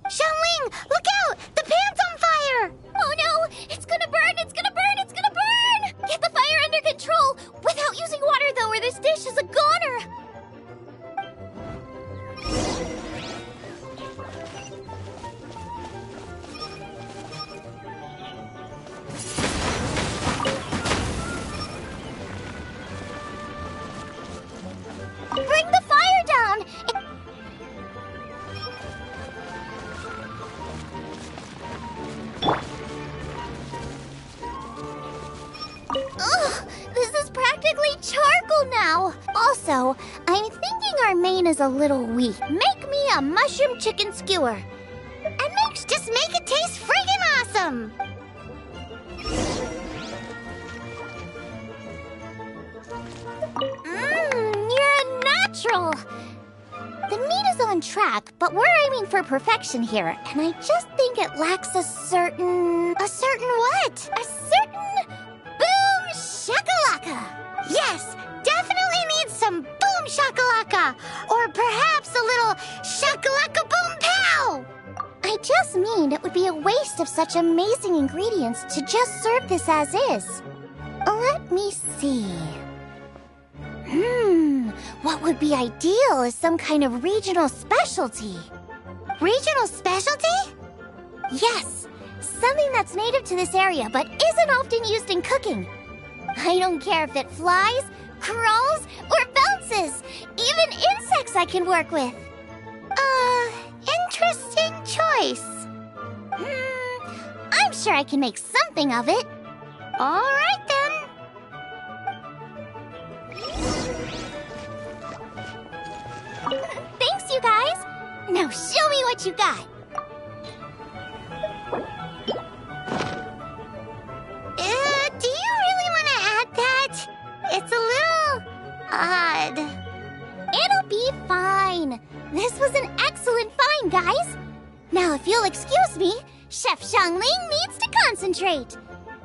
[SPEAKER 4] Xiangling, look out! The pan's on fire! Oh no! It's gonna burn! It's gonna burn! It's gonna burn! Get the fire under control! Without using water, though, or this dish is a goner! Bring the fire down! Ugh, this is practically charcoal now. Also, I'm thinking our main is a little weak. Make me a mushroom chicken skewer. And just make it taste friggin' awesome! You're a natural! The meat is on track, but we're aiming for perfection here, and I just think it lacks a certain... A certain what? A certain... Boom shakalaka! Yes, definitely Or perhaps a little shakalaka-boom-pow! I just mean it would be a waste of such amazing ingredients to just serve this as is. Let me see. What would be ideal is some kind of regional specialty. Regional specialty? Yes, something that's native to this area but isn't often used in cooking. I don't care if it flies, crawls, or bounces. Even insects I can work with. Interesting choice. I'm sure I can make something of it. All right then. Thanks, you guys. Now show me what you got. Do you really want to add that? It's a little odd. It'll be fine. This was an excellent find, guys. Now, if you'll excuse me, Chef Xiangling needs to concentrate.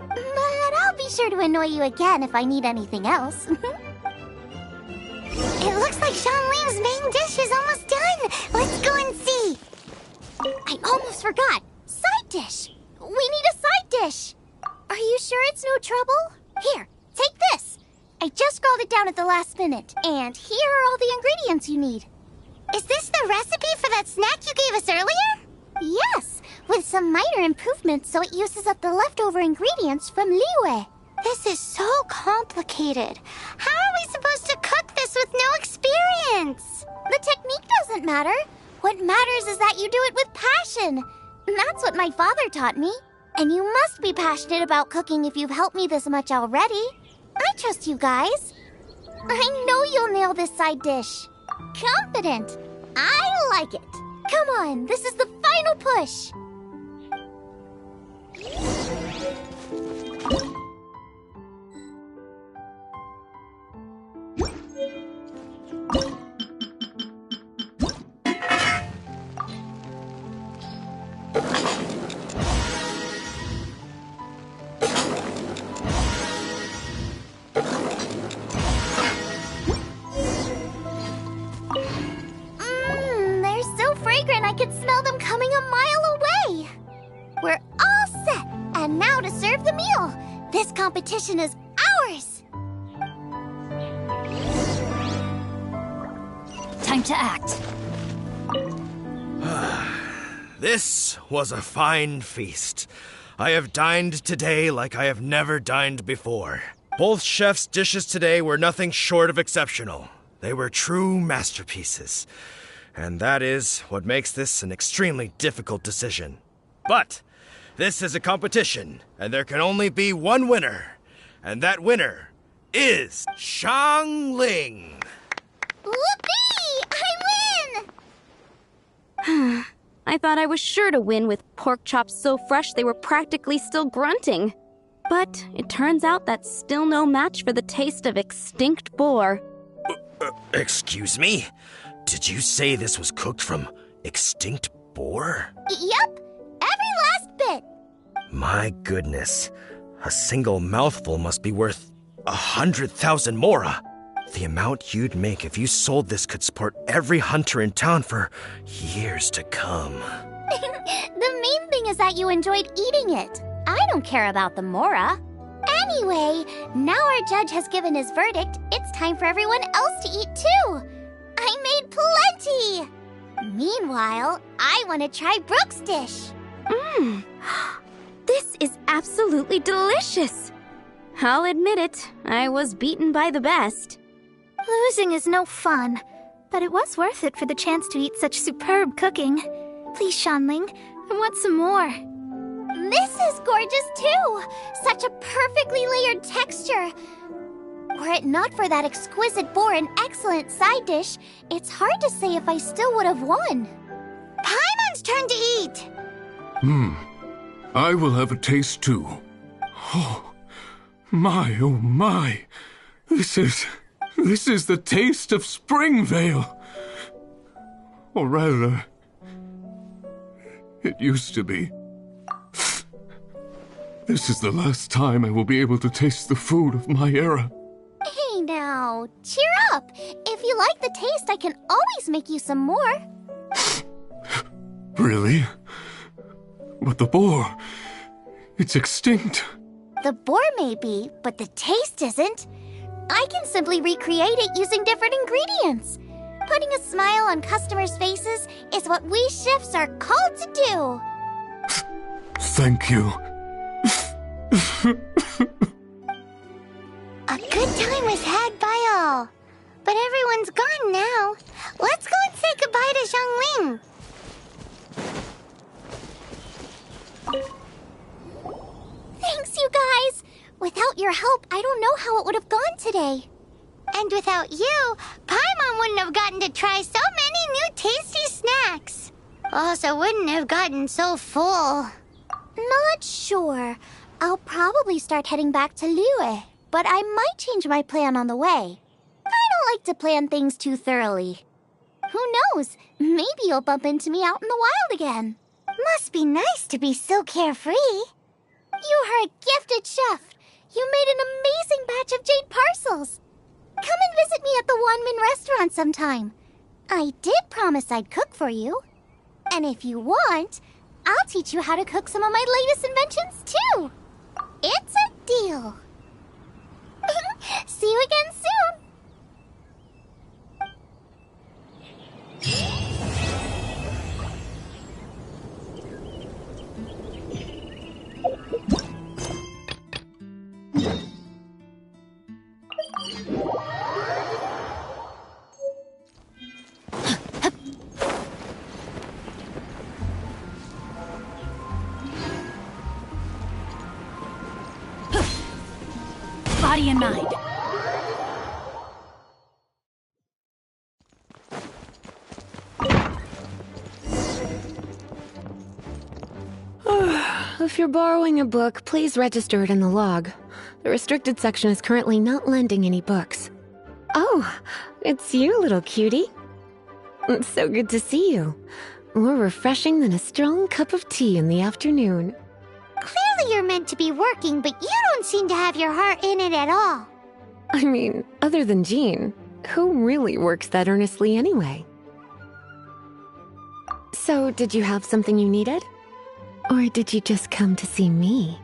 [SPEAKER 4] But I'll be sure to annoy you again if I need anything else. It looks like Xiangling's main dish is almost done. Let's go and see. I almost forgot. Side dish. We need a side dish. Are you sure it's no trouble? Here, take this. I just scrawled it down at the last minute. And here are all the ingredients you need. Is this the recipe for that snack you gave us earlier? Yes, with some minor improvements so it uses up the leftover ingredients from Liyue. This is so complicated. How are we supposed to cook this with no experience? The technique doesn't matter. What matters is that you do it with passion. That's what my father taught me. And you must be passionate about cooking if you've helped me this much already. I trust you guys. I know you'll nail this side dish. Confident. I like it. Come on, this is the final push. They're so fragrant I could smell them coming a mile away. We're all set, and now to serve the meal. This competition is ours.
[SPEAKER 16] Time to act.
[SPEAKER 6] This was a fine feast. I have dined today like I have never dined before. Both chefs' dishes today were nothing short of exceptional. They were true masterpieces. And that is what makes this an extremely difficult decision. But this is a competition, and there can only be one winner. And that winner is Xiangling.
[SPEAKER 4] Whoopee! I win!
[SPEAKER 3] I thought I was sure to win with pork chops so fresh they were practically still grunting. But it turns out that's still no match for the taste of extinct boar.
[SPEAKER 6] Excuse me? Did you say this was cooked from extinct boar?
[SPEAKER 4] Yep, every last bit.
[SPEAKER 6] My goodness. A single mouthful must be worth 100,000 mora. The amount you'd make if you sold this could support every hunter in town for years to come.
[SPEAKER 4] The main thing is that you enjoyed eating it. I don't care about the mora. Anyway, now our judge has given his verdict. It's time for everyone else to eat too. I made plenty. Meanwhile, I want to try Brooke's dish.
[SPEAKER 3] This is absolutely delicious. I'll admit it, I was beaten by the best.
[SPEAKER 10] Losing is no fun, but it was worth it for the chance to eat such superb cooking. Please, Xiangling, I want some more.
[SPEAKER 4] This is gorgeous too. Such a perfectly layered texture. Were it not for that exquisite boar and excellent side dish, it's hard to say if I still would have won. Paimon's turn to eat.
[SPEAKER 15] I will have a taste too. Oh my. This is the taste of Springvale. Or rather, it used to be. This is the last time I will be able to taste the food of my era.
[SPEAKER 4] Hey, now, cheer up. If you like the taste, I can always make you some more.
[SPEAKER 15] Really? But the boar, it's extinct.
[SPEAKER 4] The boar may be, but the taste isn't. I can simply recreate it using different ingredients. Putting a smile on customers' faces is what we chefs are called to do.
[SPEAKER 15] Thank you.
[SPEAKER 4] A good time was had by all. But everyone's gone now. Let's go and say goodbye to Zhongling. Thanks, you guys. Without your help, I don't know how it would have gone today. And without you, Paimon wouldn't have gotten to try so many new tasty snacks. Also wouldn't have gotten so full. Not sure. I'll probably start heading back to Liyue, but I might change my plan on the way. I don't like to plan things too thoroughly. Who knows? Maybe you'll bump into me out in the wild again. Must be nice to be so carefree. You are a gifted chef. You made an amazing batch of jade parcels. Come and visit me at the Wanmin restaurant sometime. I did promise I'd cook for you. And if you want, I'll teach you how to cook some of my latest inventions too. It's a deal. See you again soon.
[SPEAKER 16] Body and mind.
[SPEAKER 11] If you're borrowing a book, please register it in the log. The restricted section is currently not lending any books. Oh, it's you, little cutie. It's so good to see you. More refreshing than a strong cup of tea in the afternoon.
[SPEAKER 4] Clearly you're meant to be working, but you don't seem to have your heart in it at all.
[SPEAKER 11] I mean, other than Jean, who really works that earnestly anyway? So, did you have something you needed? Or did you just come to see me?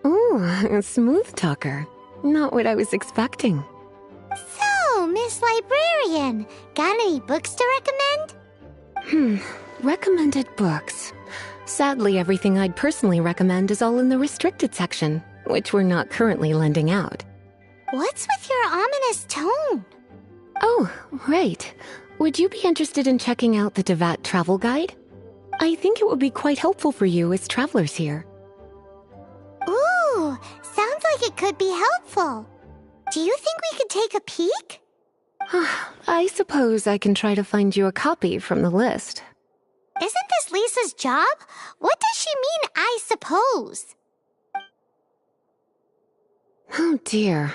[SPEAKER 11] Ooh, a smooth talker. Not what I was expecting.
[SPEAKER 4] So, Miss Librarian, got any books to recommend?
[SPEAKER 11] Recommended books. Sadly, everything I'd personally recommend is all in the restricted section, which we're not currently lending out.
[SPEAKER 4] What's with your ominous tone?
[SPEAKER 11] Oh, right. Would you be interested in checking out the Devat travel guide? I think it would be quite helpful for you as travelers here.
[SPEAKER 4] Ooh, sounds like it could be helpful. Do you think we could take a peek?
[SPEAKER 11] I suppose I can try to find you a copy from the list.
[SPEAKER 4] Isn't this Lisa's job? What does she mean, I suppose?
[SPEAKER 11] Oh dear,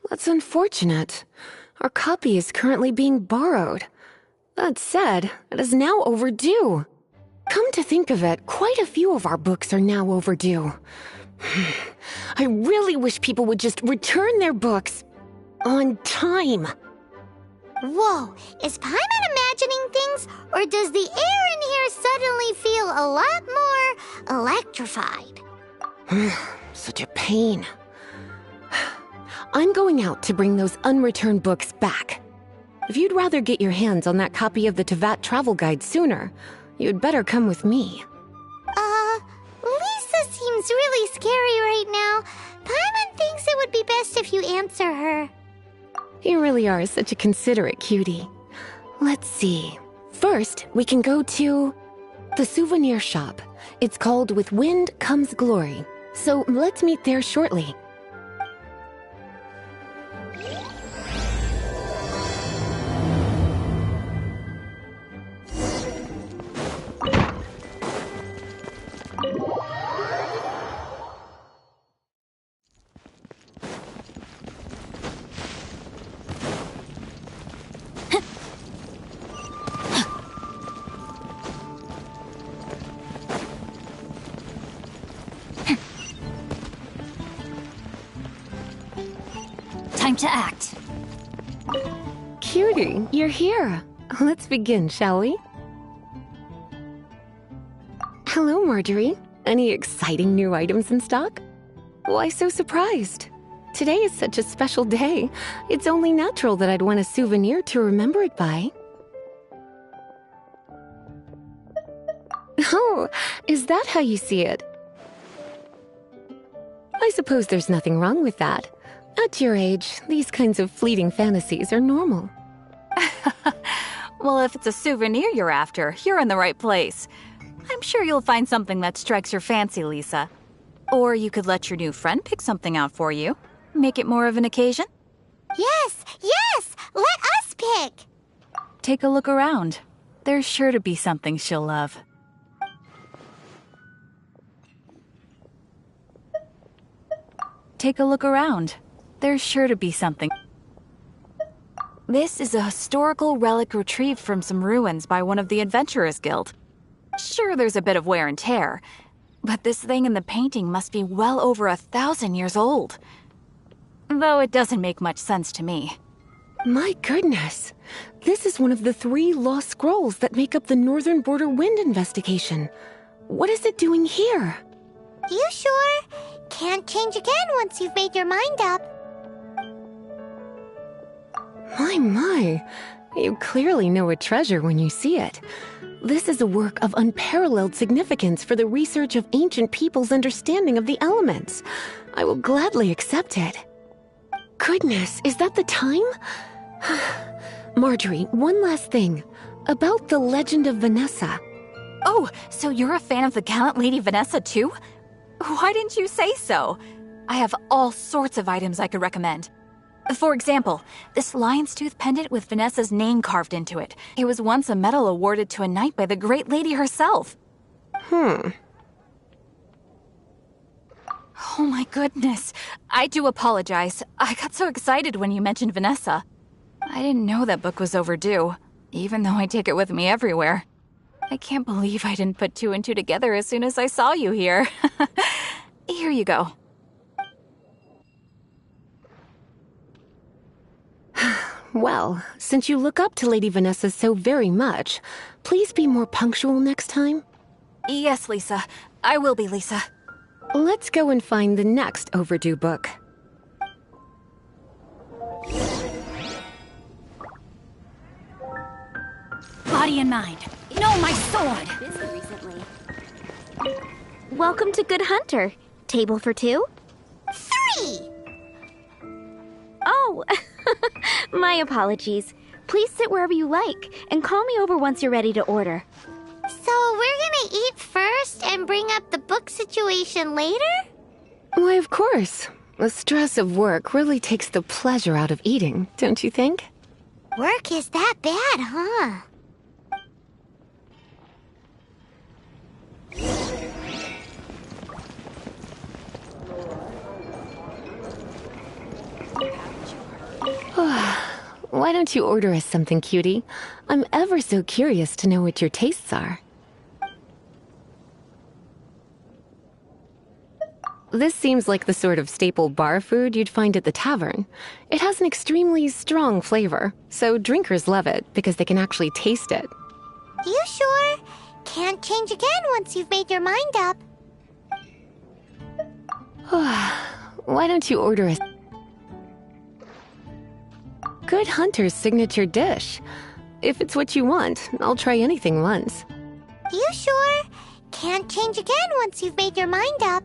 [SPEAKER 11] that's unfortunate. Our copy is currently being borrowed. That said, it is now overdue. Come to think of it, quite a few of our books are now overdue. I really wish people would just return their books on time.
[SPEAKER 4] Whoa, is Paimon imagining things, or does the air in here suddenly feel a lot more electrified?
[SPEAKER 11] Such a pain. I'm going out to bring those unreturned books back. If you'd rather get your hands on that copy of the Tevat travel guide sooner, you'd better come with me.
[SPEAKER 4] Lisa seems really scary right now. Paimon thinks it would be best if you answer her.
[SPEAKER 11] You really are such a considerate cutie. Let's see. First, we can go to the souvenir shop. It's called With Wind Comes Glory. So let's meet there shortly.
[SPEAKER 16] time to act.
[SPEAKER 11] Cutie, you're here. Let's begin, shall we? Hello, Marjorie. Any exciting new items in stock? Why so surprised? Today is such a special day. It's only natural that I'd want a souvenir to remember it by. Oh, is that how you see it? I suppose there's nothing wrong with that. At your age, these kinds of fleeting fantasies are normal.
[SPEAKER 12] Well, if it's a souvenir you're after, you're in the right place. I'm sure you'll find something that strikes your fancy, Lisa. Or you could let your new friend pick something out for you. Make it more of an occasion.
[SPEAKER 4] Yes, yes! Let us pick!
[SPEAKER 12] Take a look around. There's sure to be something she'll love. Take a look around. There's sure to be something. This is a historical relic retrieved from some ruins by one of the Adventurers Guild. Sure, there's a bit of wear and tear, but this thing in the painting must be well over 1,000 years old. Though it doesn't make much sense to me.
[SPEAKER 11] My goodness. This is one of the 3 lost scrolls that make up the Northern Border Wind investigation. What is it doing here?
[SPEAKER 4] You sure? Can't change again once you've made your mind up.
[SPEAKER 11] My. You clearly know a treasure when you see it. This is a work of unparalleled significance for the research of ancient people's understanding of the elements. I will gladly accept it. Goodness, is that the time? Marjorie, one last thing. About the legend of Vanessa.
[SPEAKER 12] Oh, so you're a fan of the gallant Lady Vanessa too? Why didn't you say so? I have all sorts of items I could recommend. For example, this lion's tooth pendant with Vanessa's name carved into it. It was once a medal awarded to a knight by the great lady herself.
[SPEAKER 11] Oh
[SPEAKER 12] my goodness. I do apologize. I got so excited when you mentioned Vanessa. I didn't know that book was overdue, even though I take it with me everywhere. I can't believe I didn't put 2 and 2 together as soon as I saw you here. Here you go.
[SPEAKER 11] Well, since you look up to Lady Vanessa so very much, please be more punctual next time.
[SPEAKER 12] Yes, Lisa. I will be, Lisa.
[SPEAKER 11] Let's go and find the next overdue book.
[SPEAKER 16] Body and mind. No, my sword!
[SPEAKER 3] Busy recently. Welcome to Good Hunter. Table for 2?
[SPEAKER 4] 3!
[SPEAKER 3] Oh, my apologies. Please sit wherever you like, and call me over once you're ready to order.
[SPEAKER 4] So we're gonna eat first and bring up the book situation later?
[SPEAKER 11] Why, of course. The stress of work really takes the pleasure out of eating, don't you think?
[SPEAKER 4] Work is that bad, huh?
[SPEAKER 11] Why don't you order us something, cutie? I'm ever so curious to know what your tastes are. This seems like the sort of staple bar food you'd find at the tavern. It has an extremely strong flavor, so drinkers love it because they can actually taste it.
[SPEAKER 4] You sure? Can't change again once you've made your mind up.
[SPEAKER 11] Why don't you order us Good Hunter's signature dish? If it's what you want, I'll try anything once.
[SPEAKER 4] You sure? Can't change again once you've made your mind up.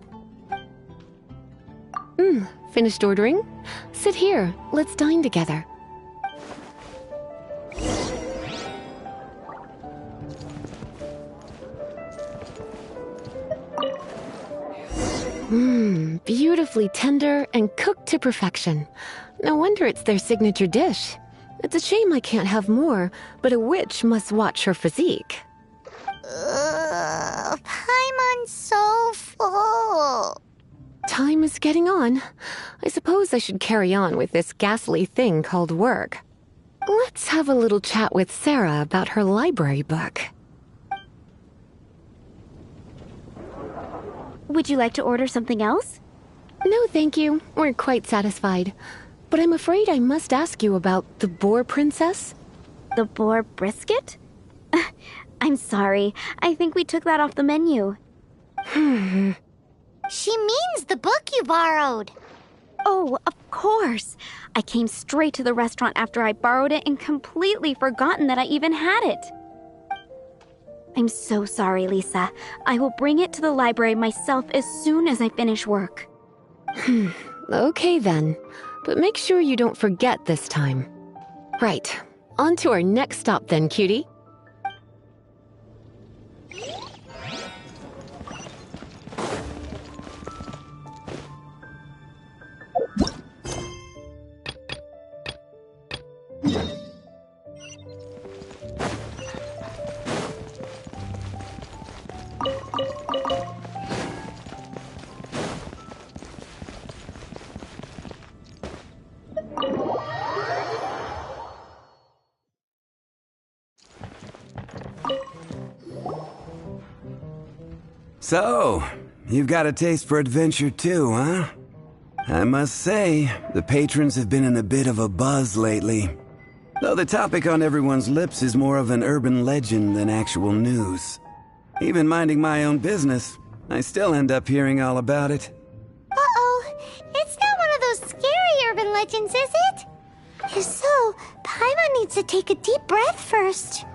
[SPEAKER 11] Finished ordering? Sit here. Let's dine together. Beautifully tender and cooked to perfection. No wonder it's their signature dish. It's a shame I can't have more, but a witch must watch her physique.
[SPEAKER 4] Paimon's so full.
[SPEAKER 11] Time is getting on. I suppose I should carry on with this ghastly thing called work. Let's have a little chat with Sarah about her library book.
[SPEAKER 3] Would you like to order something else?
[SPEAKER 11] No, thank you. We're quite satisfied. but I'm afraid I must ask you about the boar princess.
[SPEAKER 3] The boar brisket? I'm sorry. I think we took that off the menu.
[SPEAKER 4] She means the book you borrowed.
[SPEAKER 3] Oh, of course. I came straight to the restaurant after I borrowed it and completely forgotten that I even had it. I'm so sorry, Lisa. I will bring it to the library myself as soon as I finish work.
[SPEAKER 11] Okay then. But make sure you don't forget this time. Right. On to our next stop then, cutie.
[SPEAKER 13] So, you've got a taste for adventure too, huh? I must say, the patrons have been in a bit of a buzz lately. Though the topic on everyone's lips is more of an urban legend than actual news. Even minding my own business, I still end up hearing all about it.
[SPEAKER 4] Uh-oh, it's not one of those scary urban legends, is it? If so, Paimon needs to take a deep breath first.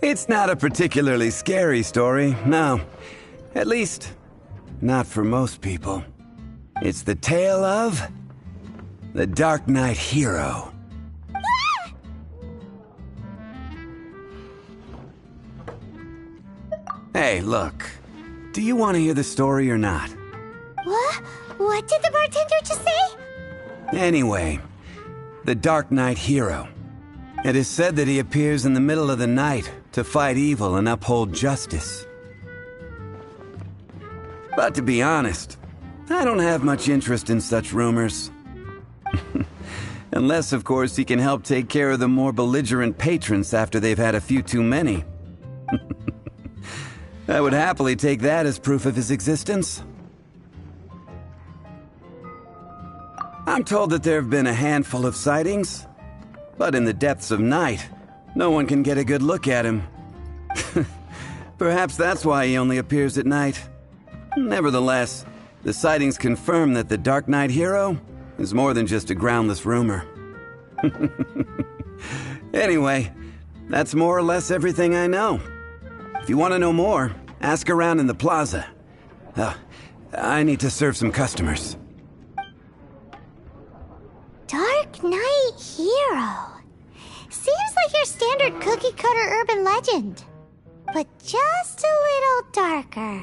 [SPEAKER 13] It's not a particularly scary story, no. At least, not for most people. It's the tale of the Dark Knight hero. Hey, look. Do you want to hear the story or not?
[SPEAKER 4] What? What did the bartender just say?
[SPEAKER 13] Anyway, the Dark Knight hero. It is said that he appears in the middle of the night to fight evil and uphold justice. But to be honest, I don't have much interest in such rumors. Unless, of course, he can help take care of the more belligerent patrons after they've had a few too many. I would happily take that as proof of his existence. I'm told that there have been a handful of sightings, but in the depths of night, no one can get a good look at him. Perhaps that's why he only appears at night. Nevertheless, the sightings confirm that the Dark Knight hero is more than just a groundless rumor. Anyway, that's more or less everything I know. If you want to know more, ask around in the plaza. I need to serve some customers.
[SPEAKER 4] Dark Knight hero. Seems like your standard cookie-cutter urban legend. But just a little darker.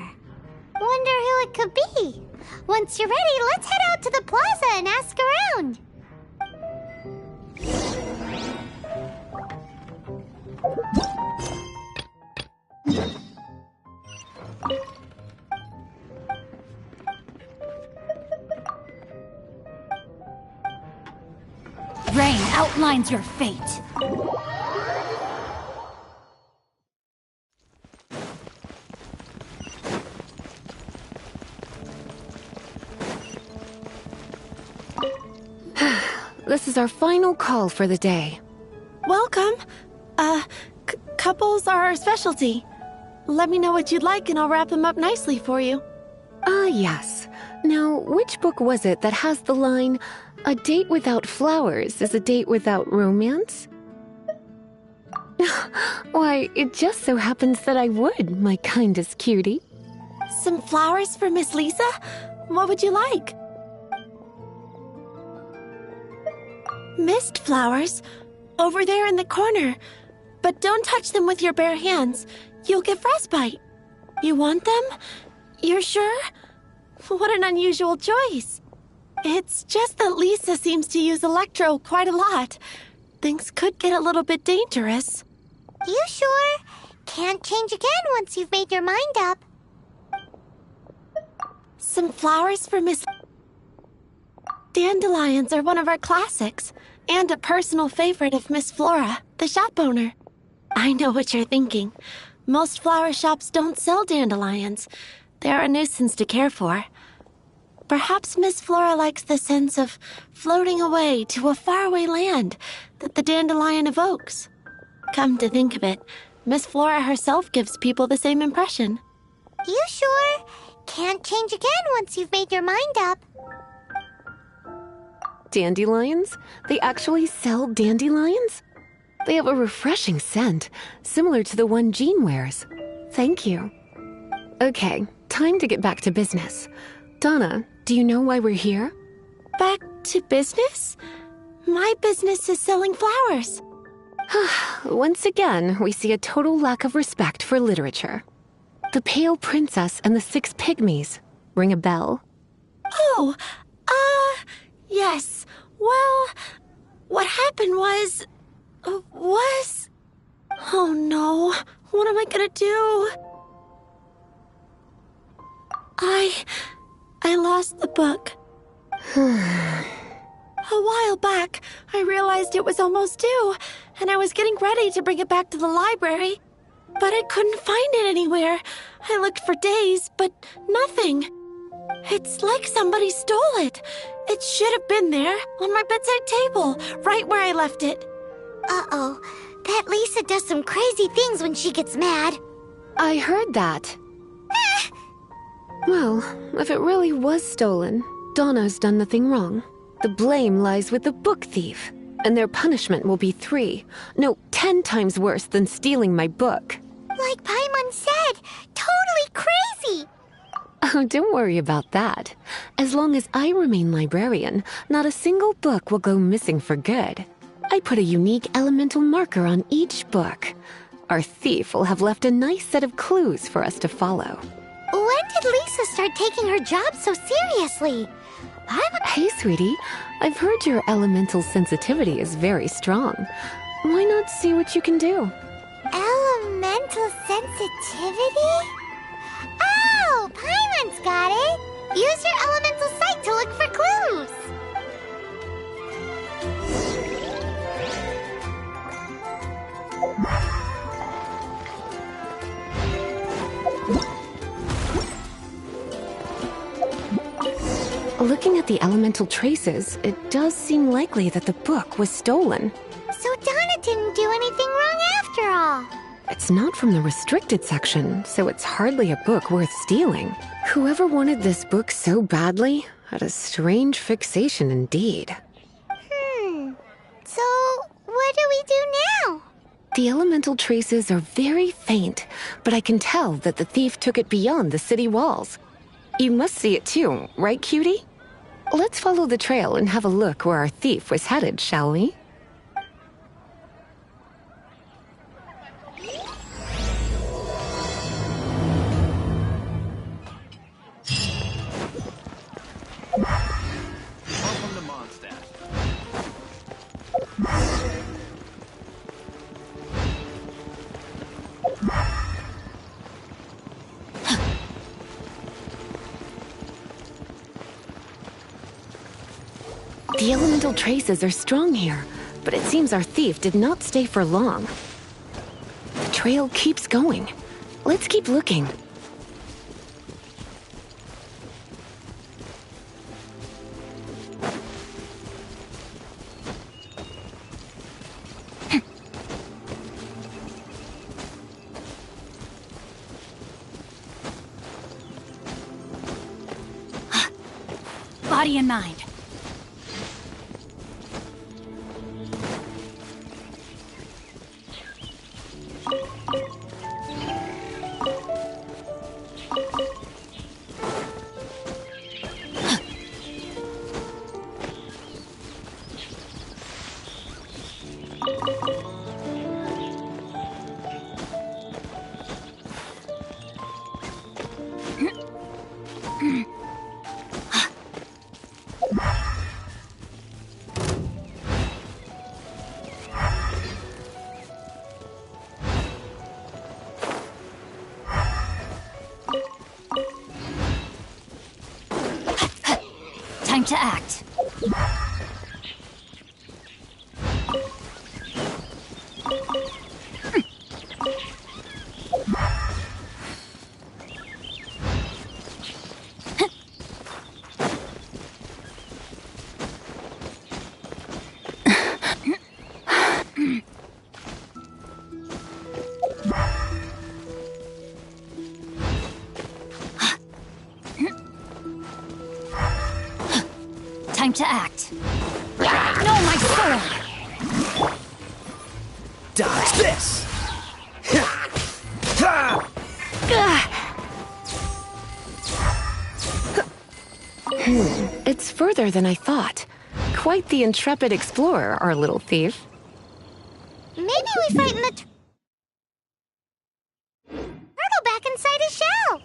[SPEAKER 4] Wonder who it could be. Once you're ready, let's head out to the plaza and ask around.
[SPEAKER 16] Rain outlines your fate.
[SPEAKER 11] This is our final call for the day.
[SPEAKER 14] Welcome. Couples are our specialty. Let me know what you'd like and I'll wrap them up nicely for you.
[SPEAKER 11] Yes. Now, which book was it that has the line, "A date without flowers is a date without romance"? Why, it just so happens that I would, my kindest cutie.
[SPEAKER 14] Some flowers for Miss Lisa? What would you like? Mist flowers? Over there in the corner. But don't touch them with your bare hands. You'll get frostbite. You want them? You're sure? What an unusual choice. It's just that Lisa seems to use Electro quite a lot. Things could get a little bit dangerous.
[SPEAKER 4] You sure? Can't change again once you've made your mind up.
[SPEAKER 14] Some flowers for Miss... Dandelions are one of our classics, and a personal favorite of Miss Flora, the shop owner. I know what you're thinking. Most flower shops don't sell dandelions. They're a nuisance to care for. Perhaps Miss Flora likes the sense of floating away to a faraway land that the dandelion evokes. Come to think of it, Miss Flora herself gives people the same impression.
[SPEAKER 4] You sure? Can't change again once you've made your mind up.
[SPEAKER 11] Dandelions? They actually sell dandelions? They have a refreshing scent, similar to the one Jean wears. Thank you. Okay, time to get back to business. Donna, do you know why we're here?
[SPEAKER 14] Back to business? My business is selling flowers.
[SPEAKER 11] Once again, we see a total lack of respect for literature. The Pale Princess and the Six Pygmies. Ring a bell?
[SPEAKER 14] Oh, yes. Well, what happened was... Oh no, what am I gonna do? I lost the book. A while back, I realized it was almost due, and I was getting ready to bring it back to the library. But I couldn't find it anywhere. I looked for days, but nothing. It's like somebody stole it. It should have been there, on my bedside table, right where I left it.
[SPEAKER 4] Uh-oh. That Lisa does some crazy things when she gets mad.
[SPEAKER 11] I heard that. Well, if it really was stolen, Donna's done nothing wrong. The blame lies with the book thief, and their punishment will be 10 times worse than stealing my book.
[SPEAKER 4] Like Paimon said, totally crazy!
[SPEAKER 11] Oh, don't worry about that. As long as I remain librarian, not a single book will go missing for good. I put a unique elemental marker on each book. Our thief will have left a nice set of clues for us to follow.
[SPEAKER 4] When did Lisa start taking her job so seriously?
[SPEAKER 11] Hey, sweetie. I've heard your elemental sensitivity is very strong. Why not see what you can do?
[SPEAKER 4] Elemental sensitivity? Oh, Paimon's got it! Use your elemental sight to look for clues!
[SPEAKER 11] Looking at the elemental traces, it does seem likely that the book was stolen.
[SPEAKER 4] So Donna didn't do anything wrong after all.
[SPEAKER 11] It's not from the restricted section, so it's hardly a book worth stealing. Whoever wanted this book so badly had a strange fixation indeed.
[SPEAKER 4] So what do we do now?
[SPEAKER 11] The elemental traces are very faint, but I can tell that the thief took it beyond the city walls. You must see it too, right, cutie? Let's follow the trail and have a look where our thief was headed, shall we?
[SPEAKER 8] Welcome to Mondstadt.
[SPEAKER 11] The elemental traces are strong here, but it seems our thief did not stay for long. The trail keeps going. Let's keep looking.
[SPEAKER 16] Body and mind. Time to act. Time to act. No, my sword!
[SPEAKER 2] Dodge this!
[SPEAKER 11] It's further than I thought. Quite the intrepid explorer, our little thief.
[SPEAKER 4] Maybe we frighten the turtle back inside his shell.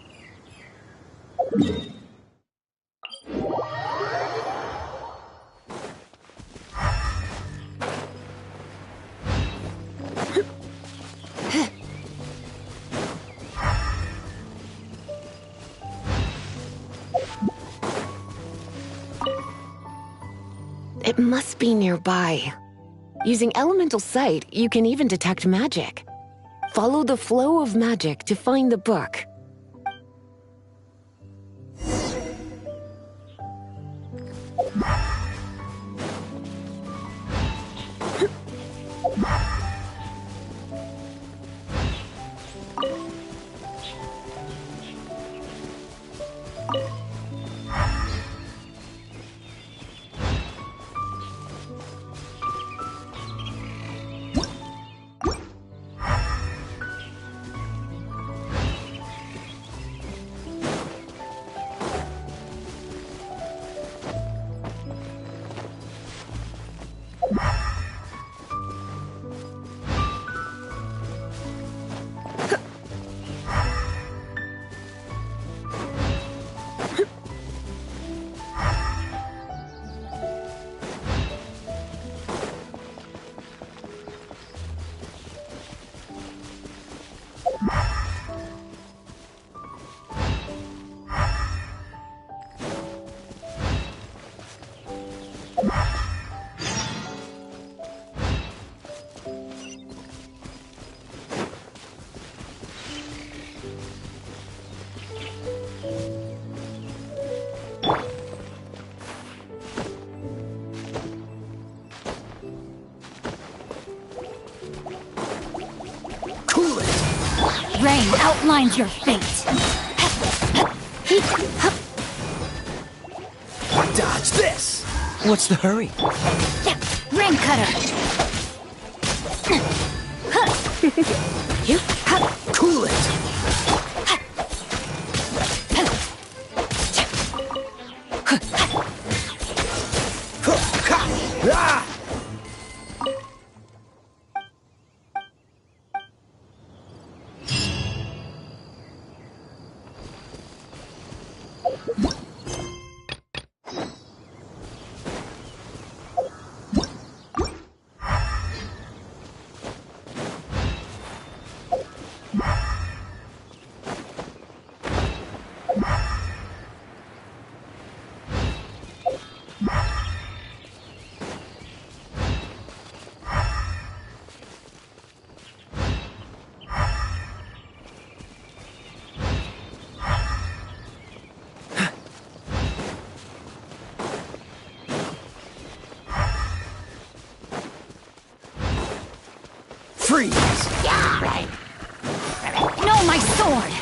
[SPEAKER 11] It must be nearby. Using elemental sight, you can even detect magic. Follow the flow of magic to find the book.
[SPEAKER 16] Rain outlines your fate.
[SPEAKER 2] Dodge this! What's the hurry?
[SPEAKER 16] Rain cutter.
[SPEAKER 2] Cool it! Freeze!
[SPEAKER 16] No, my sword!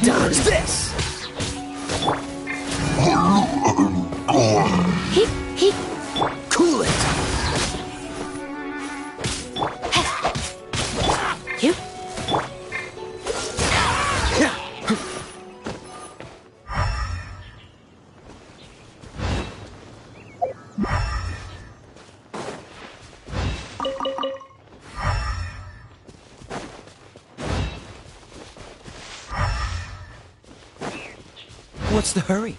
[SPEAKER 2] Dodge this! Cool it! What's the hurry?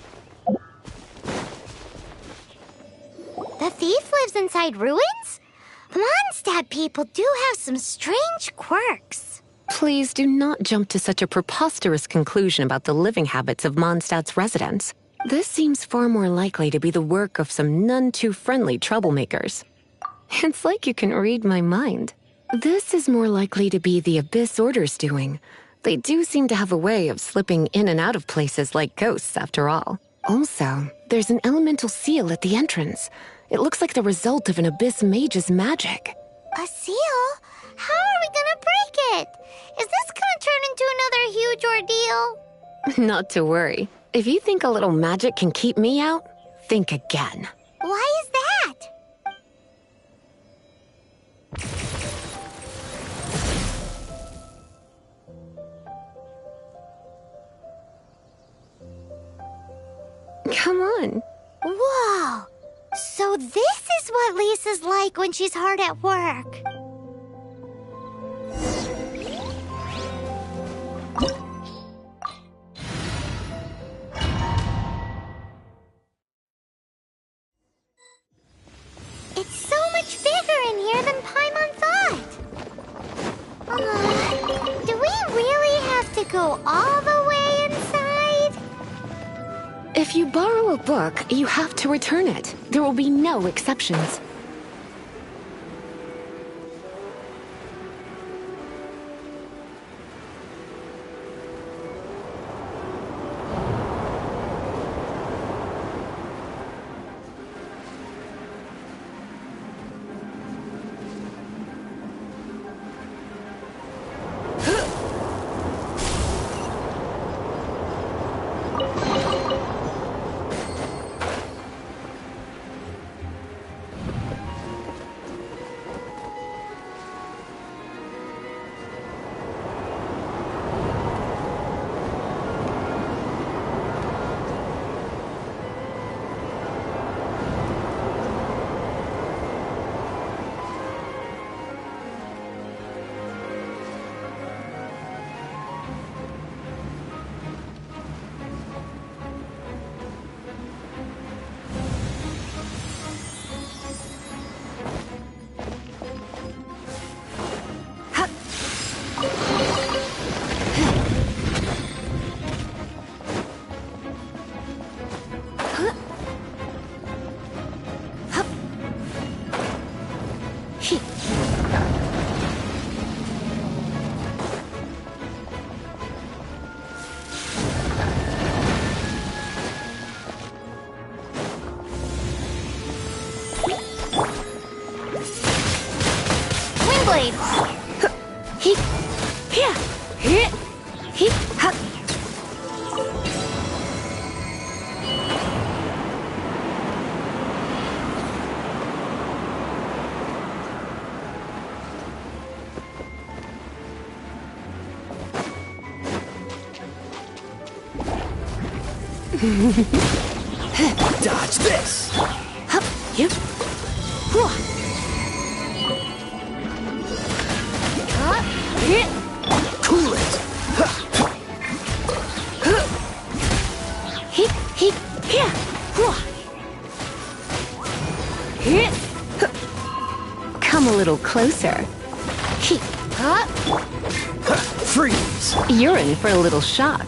[SPEAKER 4] The thief lives inside ruins? Mondstadt people do have some strange quirks.
[SPEAKER 11] Please do not jump to such a preposterous conclusion about the living habits of Mondstadt's residents. This seems far more likely to be the work of some none-too-friendly troublemakers. It's like you can read my mind. This is more likely to be the Abyss Order's doing. They do seem to have a way of slipping in and out of places like ghosts, after all. Also, there's an elemental seal at the entrance. It looks like the result of an Abyss mage's magic.
[SPEAKER 4] A seal? How are we gonna break it? Is this gonna turn into another huge ordeal?
[SPEAKER 11] Not to worry. If you think a little magic can keep me out, think again.
[SPEAKER 4] Why is that?
[SPEAKER 11] Come on.
[SPEAKER 4] Whoa! So this is what Lisa's like when she's hard at work. It's so much bigger in here than Paimon thought. Do we really have to go all the way inside?
[SPEAKER 11] If you borrow a book, you have to return it. There will be no exceptions.
[SPEAKER 2] Dodge this! Cool it!
[SPEAKER 11] Come a little closer.
[SPEAKER 2] Freeze!
[SPEAKER 11] You're in for a little shock.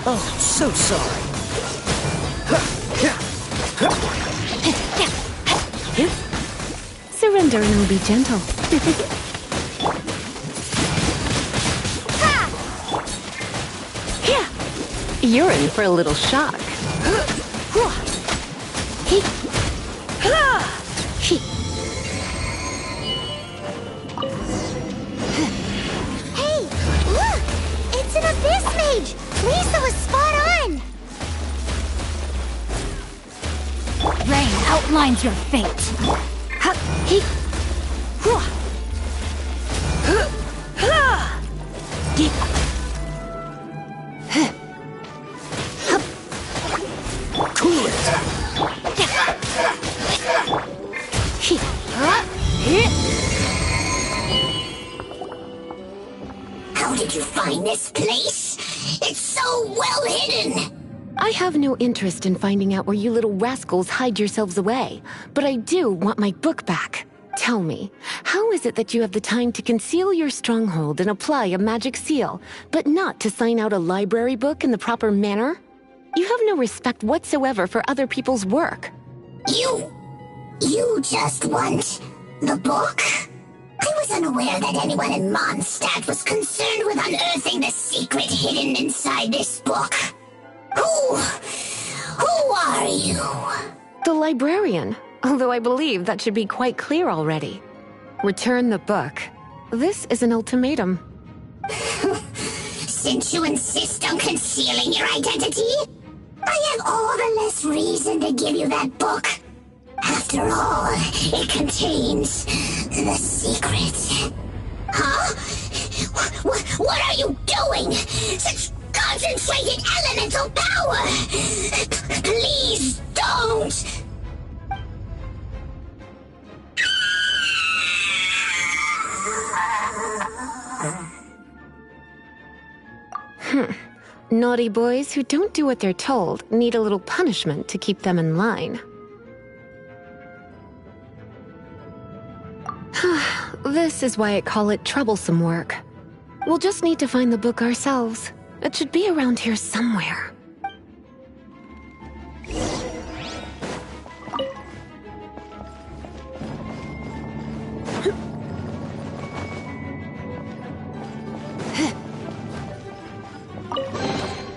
[SPEAKER 2] Oh, so sorry.
[SPEAKER 11] Surrender and I'll be gentle. You're in for a little shock.
[SPEAKER 4] Hey, look! It's an Abyss Mage! Lisa was spot on!
[SPEAKER 16] Rain outlines your fate.
[SPEAKER 2] Cool it!
[SPEAKER 20] How did you find this place? It's so well hidden?
[SPEAKER 11] I have no interest in finding out where you little rascals hide yourselves away, but I do want my book back. Tell me, how is it that you have the time to conceal your stronghold and apply a magic seal, but not to sign out a library book in the proper manner? You have no respect whatsoever for other people's work.
[SPEAKER 20] You just want the book? I was unaware that anyone in Mondstadt was concerned with unearthing the secret hidden inside this book. Who are you?
[SPEAKER 11] The librarian, although I believe that should be quite clear already. Return the book. This is an ultimatum.
[SPEAKER 20] Since you insist on concealing your identity, I have all the less reason to give you that book. After all, it contains the secret. Huh? What are you doing? Such concentrated elemental power! Please don't!
[SPEAKER 11] Naughty boys who don't do what they're told need a little punishment to keep them in line. This is why I call it troublesome work. We'll just need to find the book ourselves. It should be around here somewhere.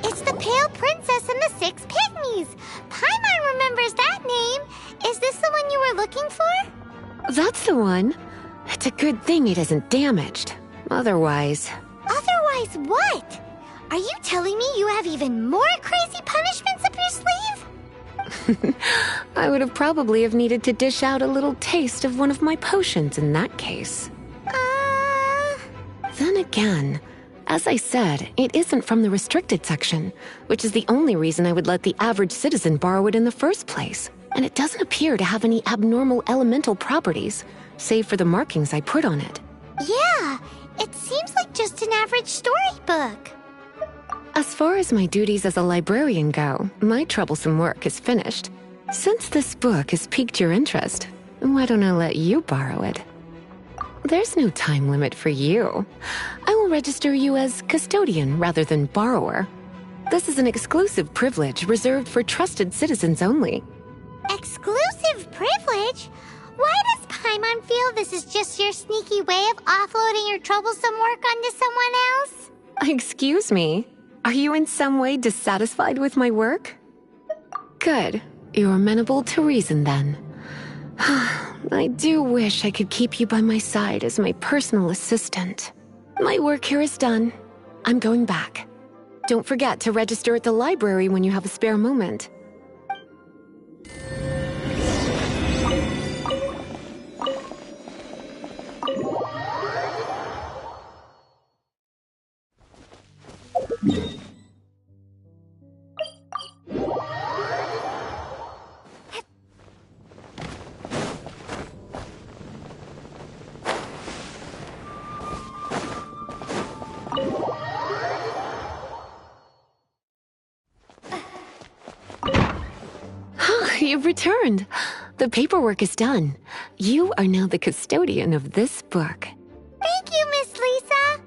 [SPEAKER 4] It's the Pale Princess and the Six Pygmies! Paimon remembers that name! Is this the one you were looking for?
[SPEAKER 11] That's the one. It's a good thing it isn't damaged. Otherwise...
[SPEAKER 4] Otherwise what? Are you telling me you have even more crazy punishments up your sleeve?
[SPEAKER 11] I would have probably have needed to dish out a little taste of one of my potions in that case. Then again, as I said, it isn't from the restricted section, which is the only reason I would let the average citizen borrow it in the first place. And it doesn't appear to have any abnormal elemental properties, save for the markings I put on it.
[SPEAKER 4] Yeah, it seems like just an average storybook.
[SPEAKER 11] As far as my duties as a librarian go, my troublesome work is finished. Since this book has piqued your interest, why don't I let you borrow it? There's no time limit for you. I will register you as custodian rather than borrower. This is an exclusive privilege reserved for trusted citizens only.
[SPEAKER 4] Exclusive privilege? Why does Paimon feel this is just your sneaky way of offloading your troublesome work onto someone else?
[SPEAKER 11] Excuse me? Are you in some way dissatisfied with my work? Good. You're amenable to reason then. I do wish I could keep you by my side as my personal assistant. My work here is done. I'm going back. Don't forget to register at the library when you have a spare moment. You've returned. The paperwork is done. You are now the custodian of this book.
[SPEAKER 4] Thank you, Miss Lisa.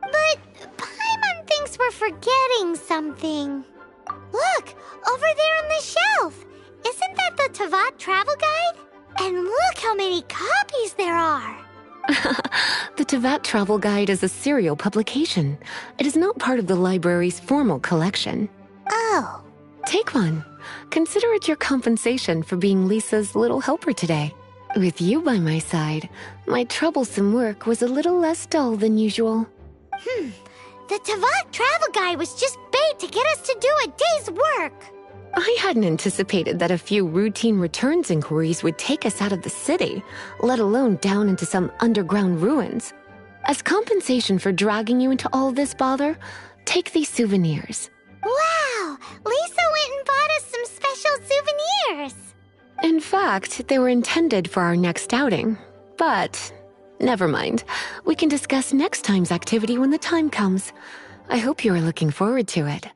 [SPEAKER 4] But Paimon thinks we're forgetting something. Look, over there on the shelf. Isn't that the Teyvat travel guide? And look how many copies there are.
[SPEAKER 11] The Teyvat Travel Guide is a serial publication. It is not part of the library's formal collection.
[SPEAKER 4] Oh.
[SPEAKER 11] Take one. Consider it your compensation for being Lisa's little helper today. With you by my side, my troublesome work was a little less dull than usual.
[SPEAKER 4] The Teyvat travel guide was just bait to get us to do a day's work.
[SPEAKER 11] I hadn't anticipated that a few routine returns inquiries would take us out of the city, let alone down into some underground ruins. As compensation for dragging you into all this bother, take these souvenirs.
[SPEAKER 4] Wow! Lisa went and bought us some special souvenirs!
[SPEAKER 11] In fact, they were intended for our next outing. But, never mind. We can discuss next time's activity when the time comes. I hope you are looking forward to it.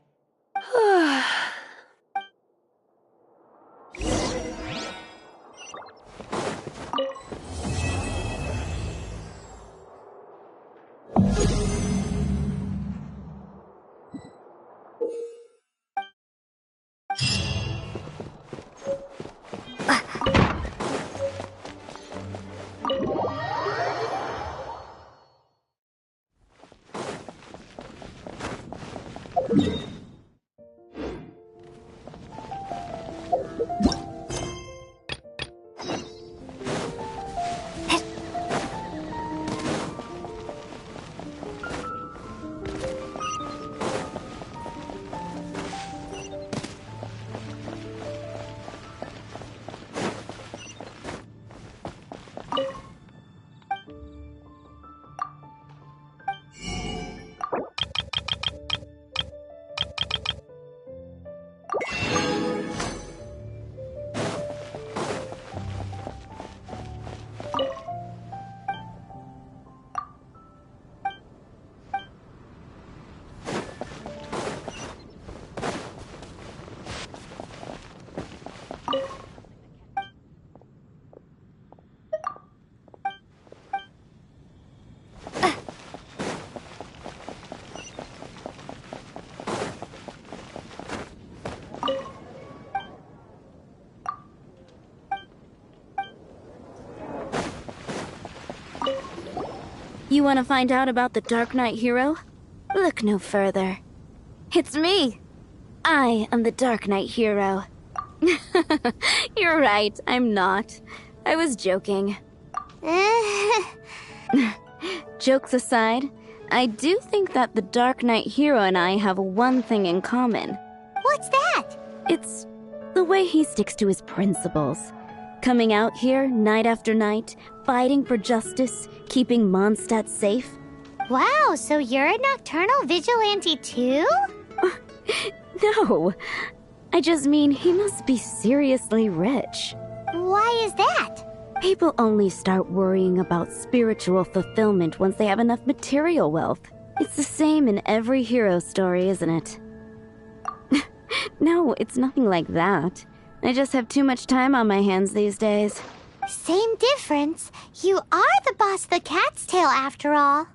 [SPEAKER 3] You want to find out about the Dark Knight hero? Look no further. It's me! I am the Dark Knight hero. You're right, I'm not. I was joking. Jokes aside, I do think that the Dark Knight hero and I have one thing in common.
[SPEAKER 4] What's that?
[SPEAKER 3] It's the way he sticks to his principles. Coming out here night after night, fighting for justice, keeping Mondstadt safe.
[SPEAKER 4] Wow, so you're a nocturnal vigilante too?
[SPEAKER 3] No, I just mean he must be seriously rich.
[SPEAKER 4] Why is that?
[SPEAKER 3] People only start worrying about spiritual fulfillment once they have enough material wealth. It's the same in every hero story, isn't it? No, it's nothing like that. I just have too much time on my hands these days.
[SPEAKER 4] Same difference. You are the boss of the Cat's Tail after all.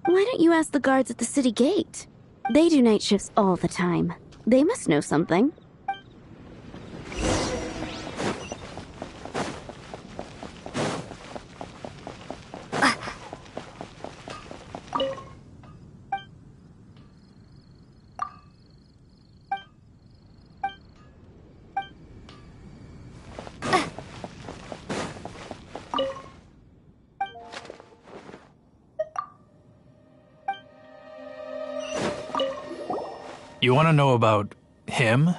[SPEAKER 3] Why don't you ask the guards at the city gate? They do night shifts all the time. They must know something.
[SPEAKER 5] You want to know about him?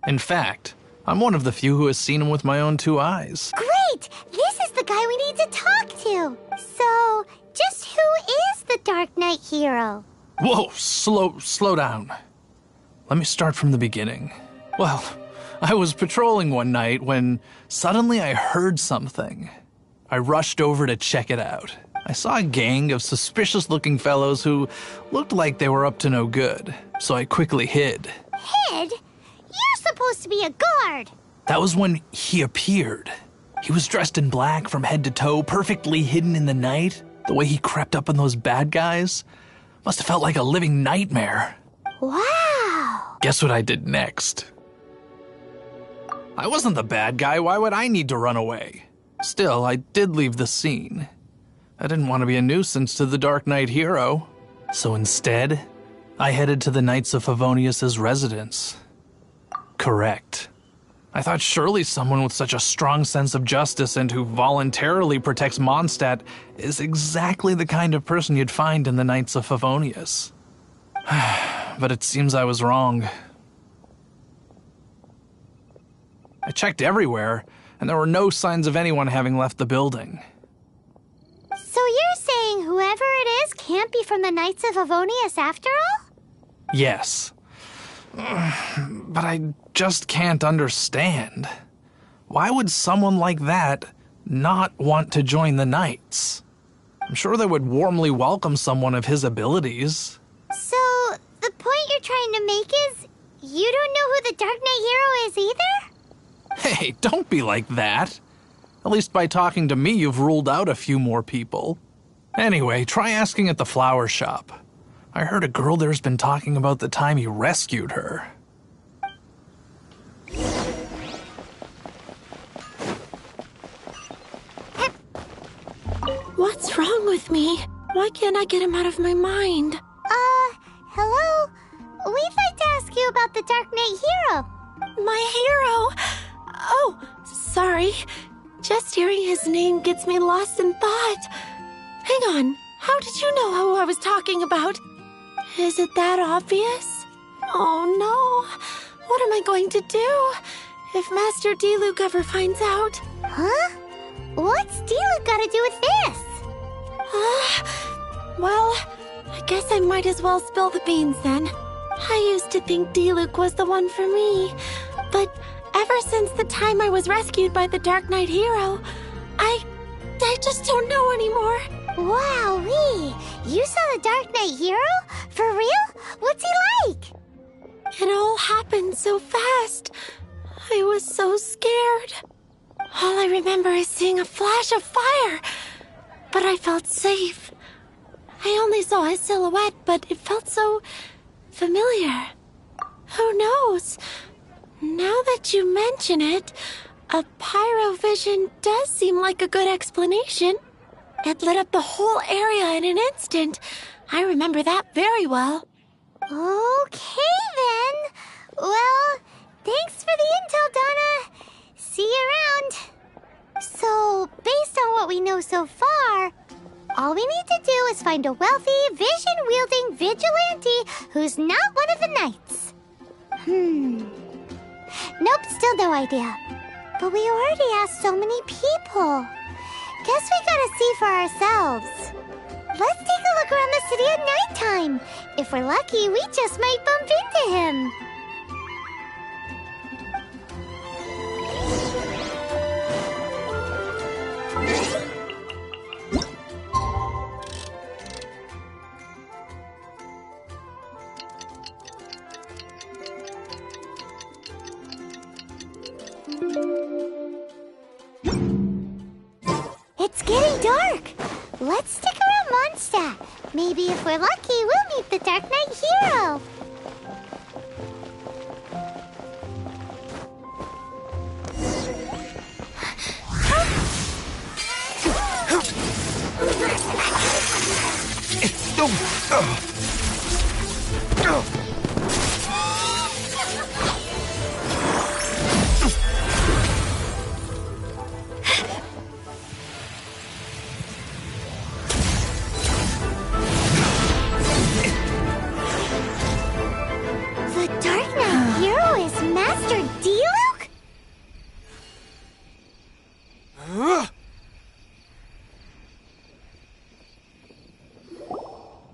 [SPEAKER 5] In fact, I'm one of the few who has seen him with my own two eyes.
[SPEAKER 4] Great! This is the guy we need to talk to. So, just who is the Dark Knight hero?
[SPEAKER 5] Whoa, slow down. Let me start from the beginning. Well, I was patrolling one night when suddenly I heard something. I rushed over to check it out. I saw a gang of suspicious-looking fellows who looked like they were up to no good, so I quickly hid.
[SPEAKER 4] Hid? You're supposed to be a guard.
[SPEAKER 5] That was when he appeared. He was dressed in black from head to toe, perfectly hidden in the night. The way he crept up on those bad guys must have felt like a living nightmare.
[SPEAKER 4] Wow!
[SPEAKER 5] Guess what I did next? I wasn't the bad guy. Why would I need to run away? Still, I did leave the scene. I didn't want to be a nuisance to the Dark Knight hero. So instead, I headed to the Knights of Favonius' residence. Correct. I thought surely someone with such a strong sense of justice and who voluntarily protects Mondstadt is exactly the kind of person you'd find in the Knights of Favonius. But it seems I was wrong. I checked everywhere, and there were no signs of anyone having left the building.
[SPEAKER 4] So you're saying whoever it is can't be from the Knights of Favonius after all?
[SPEAKER 5] Yes. But I just can't understand. Why would someone like that not want to join the Knights? I'm sure they would warmly welcome someone of his abilities.
[SPEAKER 4] So, the you're trying to make is, you don't know who the Dark Knight Hero is either?
[SPEAKER 5] Hey, don't be like that. At least by talking to me, you've ruled out a few more people. Anyway, try asking at the flower shop. I heard a girl there's been talking about the time you rescued her.
[SPEAKER 14] What's wrong with me? Why can't I get him out of my mind?
[SPEAKER 4] Hello? We'd like to ask you about the Dark Knight Hero.
[SPEAKER 14] My hero? Oh, sorry. Just hearing his name gets me lost in thought. Hang on, how did you know who I was talking about? Is it that obvious? Oh no, what am I going to do if Master D-Luke ever finds out?
[SPEAKER 4] Huh? What's D-Luke got to do with this?
[SPEAKER 14] Well, I guess I might as well spill the beans then. I used to think D-Luke was the one for me, but ever since the time I was rescued by the Dark Knight Hero, I just don't know anymore.
[SPEAKER 4] Wowee! You saw the Dark Knight Hero? For real? What's he like?
[SPEAKER 14] It all happened so fast. I was so scared. All I remember is seeing a flash of fire, but I felt safe. I only saw his silhouette, but it felt so familiar. Who knows? Now that you mention it, a pyrovision does seem like a good explanation. It lit up the whole area in an instant. I remember that very well.
[SPEAKER 4] Okay then. Well, thanks for the intel, Donna. See you around. So, based on what we know so far, all we need to do is find a wealthy, vision-wielding vigilante who's not one of the knights. Nope, still no idea. But we already asked so many people. Guess we gotta see for ourselves. Let's take a look around the city at nighttime. If we're lucky, we just might bump into him. It's getting dark. Let's stick around Mondstadt. Maybe if we're lucky, we'll meet the Dark Knight Hero. The Dark Knight Hero is Master D-Luke?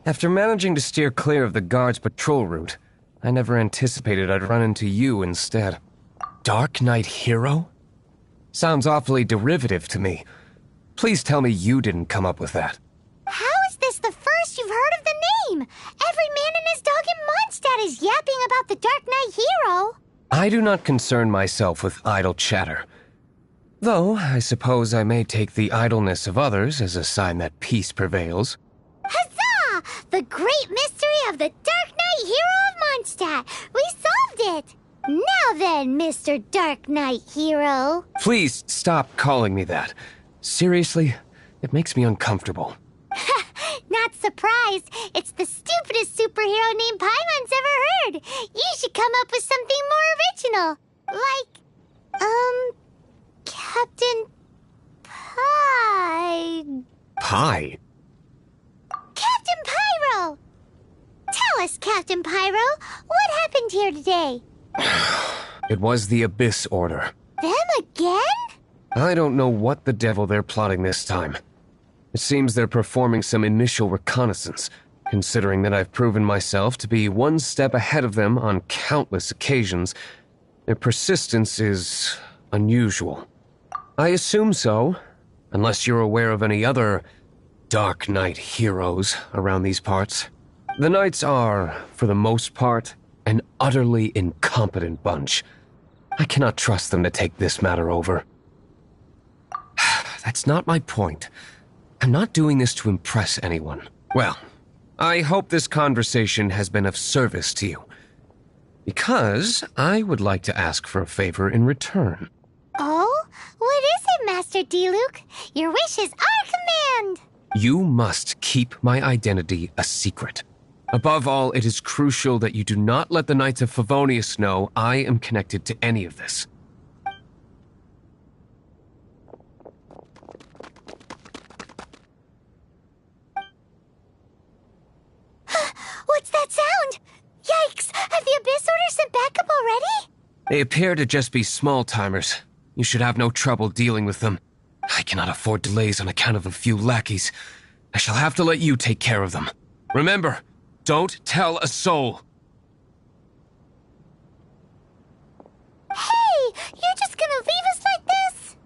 [SPEAKER 7] After managing to steer clear of the guard's patrol route, I never anticipated I'd run into you instead. Dark Knight Hero? Sounds awfully derivative to me. Please tell me you didn't come up with that.
[SPEAKER 4] How is this the first you've heard of the name? Every man and his dog in Mondstadt is yapping about the Dark Knight Hero.
[SPEAKER 7] I do not concern myself with idle chatter. Though, I suppose I may take the idleness of others as a sign that peace prevails.
[SPEAKER 4] Huzzah! The great mystery of the Dark Knight Hero of Mondstadt. We solved it. Now then, Mr. Dark Knight Hero.
[SPEAKER 7] Please stop calling me that. Seriously, it makes me uncomfortable.
[SPEAKER 4] Not surprised. It's the stupidest superhero name Paimon's ever heard. You should come up with something more original. Like, Captain Pie.
[SPEAKER 7] Pie?
[SPEAKER 4] Captain Pyro! Tell us, Captain Pyro, what happened here today?
[SPEAKER 7] It was the Abyss Order.
[SPEAKER 4] Them again?
[SPEAKER 7] I don't know what the devil they're plotting this time. It seems they're performing some initial reconnaissance, considering that I've proven myself to be one step ahead of them on countless occasions. Their persistence is unusual. I assume so, unless you're aware of any other Dark Knight heroes around these parts. The Knights are, for the most part, an utterly incompetent bunch. I cannot trust them to take this matter over. That's not my point. I'm not doing this to impress anyone. Well, I hope this conversation has been of service to you. Because I would like to ask for a favor in return.
[SPEAKER 4] Oh? What is it, Master Diluc? Your wish is our command!
[SPEAKER 7] You must keep my identity a secret. Above all, it is crucial that you do not let the Knights of Favonius know I am connected to any of this.
[SPEAKER 4] What's that sound? Yikes! Have the Abyss Order sent backup already?
[SPEAKER 7] They appear to just be small-timers. You should have no trouble dealing with them. I cannot afford delays on account of a few lackeys. I shall have to let you take care of them. Remember, don't tell a soul.
[SPEAKER 4] Hey! You're just gonna leave us like this?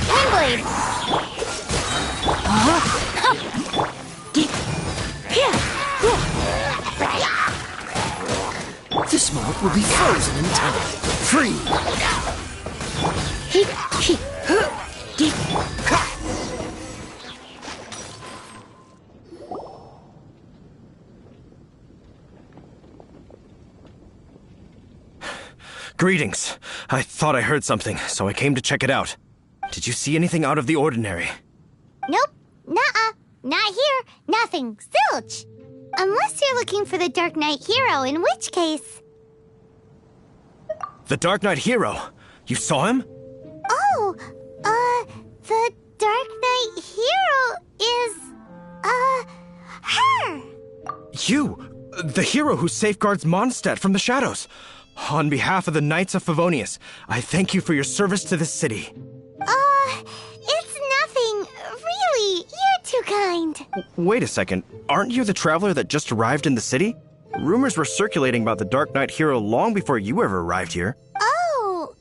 [SPEAKER 4] Windblade!
[SPEAKER 2] This mark will be frozen in time. Free!
[SPEAKER 6] Greetings. I thought I heard something, so I came to check it out. Did you see anything out of the ordinary?
[SPEAKER 4] Nope. Nuh-uh. Not here. Nothing. Zilch. Unless you're looking for the Dark Knight hero, in which case...
[SPEAKER 6] The Dark Knight hero? You saw him?
[SPEAKER 4] Oh, the Dark Knight hero is, her!
[SPEAKER 6] You! The hero who safeguards Mondstadt from the shadows. On behalf of the Knights of Favonius, I thank you for your service to this city.
[SPEAKER 4] It's nothing. Really, you're too kind.
[SPEAKER 6] Wait a second. Aren't you the traveler that just arrived in the city? Rumors were circulating about the Dark Knight hero long before you ever arrived here.
[SPEAKER 4] Oh,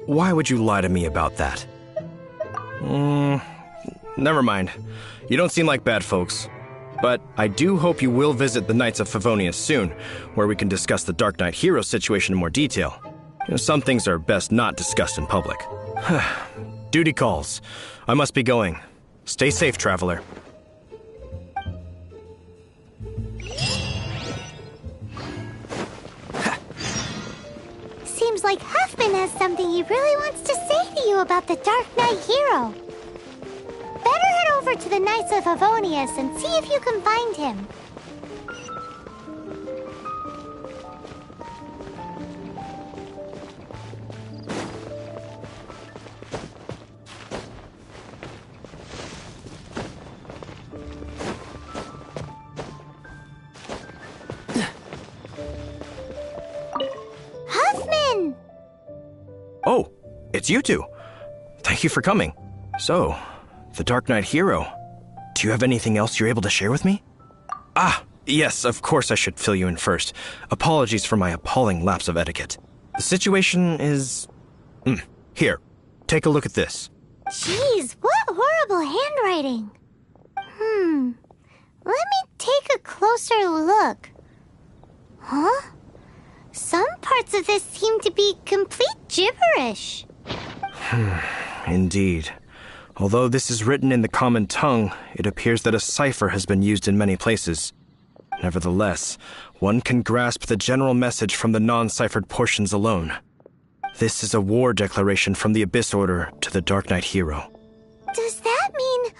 [SPEAKER 6] Why would you lie to me about that? Never mind. You don't seem like bad folks. But I do hope you will visit the Knights of Favonius soon, where we can discuss the Dark Knight hero situation in more detail. Some things are best not discussed in public. Duty calls. I must be going. Stay safe, traveler.
[SPEAKER 4] Seems like Huffman has something he really wants to say to you about the Dark Knight hero. Better head over to the Knights of Favonius and see if you can find him. Huffman!
[SPEAKER 6] Oh, it's you two. Thank you for coming. So, the Dark Knight hero. Do you have anything else you're able to share with me? Ah, yes, of course I should fill you in first. Apologies for my appalling lapse of etiquette. The situation is... Here, take a look at this.
[SPEAKER 4] Jeez, what horrible handwriting. Let me take a closer look. Huh? Some parts of this seem to be complete gibberish.
[SPEAKER 6] Indeed. Although this is written in the common tongue, it appears that a cipher has been used in many places. Nevertheless, one can grasp the general message from the non-ciphered portions alone. This is a war declaration from the Abyss Order to the Dark Knight hero.
[SPEAKER 4] Does that mean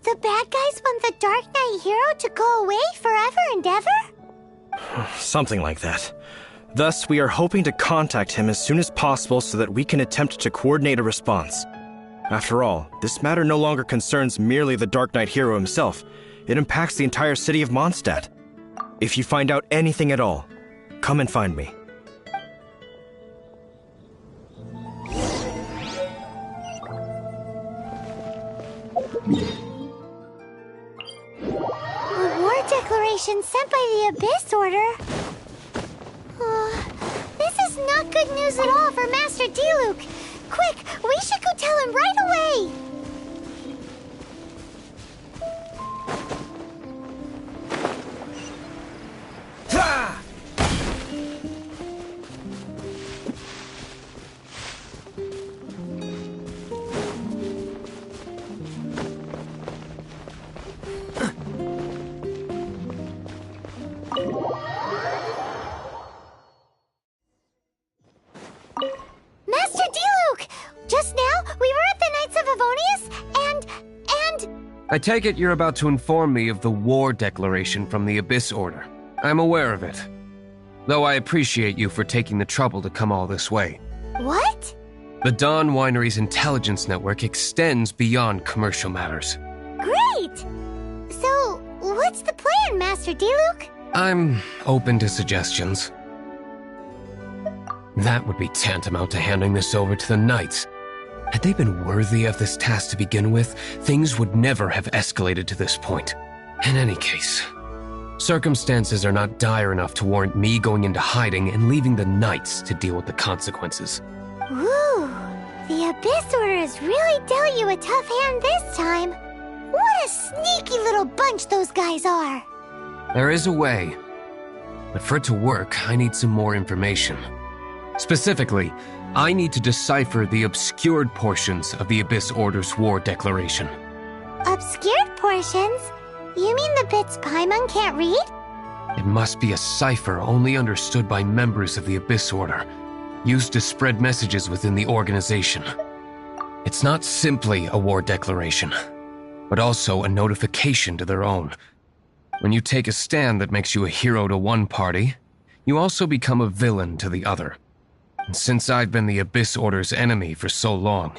[SPEAKER 4] the bad guys want the Dark Knight hero to go away forever and ever?
[SPEAKER 6] Something like that. Thus, we are hoping to contact him as soon as possible so that we can attempt to coordinate a response. After all, this matter no longer concerns merely the Dark Knight hero himself. It impacts the entire city of Mondstadt. If you find out anything at all, come and find me.
[SPEAKER 4] A war declaration sent by the Abyss Order? This is not good news at all for Master Diluc. Quick, we should go tell him right away! Master Diluc! Just now, we were at the Knights of Avonius, and...
[SPEAKER 7] I take it you're about to inform me of the war declaration from the Abyss Order. I'm aware of it. Though I appreciate you for taking the trouble to come all this way.
[SPEAKER 4] What?
[SPEAKER 7] The Dawn Winery's intelligence network extends beyond commercial matters.
[SPEAKER 4] Great! So, what's the plan, Master Diluc?
[SPEAKER 7] I'm open to suggestions. That would be tantamount to handing this over to the Knights. Had they been worthy of this task to begin with, things would never have escalated to this point. In any case, circumstances are not dire enough to warrant me going into hiding and leaving the Knights to deal with the consequences.
[SPEAKER 4] Ooh, the Abyss Order has really dealt you a tough hand this time. What a sneaky little bunch those guys are.
[SPEAKER 7] There is a way, but for it to work, I need some more information. Specifically, I need to decipher the obscured portions of the Abyss Order's war declaration.
[SPEAKER 4] Obscured portions? You mean the bits Paimon can't read?
[SPEAKER 7] It must be a cipher only understood by members of the Abyss Order, used to spread messages within the organization. It's not simply a war declaration, but also a notification to their own. When you take a stand that makes you a hero to one party, you also become a villain to the other. And since I've been the Abyss Order's enemy for so long,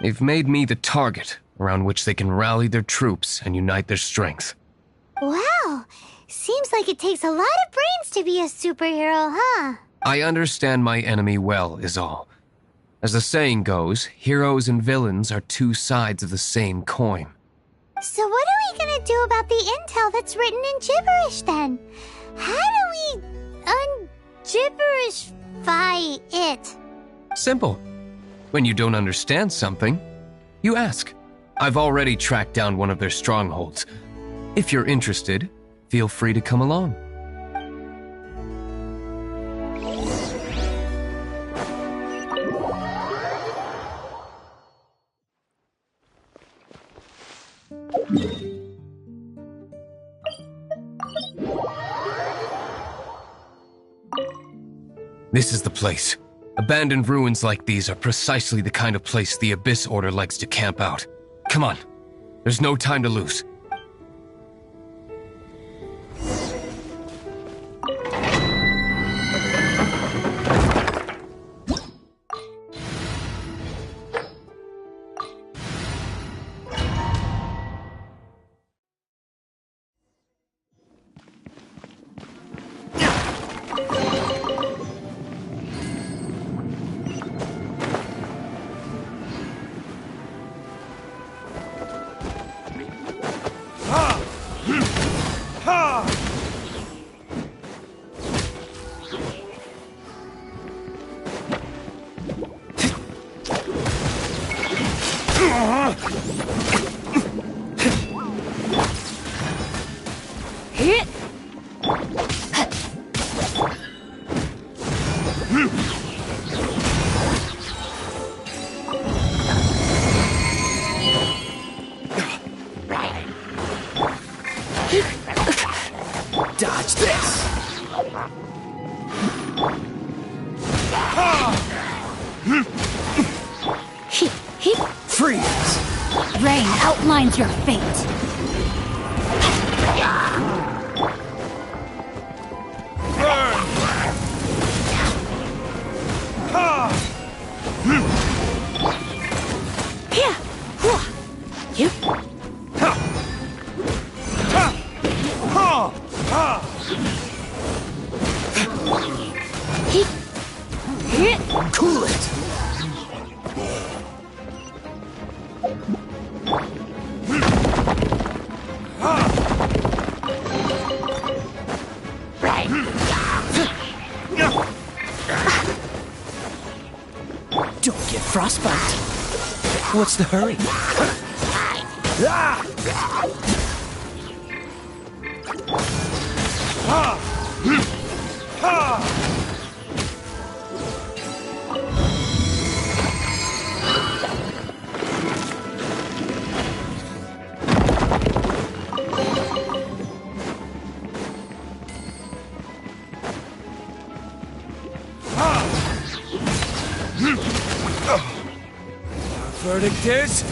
[SPEAKER 7] they've made me the target around which they can rally their troops and unite their strength.
[SPEAKER 4] Wow, seems like it takes a lot of brains to be a superhero, huh?
[SPEAKER 7] I understand my enemy well, is all. As the saying goes, heroes and villains are two sides of the same coin.
[SPEAKER 4] So what are we gonna do about the intel that's written in gibberish, then? How do we un-gibberishify it?
[SPEAKER 7] Simple. When you don't understand something, you ask. I've already tracked down one of their strongholds. If you're interested, feel free to come along. This is the place. Abandoned ruins like these are precisely the kind of place the Abyss Order likes to camp out. Come on. There's no time to lose.
[SPEAKER 2] Dodge this!
[SPEAKER 16] Freeze! Rain outlines your fate.
[SPEAKER 2] Cool it! Don't get frostbite. What's the hurry?
[SPEAKER 7] Verdict is...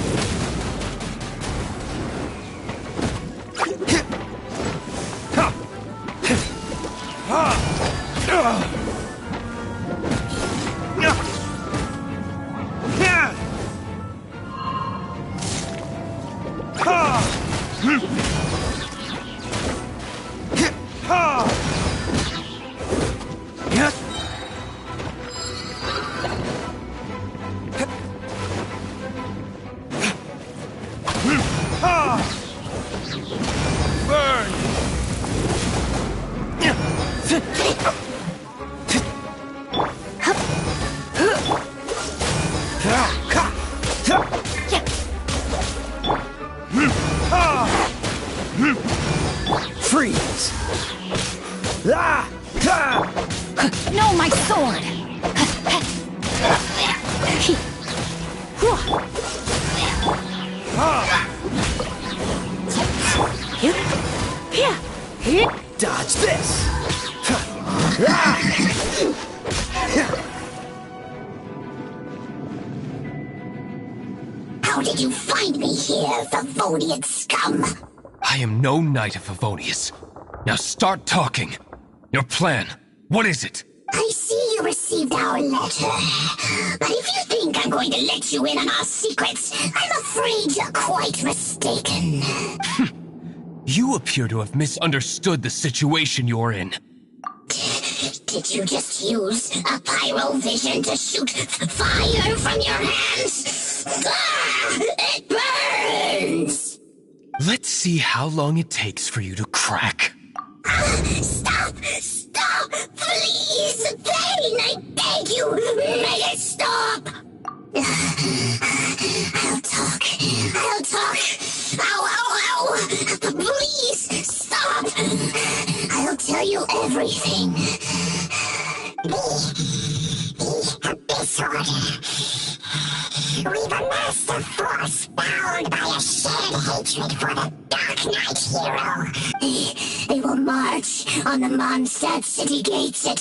[SPEAKER 2] Freeze!
[SPEAKER 16] No, my sword!
[SPEAKER 2] Dodge this!
[SPEAKER 20] How did you find me here, Favonian scum?
[SPEAKER 7] I am no knight of Favonius. Now start talking. Your plan, what is it?
[SPEAKER 20] I see you received our letter. But if you think I'm going to let you in on our secrets, I'm afraid you're quite mistaken.
[SPEAKER 7] You appear to have misunderstood the situation you're in.
[SPEAKER 20] Did you just use a pyro vision to shoot fire from your hands? Ah, it burns!
[SPEAKER 7] Let's see how long it takes for you to crack.
[SPEAKER 20] Stop! Stop! Please! Pain! I beg you! Make it stop! I'll talk. I'll talk. Ow, ow, ow! Please, stop! I'll tell you everything. The Abyss Order. We've amassed a force bound by a shared hatred for the Dark Knight hero. They will march on the Mondstadt city gates at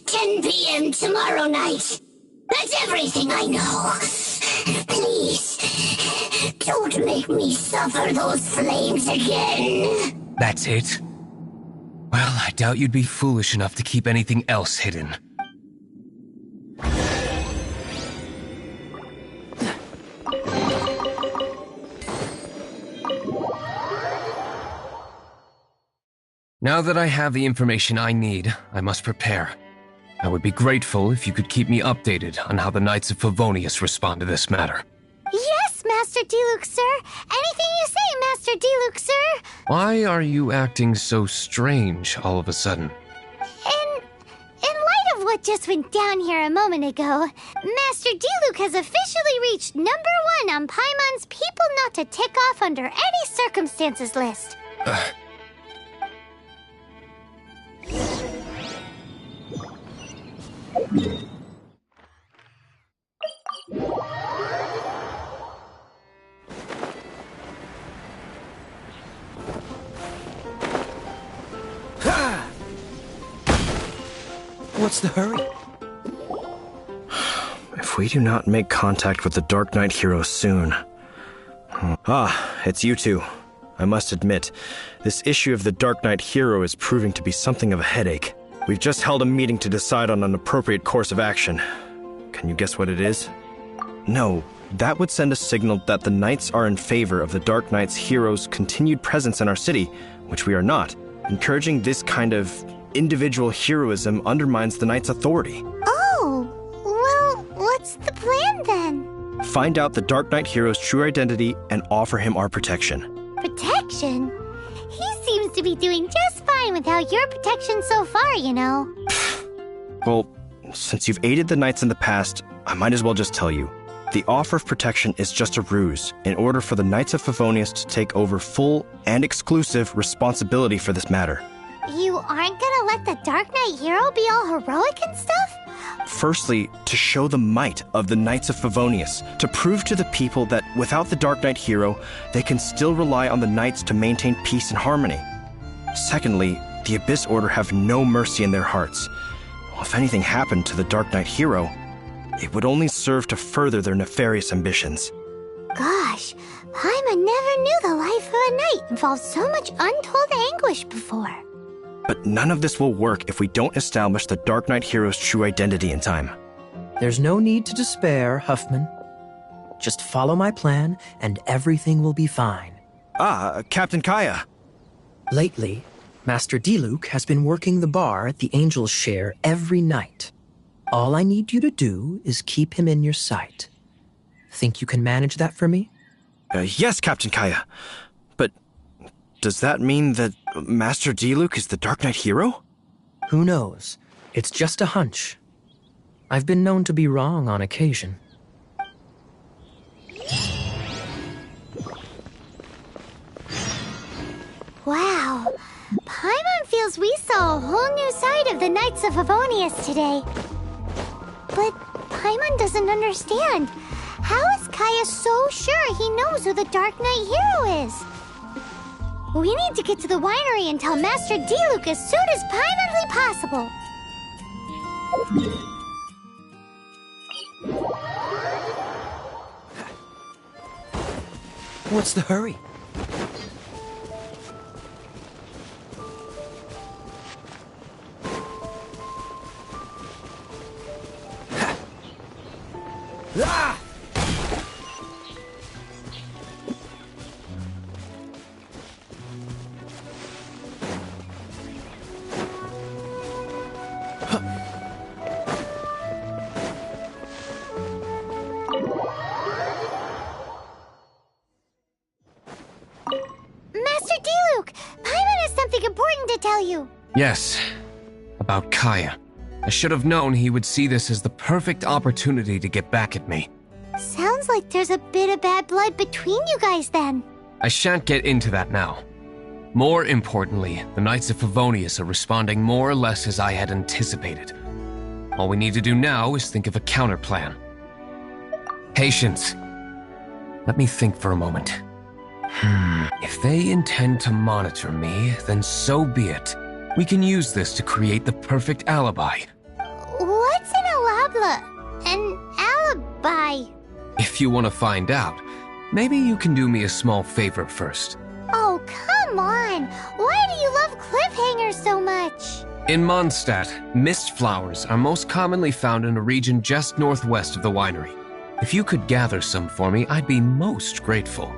[SPEAKER 20] 10 p.m. tomorrow night. That's everything I know. Please, don't make me suffer those flames again.
[SPEAKER 7] That's it? Well, I doubt you'd be foolish enough to keep anything else hidden. Now that I have the information I need, I must prepare. I would be grateful if you could keep me updated on how the Knights of Favonius respond to this matter.
[SPEAKER 4] Yes, Master Diluc, sir. Anything you say, Master Diluc, sir.
[SPEAKER 7] Why are you acting so strange all of a sudden?
[SPEAKER 4] In light of what just went down here a moment ago, Master Diluc has officially reached #1 on Paimon's People Not to Tick Off Under Any Circumstances list.
[SPEAKER 2] What's the hurry?
[SPEAKER 6] If we do not make contact with the Dark Knight hero soon... it's you two. I must admit, this issue of the Dark Knight hero is proving to be something of a headache. We've just held a meeting to decide on an appropriate course of action. Can you guess what it is? No, that would send a signal that the Knights are in favor of the Dark Knight's hero's continued presence in our city, which we are not. Encouraging this kind of individual heroism undermines the Knight's authority.
[SPEAKER 4] Oh, well, what's the plan then?
[SPEAKER 6] Find out the Dark Knight hero's true identity and offer him our protection.
[SPEAKER 4] Protection? He seems to be doing just fine without your protection so far, you know.
[SPEAKER 6] Well, since you've aided the Knights in the past, I might as well just tell you. the offer of protection is just a ruse in order for the Knights of Favonius to take over full and exclusive responsibility for this matter.
[SPEAKER 4] You aren't gonna let the Dark Knight hero be all heroic and stuff?
[SPEAKER 6] Firstly, to show the might of the Knights of Favonius, to prove to the people that without the Dark Knight hero, they can still rely on the Knights to maintain peace and harmony. Secondly, the Abyss Order have no mercy in their hearts. If anything happened to the Dark Knight hero, it would only serve to further their nefarious ambitions.
[SPEAKER 4] Gosh, Paimon never knew the life of a knight involved so much untold anguish before.
[SPEAKER 6] But none of this will work if we don't establish the Dark Knight hero's true identity in time.
[SPEAKER 2] There's no need to despair, Huffman. Just follow my plan, and everything will be fine.
[SPEAKER 6] Captain Kaya.
[SPEAKER 2] Lately, Master Diluc has been working the bar at the Angel's Share every night. All I need you to do is keep him in your sight. Think you can manage that for me?
[SPEAKER 6] Yes, Captain Kaya. But does that mean that Master Diluc is the Dark Knight hero?
[SPEAKER 2] Who knows? It's just a hunch. I've been known to be wrong on occasion.
[SPEAKER 4] Wow. Paimon feels we saw a whole new side of the Knights of Favonius today. But Paimon doesn't understand. How is Kaya so sure he knows who the Dark Knight hero is? We need to get to the winery and tell Master Diluc as soon as Paimonly possible.
[SPEAKER 2] What's the hurry?
[SPEAKER 8] Ah!
[SPEAKER 4] Master Diluc, Paimon has something important to tell you.
[SPEAKER 7] Yes, about Kaya. I should have known he would see this as the perfect opportunity to get back at me.
[SPEAKER 4] Sounds like there's a bit of bad blood between you guys then.
[SPEAKER 7] I shan't get into that now. More importantly, the Knights of Favonius are responding more or less as I had anticipated. All we need to do now is think of a counterplan. Patience. Let me think for a moment. If they intend to monitor me, then so be it. We can use this to create the perfect alibi.
[SPEAKER 4] What's an alabla? An alibi?
[SPEAKER 7] If you want to find out, maybe you can do me a small favor first.
[SPEAKER 4] Oh, come on! Why do you love cliffhangers so much?
[SPEAKER 7] In Mondstadt, mist flowers are most commonly found in a region just northwest of the winery. If you could gather some for me, I'd be most grateful.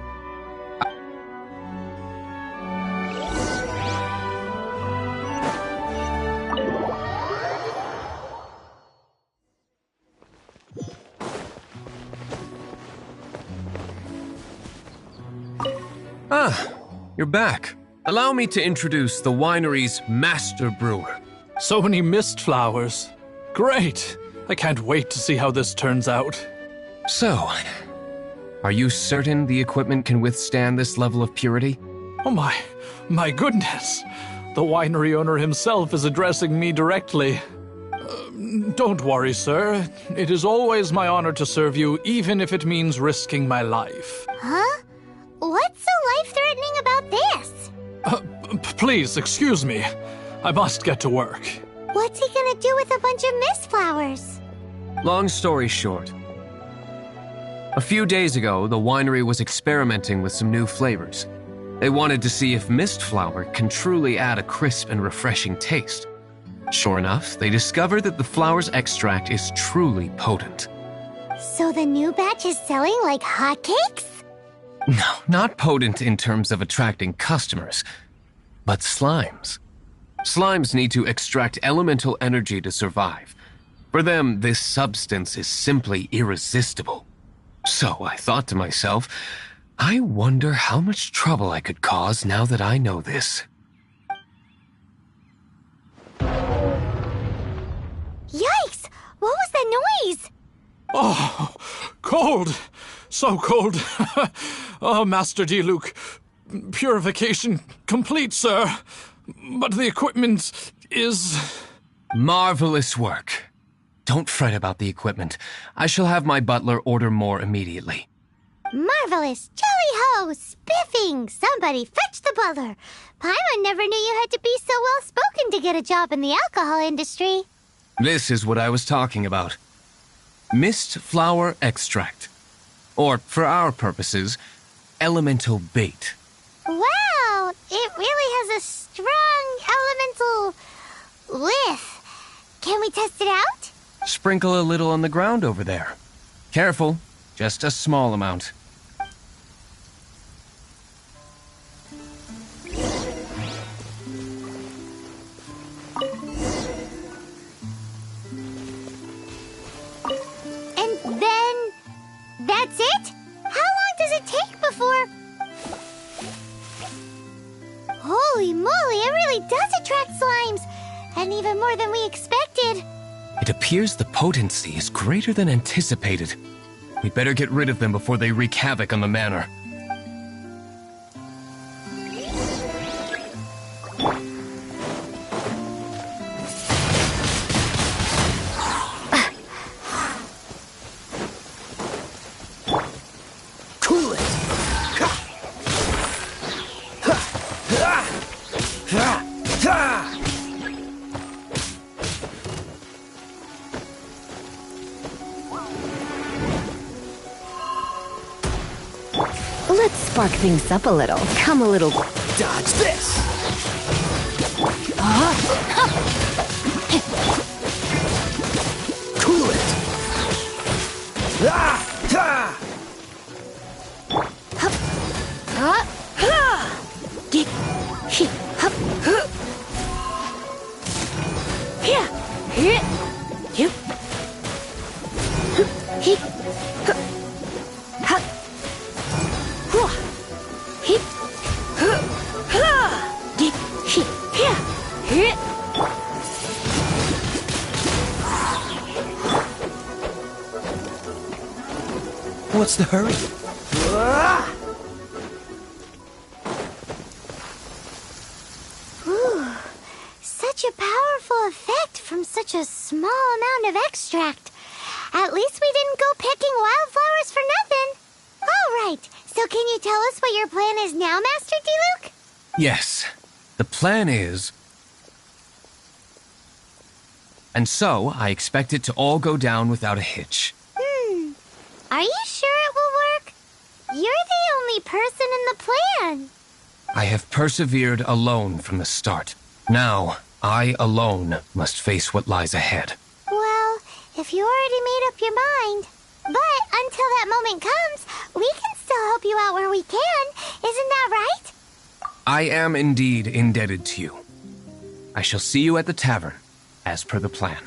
[SPEAKER 7] You're back. Allow me to introduce the winery's master brewer.
[SPEAKER 5] So many mist flowers. Great! I can't wait to see how this turns out.
[SPEAKER 7] So, are you certain the equipment can withstand this level of purity?
[SPEAKER 5] Oh my goodness! The winery owner himself is addressing me directly. Don't worry, sir. It is always my honor to serve you, even if it means risking my life.
[SPEAKER 4] Huh? What's so life-threatening about this?
[SPEAKER 5] Please, excuse me. I must get to work.
[SPEAKER 4] What's he gonna do with a bunch of mist flowers?
[SPEAKER 7] Long story short. A few days ago, the winery was experimenting with some new flavors. They wanted to see if mist flower can truly add a crisp and refreshing taste. Sure enough, they discovered that the flower's extract is truly potent.
[SPEAKER 4] So the new batch is selling like hotcakes?
[SPEAKER 7] No, not potent in terms of attracting customers, but slimes. Slimes need to extract elemental energy to survive. For them, this substance is simply irresistible. So I thought to myself, I wonder how much trouble I could cause now that I know this.
[SPEAKER 4] Yikes! What was that noise?
[SPEAKER 5] Oh, cold! So cold! Oh, Master Diluc, purification complete, sir. But the equipment is...
[SPEAKER 7] Marvelous work. Don't fret about the equipment. I shall have my butler order more immediately.
[SPEAKER 4] Marvelous! Jolly-ho! Spiffing! Somebody fetch the butler! Paimon never knew you had to be so well-spoken to get a job in the alcohol industry.
[SPEAKER 7] This is what I was talking about. Mist flower extract. Or, for our purposes, elemental bait.
[SPEAKER 4] Wow! It really has a strong elemental whiff. Can we test it out?
[SPEAKER 7] Sprinkle a little on the ground over there. Careful, just a small amount.
[SPEAKER 4] And then... that's it? How long does it take before... Holy moly, it really does attract slimes! And even more than we expected.
[SPEAKER 7] It appears the potency is greater than anticipated. We'd better get rid of them before they wreak havoc on the manor.
[SPEAKER 6] Cool it!
[SPEAKER 11] Let's spark things up a little. Come a little...
[SPEAKER 6] Dodge this! Cool it! What's the hurry?
[SPEAKER 4] Ooh, such a powerful effect from such a small amount of extract. At least we didn't go picking wildflowers for nothing. All right, so can you tell us what your plan is now, Master Diluc?
[SPEAKER 7] Yes, the plan is... And so, I expect it to all go down without a hitch.
[SPEAKER 4] Are you sure it will work? You're the only person in the plan.
[SPEAKER 7] I have persevered alone from the start. Now, I alone must face what lies ahead.
[SPEAKER 4] Well, if you already made up your mind. But until that moment comes, we can still help you out where we can. Isn't that right?
[SPEAKER 7] I am indeed indebted to you. I shall see you at the tavern, as per the plan.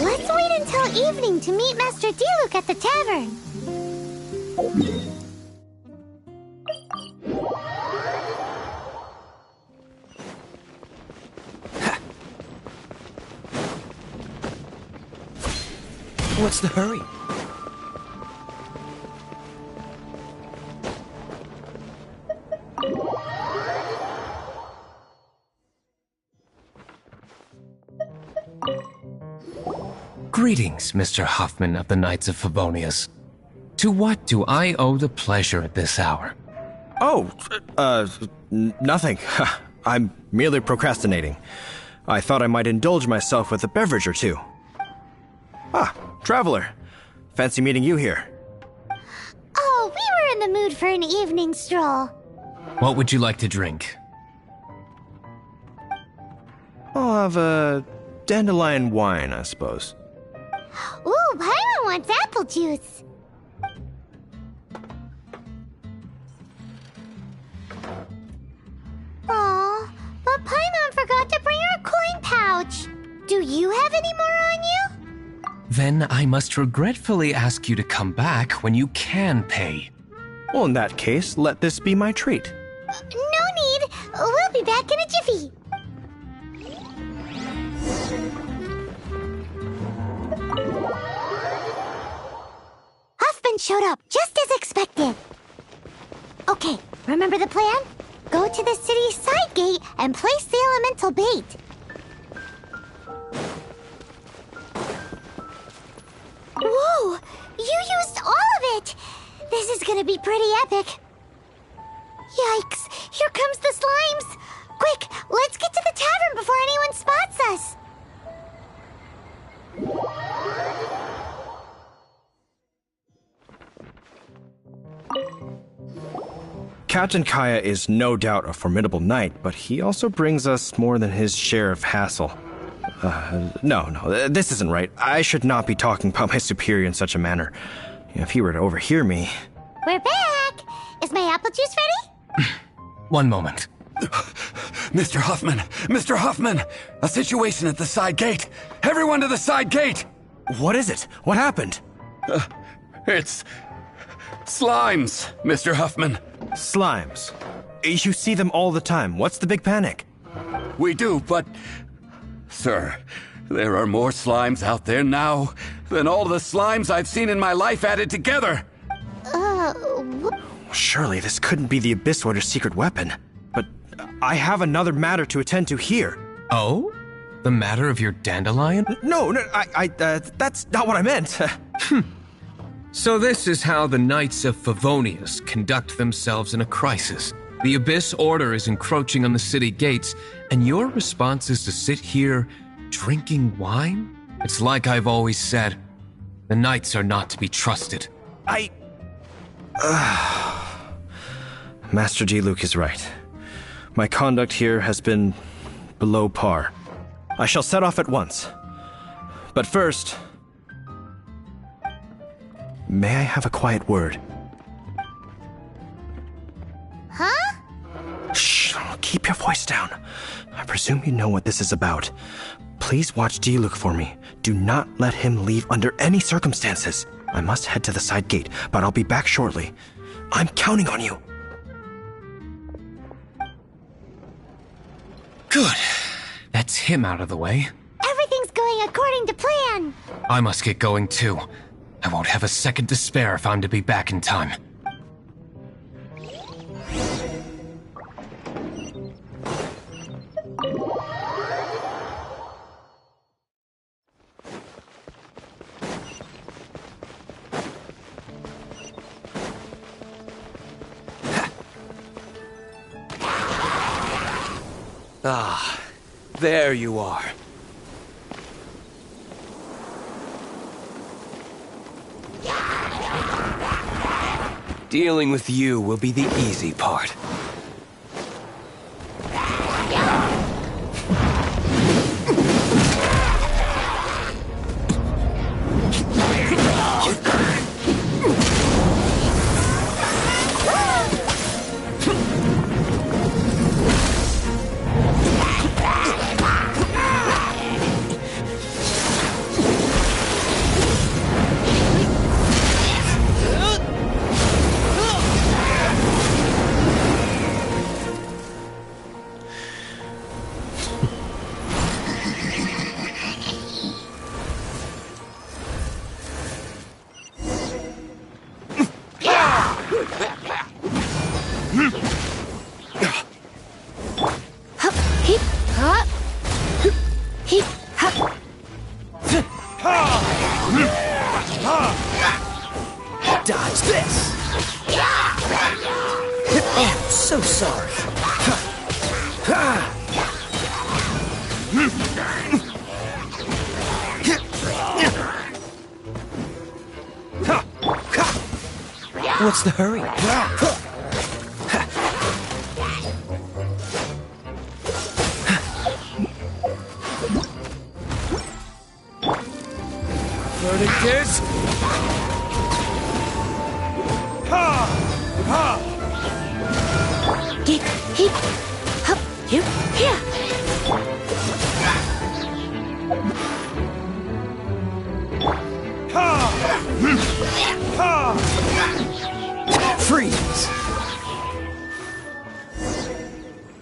[SPEAKER 4] Let's wait until evening to meet Master Diluc at the tavern.
[SPEAKER 6] What's the hurry?
[SPEAKER 7] Greetings, Mr. Hoffman of the Knights of Favonius. To what do I owe the pleasure at this hour?
[SPEAKER 6] Oh, nothing. I'm merely procrastinating. I thought I might indulge myself with a beverage or two. Ah, Traveler. Fancy meeting you here.
[SPEAKER 4] Oh, we were in the mood for an evening stroll.
[SPEAKER 7] What would you like to drink?
[SPEAKER 6] I'll have a dandelion wine, I suppose.
[SPEAKER 4] Ooh, Paimon wants apple juice. Aw, but Paimon forgot to bring her coin pouch. Do you have any more on you?
[SPEAKER 7] Then I must regretfully ask you to come back when you can pay.
[SPEAKER 6] Well, in that case, let this be my treat.
[SPEAKER 4] No need. We'll be back in a jiffy. showed up, just as expected. Okay, remember the plan? Go to the city's side gate and place the elemental bait. Whoa! You used all of it! This is gonna be pretty epic. Yikes! Here comes the slimes! Quick, let's get to the tavern before anyone spots us!
[SPEAKER 6] Captain Kaya is no doubt a formidable knight, but he also brings us more than his share of hassle. No, this isn't right. I should not be talking about my superior in such a manner. If he were to overhear me...
[SPEAKER 4] We're back! Is my apple juice ready?
[SPEAKER 7] One moment.
[SPEAKER 13] Mr. Huffman! Mr. Huffman! A situation at the side gate! Everyone to the side gate!
[SPEAKER 6] What is it? What happened?
[SPEAKER 13] It's... slimes, Mr. Huffman.
[SPEAKER 6] Slimes? You see them all the time. What's the big panic?
[SPEAKER 13] We do, but... Sir, there are more slimes out there now than all the slimes I've seen in my life added together.
[SPEAKER 6] Surely this couldn't be the Abyss Order's secret weapon. But I have another matter to attend to here.
[SPEAKER 7] Oh? The matter of your dandelion?
[SPEAKER 6] No, that's not what I meant.
[SPEAKER 7] So this is how the Knights of Favonius conduct themselves in a crisis. The Abyss Order is encroaching on the city gates, and your response is to sit here drinking wine? It's like I've always said, the Knights are not to be trusted.
[SPEAKER 6] Master Diluc is right. My conduct here has been below par. I shall set off at once. But first, may I have a quiet word?
[SPEAKER 4] Huh?
[SPEAKER 6] Shh, keep your voice down. I presume you know what this is about. Please watch Diluc for me. Do not let him leave under any circumstances. I must head to the side gate, but I'll be back shortly. I'm counting on you.
[SPEAKER 7] Good. That's him out of the way.
[SPEAKER 4] Everything's going according to plan.
[SPEAKER 7] I must get going too. I won't have a second to spare if I'm to be back in time.
[SPEAKER 21] Ah, there you are. Dealing with you will be the easy part.
[SPEAKER 2] Dodge this! Oh, so sorry. What's the hurry?
[SPEAKER 21] Verticus!
[SPEAKER 2] Freeze!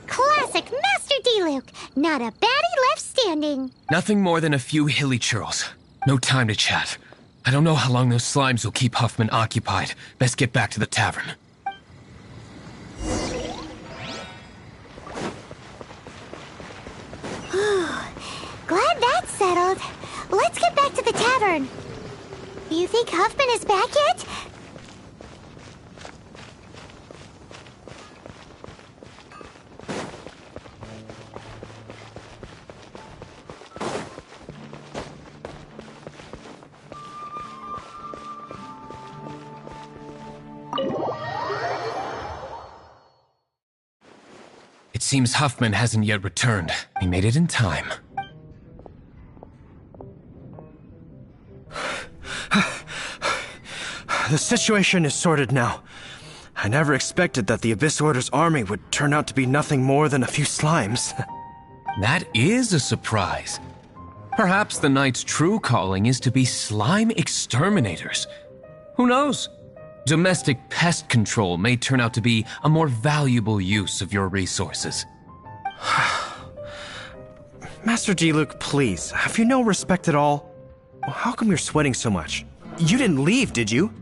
[SPEAKER 4] Classic Master Diluc. Not a baddie left standing.
[SPEAKER 7] Nothing more than a few hilly churls. No time to chat. I don't know how long those slimes will keep Huffman occupied. Best get back to the tavern.
[SPEAKER 4] Glad that's settled. Let's get back to the tavern. You think Huffman is back yet?
[SPEAKER 7] It seems Huffman hasn't yet returned. He made it in time.
[SPEAKER 6] The situation is sorted now. I never expected that the Abyss Order's army would turn out to be nothing more than a few slimes.
[SPEAKER 7] That is a surprise. Perhaps the Knight's true calling is to be slime exterminators. Who knows? Domestic pest control may turn out to be a more valuable use of your resources.
[SPEAKER 6] Master Diluc, please, have you no respect at all? How come you're sweating so much? You didn't leave, did you?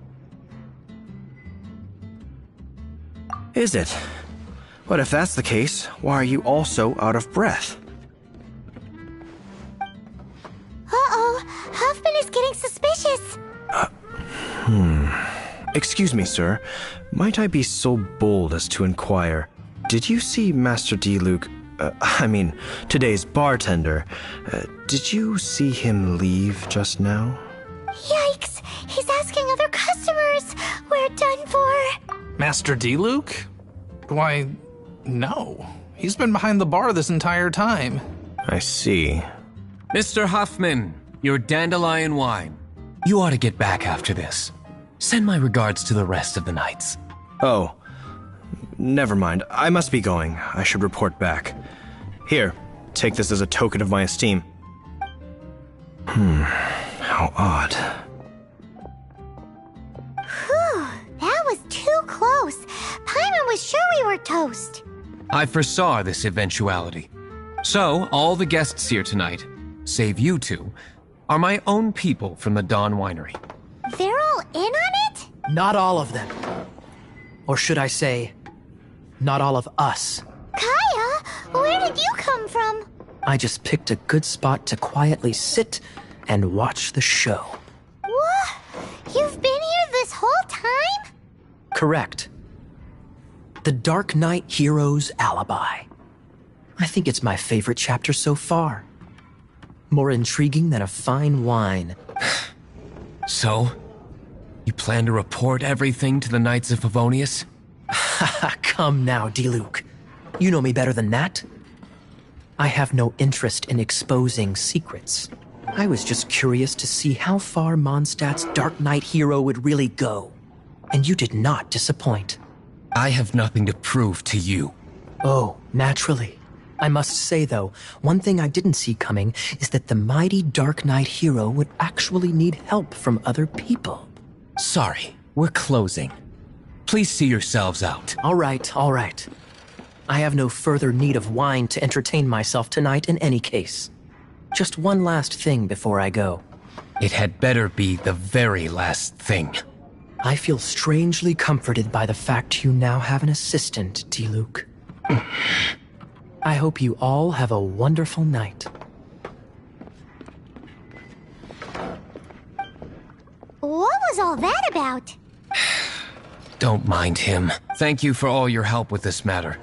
[SPEAKER 6] Is it? But if that's the case, why are you also out of breath?
[SPEAKER 4] Uh-oh, Huffman is getting suspicious.
[SPEAKER 6] Excuse me, sir. Might I be so bold as to inquire, did you see Master Diluc, today's bartender, did you see him leave just now?
[SPEAKER 4] Yikes, he's asking other customers. We're done for.
[SPEAKER 5] Master Diluc? Why, no. He's been behind the bar this entire time.
[SPEAKER 6] I see.
[SPEAKER 7] Mr. Huffman, your dandelion wine. You ought to get back after this. Send my regards to the rest of the knights.
[SPEAKER 6] Oh, never mind. I must be going. I should report back. Here, take this as a token of my esteem. How odd.
[SPEAKER 4] Whew, that was too close. Paimon was sure we were toast.
[SPEAKER 7] I foresaw this eventuality. So, all the guests here tonight, save you two, are my own people from the Dawn Winery.
[SPEAKER 4] They're all in on it?
[SPEAKER 2] Not all of them. Or should I say, not all of us.
[SPEAKER 4] Kaya, where did you come from?
[SPEAKER 2] I just picked a good spot to quietly sit and watch the show.
[SPEAKER 4] What? You've been here this whole time?
[SPEAKER 2] Correct. The Dark Knight Hero's Alibi. I think it's my favorite chapter so far. More intriguing than a fine wine.
[SPEAKER 7] So, you plan to report everything to the Knights of Favonius?
[SPEAKER 2] Come now, Diluc. You know me better than that. I have no interest in exposing secrets. I was just curious to see how far Mondstadt's Dark Knight hero would really go. And you did not disappoint.
[SPEAKER 7] I have nothing to prove to you.
[SPEAKER 2] Oh, naturally. I must say, though, one thing I didn't see coming is that the mighty Dark Knight hero would actually need help from other people.
[SPEAKER 7] Sorry, we're closing. Please see yourselves out.
[SPEAKER 2] All right, all right. I have no further need of wine to entertain myself tonight in any case. Just one last thing before I go.
[SPEAKER 7] It had better be the very last thing.
[SPEAKER 2] I feel strangely comforted by the fact you now have an assistant, Diluc. I hope you all have a wonderful night.
[SPEAKER 4] What was all that about?
[SPEAKER 7] Don't mind him. Thank you for all your help with this matter.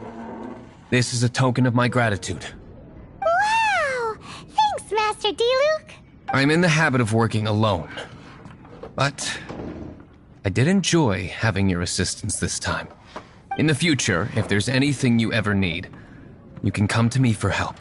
[SPEAKER 7] This is a token of my gratitude.
[SPEAKER 4] Wow! Thanks, Master Diluc.
[SPEAKER 7] I'm in the habit of working alone. But I did enjoy having your assistance this time. In the future, if there's anything you ever need, you can come to me for help.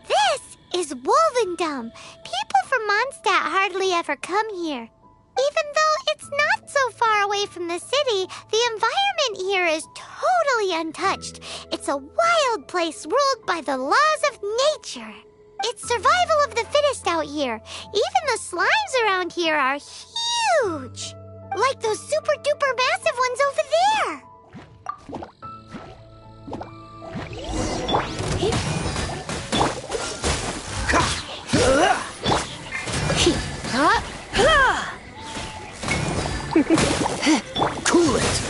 [SPEAKER 4] This is Wolvendom. People from Mondstadt hardly ever come here. Even though it's not so far away from the city, the environment here is totally untouched. It's a wild place ruled by the laws of nature. It's survival of the fittest out here. Even the slimes around here are huge. Like those super duper massive ones over there.
[SPEAKER 21] Cool it!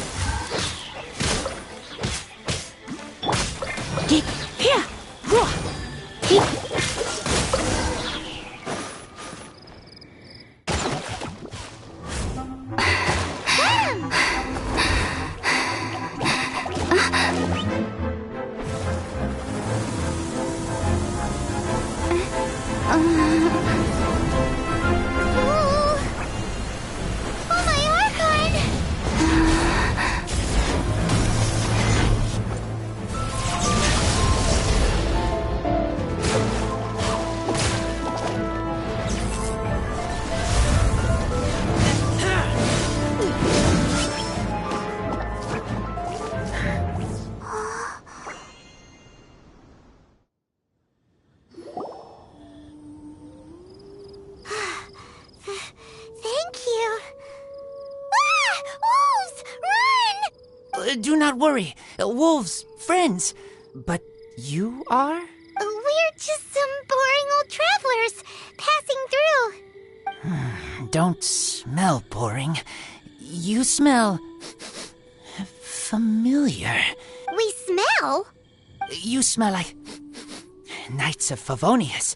[SPEAKER 21] Do not worry. Wolves, friends. But you are?
[SPEAKER 4] We're just some boring old travelers passing through.
[SPEAKER 21] Don't smell boring. You smell familiar.
[SPEAKER 4] We smell?
[SPEAKER 21] You smell like Knights of Favonius.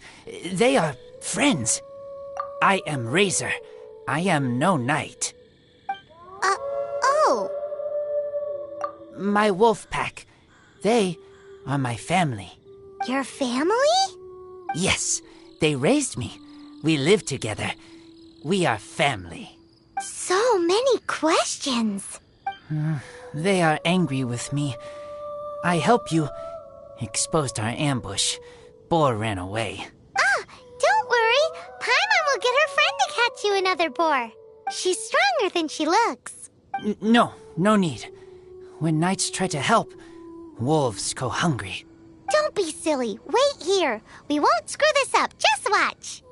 [SPEAKER 21] They are friends. I am Razor. I am no knight.
[SPEAKER 4] Oh.
[SPEAKER 21] My wolf pack. They are my family.
[SPEAKER 4] Your family?
[SPEAKER 21] Yes, they raised me. We live together. We are family.
[SPEAKER 4] So many questions.
[SPEAKER 21] They are angry with me. I help you. Exposed our ambush. Boar ran away.
[SPEAKER 4] Don't worry. Paimon will get her friend to catch you another boar. She's stronger than she looks.
[SPEAKER 21] No need. When knights try to help, wolves go hungry.
[SPEAKER 4] Don't be silly. Wait here. We won't screw this up. Just watch.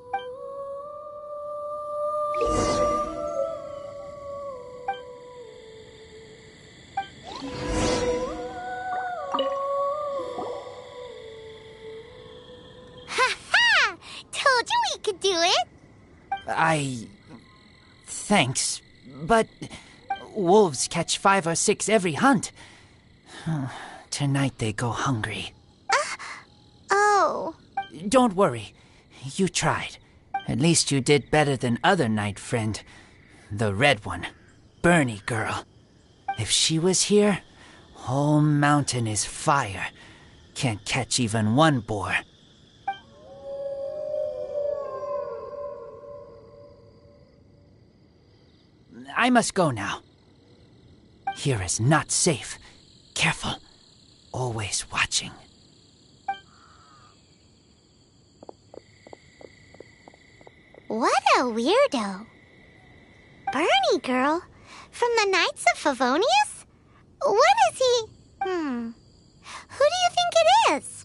[SPEAKER 4] Ha-ha! Told you we could do it.
[SPEAKER 21] Thanks, but wolves catch 5 or 6 every hunt. Tonight they go hungry.
[SPEAKER 4] Oh.
[SPEAKER 21] Don't worry. You tried. At least you did better than other knight friend. The red one. Bernie girl. If she was here, whole mountain is fire. Can't catch even one boar. I must go now. Here is not safe. Careful. Always watching.
[SPEAKER 4] What a weirdo. Bernie girl? From the Knights of Favonius? What is he? Who do you think it is?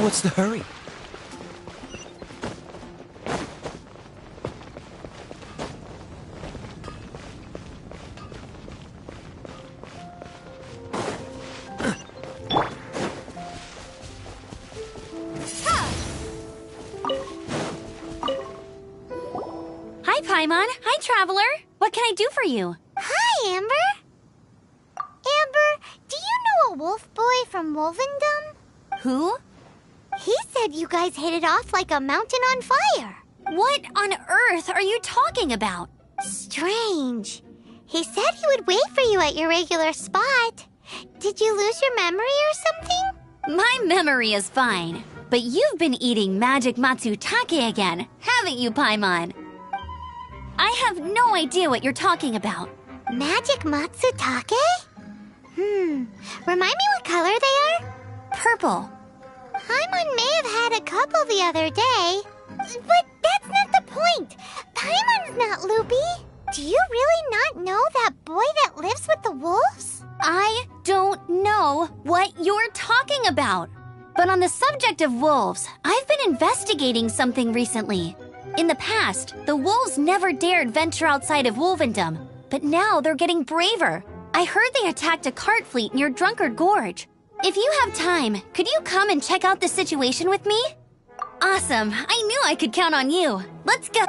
[SPEAKER 2] What's the hurry?
[SPEAKER 1] Hi, Paimon. Hi, Traveler. What can I do for you?
[SPEAKER 4] Hi, Amber. Amber, do you know a wolf boy from Wolvendom?
[SPEAKER 1] Who?
[SPEAKER 4] He said you guys hit it off like a mountain on fire.
[SPEAKER 1] What on earth are you talking about?
[SPEAKER 4] Strange. He said he would wait for you at your regular spot. Did you lose your memory or something?
[SPEAKER 1] My memory is fine, but you've been eating magic matsutake again, haven't you, Paimon? I have no idea what you're talking about.
[SPEAKER 4] Magic matsutake? Remind me what color they are?
[SPEAKER 1] Purple.
[SPEAKER 4] Paimon may have had a couple the other day. But that's not the point. Paimon's not loopy. Do you really not know that boy that lives with the wolves?
[SPEAKER 1] I don't know what you're talking about. But on the subject of wolves, I've been investigating something recently. In the past, the wolves never dared venture outside of Wolvendom, but now they're getting braver. I heard they attacked a cart fleet near Drunkard Gorge. If you have time, could you come and check out the situation with me? Awesome. I knew I could count on you. Let's go.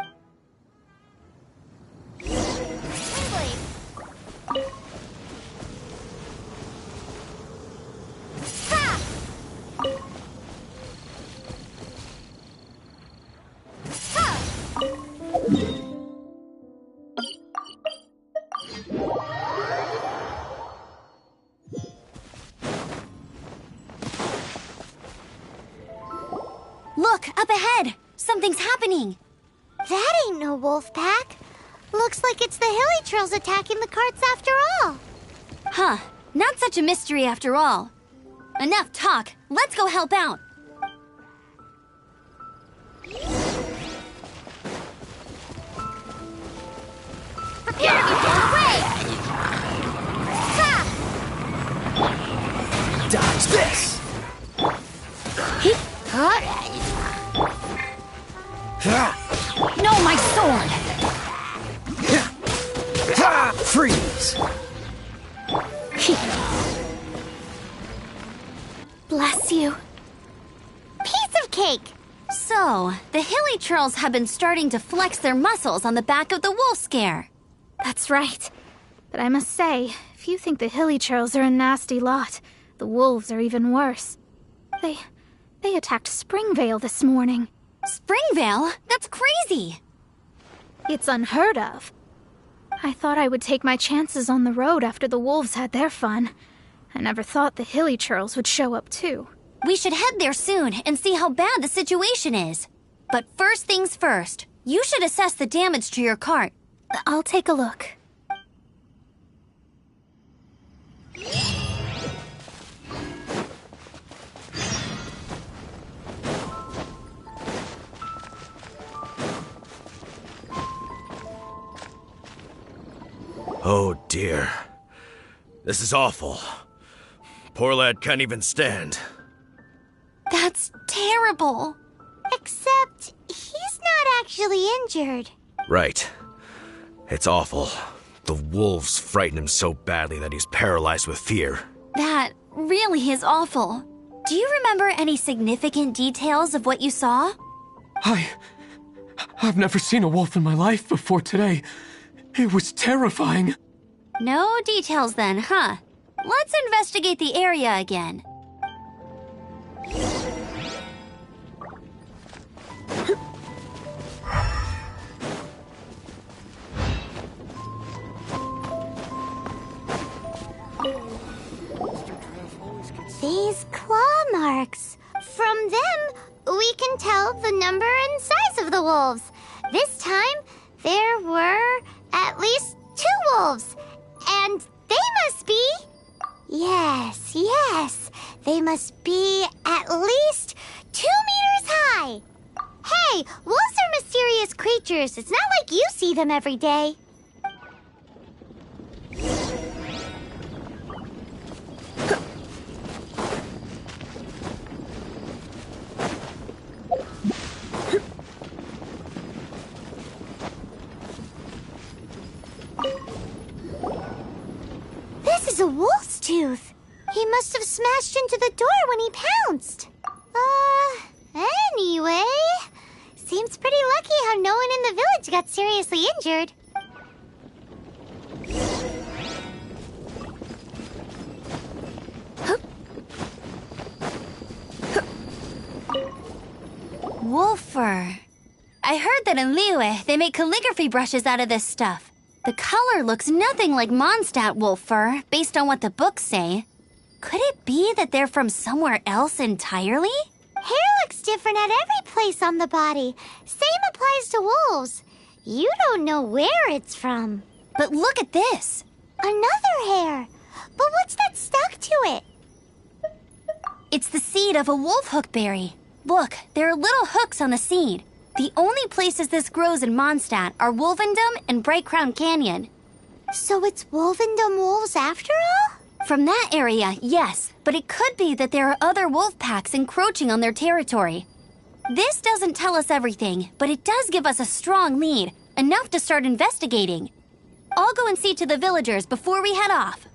[SPEAKER 1] Look, up ahead! Something's happening!
[SPEAKER 4] That ain't no wolf pack. Looks like it's the hilly trolls attacking the carts after all.
[SPEAKER 1] Huh, not such a mystery after all. Enough talk, let's go help out! Prepare to be blown away! Ha!
[SPEAKER 2] Dodge this!
[SPEAKER 16] No, my sword!
[SPEAKER 2] Freeze!
[SPEAKER 10] Bless you.
[SPEAKER 4] Piece of cake!
[SPEAKER 1] So, the hilly trolls have been starting to flex their muscles on the back of the wolf scare.
[SPEAKER 10] That's right. But I must say, if you think the hilly trolls are a nasty lot, the wolves are even worse. They attacked Springvale this morning.
[SPEAKER 1] Springvale? That's crazy!
[SPEAKER 10] It's unheard of. I thought I would take my chances on the road after the wolves had their fun. I never thought the hilly trolls would show up too.
[SPEAKER 1] We should head there soon and see how bad the situation is. But first things first, you should assess the damage to your cart.
[SPEAKER 10] I'll take a look.
[SPEAKER 6] Oh dear. This is awful. Poor lad can't even stand.
[SPEAKER 1] That's terrible.
[SPEAKER 4] Except, he's not actually injured.
[SPEAKER 6] Right. It's awful. The wolves frighten him so badly that he's paralyzed with fear.
[SPEAKER 1] That really is awful. Do you remember any significant details of what you saw?
[SPEAKER 8] I've never seen a wolf in my life before today. It was terrifying.
[SPEAKER 1] No details then, huh? Let's investigate the area again.
[SPEAKER 4] These claw marks. From them, we can tell the number and size of the wolves. This time, there were at least 2 wolves. And they must be... Yes. They must be at least 2 meters high. Hey, wolves are mysterious creatures. It's not like you see them every day. This is a wolf's tooth. He must have smashed into the door when he pounced. Anyway, seems pretty lucky how no one in the village got seriously injured.
[SPEAKER 1] Wolf fur. I heard that in Liyue, they make calligraphy brushes out of this stuff. The color looks nothing like Mondstadt wolf fur, based on what the books say. Could it be that they're from somewhere else entirely?
[SPEAKER 4] Hair looks different at every place on the body. Same applies to wolves. You don't know where it's from.
[SPEAKER 1] But look at this.
[SPEAKER 4] Another hair. But what's that stuck to it?
[SPEAKER 1] It's the seed of a wolf hook berry. Look, there are little hooks on the seed. The only places this grows in Mondstadt are Wolvendom and Bright Crown Canyon.
[SPEAKER 4] So it's Wolvendom wolves after all?
[SPEAKER 1] From that area, yes, but it could be that there are other wolf packs encroaching on their territory. This doesn't tell us everything, but it does give us a strong lead, enough to start investigating. I'll go and see to the villagers before we head off.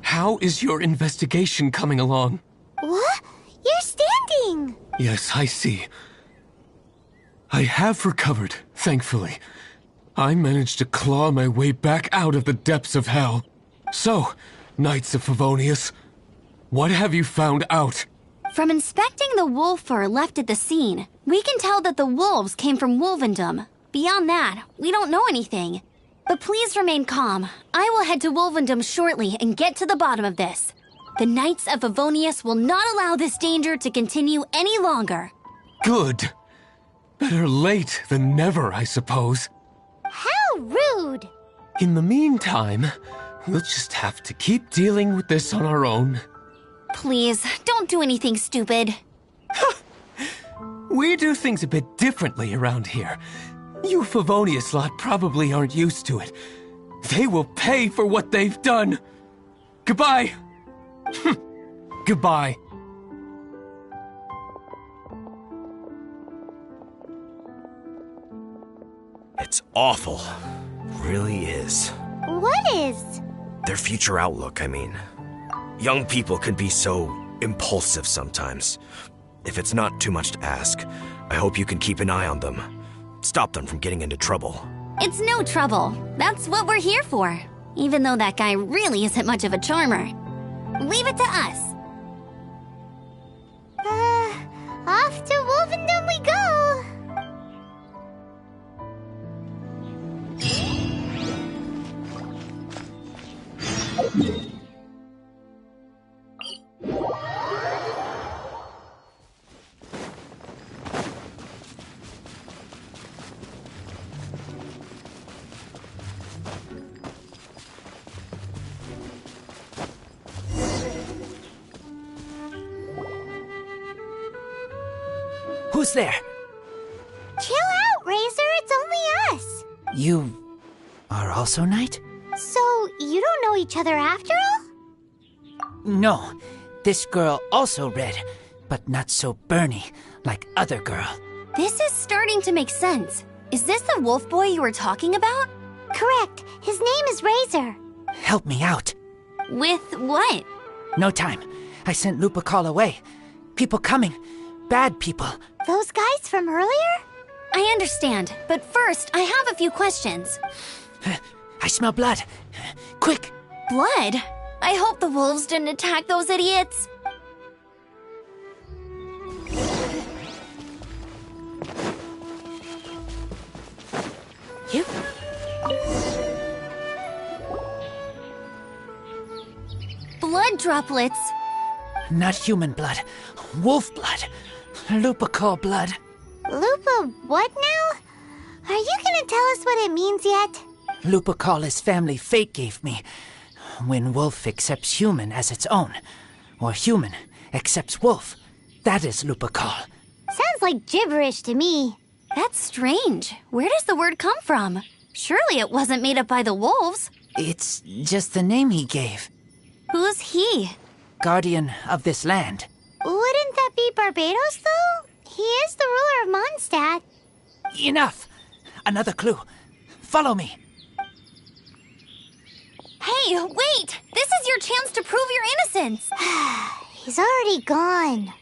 [SPEAKER 7] How is your investigation coming along?
[SPEAKER 4] What? You're standing!
[SPEAKER 7] Yes, I see. I have recovered, thankfully. I managed to claw my way back out of the depths of hell. So, Knights of Favonius, what have you found out?
[SPEAKER 1] From inspecting the wolf fur left at the scene, we can tell that the wolves came from Wolvendom. Beyond that, we don't know anything. But please remain calm. I will head to Wolvendom shortly and get to the bottom of this. The Knights of Favonius will not allow this danger to continue any longer.
[SPEAKER 7] Good. Better late than never, I suppose.
[SPEAKER 4] How rude!
[SPEAKER 7] In the meantime, we'll just have to keep dealing with this on our own.
[SPEAKER 1] Please, don't do anything stupid.
[SPEAKER 7] We do things a bit differently around here. You Favonius lot probably aren't used to it. They will pay for what they've done. Goodbye. Goodbye.
[SPEAKER 6] It's awful. Really is.
[SPEAKER 4] What is?
[SPEAKER 6] Their future outlook, I mean. Young people can be so impulsive sometimes. If it's not too much to ask, I hope you can keep an eye on them. Stop them from getting into trouble.
[SPEAKER 1] It's no trouble. That's what we're here for. Even though that guy really isn't much of a charmer. Leave it to us.
[SPEAKER 4] Off to Wolvendom we go!
[SPEAKER 9] Who's there?
[SPEAKER 4] Chill out, Razor. It's only us.
[SPEAKER 9] You are also Knight?
[SPEAKER 4] So, you don't know each other after all?
[SPEAKER 9] No. This girl also red, but not so burny like other girl.
[SPEAKER 1] This is starting to make sense. Is this the wolf boy you were talking about?
[SPEAKER 4] Correct. His name is Razor.
[SPEAKER 9] Help me out.
[SPEAKER 1] With what?
[SPEAKER 9] No time. I sent Lupa call away. People coming. Bad people.
[SPEAKER 4] Those guys from earlier?
[SPEAKER 1] I understand, but first, I have a few questions.
[SPEAKER 9] I smell blood. Quick!
[SPEAKER 1] Blood? I hope the wolves didn't attack those idiots.
[SPEAKER 9] You?
[SPEAKER 1] Blood droplets.
[SPEAKER 9] Not human blood. Wolf blood. Lupical blood.
[SPEAKER 4] Lupa what now? Are you gonna tell us what it means yet?
[SPEAKER 9] Lupical is family fate gave me. When wolf accepts human as its own, or human accepts wolf, that is Lupical.
[SPEAKER 4] Sounds like gibberish to me.
[SPEAKER 1] That's strange. Where does the word come from? Surely it wasn't made up by the wolves.
[SPEAKER 9] It's just the name he gave.
[SPEAKER 1] Who's he?
[SPEAKER 9] Guardian of this land.
[SPEAKER 4] Wouldn't that be Barbados, though? He is the ruler of Mondstadt.
[SPEAKER 9] Enough! Another clue. Follow me.
[SPEAKER 1] Hey, wait! This is your chance to prove your innocence!
[SPEAKER 4] He's already gone.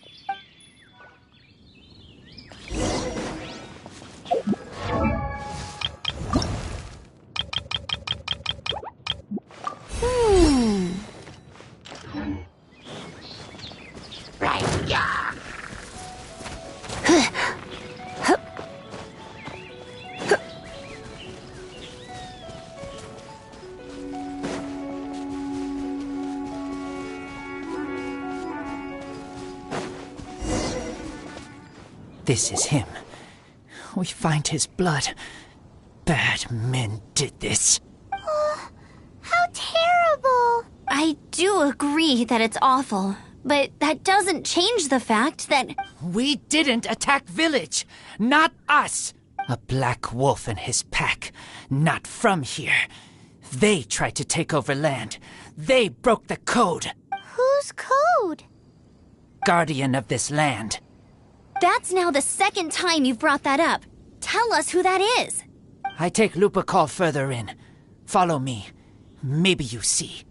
[SPEAKER 9] This is him. We find his blood. Bad men did this.
[SPEAKER 4] How terrible!
[SPEAKER 1] I do agree that it's awful, but that doesn't change the fact that...
[SPEAKER 9] We didn't attack village. Not us. A black wolf and his pack. Not from here. They tried to take over land. They broke the code.
[SPEAKER 4] Whose code?
[SPEAKER 9] Guardian of this land.
[SPEAKER 1] That's now the second time you've brought that up. Tell us who that is.
[SPEAKER 9] I take Lupacol further in. Follow me. Maybe you see.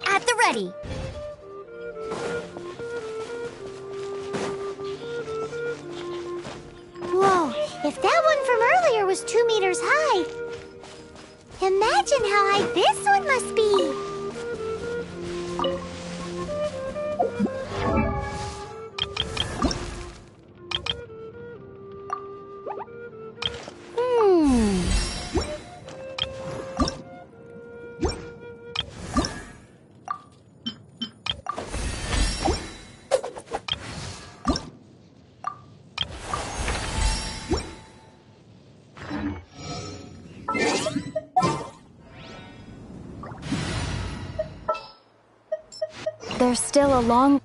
[SPEAKER 1] At the ready.
[SPEAKER 4] Whoa, if that one from earlier was 2 meters high, imagine how high this one must be.
[SPEAKER 10] There's still a long...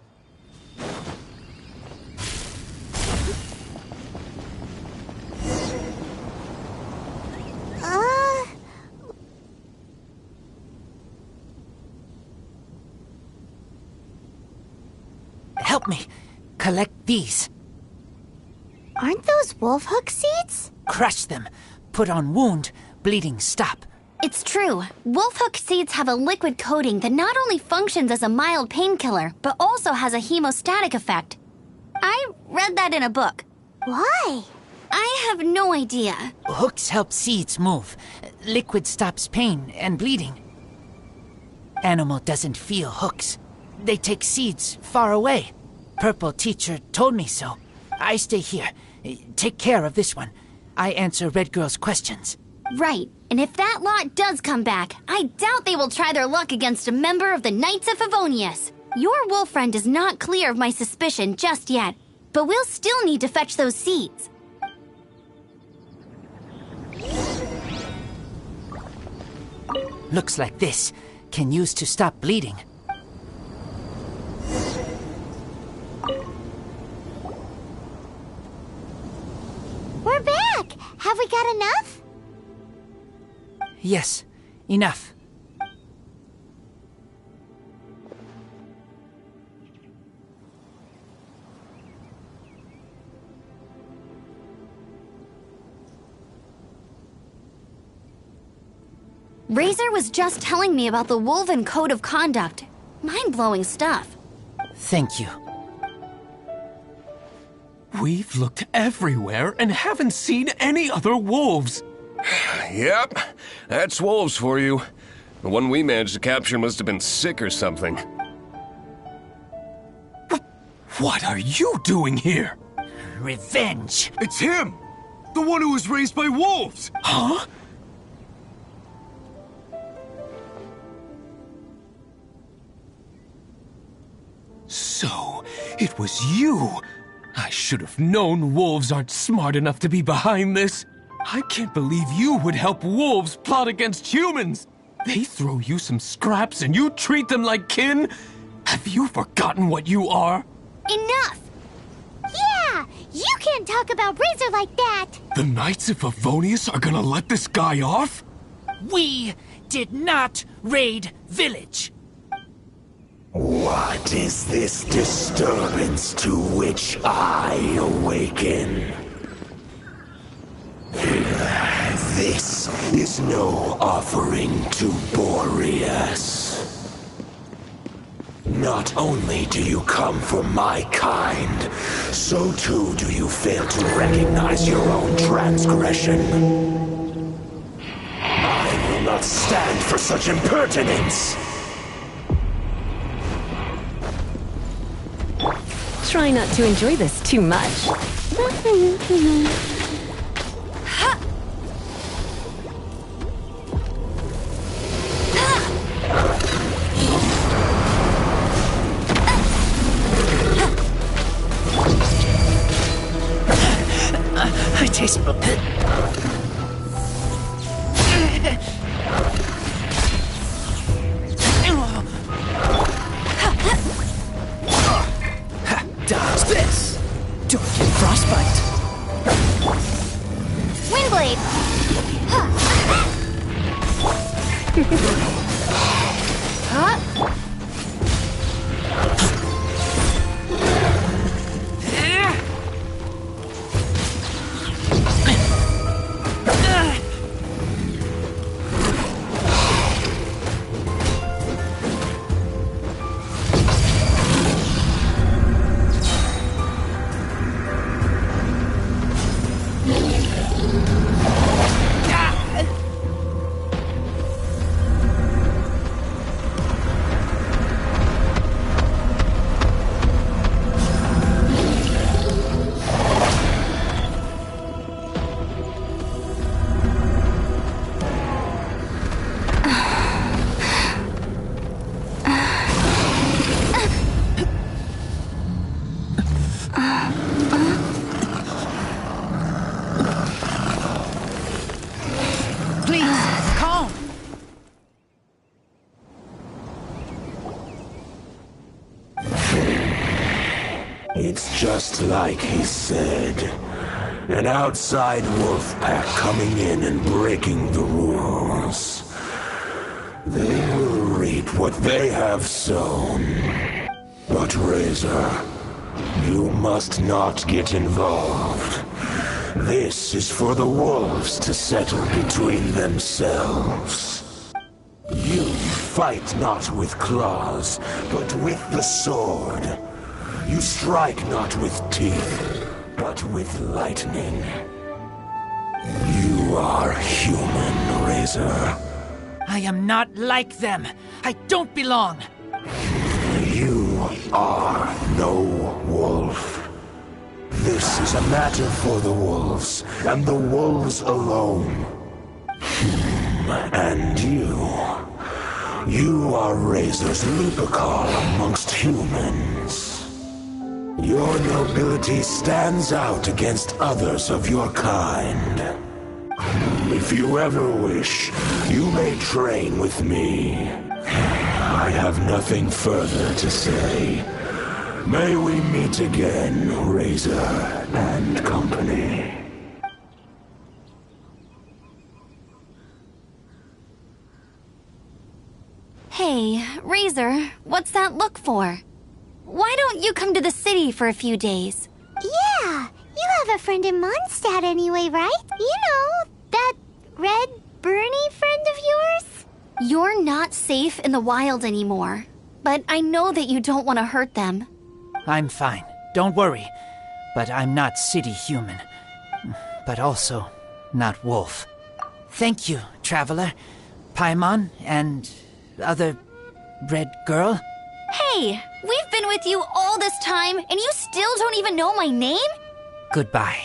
[SPEAKER 9] Help me. Collect these.
[SPEAKER 4] Aren't those wolf hook seeds?
[SPEAKER 9] Crush them. Put on wound. Bleeding stop.
[SPEAKER 1] It's true. Wolfhook seeds have a liquid coating that not only functions as a mild painkiller, but also has a hemostatic effect. I read that in a book.
[SPEAKER 4] Why?
[SPEAKER 1] I have no idea.
[SPEAKER 9] Hooks help seeds move. Liquid stops pain and bleeding. Animal doesn't feel hooks. They take seeds far away. Purple teacher told me so. I stay here. Take care of this one. I answer Red Girl's questions.
[SPEAKER 1] Right, and if that lot does come back, I doubt they will try their luck against a member of the Knights of Favonius. Your wolf friend is not clear of my suspicion just yet, but we'll still need to fetch those seeds.
[SPEAKER 9] Looks like this. Can use to stop bleeding.
[SPEAKER 4] We're back! Have we got enough?
[SPEAKER 9] Yes, enough.
[SPEAKER 1] Razor was just telling me about the Woven Code of Conduct. Mind-blowing stuff.
[SPEAKER 9] Thank you.
[SPEAKER 8] We've looked everywhere and haven't seen any other wolves.
[SPEAKER 18] Yep, that's wolves for you. The one we managed to capture must have been sick or something.
[SPEAKER 8] What are you doing here?
[SPEAKER 9] Revenge.
[SPEAKER 15] It's him! The one who was raised by wolves!
[SPEAKER 8] Huh? So, it was you. I should have known wolves aren't smart enough to be behind this. I can't believe you would help wolves plot against humans. They throw you some scraps and you treat them like kin? Have you forgotten what you are?
[SPEAKER 4] Enough! Yeah! You can't talk about Razor like that!
[SPEAKER 8] The Knights of Favonius are gonna let this guy off?
[SPEAKER 9] We did not raid village.
[SPEAKER 19] What is this disturbance to which I awaken? This is no offering to Boreas. Not only do you come for my kind, so too do you fail to recognize your own transgression. I will not stand for such impertinence!
[SPEAKER 11] Try not to enjoy this too much.
[SPEAKER 19] It's just like he said. An outside wolf pack coming in and breaking the rules. They will reap what they have sown. But Razor, you must not get involved. This is for the wolves to settle between themselves. You fight not with claws, but with the sword. You strike not with teeth, but with lightning. You are human, Razor.
[SPEAKER 9] I am not like them. I don't belong.
[SPEAKER 19] You are no wolf. This is a matter for the wolves, and the wolves alone. And you are Razor's Lupercal amongst humans. Your nobility stands out against others of your kind. If you ever wish, you may train with me. I have nothing further to say. May we meet again, Razor and company.
[SPEAKER 1] Hey, Razor, what's that look for? Why don't you come to the city for a few days?
[SPEAKER 4] Yeah, you have a friend in Mondstadt anyway, right? You know, that red Bernie friend of yours?
[SPEAKER 1] You're not safe in the wild anymore, but I know that you don't want to hurt them.
[SPEAKER 9] I'm fine. Don't worry. But I'm not city human. But also not wolf. Thank you, traveler. Paimon and other red girl.
[SPEAKER 1] Hey, we've been with you all this time, and you still don't even know my name?
[SPEAKER 9] Goodbye.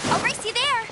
[SPEAKER 1] I'll race you there!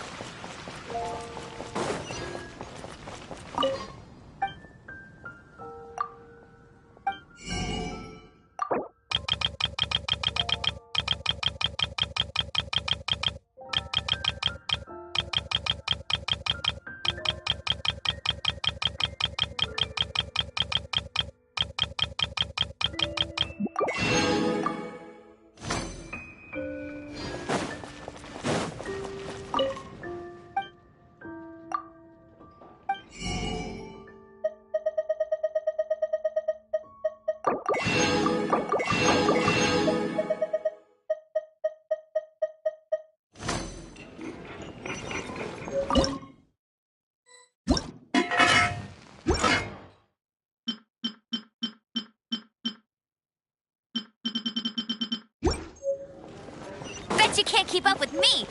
[SPEAKER 1] Bet you can't keep up with me!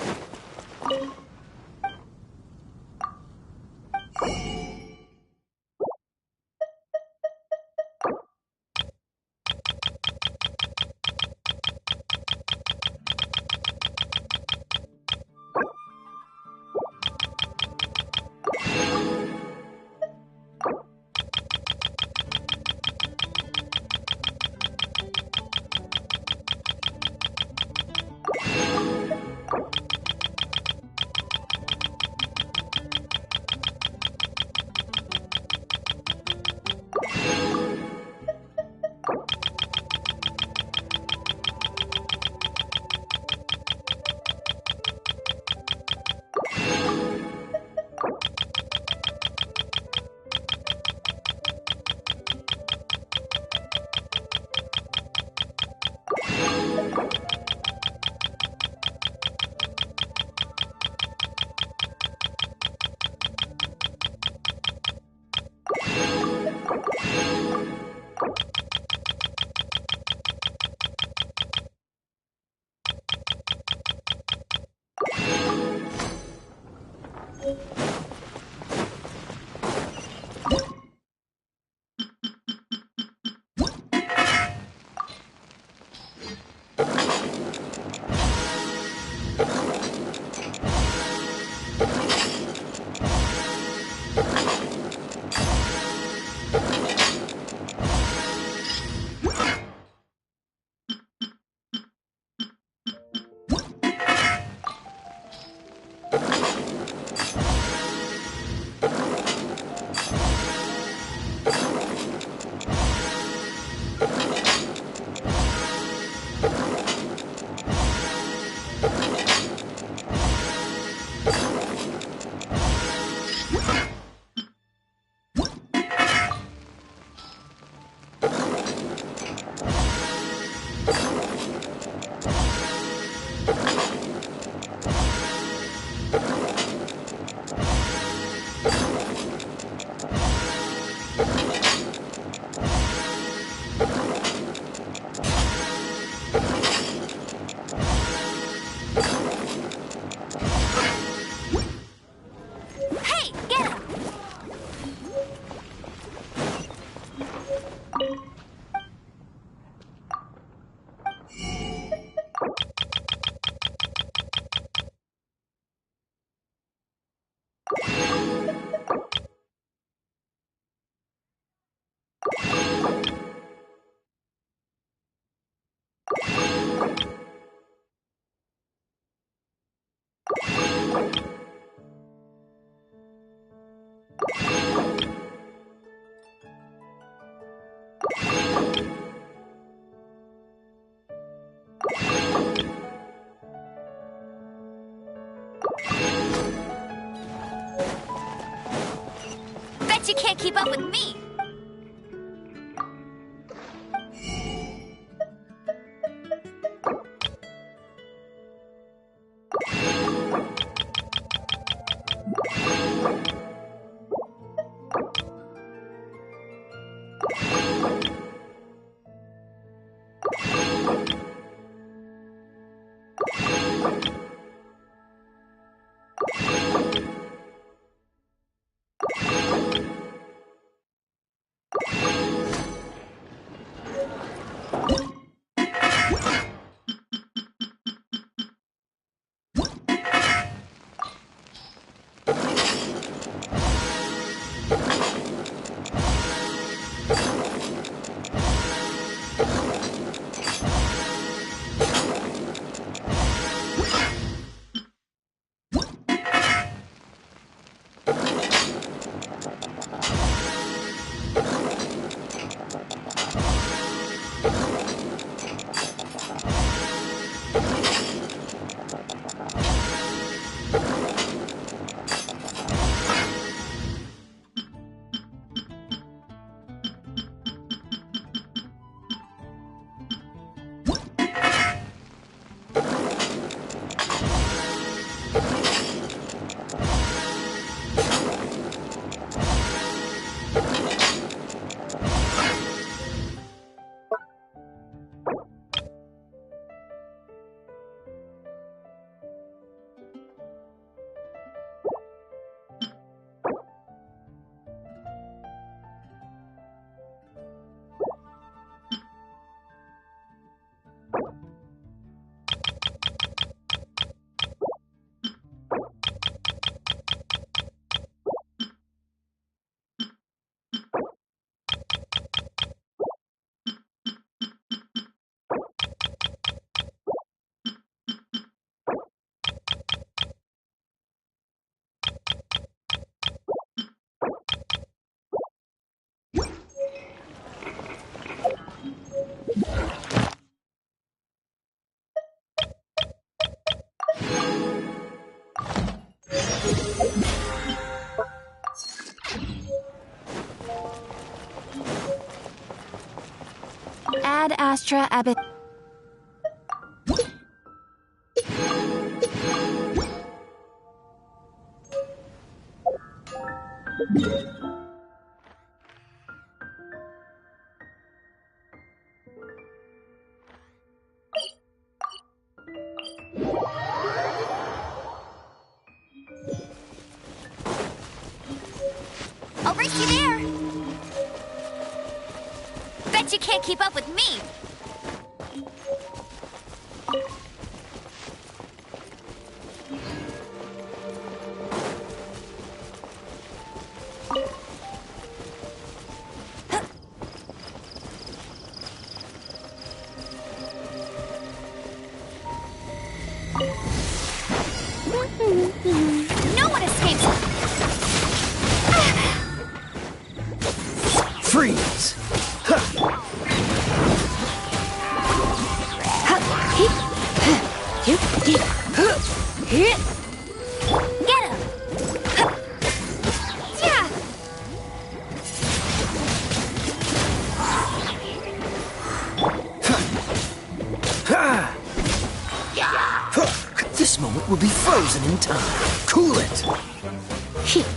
[SPEAKER 1] Bet you can't keep up with me!
[SPEAKER 12] Ad Astra Abbot.
[SPEAKER 1] First you there. Bet you can't keep up with me. No one escapes.
[SPEAKER 2] Freeze!
[SPEAKER 1] Get him! Yeah!
[SPEAKER 2] This moment will be frozen in time. Cool it! Freeze!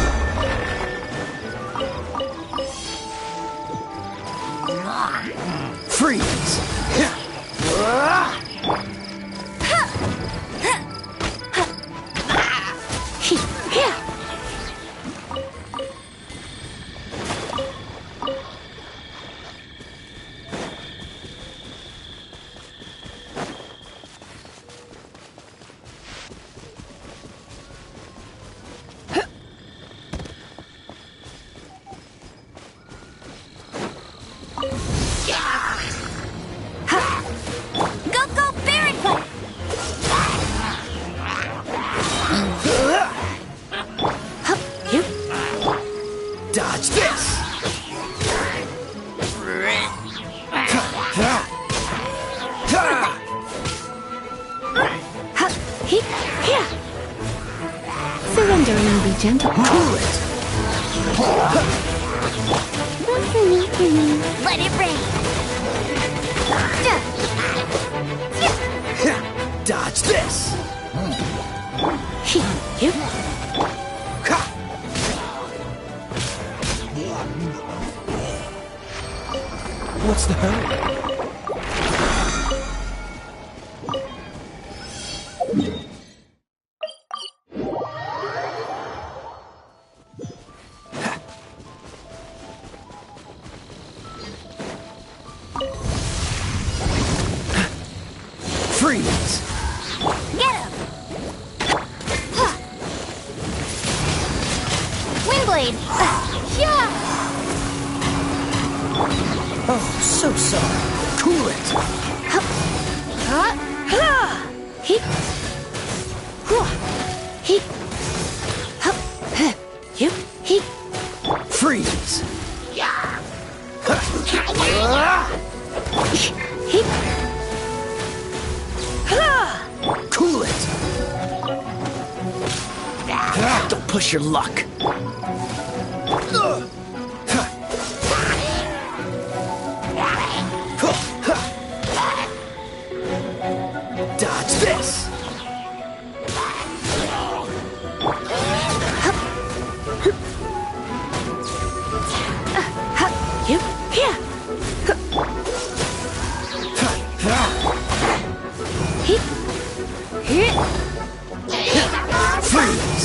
[SPEAKER 2] Cool it! Freeze! Dodge this!
[SPEAKER 11] Surrender and be gentle.
[SPEAKER 2] Cool it!
[SPEAKER 1] Let it rain.
[SPEAKER 2] Dodge this! What's the hurry? Freeze!
[SPEAKER 1] Get him! Windblade! Yeah!
[SPEAKER 2] Oh, so sorry. Cool it! Freeze! Cool it! Don't push your luck. Dodge this! Freeze!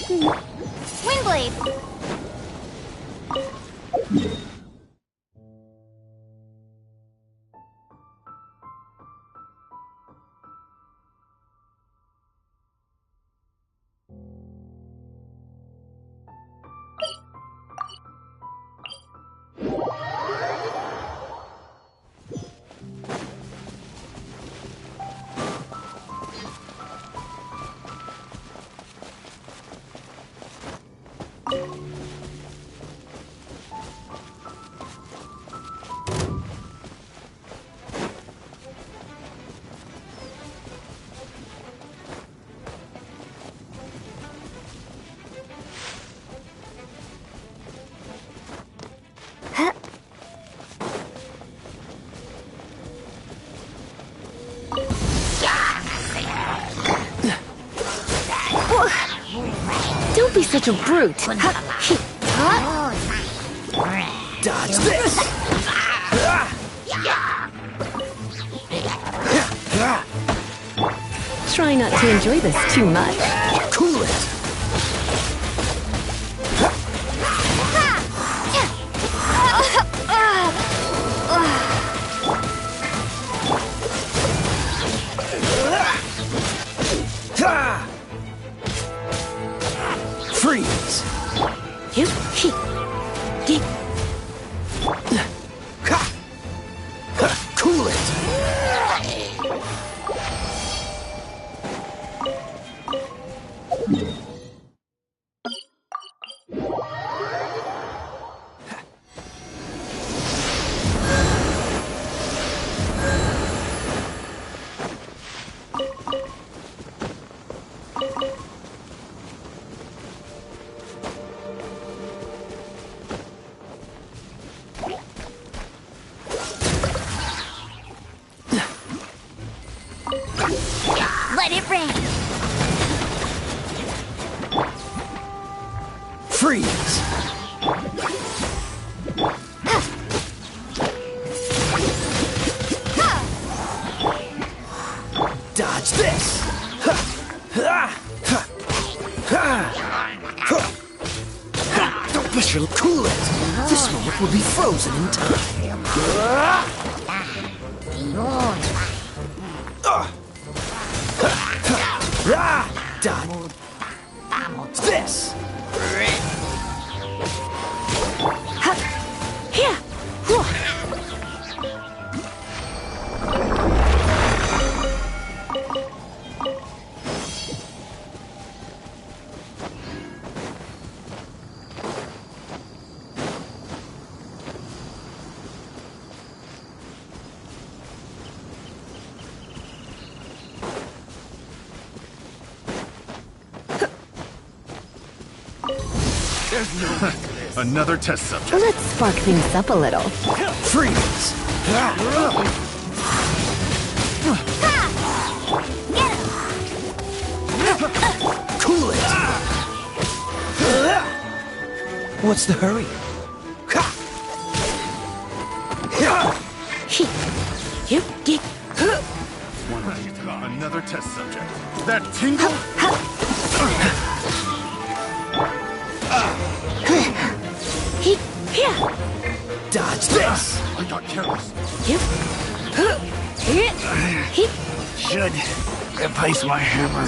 [SPEAKER 1] Windblade!
[SPEAKER 11] Don't be such a brute.
[SPEAKER 2] Dodge this!
[SPEAKER 11] Try not to enjoy this too much.
[SPEAKER 2] Cool it! Freeze! Cool it!
[SPEAKER 1] Let it rain!
[SPEAKER 2] Freeze! Dodge this! Don't push your cool it! This moment will be frozen in time. Dodge this!
[SPEAKER 11] Here!
[SPEAKER 17] Another test subject.
[SPEAKER 11] Let's spark things up a little.
[SPEAKER 2] Freeze! Cool it! What's the hurry?
[SPEAKER 17] Another test subject. That tingle?
[SPEAKER 2] Dodge this!
[SPEAKER 17] I got careless.
[SPEAKER 19] Should replace my hammer.